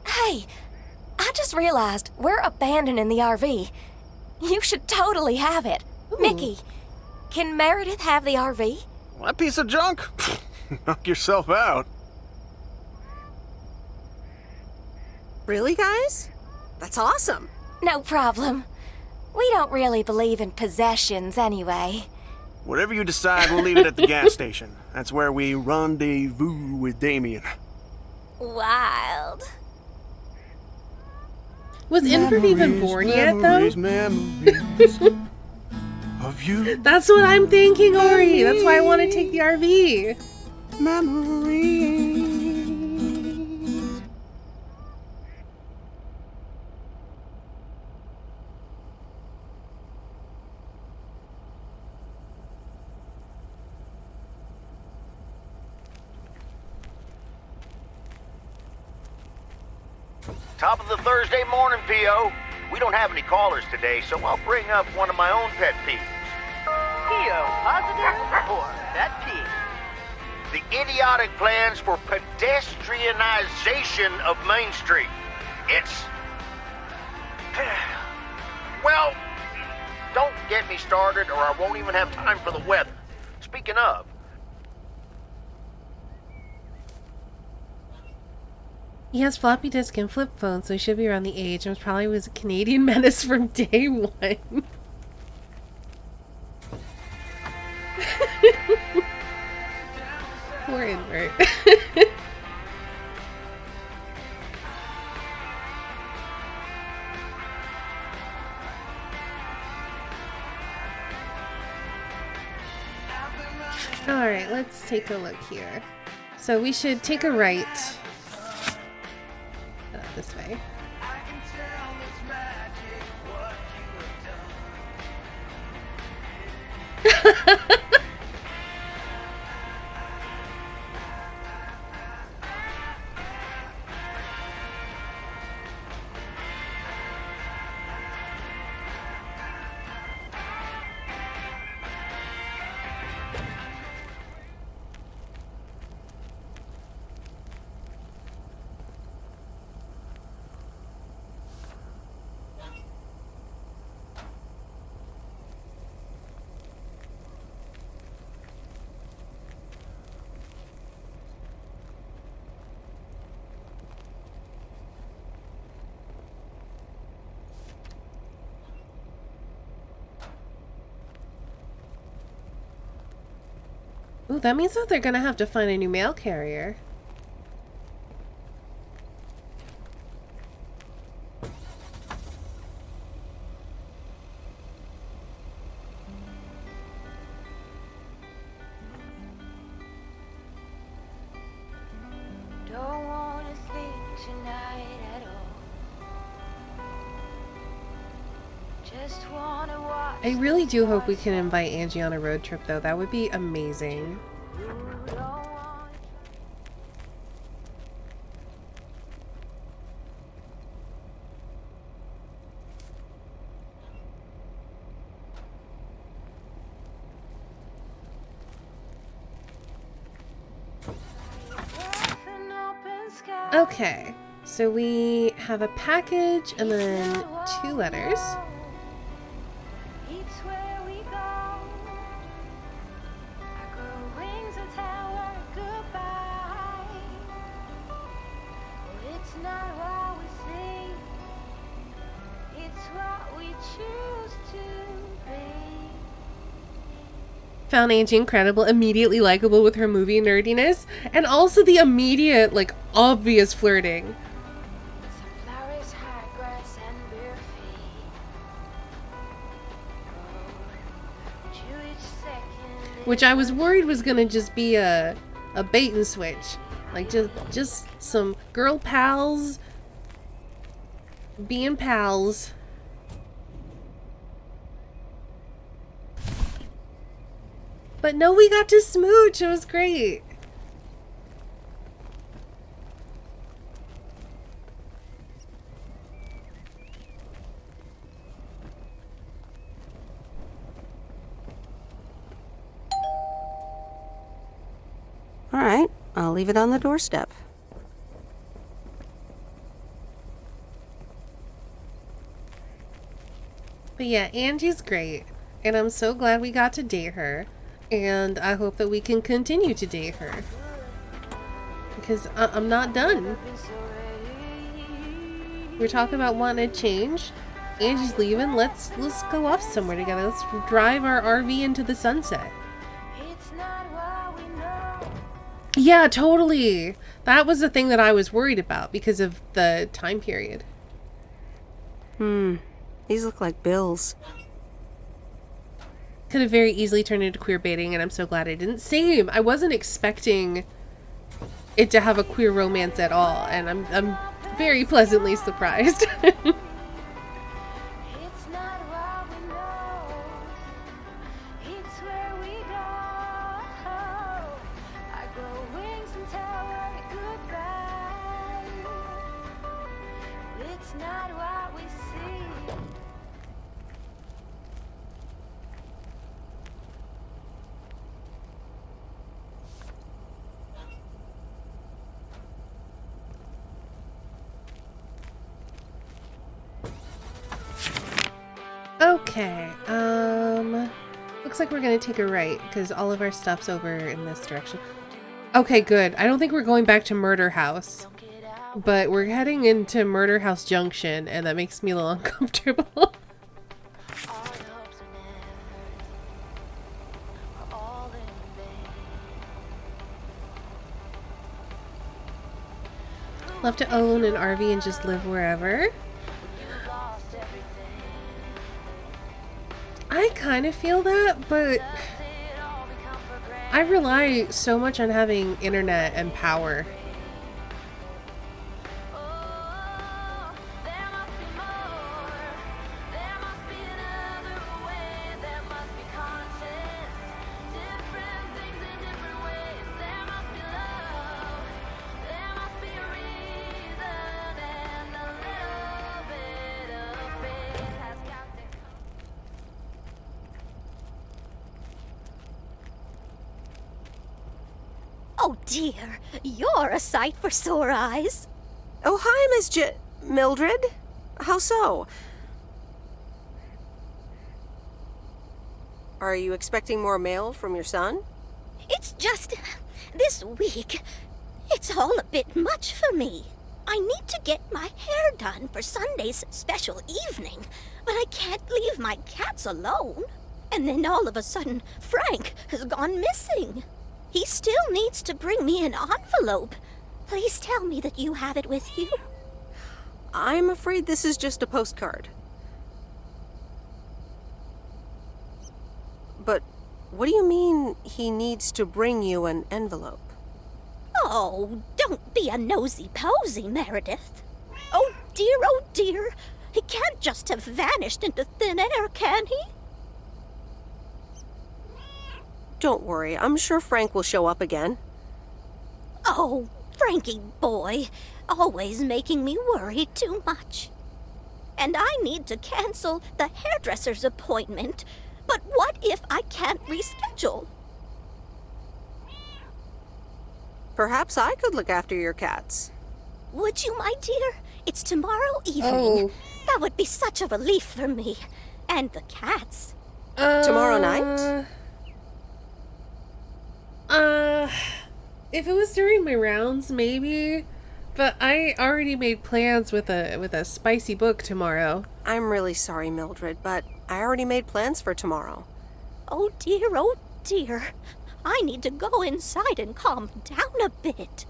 Hey, I just realized we're abandoning the RV. You should totally have it. Mickey, can Meredith have the RV? That piece of junk? Knock yourself out. Really, guys? That's awesome. No problem. We don't really believe in possessions anyway. Whatever you decide, we'll leave it at the gas station. That's where we rendezvous with Damien. Wild. Was Infant even born yet, though? Memories of you. That's what I'm thinking, Ori. That's why I want to take the RV. Memories. Top of the Thursday morning, P.O. We don't have any callers today, so I'll bring up one of my own pet peeves. P.O. positive or pet peeve? The idiotic plans for pedestrianization of Main Street. It's... Well, don't get me started or I won't even have time for the weather. Speaking of, He has floppy disk and flip phone, so he should be around the age and probably was a Canadian menace from day one. Poor invert. Alright, let's take a look here. So we should take a right. This way. Ooh, that means that they're gonna have to find a new mail carrier. Don't wanna sleep tonight at all. Just wanna watch. I really do hope we can invite Angie on a road trip, though. That would be amazing. Okay, so we have a package and then 2 letters. Each where we go, our girl rings a tower goodbye. Well, it's not what we see, it's what we choose to be. Found Angie incredible, immediately likable with her movie nerdiness, and also the immediate, like, obvious flirting. Flowers, high grass, and bare feet. Oh, Jewish second. Which I was worried was gonna just be a bait and switch. Like, just some girl pals being pals. But no, we got to smooch. It was great. All right, I'll leave it on the doorstep. But yeah, Angie's great. and I'm so glad we got to date her, and I hope that we can continue to date her. Because I'm not done. We're talking about wanting to change. Angie's leaving. Let's go off somewhere together. Let's drive our RV into the sunset. Yeah, totally. That was the thing that I was worried about because of the time period. These look like bills. Could have very easily turned into queer baiting, and I'm so glad I didn't. Same. I wasn't expecting it to have a queer romance at all, and I'm very pleasantly surprised. Okay, looks like we're gonna take a right because all of our stuff's over in this direction. Okay, good. I don't think we're going back to Murder House, but we're heading into Murder House Junction, and that makes me a little uncomfortable. Love to own an RV and just live wherever. I kind of feel that, but I rely so much on having internet and power. Oh dear, you're a sight for sore eyes. Oh, hi, Miss Mildred. How so? Are you expecting more mail from your son? It's just this week. It's all a bit much for me. I need to get my hair done for Sunday's special evening, but I can't leave my cats alone. And then all of a sudden, Frank has gone missing. He still needs to bring me an envelope. Please tell me that you have it with you. I'm afraid this is just a postcard. But what do you mean he needs to bring you an envelope? Oh, don't be a nosy-posy, Meredith. Oh dear, he can't just have vanished into thin air, can he? Don't worry, I'm sure Frank will show up again. Oh, Frankie boy, always making me worry too much. And I need to cancel the hairdresser's appointment, but what if I can't reschedule? Perhaps I could look after your cats. Would you, my dear? It's tomorrow evening. Oh. That would be such a relief for me. And the cats. Tomorrow night? If it was during my rounds, maybe. But I already made plans with a spicy book tomorrow. I'm really sorry, Mildred, but I already made plans for tomorrow. Oh dear. I need to go inside and calm down a bit.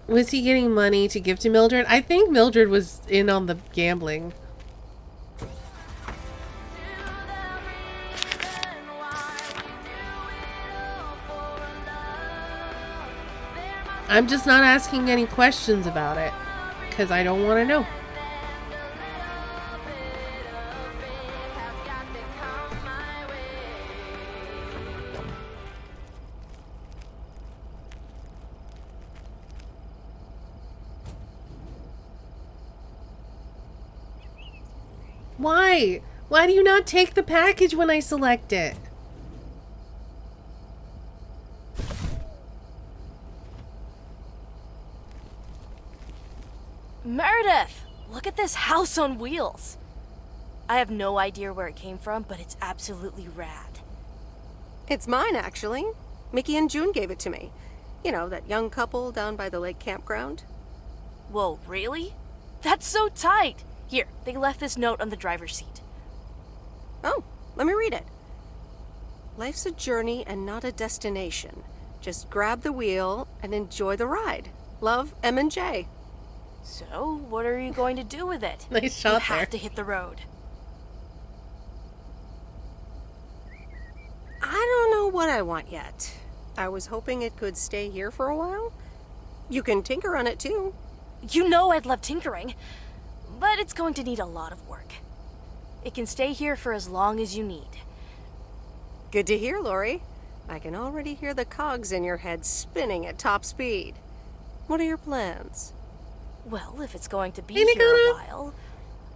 Was he getting money to give to Mildred? I think Mildred was in on the gambling. I'm just not asking any questions about it, because I don't want to know. Why? Why do you not take the package when I select it? Meredith! Look at this house on wheels. I have no idea where it came from, but it's absolutely rad. It's mine, actually. Mickey and June gave it to me. You know, that young couple down by the lake campground. Whoa, really? That's so tight! Here, they left this note on the driver's seat. Oh, let me read it. Life's a journey and not a destination. Just grab the wheel and enjoy the ride. Love, M and J. So, what are you going to do with it? Nice shot You there. have to hit the road. I don't know what I want yet. I was hoping it could stay here for a while. You can tinker on it too. You know I'd love tinkering, but it's going to need a lot of work. It can stay here for as long as you need. Good to hear, Lori. I can already hear the cogs in your head spinning at top speed. What are your plans? Well, if it's going to be Ain't it here a gonna- while,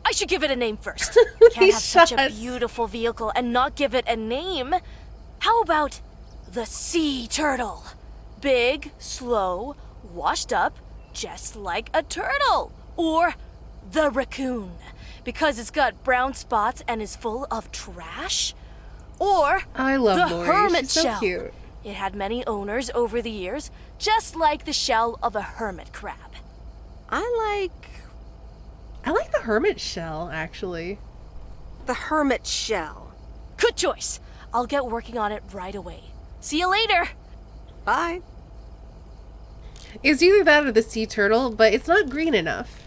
I should give it a name first. You can't have such a shots. beautiful vehicle and not give it a name. How about the sea turtle? Big, slow, washed up, just like a turtle. Or the raccoon, because it's got brown spots and is full of trash. Or I love the Lori. hermit She's so shell. cute. It had many owners over the years, just like the shell of a hermit crab. I like the hermit shell, actually. the hermit shell. Good choice. I'll get working on it right away. See you later. Bye. It's either that or the sea turtle, but it's not green enough.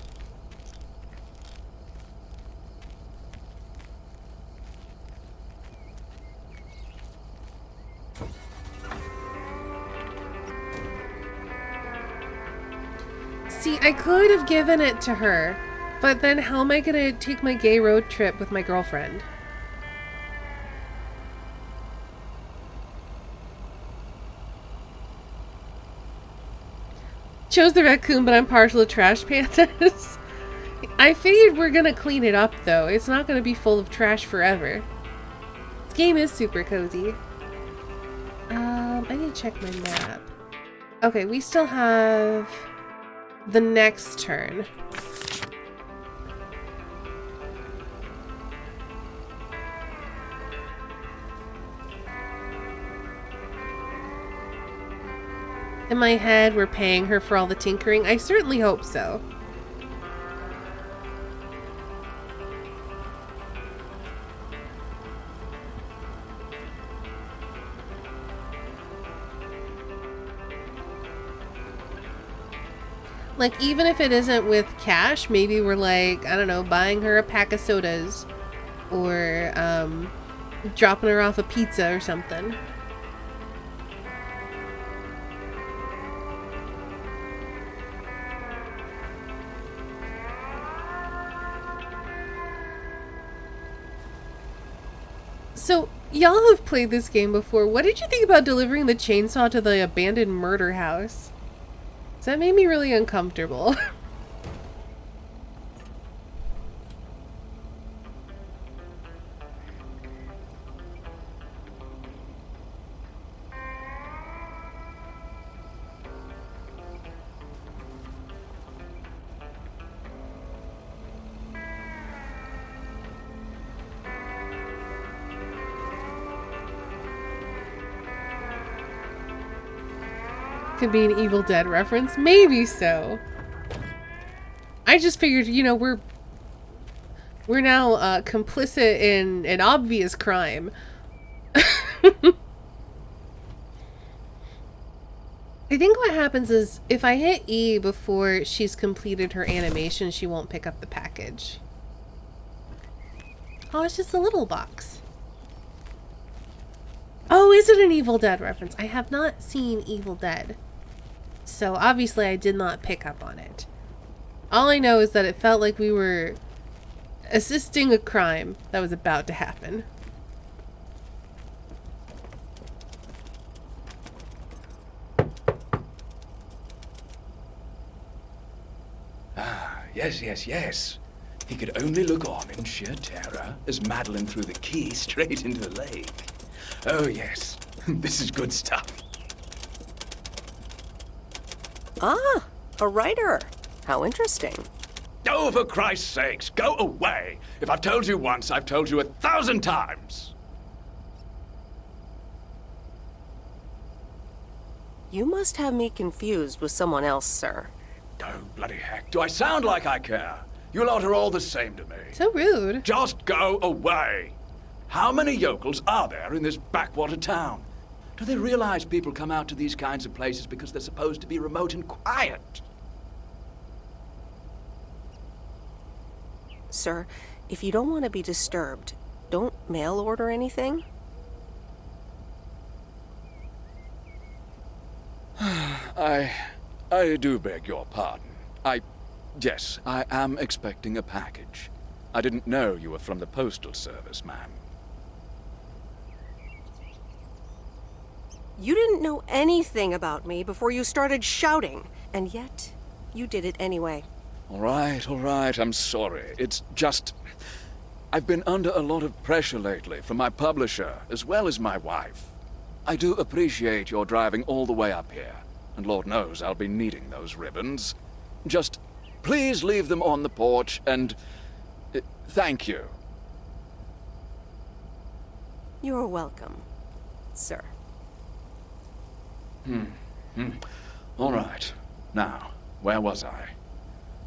See, I could have given it to her, but then how am I gonna take my gay road trip with my girlfriend? Chose the raccoon, but I'm partial to trash pandas. I figured we're gonna clean it up, though. It's not gonna be full of trash forever. This game is super cozy. I need to check my map. Okay, we still have the next turn. In my head, we're paying her for all the tinkering. I certainly hope so. Like, even if it isn't with cash, maybe we're like, I don't know, buying her a pack of sodas. Or, dropping her off a pizza or something. So, y'all have played this game before. What did you think about delivering the chainsaw to the abandoned murder house? That made me really uncomfortable. Could be an Evil Dead reference. Maybe so. I just figured, you know, we're now complicit in an obvious crime. I think what happens is if I hit E before she's completed her animation, she won't pick up the package. Oh, it's just a little box. Oh, is it an Evil Dead reference? I have not seen Evil Dead. So obviously I did not pick up on it. All I know is that it felt like we were assisting a crime that was about to happen. Ah, yes, yes, yes. He could only look on in sheer terror as Madeline threw the key straight into the lake. Oh, yes. This is good stuff. Ah, a writer. How interesting. Oh, for Christ's sakes, go away! If I've told you once, I've told you 1,000 times! You must have me confused with someone else, sir. Oh, bloody heck, do I sound like I care? You lot are all the same to me. So rude. Just go away! How many yokels are there in this backwater town? Do they realize people come out to these kinds of places because they're supposed to be remote and quiet? Sir, if you don't want to be disturbed, don't mail order anything. I do beg your pardon. Yes, I am expecting a package. I didn't know you were from the Postal Service, ma'am. You didn't know anything about me before you started shouting, and yet you did it anyway. All right, I'm sorry. It's just... I've been under a lot of pressure lately from my publisher, as well as my wife. I do appreciate your driving all the way up here, and Lord knows I'll be needing those ribbons. Just please leave them on the porch, and... thank you. You're welcome, sir. All right. Now, where was I?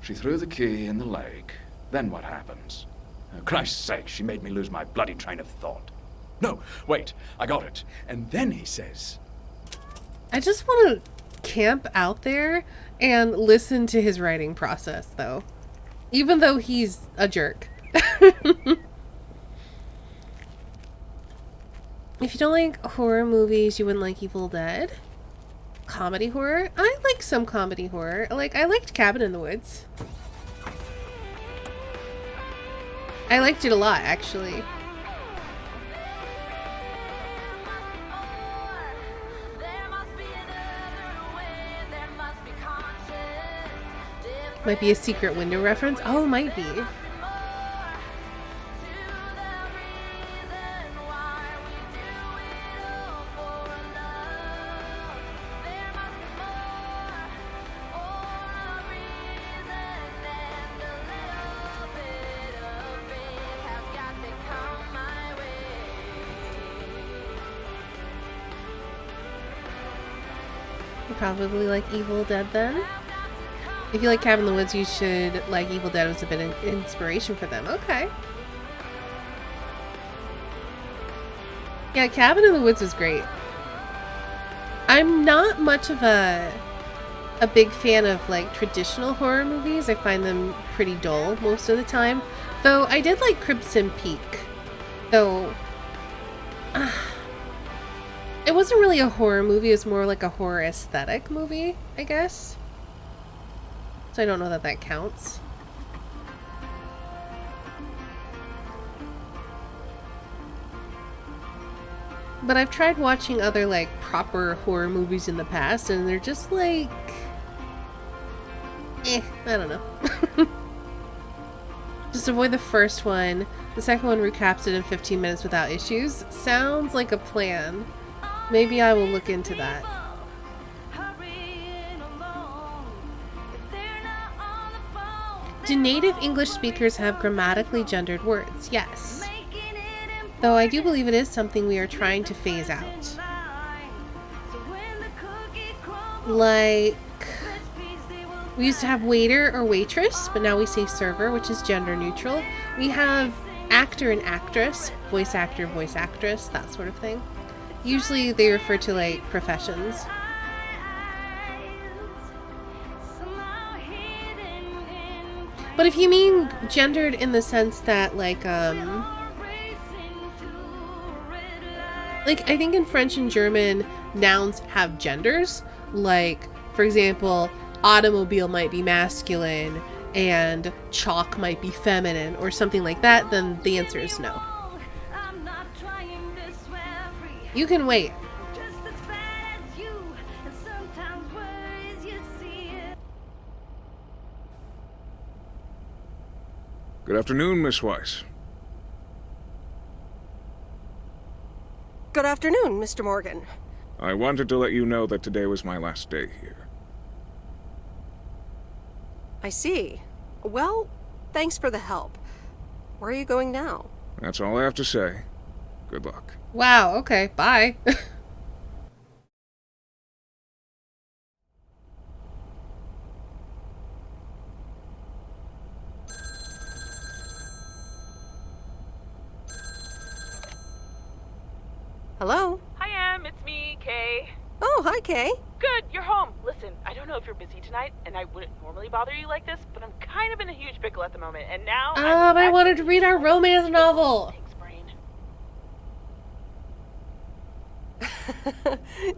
She threw the key in the lake. Then what happens? Oh, Christ's sake, she made me lose my bloody train of thought. No, wait, I got it. And then he says... I just want to camp out there and listen to his writing process, though. Even though he's a jerk. If you don't like horror movies, you wouldn't like Evil Dead. Comedy horror? I like some comedy horror. I liked Cabin in the Woods. I liked it a lot, actually. Might be a Secret Window reference. Oh, might be. Probably like Evil Dead then. If you like Cabin in the Woods, you should like Evil Dead. Was a bit of inspiration for them. Okay. Yeah, Cabin in the Woods was great. I'm not much of a big fan of like traditional horror movies. I find them pretty dull most of the time. Though I did like Crimson Peak. Though it wasn't really a horror movie, it was more like a horror aesthetic movie, I guess. So I don't know that that counts. But I've tried watching other like proper horror movies in the past and they're just like... I don't know. Just avoid the first one. The second one recaps it in 15 minutes without issues. Sounds like a plan. Maybe I will look into that. Do native English speakers have grammatically gendered words? Yes. Though I do believe it is something we are trying to phase out. Like, we used to have waiter or waitress, but now we say server, which is gender neutral. We have actor and actress, voice actor, voice actress, that sort of thing. Usually they refer to like professions. But if you mean gendered in the sense that like I think in French and German nouns have genders. Like, for example, automobile might be masculine and chalk might be feminine or something like that, then the answer is no. You can wait. Good afternoon, Miss Weiss. Good afternoon, Mr. Morgan. I wanted to let you know that today was my last day here. I see. Well, thanks for the help. Where are you going now? That's all I have to say. Good luck. Wow, okay, bye. Hello? Hi, Em. It's me, Kay. Oh, hi, Kay. Good, you're home. Listen, I don't know if you're busy tonight, and I wouldn't normally bother you like this, but I'm kind of in a huge pickle at the moment, and now I wanted to read our romance novel. Thanks, brain.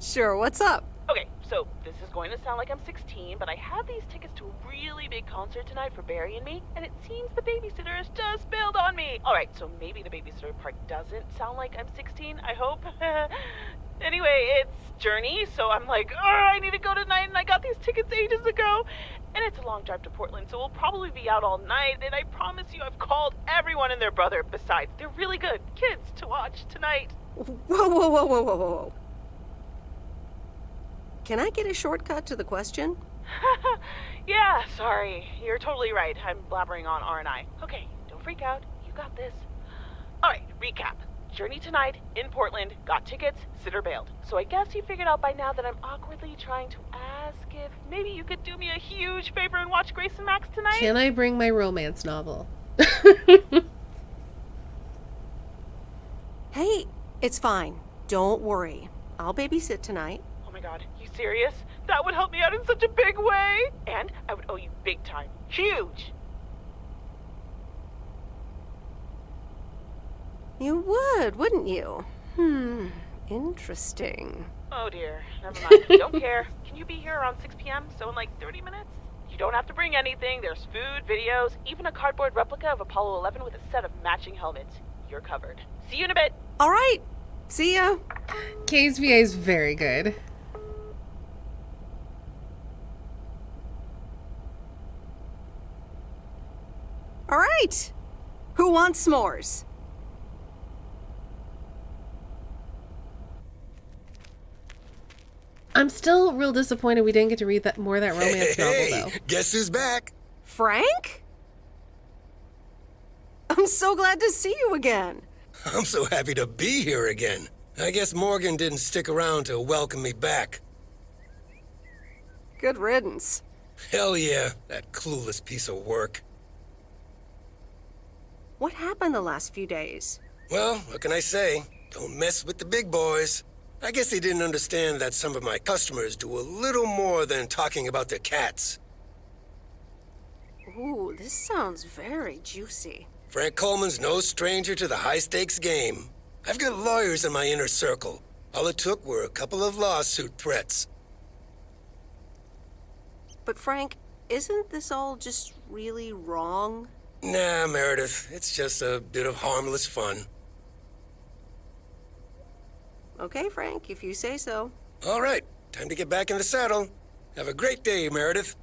Sure, what's up? Okay, so this is going to sound like I'm 16, but I have these tickets to a really big concert tonight for Barry and me, and it seems the babysitter has just bailed on me. Alright, so maybe the babysitter part doesn't sound like I'm 16, I hope. Anyway, it's Journey, so I'm like, I need to go tonight, and I got these tickets ages ago. And it's a long drive to Portland, so we'll probably be out all night, and I promise you I've called everyone and their brother. Besides, they're really good kids to watch tonight. Whoa. Can I get a shortcut to the question? Yeah, sorry. You're totally right. I'm blabbering on, aren't I? Okay, don't freak out. You got this. Alright, recap. Journey tonight, in Portland, got tickets, sitter bailed. So I guess you figured out by now that I'm awkwardly trying to ask if maybe you could do me a huge favor and watch Grace and Max tonight? Can I bring my romance novel? Hey, it's fine. Don't worry. I'll babysit tonight. Oh my god, you serious? That would help me out in such a big way! And I would owe you big time. Huge! You would, wouldn't you? Interesting. Oh dear, never mind. Don't care. Can you be here around 6 p.m., so in like 30 minutes? You don't have to bring anything. There's food, videos, even a cardboard replica of Apollo 11 with a set of matching helmets. You're covered. See you in a bit. All right. See ya. Kay's VA is very good. All right. Who wants s'mores? I'm still real disappointed we didn't get to read that more of that romance novel, though. Guess who's back? Frank? I'm so glad to see you again. I'm so happy to be here again. I guess Morgan didn't stick around to welcome me back. Good riddance. Hell yeah, that clueless piece of work. What happened the last few days? Well, what can I say? Don't mess with the big boys. I guess they didn't understand that some of my customers do a little more than talking about their cats. Ooh, this sounds very juicy. Frank Coleman's no stranger to the high-stakes game. I've got lawyers in my inner circle. All it took were a couple of lawsuit threats. But Frank, isn't this all just really wrong? Nah, Meredith. It's just a bit of harmless fun. Okay, Frank, if you say so. All right, time to get back in the saddle. Have a great day, Meredith.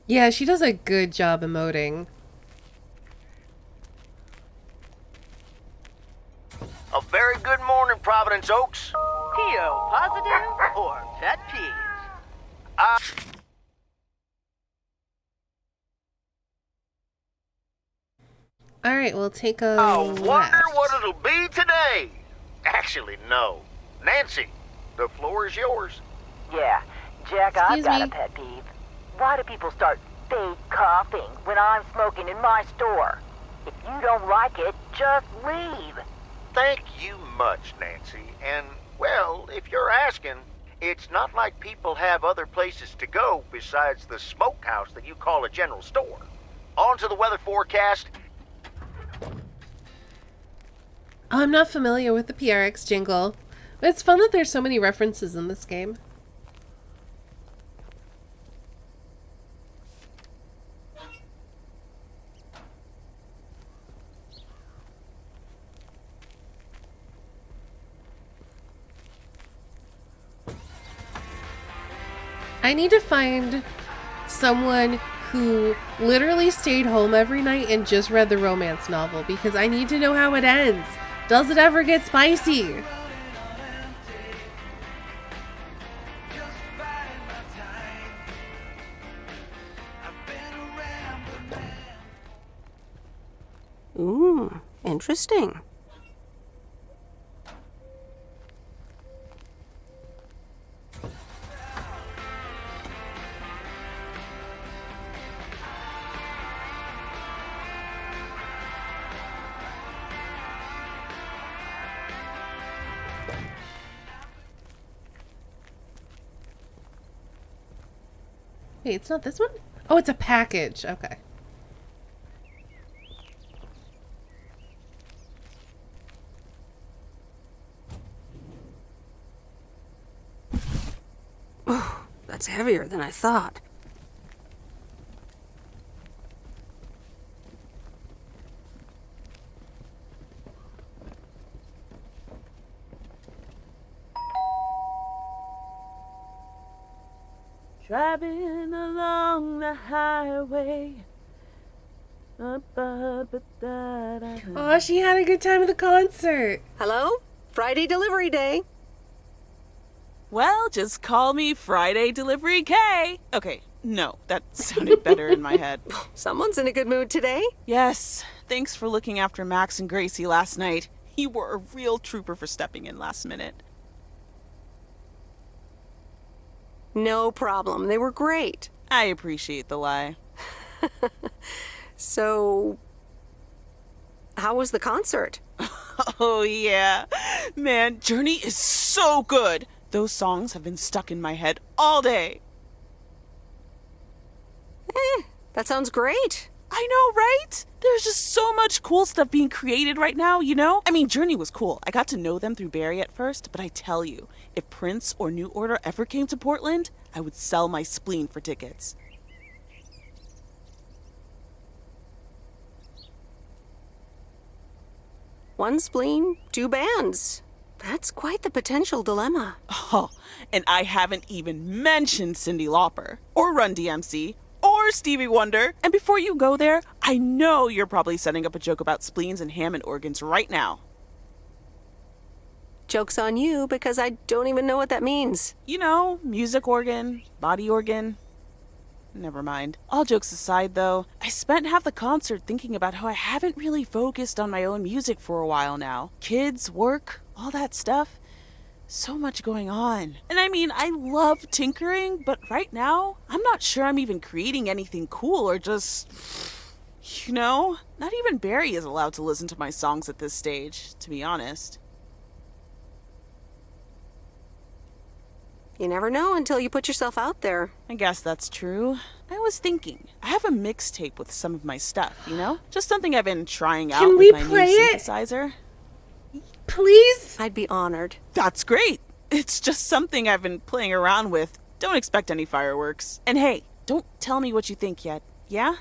Yeah, she does a good job emoting. A very good morning, Providence Oaks. PO positive or pet peeve? All right, we'll take a I wonder left. what it'll be today. Actually, no. Nancy, the floor is yours. Yeah, Jack, Excuse I've got me. a pet peeve. Why do people start fake coughing when I'm smoking in my store? If you don't like it, just leave. Thank you much, Nancy. And, well, if you're asking, it's not like people have other places to go besides the smokehouse that you call a general store. On to the weather forecast. I'm not familiar with the PRX jingle, but it's fun that there's so many references in this game. I need to find someone who literally stayed home every night and just read the romance novel, because I need to know how it ends. Does it ever get spicy? Ooh, interesting. Wait, it's not this one? Oh, it's a package. Okay. Oh, that's heavier than I thought. Driving along the highway. Oh, she had a good time at the concert. Hello? Friday delivery day. Well, just call me Friday Delivery K. Okay, no, that sounded better in my head. Someone's in a good mood today. Yes, thanks for looking after Max and Gracie last night. You were a real trooper for stepping in last minute. No problem. They were great. I appreciate the lie. So, how was the concert? Oh, yeah. Man, Journey is so good. Those songs have been stuck in my head all day. That sounds great. I know, right? There's just so much cool stuff being created right now, you know? I mean, Journey was cool. I got to know them through Barry at first, but I tell you, if Prince or New Order ever came to Portland, I would sell my spleen for tickets. One spleen, two bands. That's quite the potential dilemma. Oh, and I haven't even mentioned Cyndi Lauper, or Run DMC, or Stevie Wonder. And before you go there, I know you're probably setting up a joke about spleens and Hammond organs right now. Joke's on you, because I don't even know what that means. You know, music organ, body organ. Never mind. All jokes aside, though, I spent half the concert thinking about how I haven't really focused on my own music for a while now. Kids, work, all that stuff. So much going on. And I mean, I love tinkering, but right now, I'm not sure I'm even creating anything cool or just... You know, not even Barry is allowed to listen to my songs at this stage, to be honest. You never know until you put yourself out there. I guess that's true. I was thinking, I have a mixtape with some of my stuff, you know? Just something I've been trying out Can with we my play new it? synthesizer. Please? I'd be honored. That's great. It's just something I've been playing around with. Don't expect any fireworks. And hey, don't tell me what you think yet, yeah?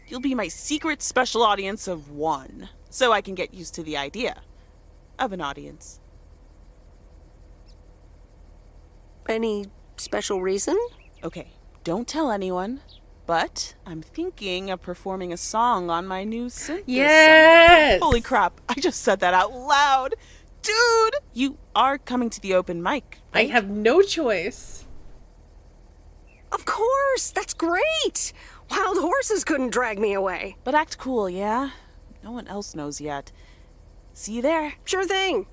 You'll be my secret special audience of one, so I can get used to the idea of an audience. Any special reason? Okay, don't tell anyone, but I'm thinking of performing a song on my new synth. Yes! Holy crap, I just said that out loud. Dude, you are coming to the open mic, right? I have no choice. Of course, that's great. Wild horses couldn't drag me away. But act cool, yeah? No one else knows yet. See you there. Sure thing.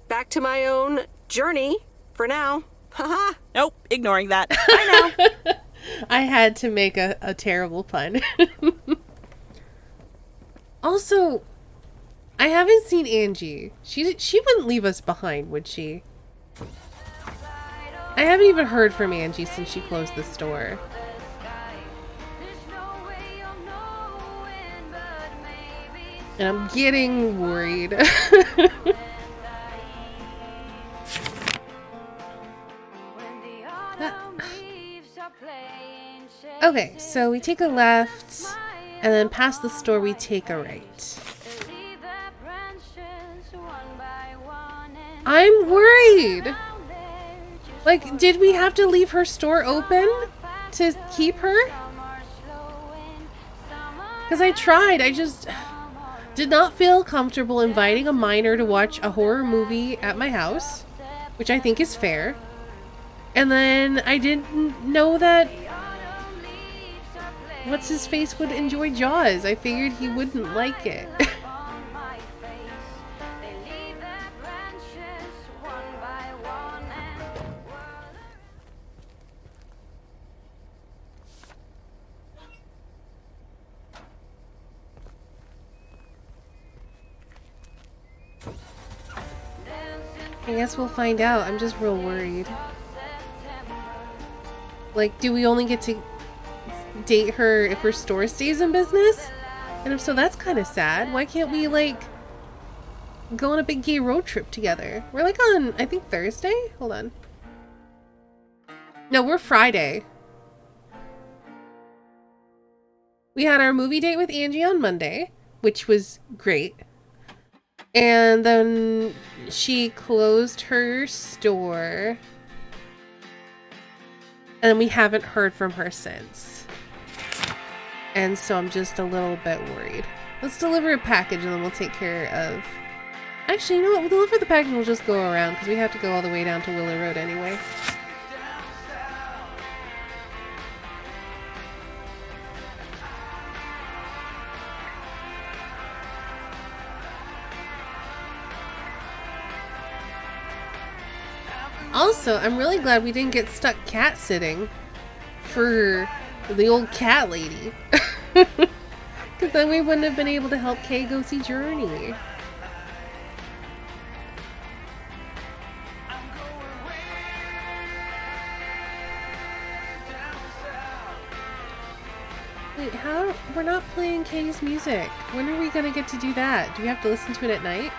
Back to my own journey for now. Haha. Nope, ignoring that. Bye now. I had to make a terrible pun. Also, I haven't seen Angie. She wouldn't leave us behind, would she? I haven't even heard from Angie since she closed the store. And I'm getting worried. Okay, so we take a left, and then past the store we take a right. I'm worried! Like, did we have to leave her store open to keep her? Because I tried, I just did not feel comfortable inviting a minor to watch a horror movie at my house, which I think is fair. And then I didn't know that What's his face would enjoy Jaws. I figured he wouldn't like it. I guess we'll find out. I'm just real worried. Like, do we only get to date her if her store stays in business? And if so, that's kind of sad. Why can't we, like, go on a big gay road trip together? We're, like, on, I think, Thursday? Hold on. No, we're Friday. We had our movie date with Angie on Monday, which was great. And then she closed her store. And we haven't heard from her since. And so I'm just a little bit worried. Let's deliver a package and then we'll take care of... Actually, you know what? We'll deliver the package and we'll just go around because we have to go all the way down to Willow Road anyway. Also, I'm really glad we didn't get stuck cat sitting for the old cat lady. Because then we wouldn't have been able to help Kay go see Journey. Wait, how? We're not playing Kay's music. When are we going to get to do that? Do we have to listen to it at night?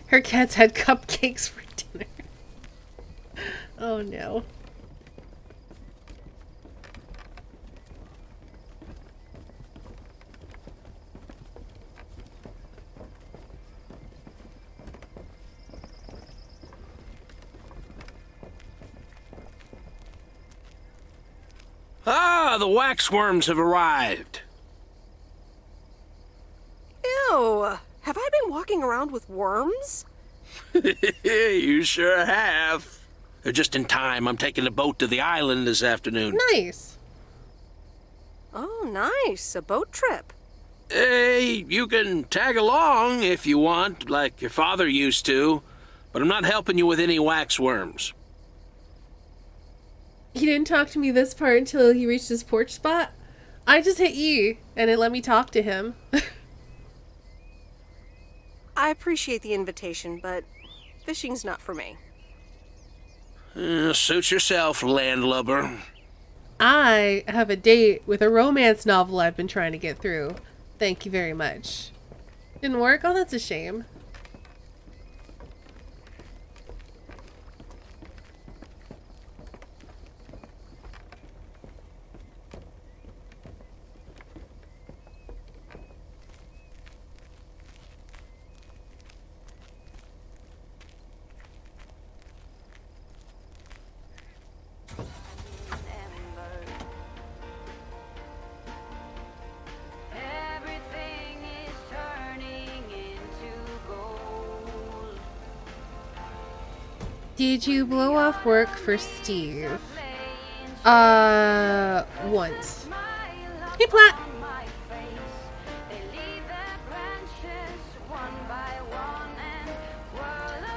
Her cats had cupcakes for dinner. Oh no. Ah, the waxworms have arrived. Ew. Have I been walking around with worms? You sure have. They're just in time. I'm taking a boat to the island this afternoon. Nice. Oh, nice. A boat trip. Hey, you can tag along if you want, like your father used to. But I'm not helping you with any waxworms. He didn't talk to me this part until he reached his porch spot. I just hit E, and it let me talk to him. I appreciate the invitation, but fishing's not for me. Suit yourself, landlubber. I have a date with a romance novel I've been trying to get through. Thank you very much. Didn't work? Oh, that's a shame. Did you blow off work for Steve? Once. Hey, Platt!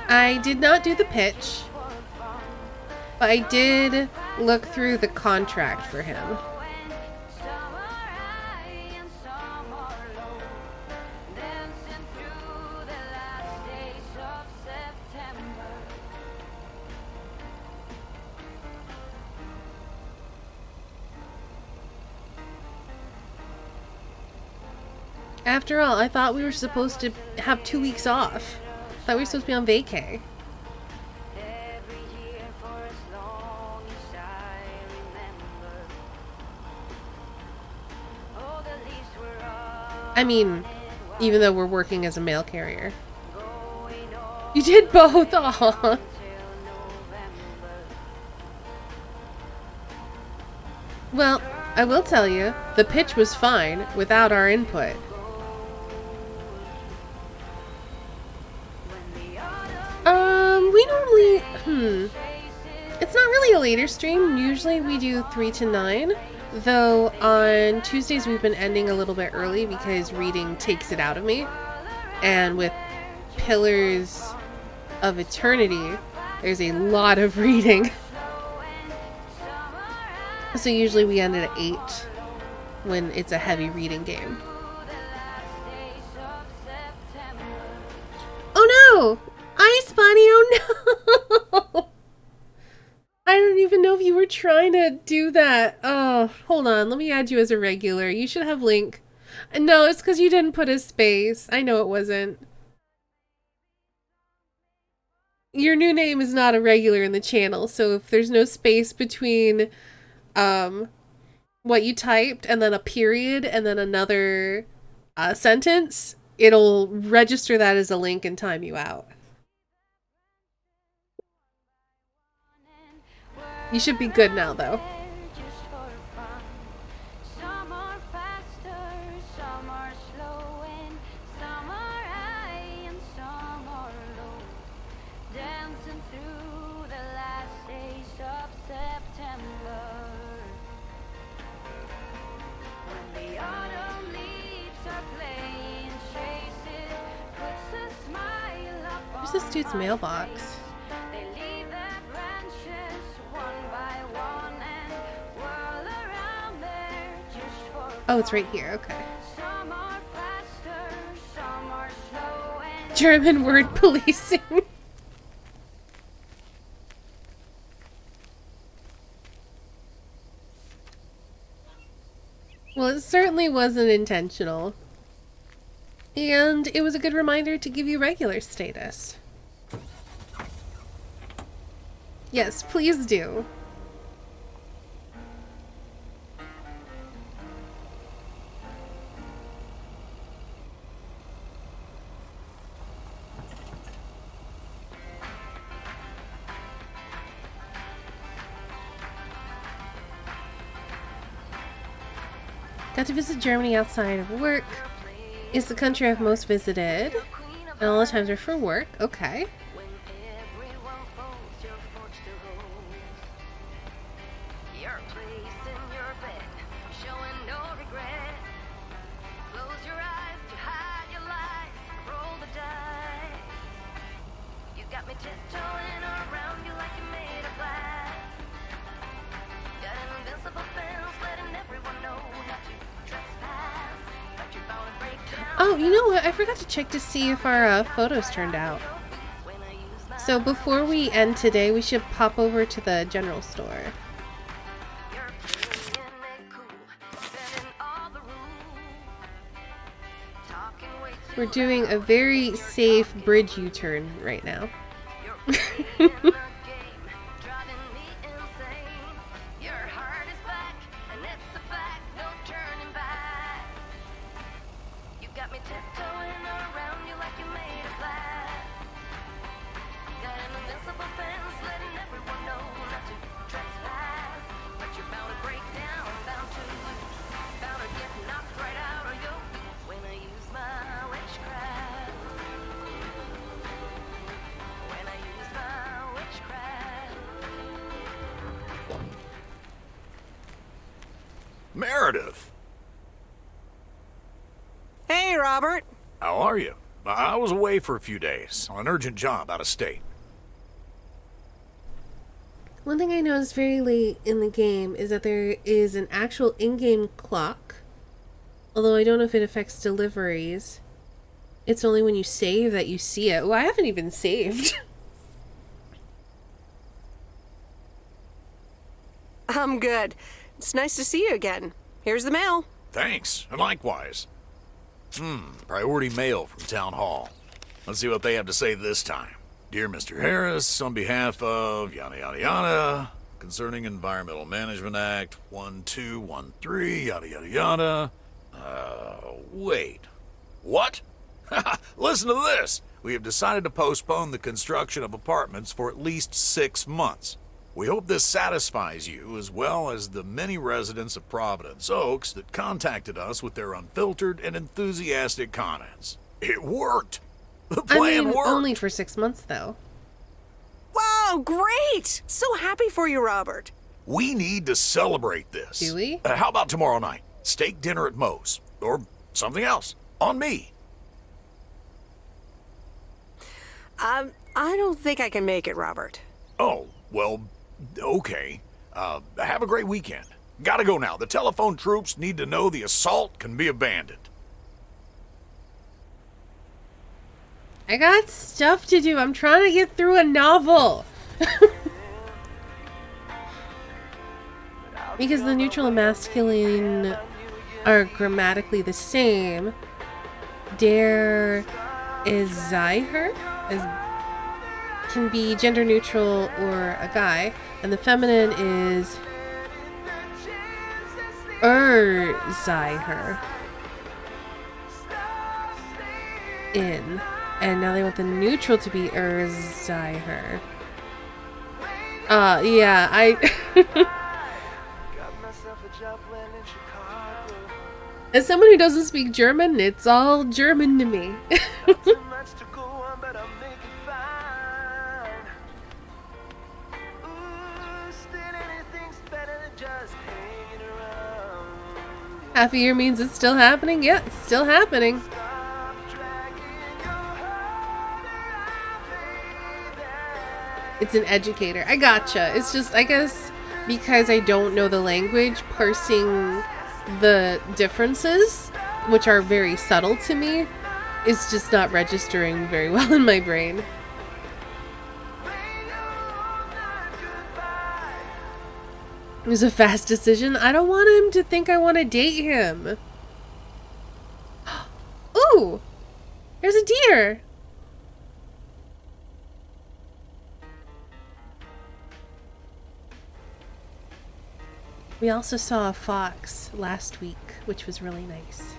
I did not do the pitch, but I did look through the contract for him. After all, I thought we were supposed to have 2 weeks off. I thought we were supposed to be on vacay. I mean, even though we're working as a mail carrier. You did both? Aw. Well, I will tell you, the pitch was fine without our input. We normally, it's not really a later stream. Usually we do 3 to 9, though on Tuesdays we've been ending a little bit early because reading takes it out of me. And with Pillars of Eternity, there's a lot of reading. So usually we end it at 8 when it's a heavy reading game. Oh no! Ice Bunny, oh no! I don't even know if you were trying to do that. Oh, hold on. Let me add you as a regular. You should have Link. No, it's because you didn't put a space. I know it wasn't. Your new name is not a regular in the channel, so if there's no space between what you typed and then a period and then another sentence, it'll register that as a link and time you out. You should be good now, though. Where's this dude's mailbox? Oh, it's right here, okay. German word policing. Well, it certainly wasn't intentional. And it was a good reminder to give you regular status. Yes, please do. Got to visit Germany outside of work. It's the country I've most visited. And all the times are for work. Okay. Oh, you know what? I forgot to check to see if our photos turned out. So before we end today, we should pop over to the general store. We're doing a very safe bridge U-turn right now. Meredith! Hey, Robert. How are you? I was away for a few days on an urgent job out of state. One thing I noticed very late in the game is that there is an actual in-game clock. Although I don't know if it affects deliveries. It's only when you save that you see it. Well, I haven't even saved. I'm good. It's nice to see you again. Here's the mail. Thanks, and likewise. Priority mail from Town Hall. Let's see what they have to say this time. Dear Mr. Harris, on behalf of yada yada yada, concerning Environmental Management Act 1213, yada yada yada. Wait. What? Listen to this. We have decided to postpone the construction of apartments for at least 6 months. We hope this satisfies you as well as the many residents of Providence Oaks that contacted us with their unfiltered and enthusiastic comments. It worked! The plan worked! Only for 6 months, though. Wow, great! So happy for you, Robert. We need to celebrate this. Do we? How about tomorrow night? Steak dinner at Moe's. Or something else. On me. I don't think I can make it, Robert. Oh, well, okay. Have a great weekend. Gotta go now. The telephone troops need to know the assault can be abandoned. I got stuff to do. I'm trying to get through a novel. Because the neutral and masculine are grammatically the same. Der is sei, her, can be gender neutral or a guy, and the feminine is sei, her, in. And now they want the neutral to be sei, her. Yeah, As someone who doesn't speak German, it's all German to me. Half a year means it's still happening? Yeah, it's still happening. It's an educator. I gotcha. It's just, I guess, because I don't know the language, parsing the differences, which are very subtle to me, is just not registering very well in my brain. It was a fast decision. I don't want him to think I want to date him. Ooh! There's a deer! We also saw a fox last week, which was really nice.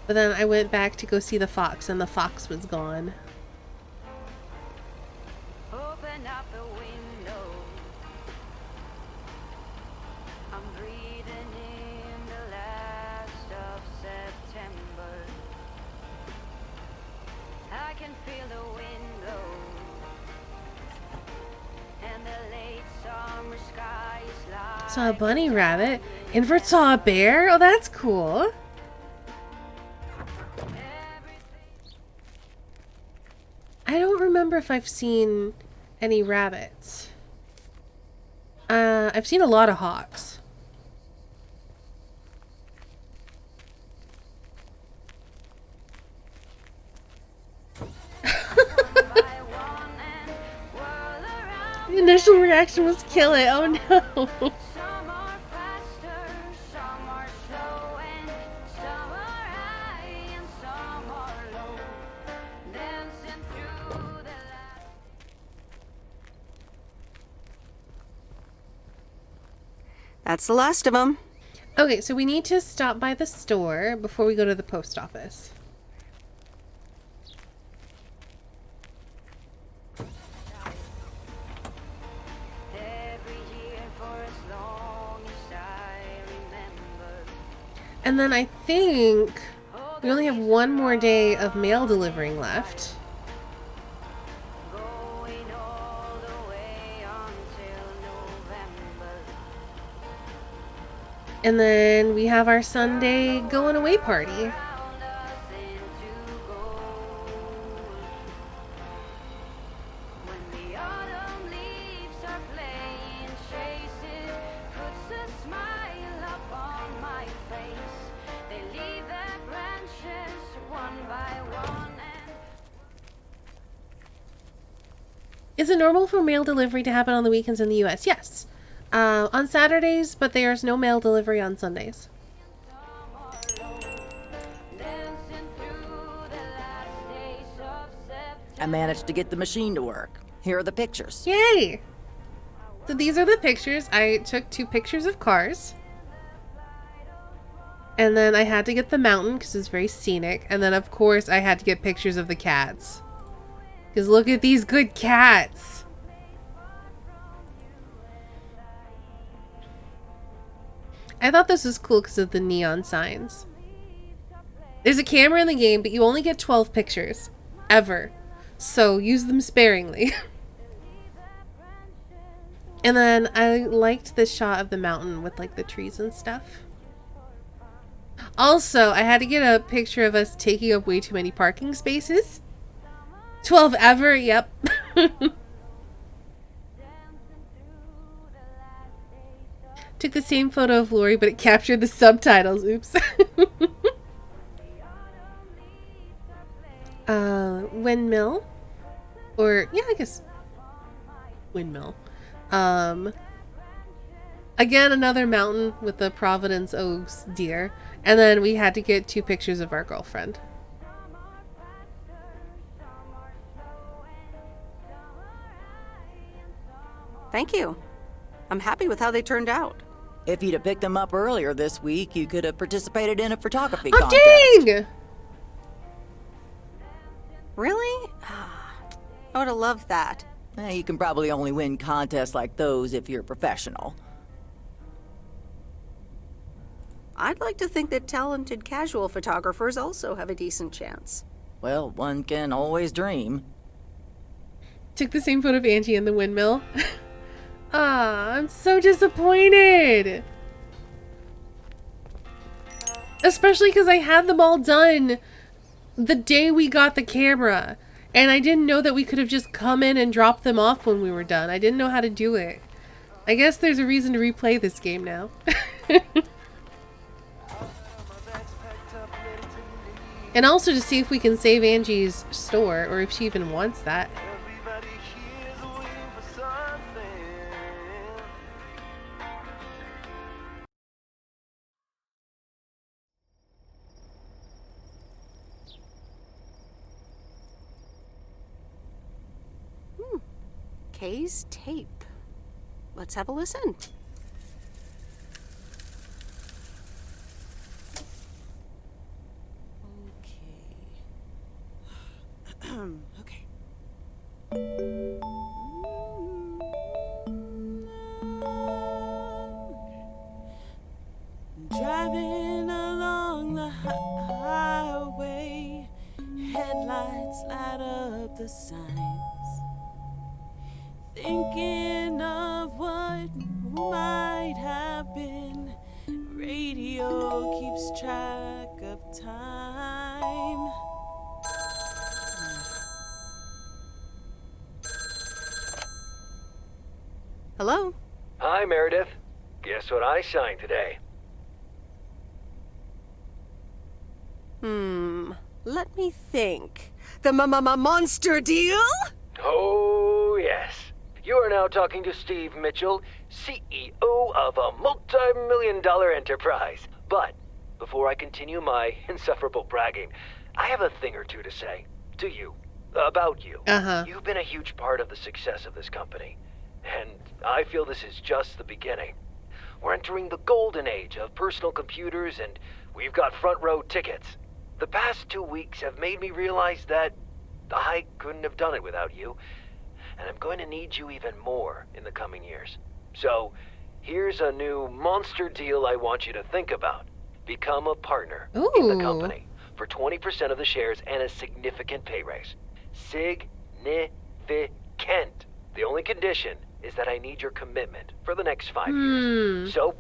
But then I went back to go see the fox, and the fox was gone. Open up the window. I'm breathing in the last of September. I can feel the wind blow. And the late summer sky is light. Saw a bunny rabbit. Invert saw a bear? Oh, that's cool. I don't remember if I've seen any rabbits. I've seen a lot of hawks. The initial reaction was kill it. Oh no. That's the last of them. Okay, so we need to stop by the store before we go to the post office. And then I think we only have one more day of mail delivering left. And then we have our Sunday going away party. Is it normal for mail delivery to happen on the weekends in the US? Yes. On Saturdays, but there's no mail delivery on Sundays. I managed to get the machine to work. Here are the pictures. Yay! So these are the pictures. I took 2 pictures of cars. And then I had to get the mountain because it's very scenic. And then, of course, I had to get pictures of the cats. Because look at these good cats. I thought this was cool because of the neon signs. There's a camera in the game, but you only get 12 pictures. Ever. So use them sparingly. And then I liked the shot of the mountain with like the trees and stuff. Also, I had to get a picture of us taking up way too many parking spaces. 12 ever, yep. Took the same photo of Lori, but it captured the subtitles. Oops. Windmill? Or, yeah, I guess windmill. Again, another mountain with the Providence Oaks deer. And then we had to get 2 pictures of our girlfriend. Thank you. I'm happy with how they turned out. If you'd have picked them up earlier this week, you could have participated in a photography Oh, contest. dang! Really? I would have loved that. You can probably only win contests like those if you're a professional. I'd like to think that talented casual photographers also have a decent chance. Well, one can always dream. Took the same photo of Angie in the windmill. Ah, I'm so disappointed. Especially because I had them all done the day we got the camera. And I didn't know that we could have just come in and dropped them off when we were done. I didn't know how to do it. I guess there's a reason to replay this game now. And also to see if we can save Angie's store, or if she even wants that. Kay's tape. Let's have a listen. Okay. Driving along the highway, headlights light up the signs. Thinking of what might have been. Radio keeps track of time. Hello? Hi, Meredith. Guess what I signed today? Let me think. The monster deal? Oh, yes. You are now talking to Steve Mitchell, CEO of a multi-million-dollar enterprise. But before I continue my insufferable bragging, I have a thing or two to say to you, about you. You've been a huge part of the success of this company, and I feel this is just the beginning. We're entering the golden age of personal computers, and we've got front row tickets. The past 2 weeks have made me realize that I couldn't have done it without you, and I'm going to need you even more in the coming years. So, here's a new monster deal I want you to think about. Become a partner in the company for 20% of the shares and a significant pay raise. Significant. The only condition is that I need your commitment for the next 5 years. So,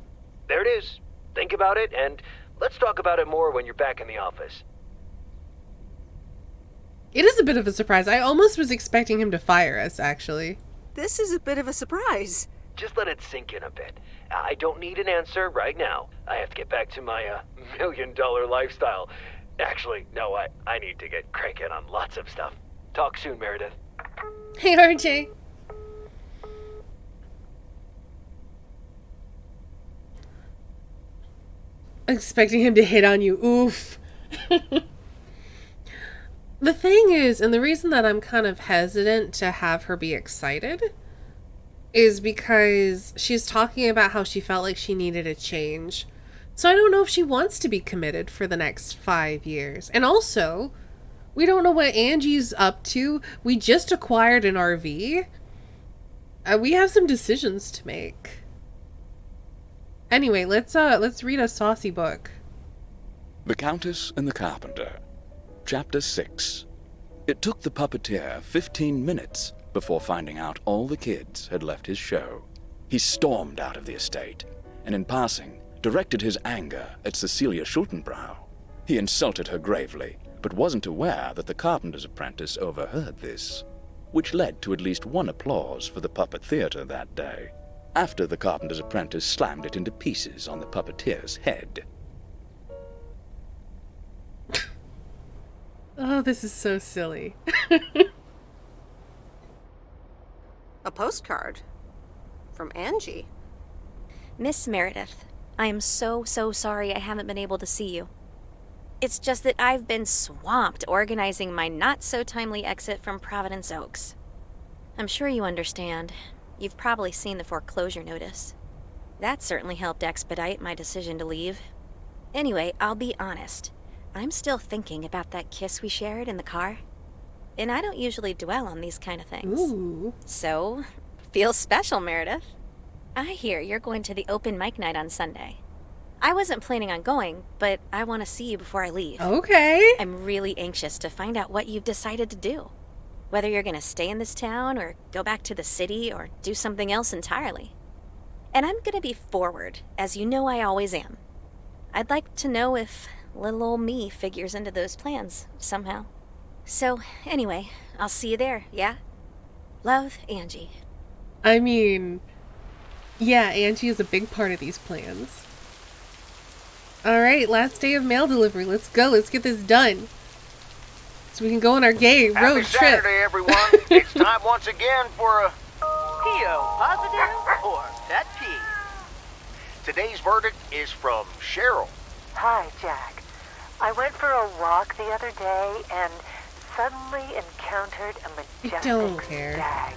there it is. Think about it, and let's talk about it more when you're back in the office. It is a bit of a surprise. I almost was expecting him to fire us, actually. This is a bit of a surprise. Just let it sink in a bit. I don't need an answer right now. I have to get back to my $1 million lifestyle. Actually, no, I need to get cranking on lots of stuff. Talk soon, Meredith. Hey, RJ. Expecting him to hit on you. Oof. The thing is, and the reason that I'm kind of hesitant to have her be excited is because she's talking about how she felt like she needed a change. So I don't know if she wants to be committed for the next 5 years. And also, we don't know what Angie's up to. We just acquired an RV. We have some decisions to make. Anyway, let's read a saucy book. The Countess and the Carpenter. Chapter 6. It took the puppeteer 15 minutes before finding out all the kids had left his show. He stormed out of the estate, and in passing, directed his anger at Cecilia Schultenbrow. He insulted her gravely, but wasn't aware that the carpenter's apprentice overheard this, which led to at least one applause for the puppet theater that day, after the carpenter's apprentice slammed it into pieces on the puppeteer's head. Oh, this is so silly. A postcard from Angie. Miss Meredith, I am so sorry I haven't been able to see you. It's just that I've been swamped organizing my not-so-timely exit from Providence Oaks. I'm sure you understand. You've probably seen the foreclosure notice. That certainly helped expedite my decision to leave. Anyway, I'll be honest. I'm still thinking about that kiss we shared in the car. And I don't usually dwell on these kind of things. Ooh. So, feels special, Meredith. I hear you're going to the open mic night on Sunday. I wasn't planning on going, but I want to see you before I leave. Okay. I'm really anxious to find out what you've decided to do. Whether you're going to stay in this town, or go back to the city, or do something else entirely. And I'm going to be forward, as you know I always am. I'd like to know if little old me figures into those plans, somehow. So, anyway, I'll see you there, yeah? Love, Angie. I mean, yeah, Angie is a big part of these plans. Alright, last day of mail delivery. Let's go. Let's get this done. So we can go on our gay road Happy trip. Saturday, everyone. It's time once again for a PO positive or pet peeve. Today's verdict is from Cheryl. Hi, Jack. I went for a walk the other day and suddenly encountered a majestic Don't care. stag.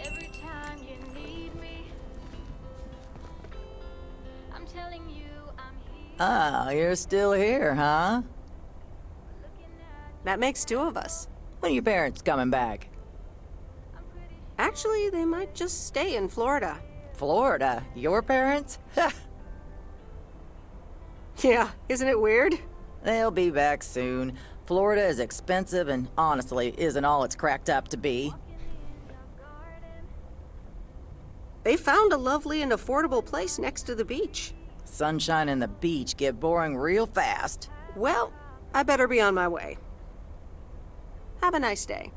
Every time you need me, I'm telling you I'm here. Ah, you're still here, huh? That makes two of us. When are your parents coming back? Actually, they might just stay in Florida. Florida? Your parents? Yeah, isn't it weird? They'll be back soon. Florida is expensive and honestly isn't all it's cracked up to be. They found a lovely and affordable place next to the beach. Sunshine and the beach get boring real fast. Well, I better be on my way. Have a nice day.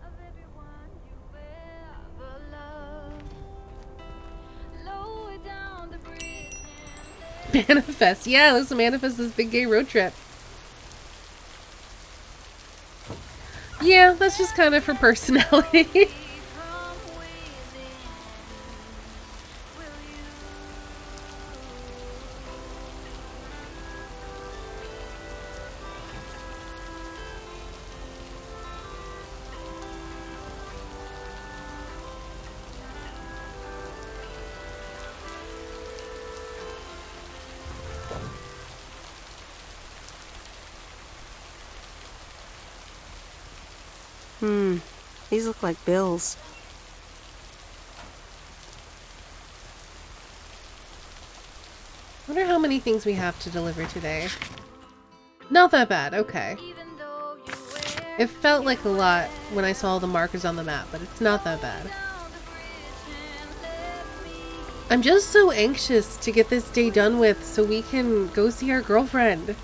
Manifest. Yeah, let's manifest this big gay road trip. Yeah, that's just kind of for personality. These look like bills. I wonder how many things we have to deliver today. Not that bad, okay. It felt like a lot when I saw the markers on the map, but it's not that bad. I'm just so anxious to get this day done with so we can go see our girlfriend.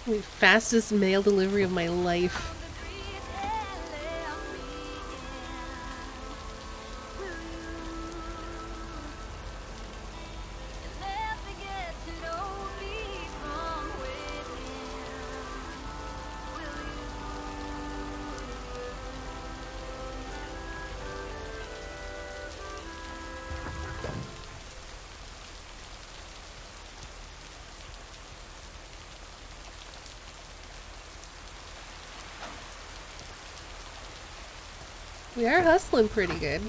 The fastest mail delivery of my life. We are hustling pretty good.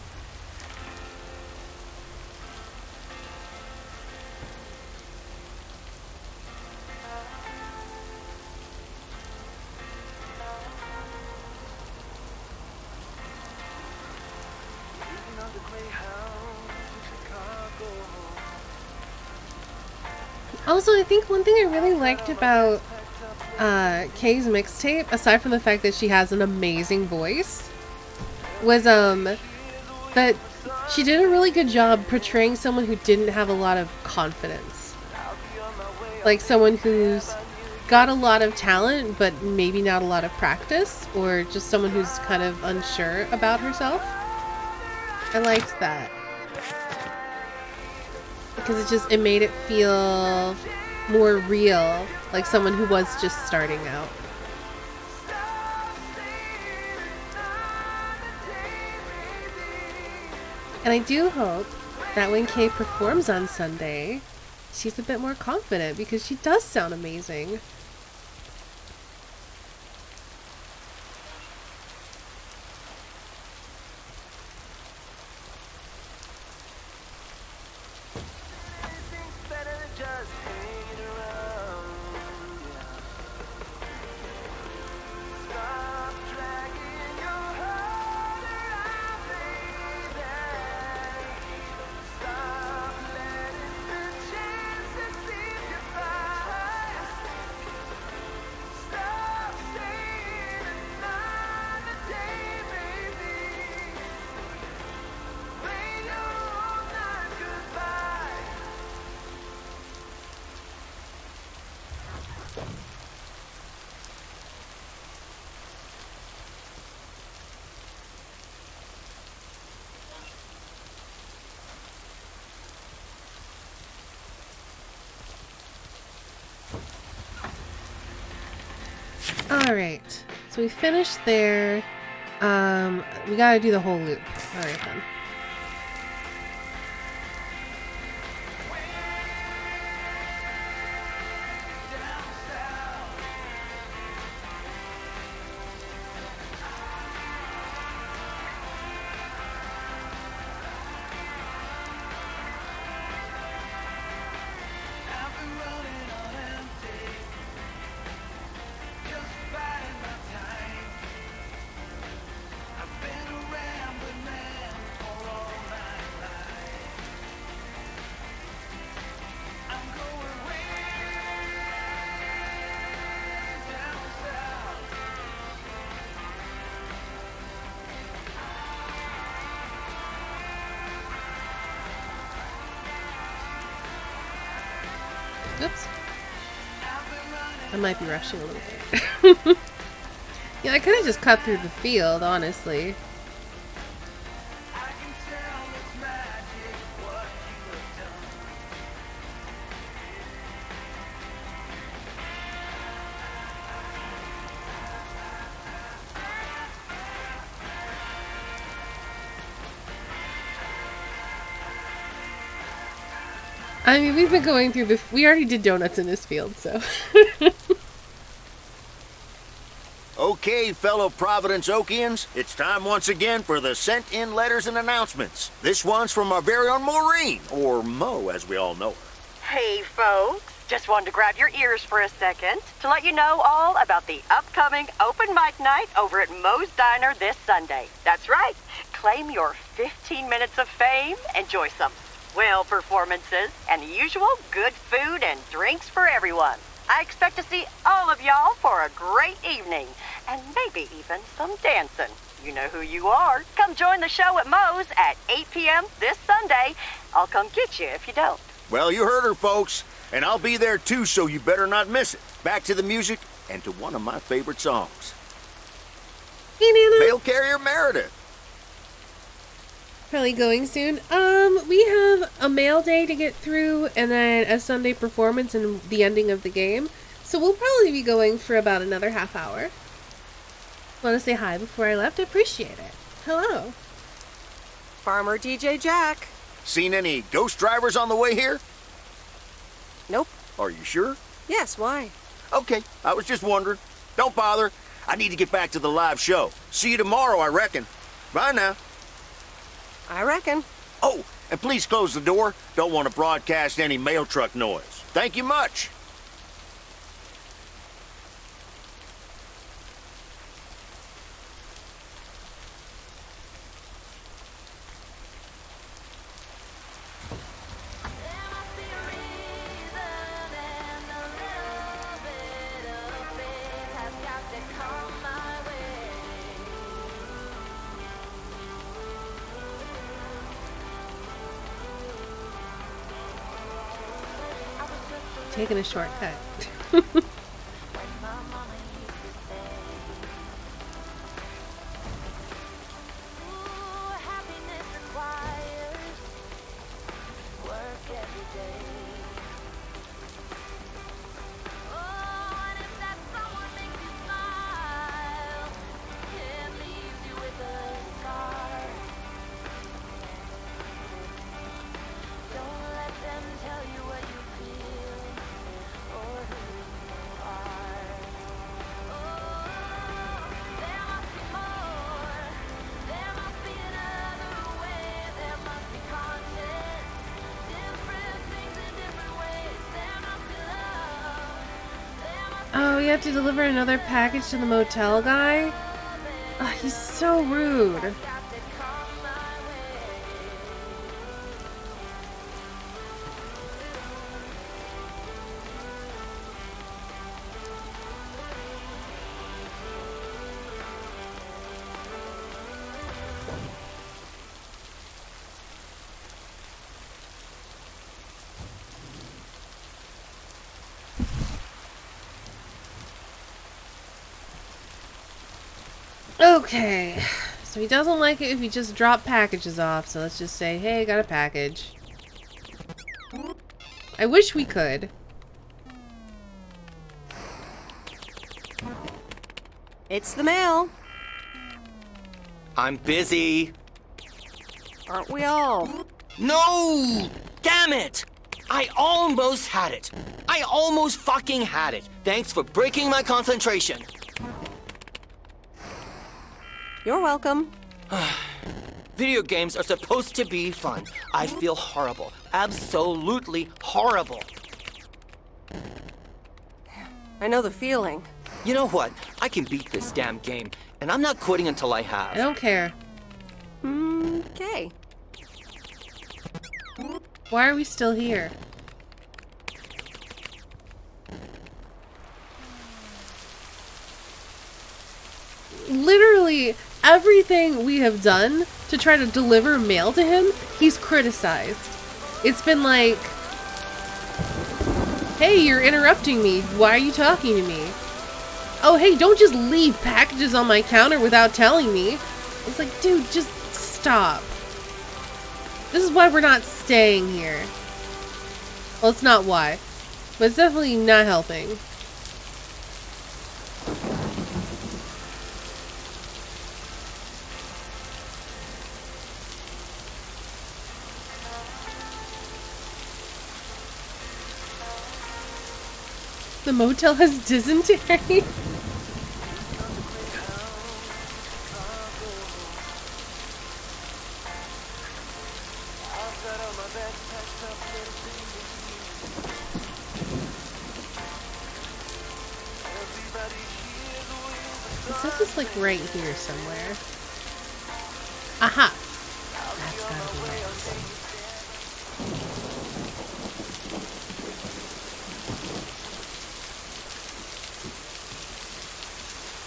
Also, I think one thing I really liked about Kay's mixtape, aside from the fact that she has an amazing voice, was that she did a really good job portraying someone who didn't have a lot of confidence. Like someone who's got a lot of talent, but maybe not a lot of practice, or just someone who's kind of unsure about herself. I liked that. Because it made it feel more real, like someone who was just starting out. And I do hope that when Kay performs on Sunday, she's a bit more confident, because she does sound amazing. Alright, so we finished there. We gotta do the whole loop. Alright then. Oops. I might be rushing a little bit. Yeah, I could have just cut through the field, honestly. I mean, we've been going through the... We already did donuts in this field, so... Okay, fellow Providence Oakians, it's time once again for the sent-in letters and announcements. This one's from our very own Maureen, or Mo as we all know her. Hey, folks. Just wanted to grab your ears for a second to let you know all about the upcoming open mic night over at Mo's Diner this Sunday. That's right. Claim your 15 minutes of fame, enjoy some swell performances, and the usual good food and drinks for everyone. I expect to see all of y'all for a great evening, and maybe even some dancing. You know who you are. Come join the show at Mo's at 8 p.m. this Sunday. I'll come get you if you don't. Well, you heard her, folks, and I'll be there too, so you better not miss it. Back to the music and to one of my favorite songs. Hey, Nana. Mail carrier Meredith. Probably going soon. We have a mail day to get through, and then a Sunday performance and the ending of the game. So we'll probably be going for about another half hour. Want to say hi before I left? I appreciate it. Hello. Farmer DJ Jack. Seen any ghost drivers on the way here? Nope. Are you sure? Yes, why? Okay, I was just wondering. Don't bother. I need to get back to the live show. See you tomorrow, I reckon. Bye now. I reckon. Oh, and please close the door. Don't want to broadcast any mail truck noise. Thank you much. Taking a shortcut. Oh, you have to deliver another package to the motel guy? Oh, he's so rude. Okay, so he doesn't like it if you just drop packages off, so let's just say, hey, got a package. I wish we could. It's the mail. I'm busy. Aren't we all? No! Damn it! I almost had it. I almost fucking had it. Thanks for breaking my concentration. You're welcome. Video games are supposed to be fun. I feel horrible. Absolutely horrible. I know the feeling. You know what? I can beat this damn game, and I'm not quitting until I have. I don't care. Okay. Why are we still here? Literally everything we have done to try to deliver mail to him, he's criticized. It's been like, hey, you're interrupting me. Why are you talking to me? Oh, hey, don't just leave packages on my counter without telling me. It's like, dude, just stop. This is why we're not staying here. Well, it's not why, but it's definitely not helping. The motel has dysentery. This is like right here somewhere. Aha! That's gotta be it.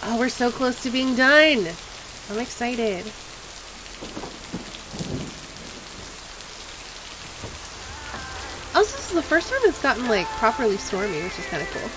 Oh, we're so close to being done. I'm excited. Also, this is the first time it's gotten like properly stormy, which is kind of cool.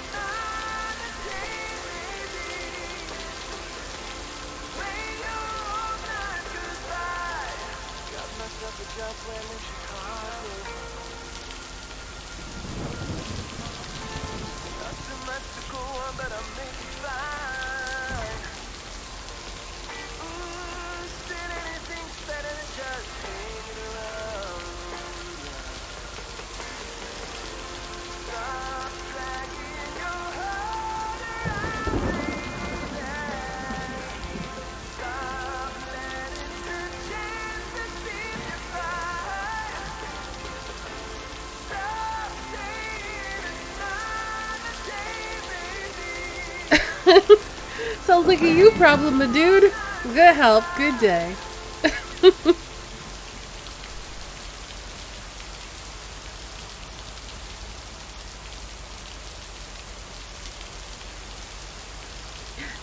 sounds like a you problem, my dude. Good help, good day.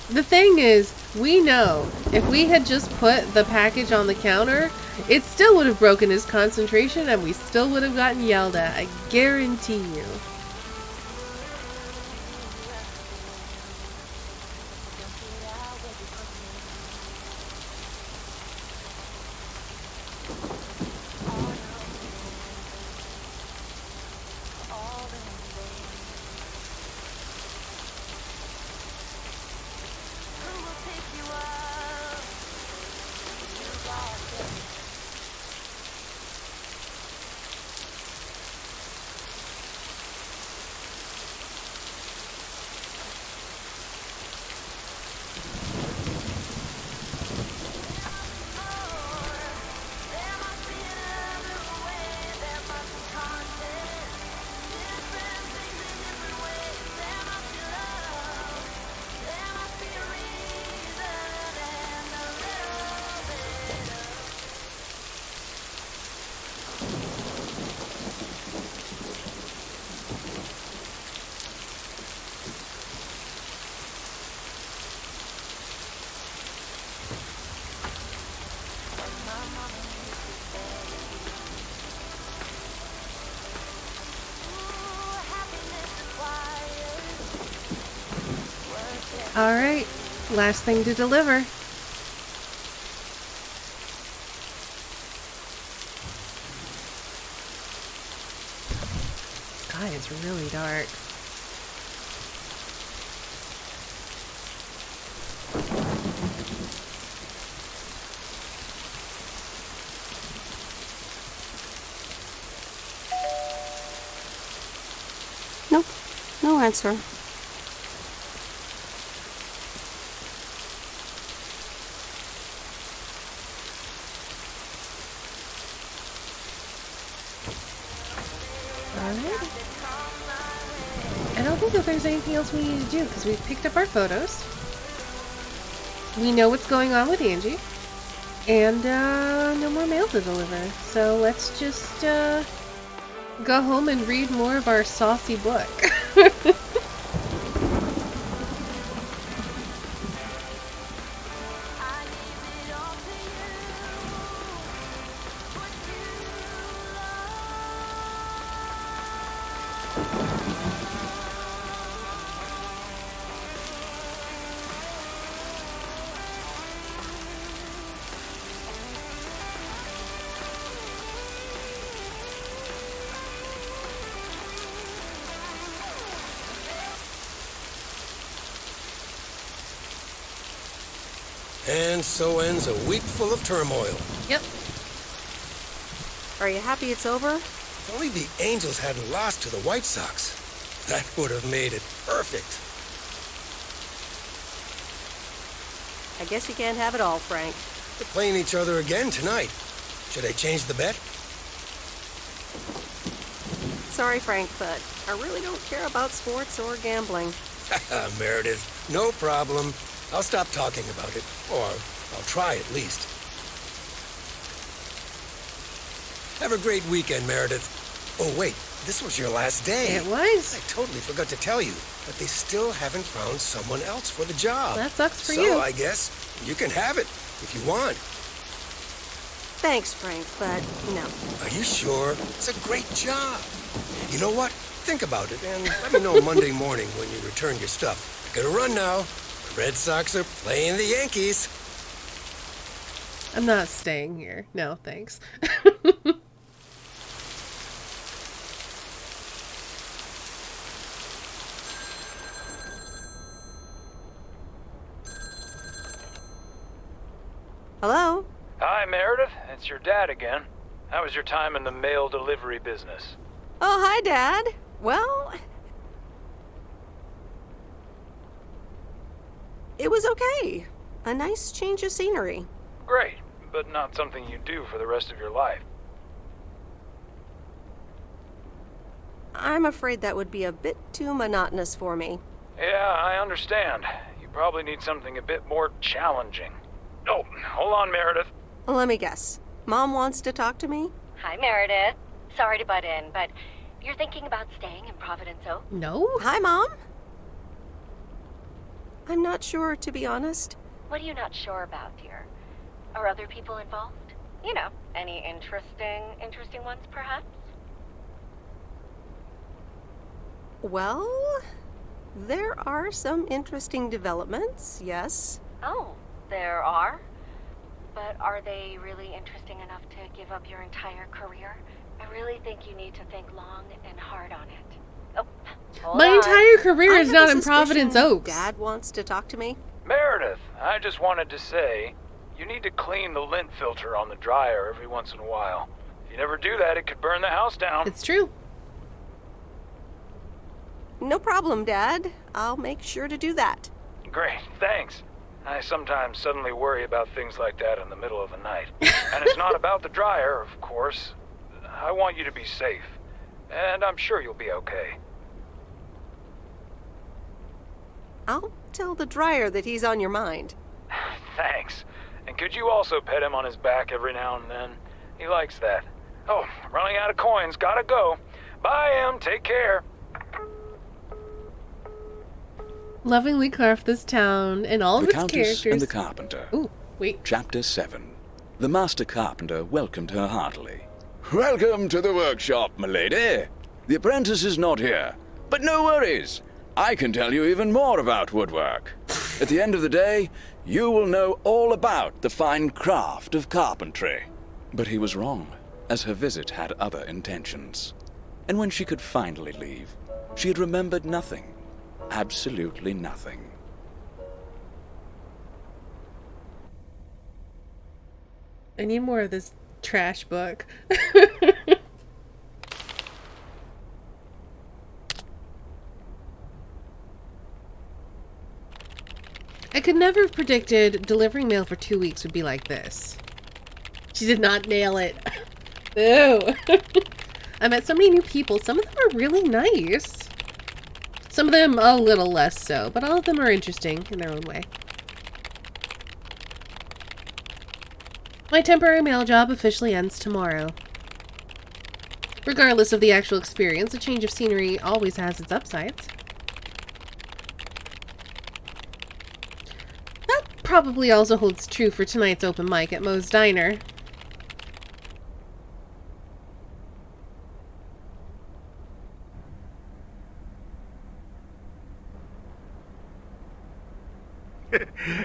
The thing is, we know if we had just put the package on the counter, it still would have broken his concentration and we still would have gotten yelled at. I guarantee you. Alright, last thing to deliver. Sky is really dark. Nope, no answer. I don't think that there's anything else we need to do because we've picked up our photos. We know what's going on with Angie. And no more mail to deliver. So let's just go home and read more of our saucy book. And so ends a week full of turmoil. Yep. Are you happy it's over? If only the Angels hadn't lost to the White Sox. That would have made it perfect. I guess you can't have it all, Frank. They're playing each other again tonight. Should I change the bet? Sorry, Frank, but I really don't care about sports or gambling. Meredith, no problem. I'll stop talking about it. Or I'll try at least. Have a great weekend, Meredith. Oh, wait. This was your last day. It was. I totally forgot to tell you, but they still haven't found someone else for the job. That sucks for so, you. So I guess you can have it if you want. Thanks, Frank, but no. Are you sure? It's a great job. You know what? Think about it and let me know Monday morning when you return your stuff. Gotta run now. The Red Sox are playing the Yankees. I'm not staying here. No, thanks. Hello? Hi, Meredith. It's your dad again. How was your time in the mail delivery business? Oh, hi, Dad. Well, it was okay. A nice change of scenery. Great, but not something you do for the rest of your life. I'm afraid that would be a bit too monotonous for me. Yeah, I understand. You probably need something a bit more challenging. Oh, hold on, Meredith. Let me guess. Mom wants to talk to me? Hi, Meredith. Sorry to butt in, but you're thinking about staying in Providence Oaks? No? Hi, Mom. I'm not sure, to be honest. What are you not sure about, dear? Are other people involved? You know, any interesting ones, perhaps? Well, there are some interesting developments, yes. Oh, there are? But are they really interesting enough to give up your entire career? I really think you need to think long and hard on it. Oh, hold My on. entire career I is have not a in Providence suspicion Oaks. Dad wants to talk to me. Meredith, I just wanted to say, you need to clean the lint filter on the dryer every once in a while. If you never do that, it could burn the house down. It's true. No problem, Dad. I'll make sure to do that. Great, thanks. I sometimes suddenly worry about things like that in the middle of the night. And it's not about the dryer, of course. I want you to be safe. And I'm sure you'll be okay. I'll tell the dryer that he's on your mind. Thanks. And could you also pet him on his back every now and then? He likes that. Oh, running out of coins. Gotta go. Bye, Em. Take care. Lovingly carved this town and all of The its Countess characters. and the Carpenter. Ooh, wait. Chapter 7. The Master Carpenter welcomed her heartily. Welcome to the workshop, milady. The apprentice is not here, but no worries. I can tell you even more about woodwork. At the end of the day, you will know all about the fine craft of carpentry. But he was wrong, as her visit had other intentions. And when she could finally leave, she had remembered nothing. Absolutely nothing. I need more of this trash book. I could never have predicted delivering mail for 2 weeks would be like this. She did not nail it. Boo. I met so many new people. Some of them are really nice. Some of them a little less so, but all of them are interesting in their own way. My temporary mail job officially ends tomorrow. Regardless of the actual experience, a change of scenery always has its upsides. That probably also holds true for tonight's open mic at Moe's Diner.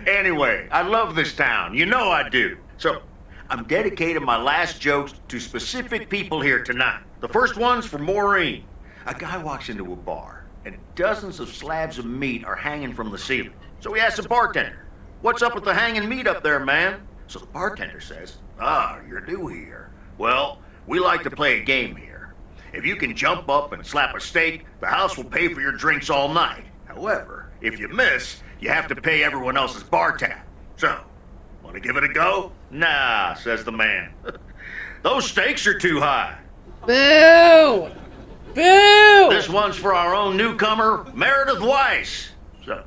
Anyway, I love this town. You know I do. So, I'm dedicating my last jokes to specific people here tonight. The first one's for Maureen. A guy walks into a bar, and dozens of slabs of meat are hanging from the ceiling. So he asks the bartender, "What's up with the hanging meat up there, man?" So the bartender says, "Ah, you're new here. Well, we like to play a game here. If you can jump up and slap a steak, the house will pay for your drinks all night. However, if you miss, you have to pay everyone else's bar tab. So, want to give it a go?" "Nah," says the man. "Those stakes are too high." Boo! Boo! This one's for our own newcomer, Meredith Weiss. So,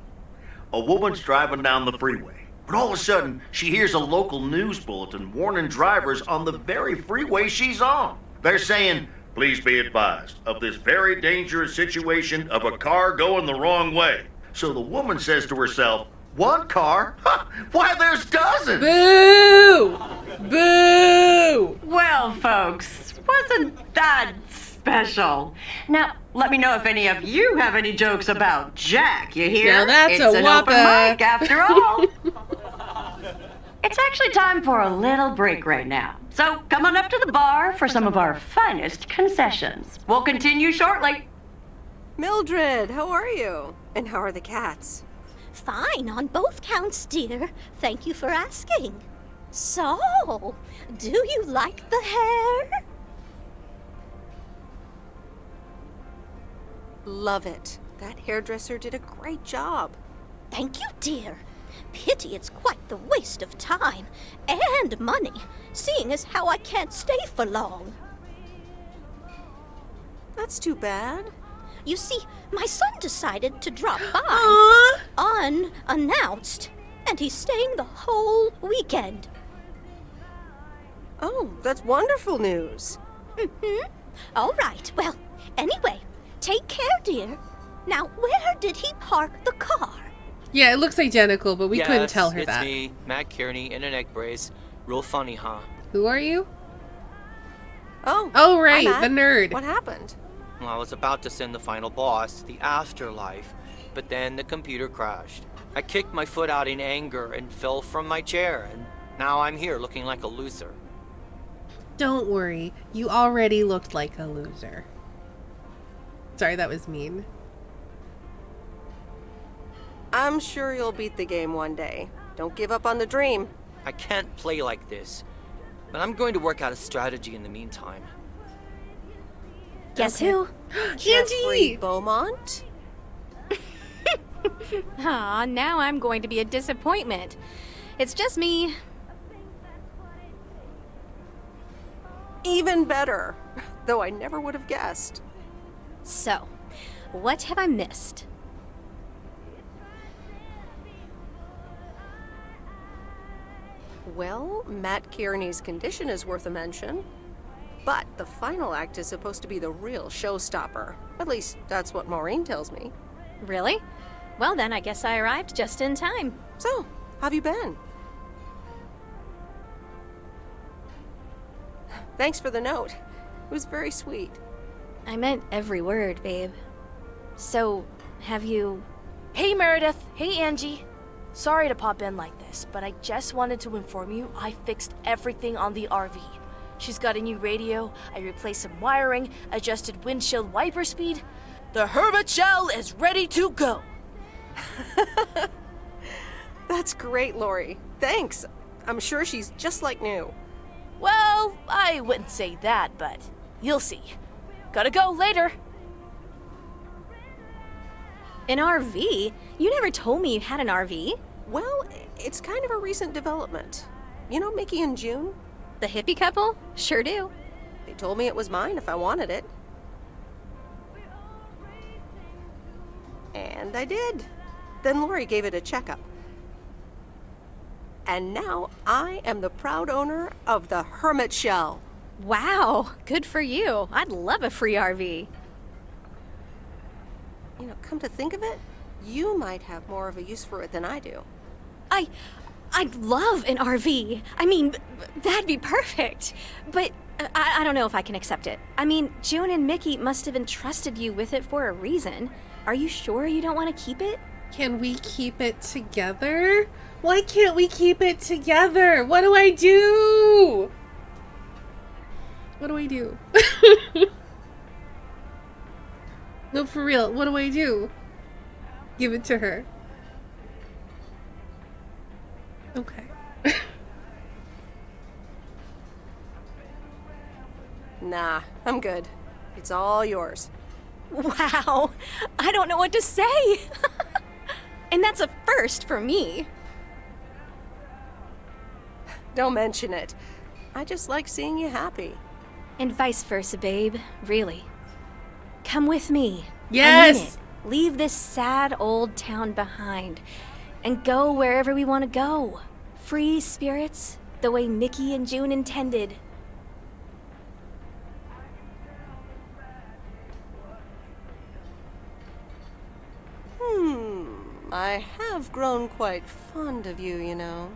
a woman's driving down the freeway, but all of a sudden, she hears a local news bulletin warning drivers on the very freeway she's on. They're saying, "Please be advised of this very dangerous situation of a car going the wrong way." So the woman says to herself, "One car? Ha! Why, there's dozens!" Boo! Boo! Well, folks, wasn't that special? Now, let me know if any of you have any jokes about Jack. You hear? Now that's it's a an whopper. open mic after all. It's actually time for a little break right now. So come on up to the bar for some of our finest concessions. We'll continue shortly. Mildred, how are you? And how are the cats? Fine on both counts, dear. Thank you for asking. So, do you like the hair? Love it. That hairdresser did a great job. Thank you, dear. Pity it's quite the waste of time and money, seeing as how I can't stay for long. That's too bad. You see, my son decided to drop by unannounced, and he's staying the whole weekend. Oh, that's wonderful news. All right, well, anyway, take care, dear. Now, where did he park the car? Yeah, it looks identical, but we couldn't tell her that. It's me, Matt Kearney, in an egg brace. Real funny, huh? Who are you? Oh, right, hi, Matt. the nerd. What happened? Well, I was about to send the final boss to the afterlife, but then the computer crashed. I kicked my foot out in anger and fell from my chair, and now I'm here looking like a loser. Don't worry, you already looked like a loser. Sorry, that was mean. I'm sure you'll beat the game one day. Don't give up on the dream. I can't play like this, but I'm going to work out a strategy in the meantime. Guess who? Jeffrey Beaumont? Aw, now I'm going to be a disappointment. It's just me. Even better, though I never would have guessed. So, what have I missed? Well, Matt Kearney's condition is worth a mention. But the final act is supposed to be the real showstopper. At least, that's what Maureen tells me. Really? Well then, I guess I arrived just in time. So, how've you been? Thanks for the note. It was very sweet. I meant every word, babe. So, have you... Hey, Meredith. Hey, Angie. Sorry to pop in like this, but I just wanted to inform you I fixed everything on the RV. She's got a new radio, I replaced some wiring, adjusted windshield wiper speed. The Hermit Shell is ready to go. That's great, Lori. Thanks. I'm sure she's just like new. Well, I wouldn't say that, but you'll see. Gotta go later. An RV? You never told me you had an RV. Well, it's kind of a recent development. You know Mickey and June? The hippie couple? Sure do. They told me it was mine if I wanted it. And I did. Then Lori gave it a checkup. And now I am the proud owner of the Hermit Shell. Wow, good for you. I'd love a free RV. You know, come to think of it, you might have more of a use for it than I do. I'd love an RV. I mean, that'd be perfect. But I don't know if I can accept it. I mean, June and Mickey must have entrusted you with it for a reason. Are you sure you don't want to keep it? Can we keep it together? Why can't we keep it together? What do I do? What do I do? No, for real, what do I do? Give it to her. Okay. Nah, I'm good. It's all yours. Wow, I don't know what to say. And that's a first for me. Don't mention it. I just like seeing you happy. And vice versa, babe. Really. Come with me. Yes! I mean it. Leave this sad old town behind and go wherever we want to go. Free spirits, the way Mickey and June intended. I have grown quite fond of you, you know.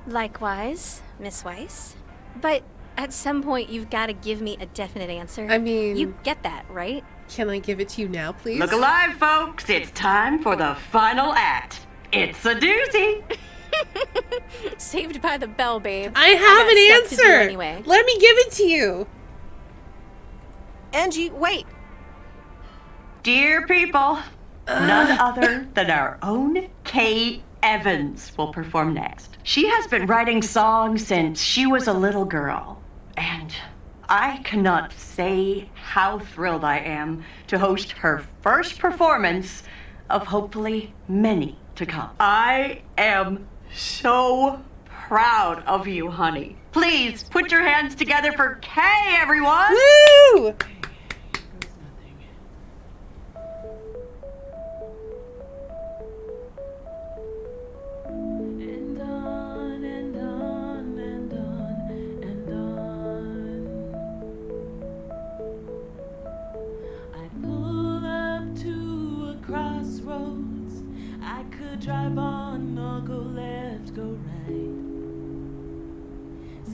Likewise, Miss Weiss. But at some point, you've got to give me a definite answer. I mean... You get that, right? Can I give it to you now, please? Look alive, folks. It's time for the final act. It's a doozy. Saved by the bell, babe. I have an stuff to do answer. anyway. Let me give it to you. Angie, wait. Dear people, none other than our own Kay Evans will perform next. She has been writing songs since she was a little girl, and I cannot say how thrilled I am to host her first performance of hopefully many to come. I am so proud of you, honey. Please put your hands together for Kay, everyone! Woo! drive on or go left, go right?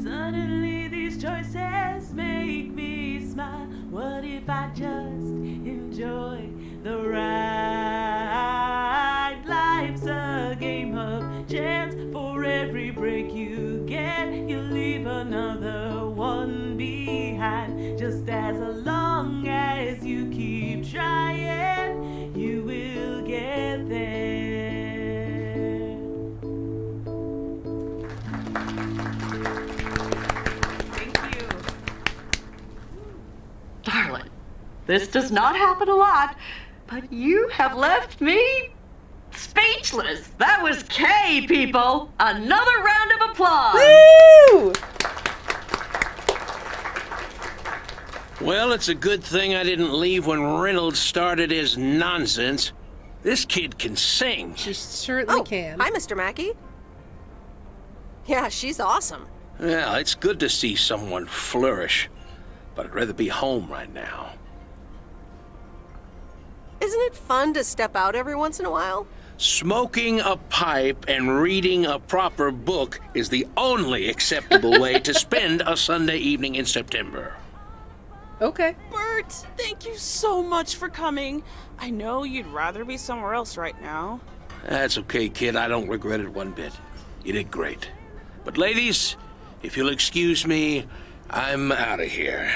Suddenly these choices make me smile. What if I just enjoy the ride? Life's a game of chance. For every break you get, you leave another one behind. Just as long as you keep trying, you will get there. Darling, this does not happen a lot, but you have left me speechless. That was Kay, people. Another round of applause. Woo! Well, it's a good thing I didn't leave when Reynolds started his nonsense. This kid can sing. She certainly can. Hi, Mr. Mackey. Yeah, she's awesome. Well, it's good to see someone flourish, but I'd rather be home right now. Isn't it fun to step out every once in a while? Smoking a pipe and reading a proper book is the only acceptable way to spend a Sunday evening in September. Okay. Bert, thank you so much for coming. I know you'd rather be somewhere else right now. That's okay, kid. I don't regret it one bit. You did great. But ladies, if you'll excuse me, I'm out of here.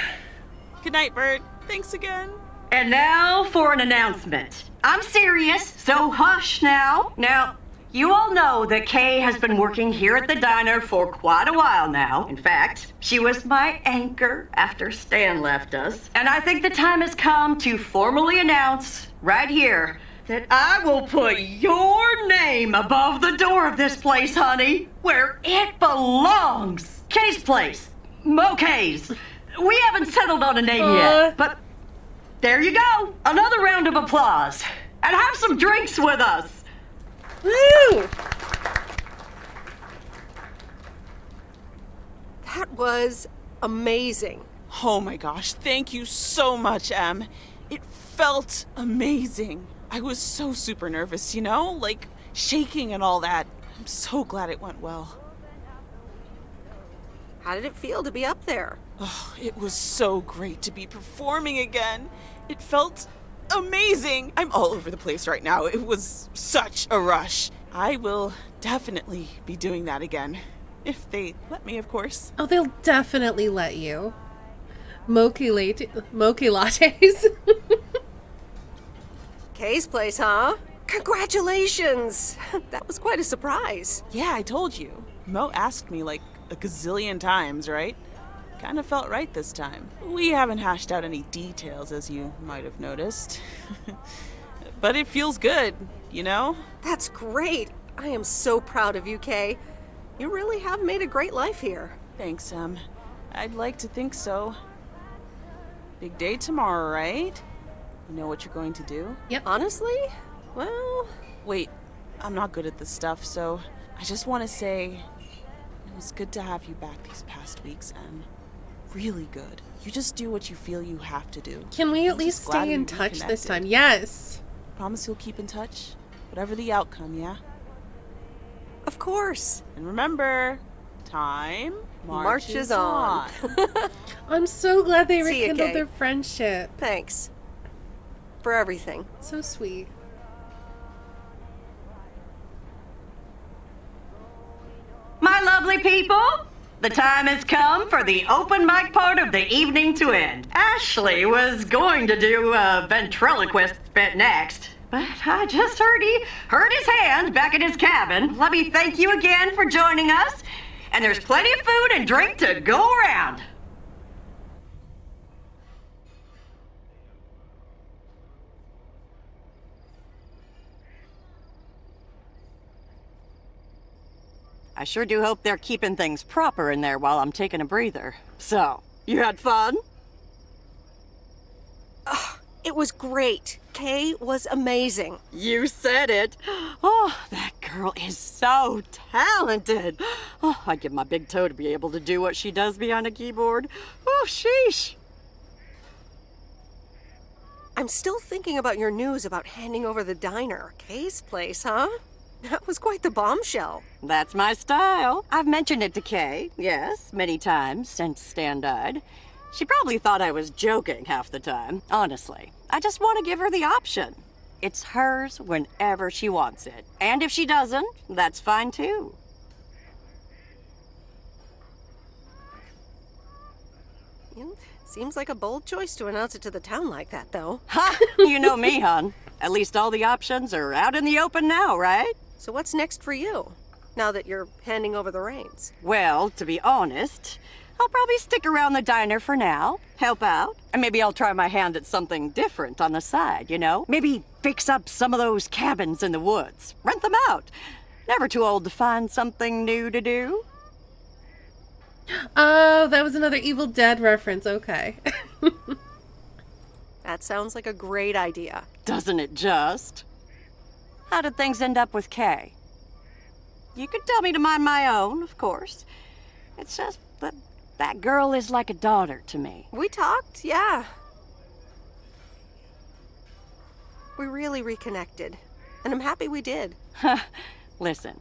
Good night, Bert. Thanks again. And now for an announcement. I'm serious, so hush now. Now, you all know that Kay has been working here at the diner for quite a while now. In fact, she was my anchor after Stan left us. And I think the time has come to formally announce, right here, that I will put your name above the door of this place, honey, where it belongs. Kay's place. Mo Kay's. We haven't settled on a name yet, but there you go. Another round of applause. And have some drinks with us. Woo! That was amazing. Oh my gosh, thank you so much, Em. It felt amazing. I was so super nervous, you know? Like, shaking and all that. I'm so glad it went well. How did it feel to be up there? Oh, it was so great to be performing again. It felt amazing. I'm all over the place right now. It was such a rush. I will definitely be doing that again. If they let me, of course. Oh, they'll definitely let you. Mocha lattes. Kay's place, huh? Congratulations! That was quite a surprise. Yeah, I told you. Mo asked me like a gazillion times, right? Kind of felt right this time. We haven't hashed out any details, as you might have noticed. But it feels good, you know? That's great. I am so proud of you, Kay. You really have made a great life here. Thanks, Em. I'd like to think so. Big day tomorrow, right? You know what you're going to do? Yep. Honestly? Well... Wait, I'm not good at this stuff, so I just want to say it was good to have you back these past weeks, Em. Really good. You just do what you feel you have to do. Can we at I'm least just glad stay we in touch this reconnected. time? Yes. Promise you'll keep in touch? Whatever the outcome, yeah? Of course. And remember, time marches on. I'm so glad they See ya, rekindled Kay. their friendship. Thanks. For everything. So sweet. My lovely people, the time has come for the open mic part of the evening to end. Ashley was going to do a ventriloquist bit next, but I just heard he hurt his hand back in his cabin. Let me thank you again for joining us, and there's plenty of food and drink to go around. I sure do hope they're keeping things proper in there while I'm taking a breather. So, you had fun? It was great. Kay was amazing. You said it. Oh, that girl is so talented. Oh, I'd give my big toe to be able to do what she does behind a keyboard. Oh, sheesh. I'm still thinking about your news about handing over the diner. Kay's place, huh? That was quite the bombshell. That's my style. I've mentioned it to Kay, yes, many times since Stan died. She probably thought I was joking half the time, honestly. I just want to give her the option. It's hers whenever she wants it. And if she doesn't, that's fine too. Seems like a bold choice to announce it to the town like that, though. Ha! You know me, hon. At least all the options are out in the open now, right? So what's next for you, now that you're handing over the reins? Well, to be honest, I'll probably stick around the diner for now, help out, and maybe I'll try my hand at something different on the side, you know? Maybe fix up some of those cabins in the woods, rent them out. Never too old to find something new to do. Oh, that was another Evil Dead reference. Okay. That sounds like a great idea. Doesn't it just? How did things end up with Kay? You could tell me to mind my own, of course. It's just that that girl is like a daughter to me. We talked, yeah. We really reconnected, and I'm happy we did. Listen,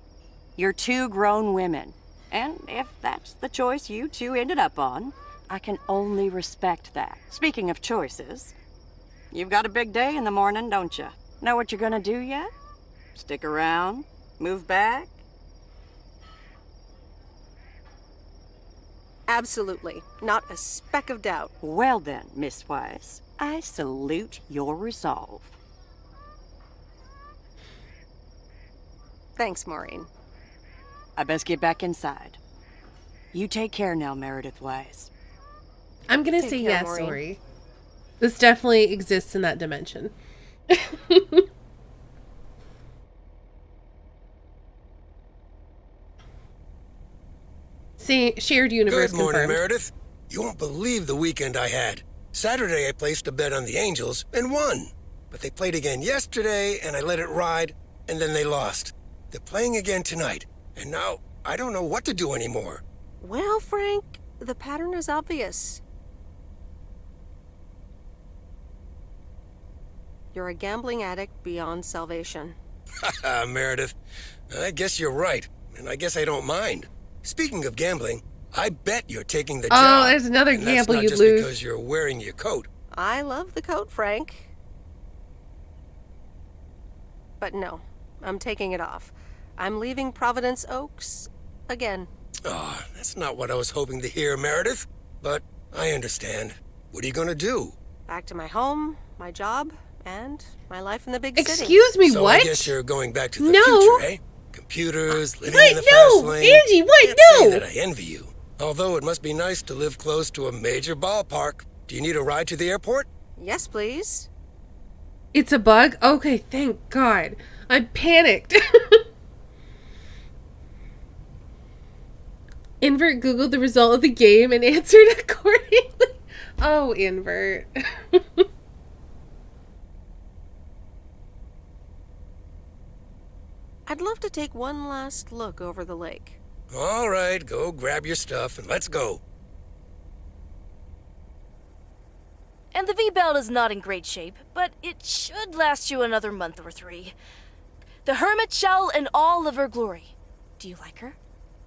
you're two grown women. And if that's the choice you two ended up on, I can only respect that. Speaking of choices, you've got a big day in the morning, don't you? Know what you're gonna do yet? Stick around? Move back? Absolutely. Not a speck of doubt. Well then, Miss Weiss, I salute your resolve. Thanks, Maureen. I best get back inside. You take care now, Meredith Weiss. I'm gonna say yes, Maureen. Sorry. This definitely exists in that dimension. See, shared universe Good morning, confirmed. Meredith. You won't believe the weekend I had. Saturday I placed a bet on the Angels and won. But they played again yesterday and I let it ride, and then they lost. They're playing again tonight, and now I don't know what to do anymore. Well, Frank, the pattern is obvious. You're a gambling addict beyond salvation. Haha, Meredith. I guess you're right, and I guess I don't mind. Speaking of gambling, I bet you're taking the job. Oh, there's another and gamble that's not you'd just lose. because you're wearing your coat. I love the coat, Frank. But no, I'm taking it off. I'm leaving Providence Oaks again. Oh, that's not what I was hoping to hear, Meredith. But I understand. What are you gonna do? Back to my home, my job, and my life in the big city. Excuse me, So what? I guess you're going back to the No. future, eh? Computers, living Wait, in the no! fast lane. Angie, wait, Can't no! say that I envy you. Although it must be nice to live close to a major ballpark. Do you need a ride to the airport? Yes, please. It's a bug? Okay, thank God. I panicked. Invert Googled the result of the game and answered accordingly. Oh, Invert. I'd love to take one last look over the lake. All right, go grab your stuff and let's go. And the V-belt is not in great shape, but it should last you another month or 3. The hermit shell in all of her glory. Do you like her?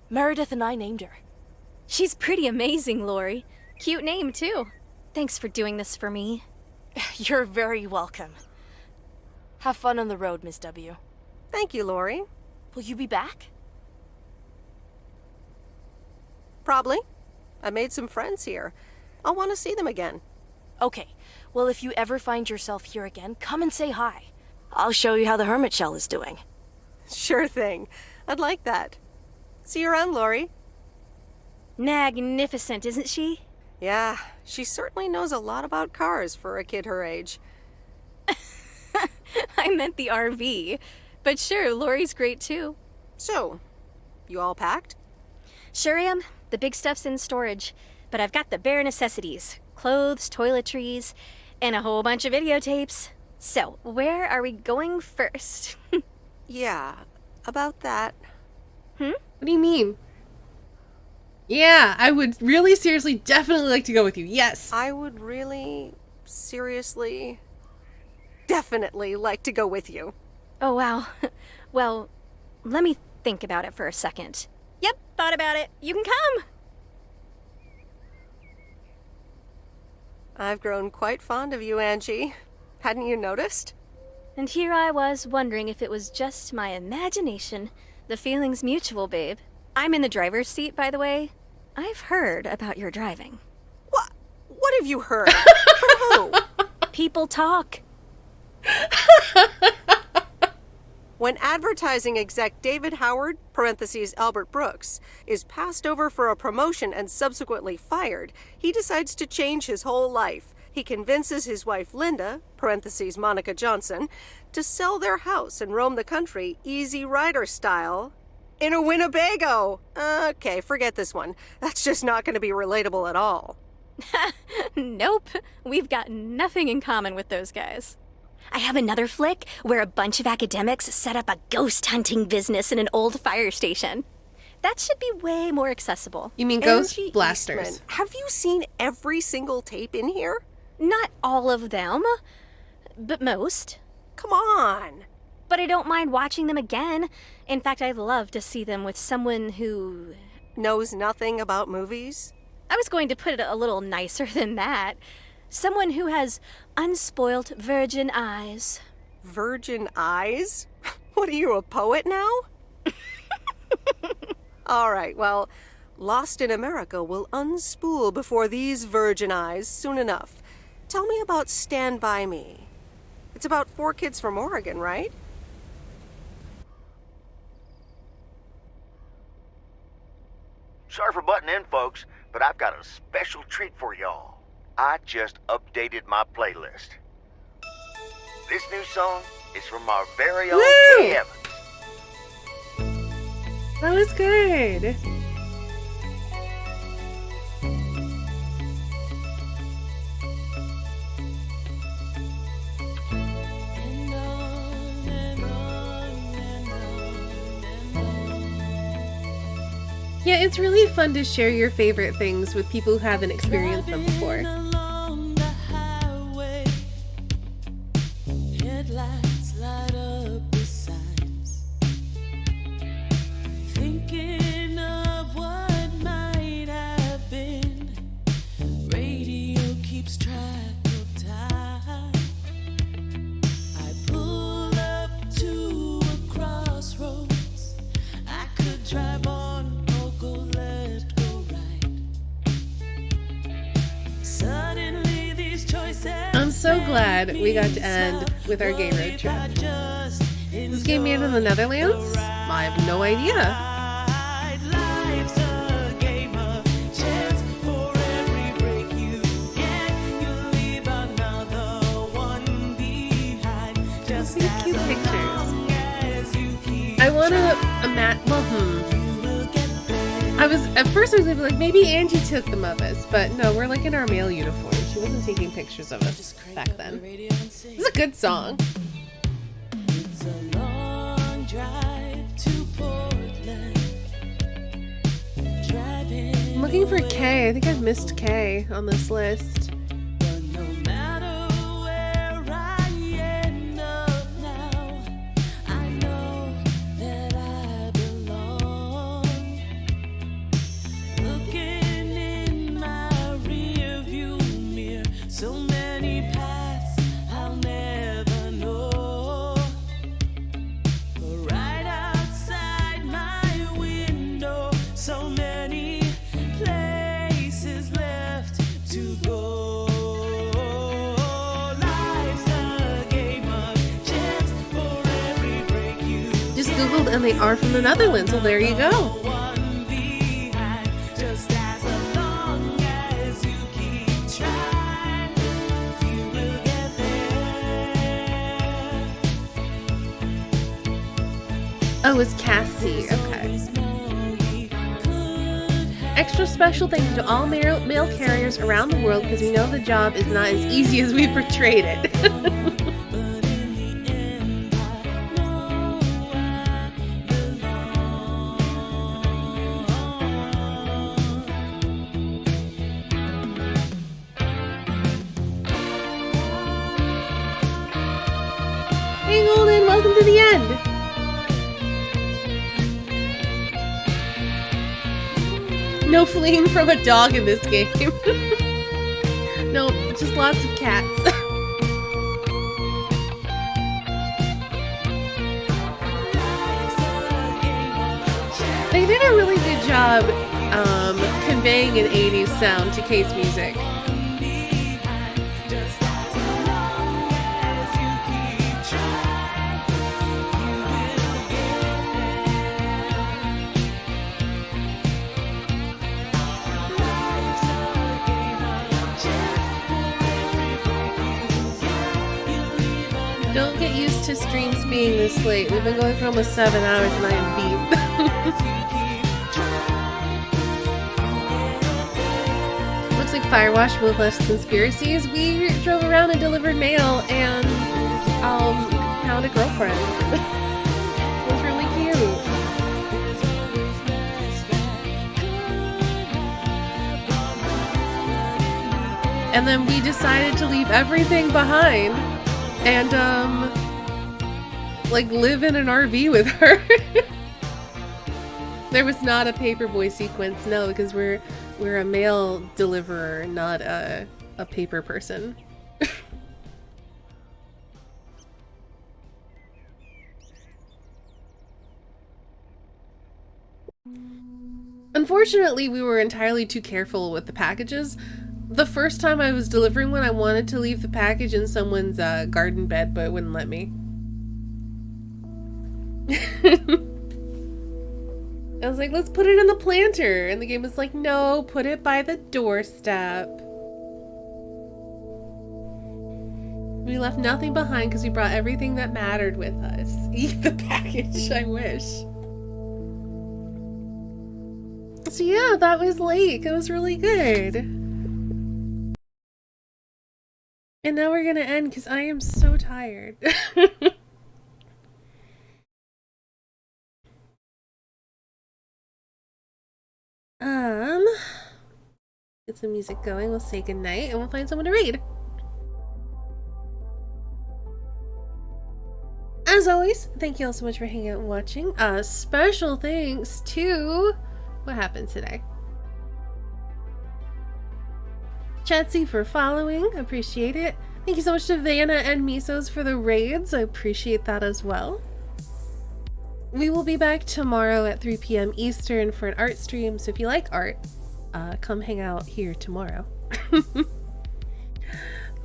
Meredith and I named her. She's pretty amazing, Lori. Cute name, too. Thanks for doing this for me. You're very welcome. Have fun on the road, Miss W. Thank you, Lori. Will you be back? Probably. I made some friends here. I'll want to see them again. Okay. Well, if you ever find yourself here again, come and say hi. I'll show you how the hermit shell is doing. Sure thing. I'd like that. See you around, Lori. Magnificent, isn't she? Yeah, she certainly knows a lot about cars for a kid her age. I meant the RV. But sure, Lori's great too. So, you all packed? Sure am. The big stuff's in storage. But I've got the bare necessities. Clothes, toiletries, and a whole bunch of videotapes. So, where are we going first? Yeah, about that. What do you mean? Yeah, I would really seriously definitely like to go with you. Yes. I would really, seriously, definitely like to go with you. Oh, wow. Well, let me think about it for a second. Yep, thought about it. You can come. I've grown quite fond of you, Angie. Hadn't you noticed? And here I was wondering if it was just my imagination. The feeling's mutual, babe. I'm in the driver's seat, by the way. I've heard about your driving. What have you heard? From who? People talk. When advertising exec David Howard, parentheses Albert Brooks, is passed over for a promotion and subsequently fired, he decides to change his whole life. He convinces his wife Linda, parentheses Monica Johnson, to sell their house and roam the country Easy Rider style in a Winnebago. Okay, forget this one. That's just not going to be relatable at all. Nope, we've got nothing in common with those guys. I have another flick where a bunch of academics set up a ghost hunting business in an old fire station. That should be way more accessible. You mean Ghost Ghost Blasters? Have you seen every single tape in here? Not all of them, but most. Come on. But I don't mind watching them again. In fact, I'd love to see them with someone who knows nothing about movies. I was going to put it a little nicer than that. Someone who has unspoilt virgin eyes. Virgin eyes? What are you, a poet now? All right, well, Lost in America will unspool before these virgin eyes soon enough. Tell me about Stand By Me. It's about 4 kids from Oregon, right? Sorry for butting in, folks, but I've got a special treat for y'all. I just updated my playlist. This new song is from our very own Kay Evans. That was good. Yeah, it's really fun to share your favorite things with people who haven't experienced them before. Headlights light up the signs. Thinking of what might have been. Radio keeps track of time. I pull up to a crossroads. I could drive on or go left, go right. Suddenly these choices. I'm so glad we got to end with our gay road trip. This game made in the Netherlands? I have no idea. Life's a game of chance. For every break you get, you leave another one behind. Just These cute pictures. I want to at first I was gonna be like, maybe Angie took them of us, but no, we're like in our male uniform. She wasn't taking pictures of us back then. It's a good song. It's a long drive to Portland. I'm looking for Kay. I think I've missed Kay on this list. No matter where I end up now, I know that I belong. Looking in my rearview mirror, so many paths I'll never know. But right outside my window, so many places left to go. Life's a game of chance for every break you Just Googled and they are from the Netherlands, well there you go. one behind. Just as long as you keep trying, you will get there. Oh, it's Cassie. Okay. Extra special thank you to all mail carriers around the world because we know the job is not as easy as we portrayed it. Hey Golden, welcome to the end. no fleeing from a dog in this game. No, just lots of cats. They did a really good job conveying an 80s sound to Kate's music. Don't get used to streams being this late. We've been going for almost 7 hours and I am beat. Looks like Firewash with less conspiracies. We drove around and delivered mail and found a girlfriend. It was really cute. And then we decided to leave everything behind and like live in an RV with her. There was not a paperboy sequence, no, because we're a mail deliverer, not a paper person. Unfortunately, we were entirely too careful with the packages. The first time I was delivering one, I wanted to leave the package in someone's garden bed, but it wouldn't let me. I was like, let's put it in the planter. And the game was like, no, put it by the doorstep. We left nothing behind because we brought everything that mattered with us. Eat the package, I wish. So yeah, that was Lake. It was really good. And now we're gonna end because I am so tired. Get some music going, we'll say goodnight, and we'll find someone to read. As always, thank you all so much for hanging out and watching. Special thanks to... what happened today? Chatsy for following, appreciate it. Thank you so much to Vanna and Misos for the raids, I appreciate that as well. We will be back tomorrow at 3 p.m. Eastern for an art stream, so if you like art, come hang out here tomorrow.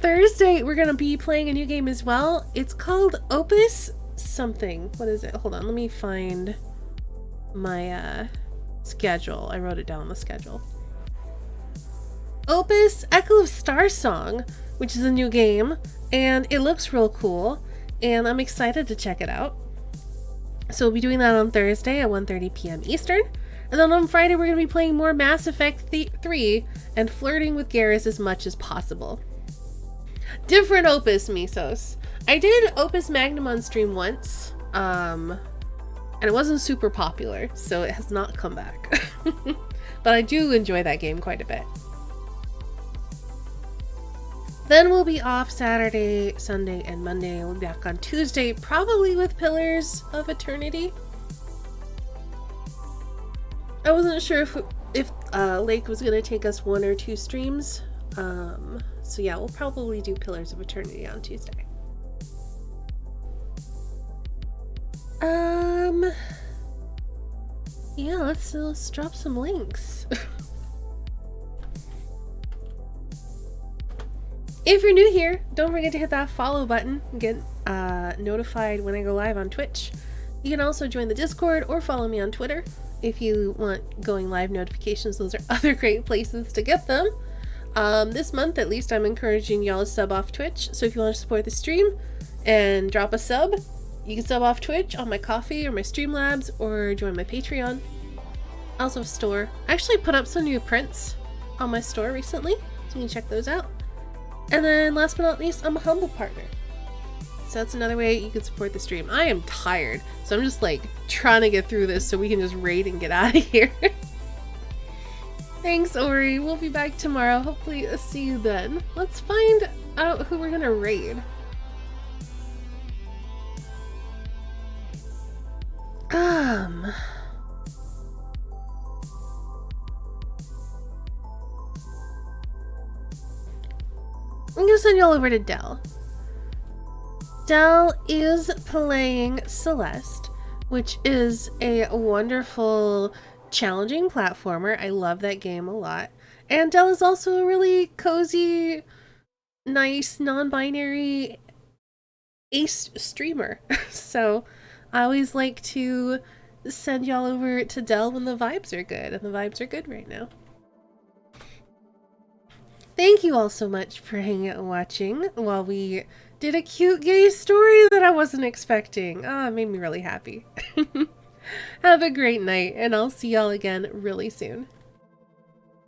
Thursday, we're gonna be playing a new game as well. It's called Opus something. What is it? Hold on, let me find my schedule. I wrote it down on the schedule. Opus Echo of Star Song, which is a new game, and it looks real cool, and I'm excited to check it out. So we'll be doing that on Thursday at 1:30 p.m. Eastern. And then on Friday, we're going to be playing more Mass Effect 3 and flirting with Garrus as much as possible. Different Opus, Misos. I did Opus Magnum on stream once, and it wasn't super popular, so it has not come back. But I do enjoy that game quite a bit. Then we'll be off Saturday, Sunday, and Monday. We'll be back on Tuesday, probably with Pillars of Eternity. I wasn't sure if Lake was going to take us 1 or 2 streams. So yeah, we'll probably do Pillars of Eternity on Tuesday. Yeah, let's drop some links. If you're new here, don't forget to hit that follow button and get notified when I go live on Twitch. You can also join the Discord or follow me on Twitter if you want going live notifications. Those are other great places to get them. This month, at least, I'm encouraging y'all to sub off Twitch. So if you want to support the stream and drop a sub, you can sub off Twitch on my Coffee or my Streamlabs or join my Patreon. I also have a store. I actually put up some new prints on my store recently, so you can check those out. And then last but not least, I'm a humble partner. So that's another way you can support the stream. I am tired, so I'm just like trying to get through this so we can just raid and get out of here. Thanks, Ori. We'll be back tomorrow. Hopefully see you then. Let's find out who we're gonna raid. I'm gonna send y'all over to Dell. Dell is playing Celeste, which is a wonderful, challenging platformer. I love that game a lot. And Dell is also a really cozy, nice, non-binary ace streamer. So I always like to send y'all over to Dell when the vibes are good, and the vibes are good right now. Thank you all so much for hanging out and watching while we did a cute gay story that I wasn't expecting. It made me really happy. Have a great night, and I'll see y'all again really soon.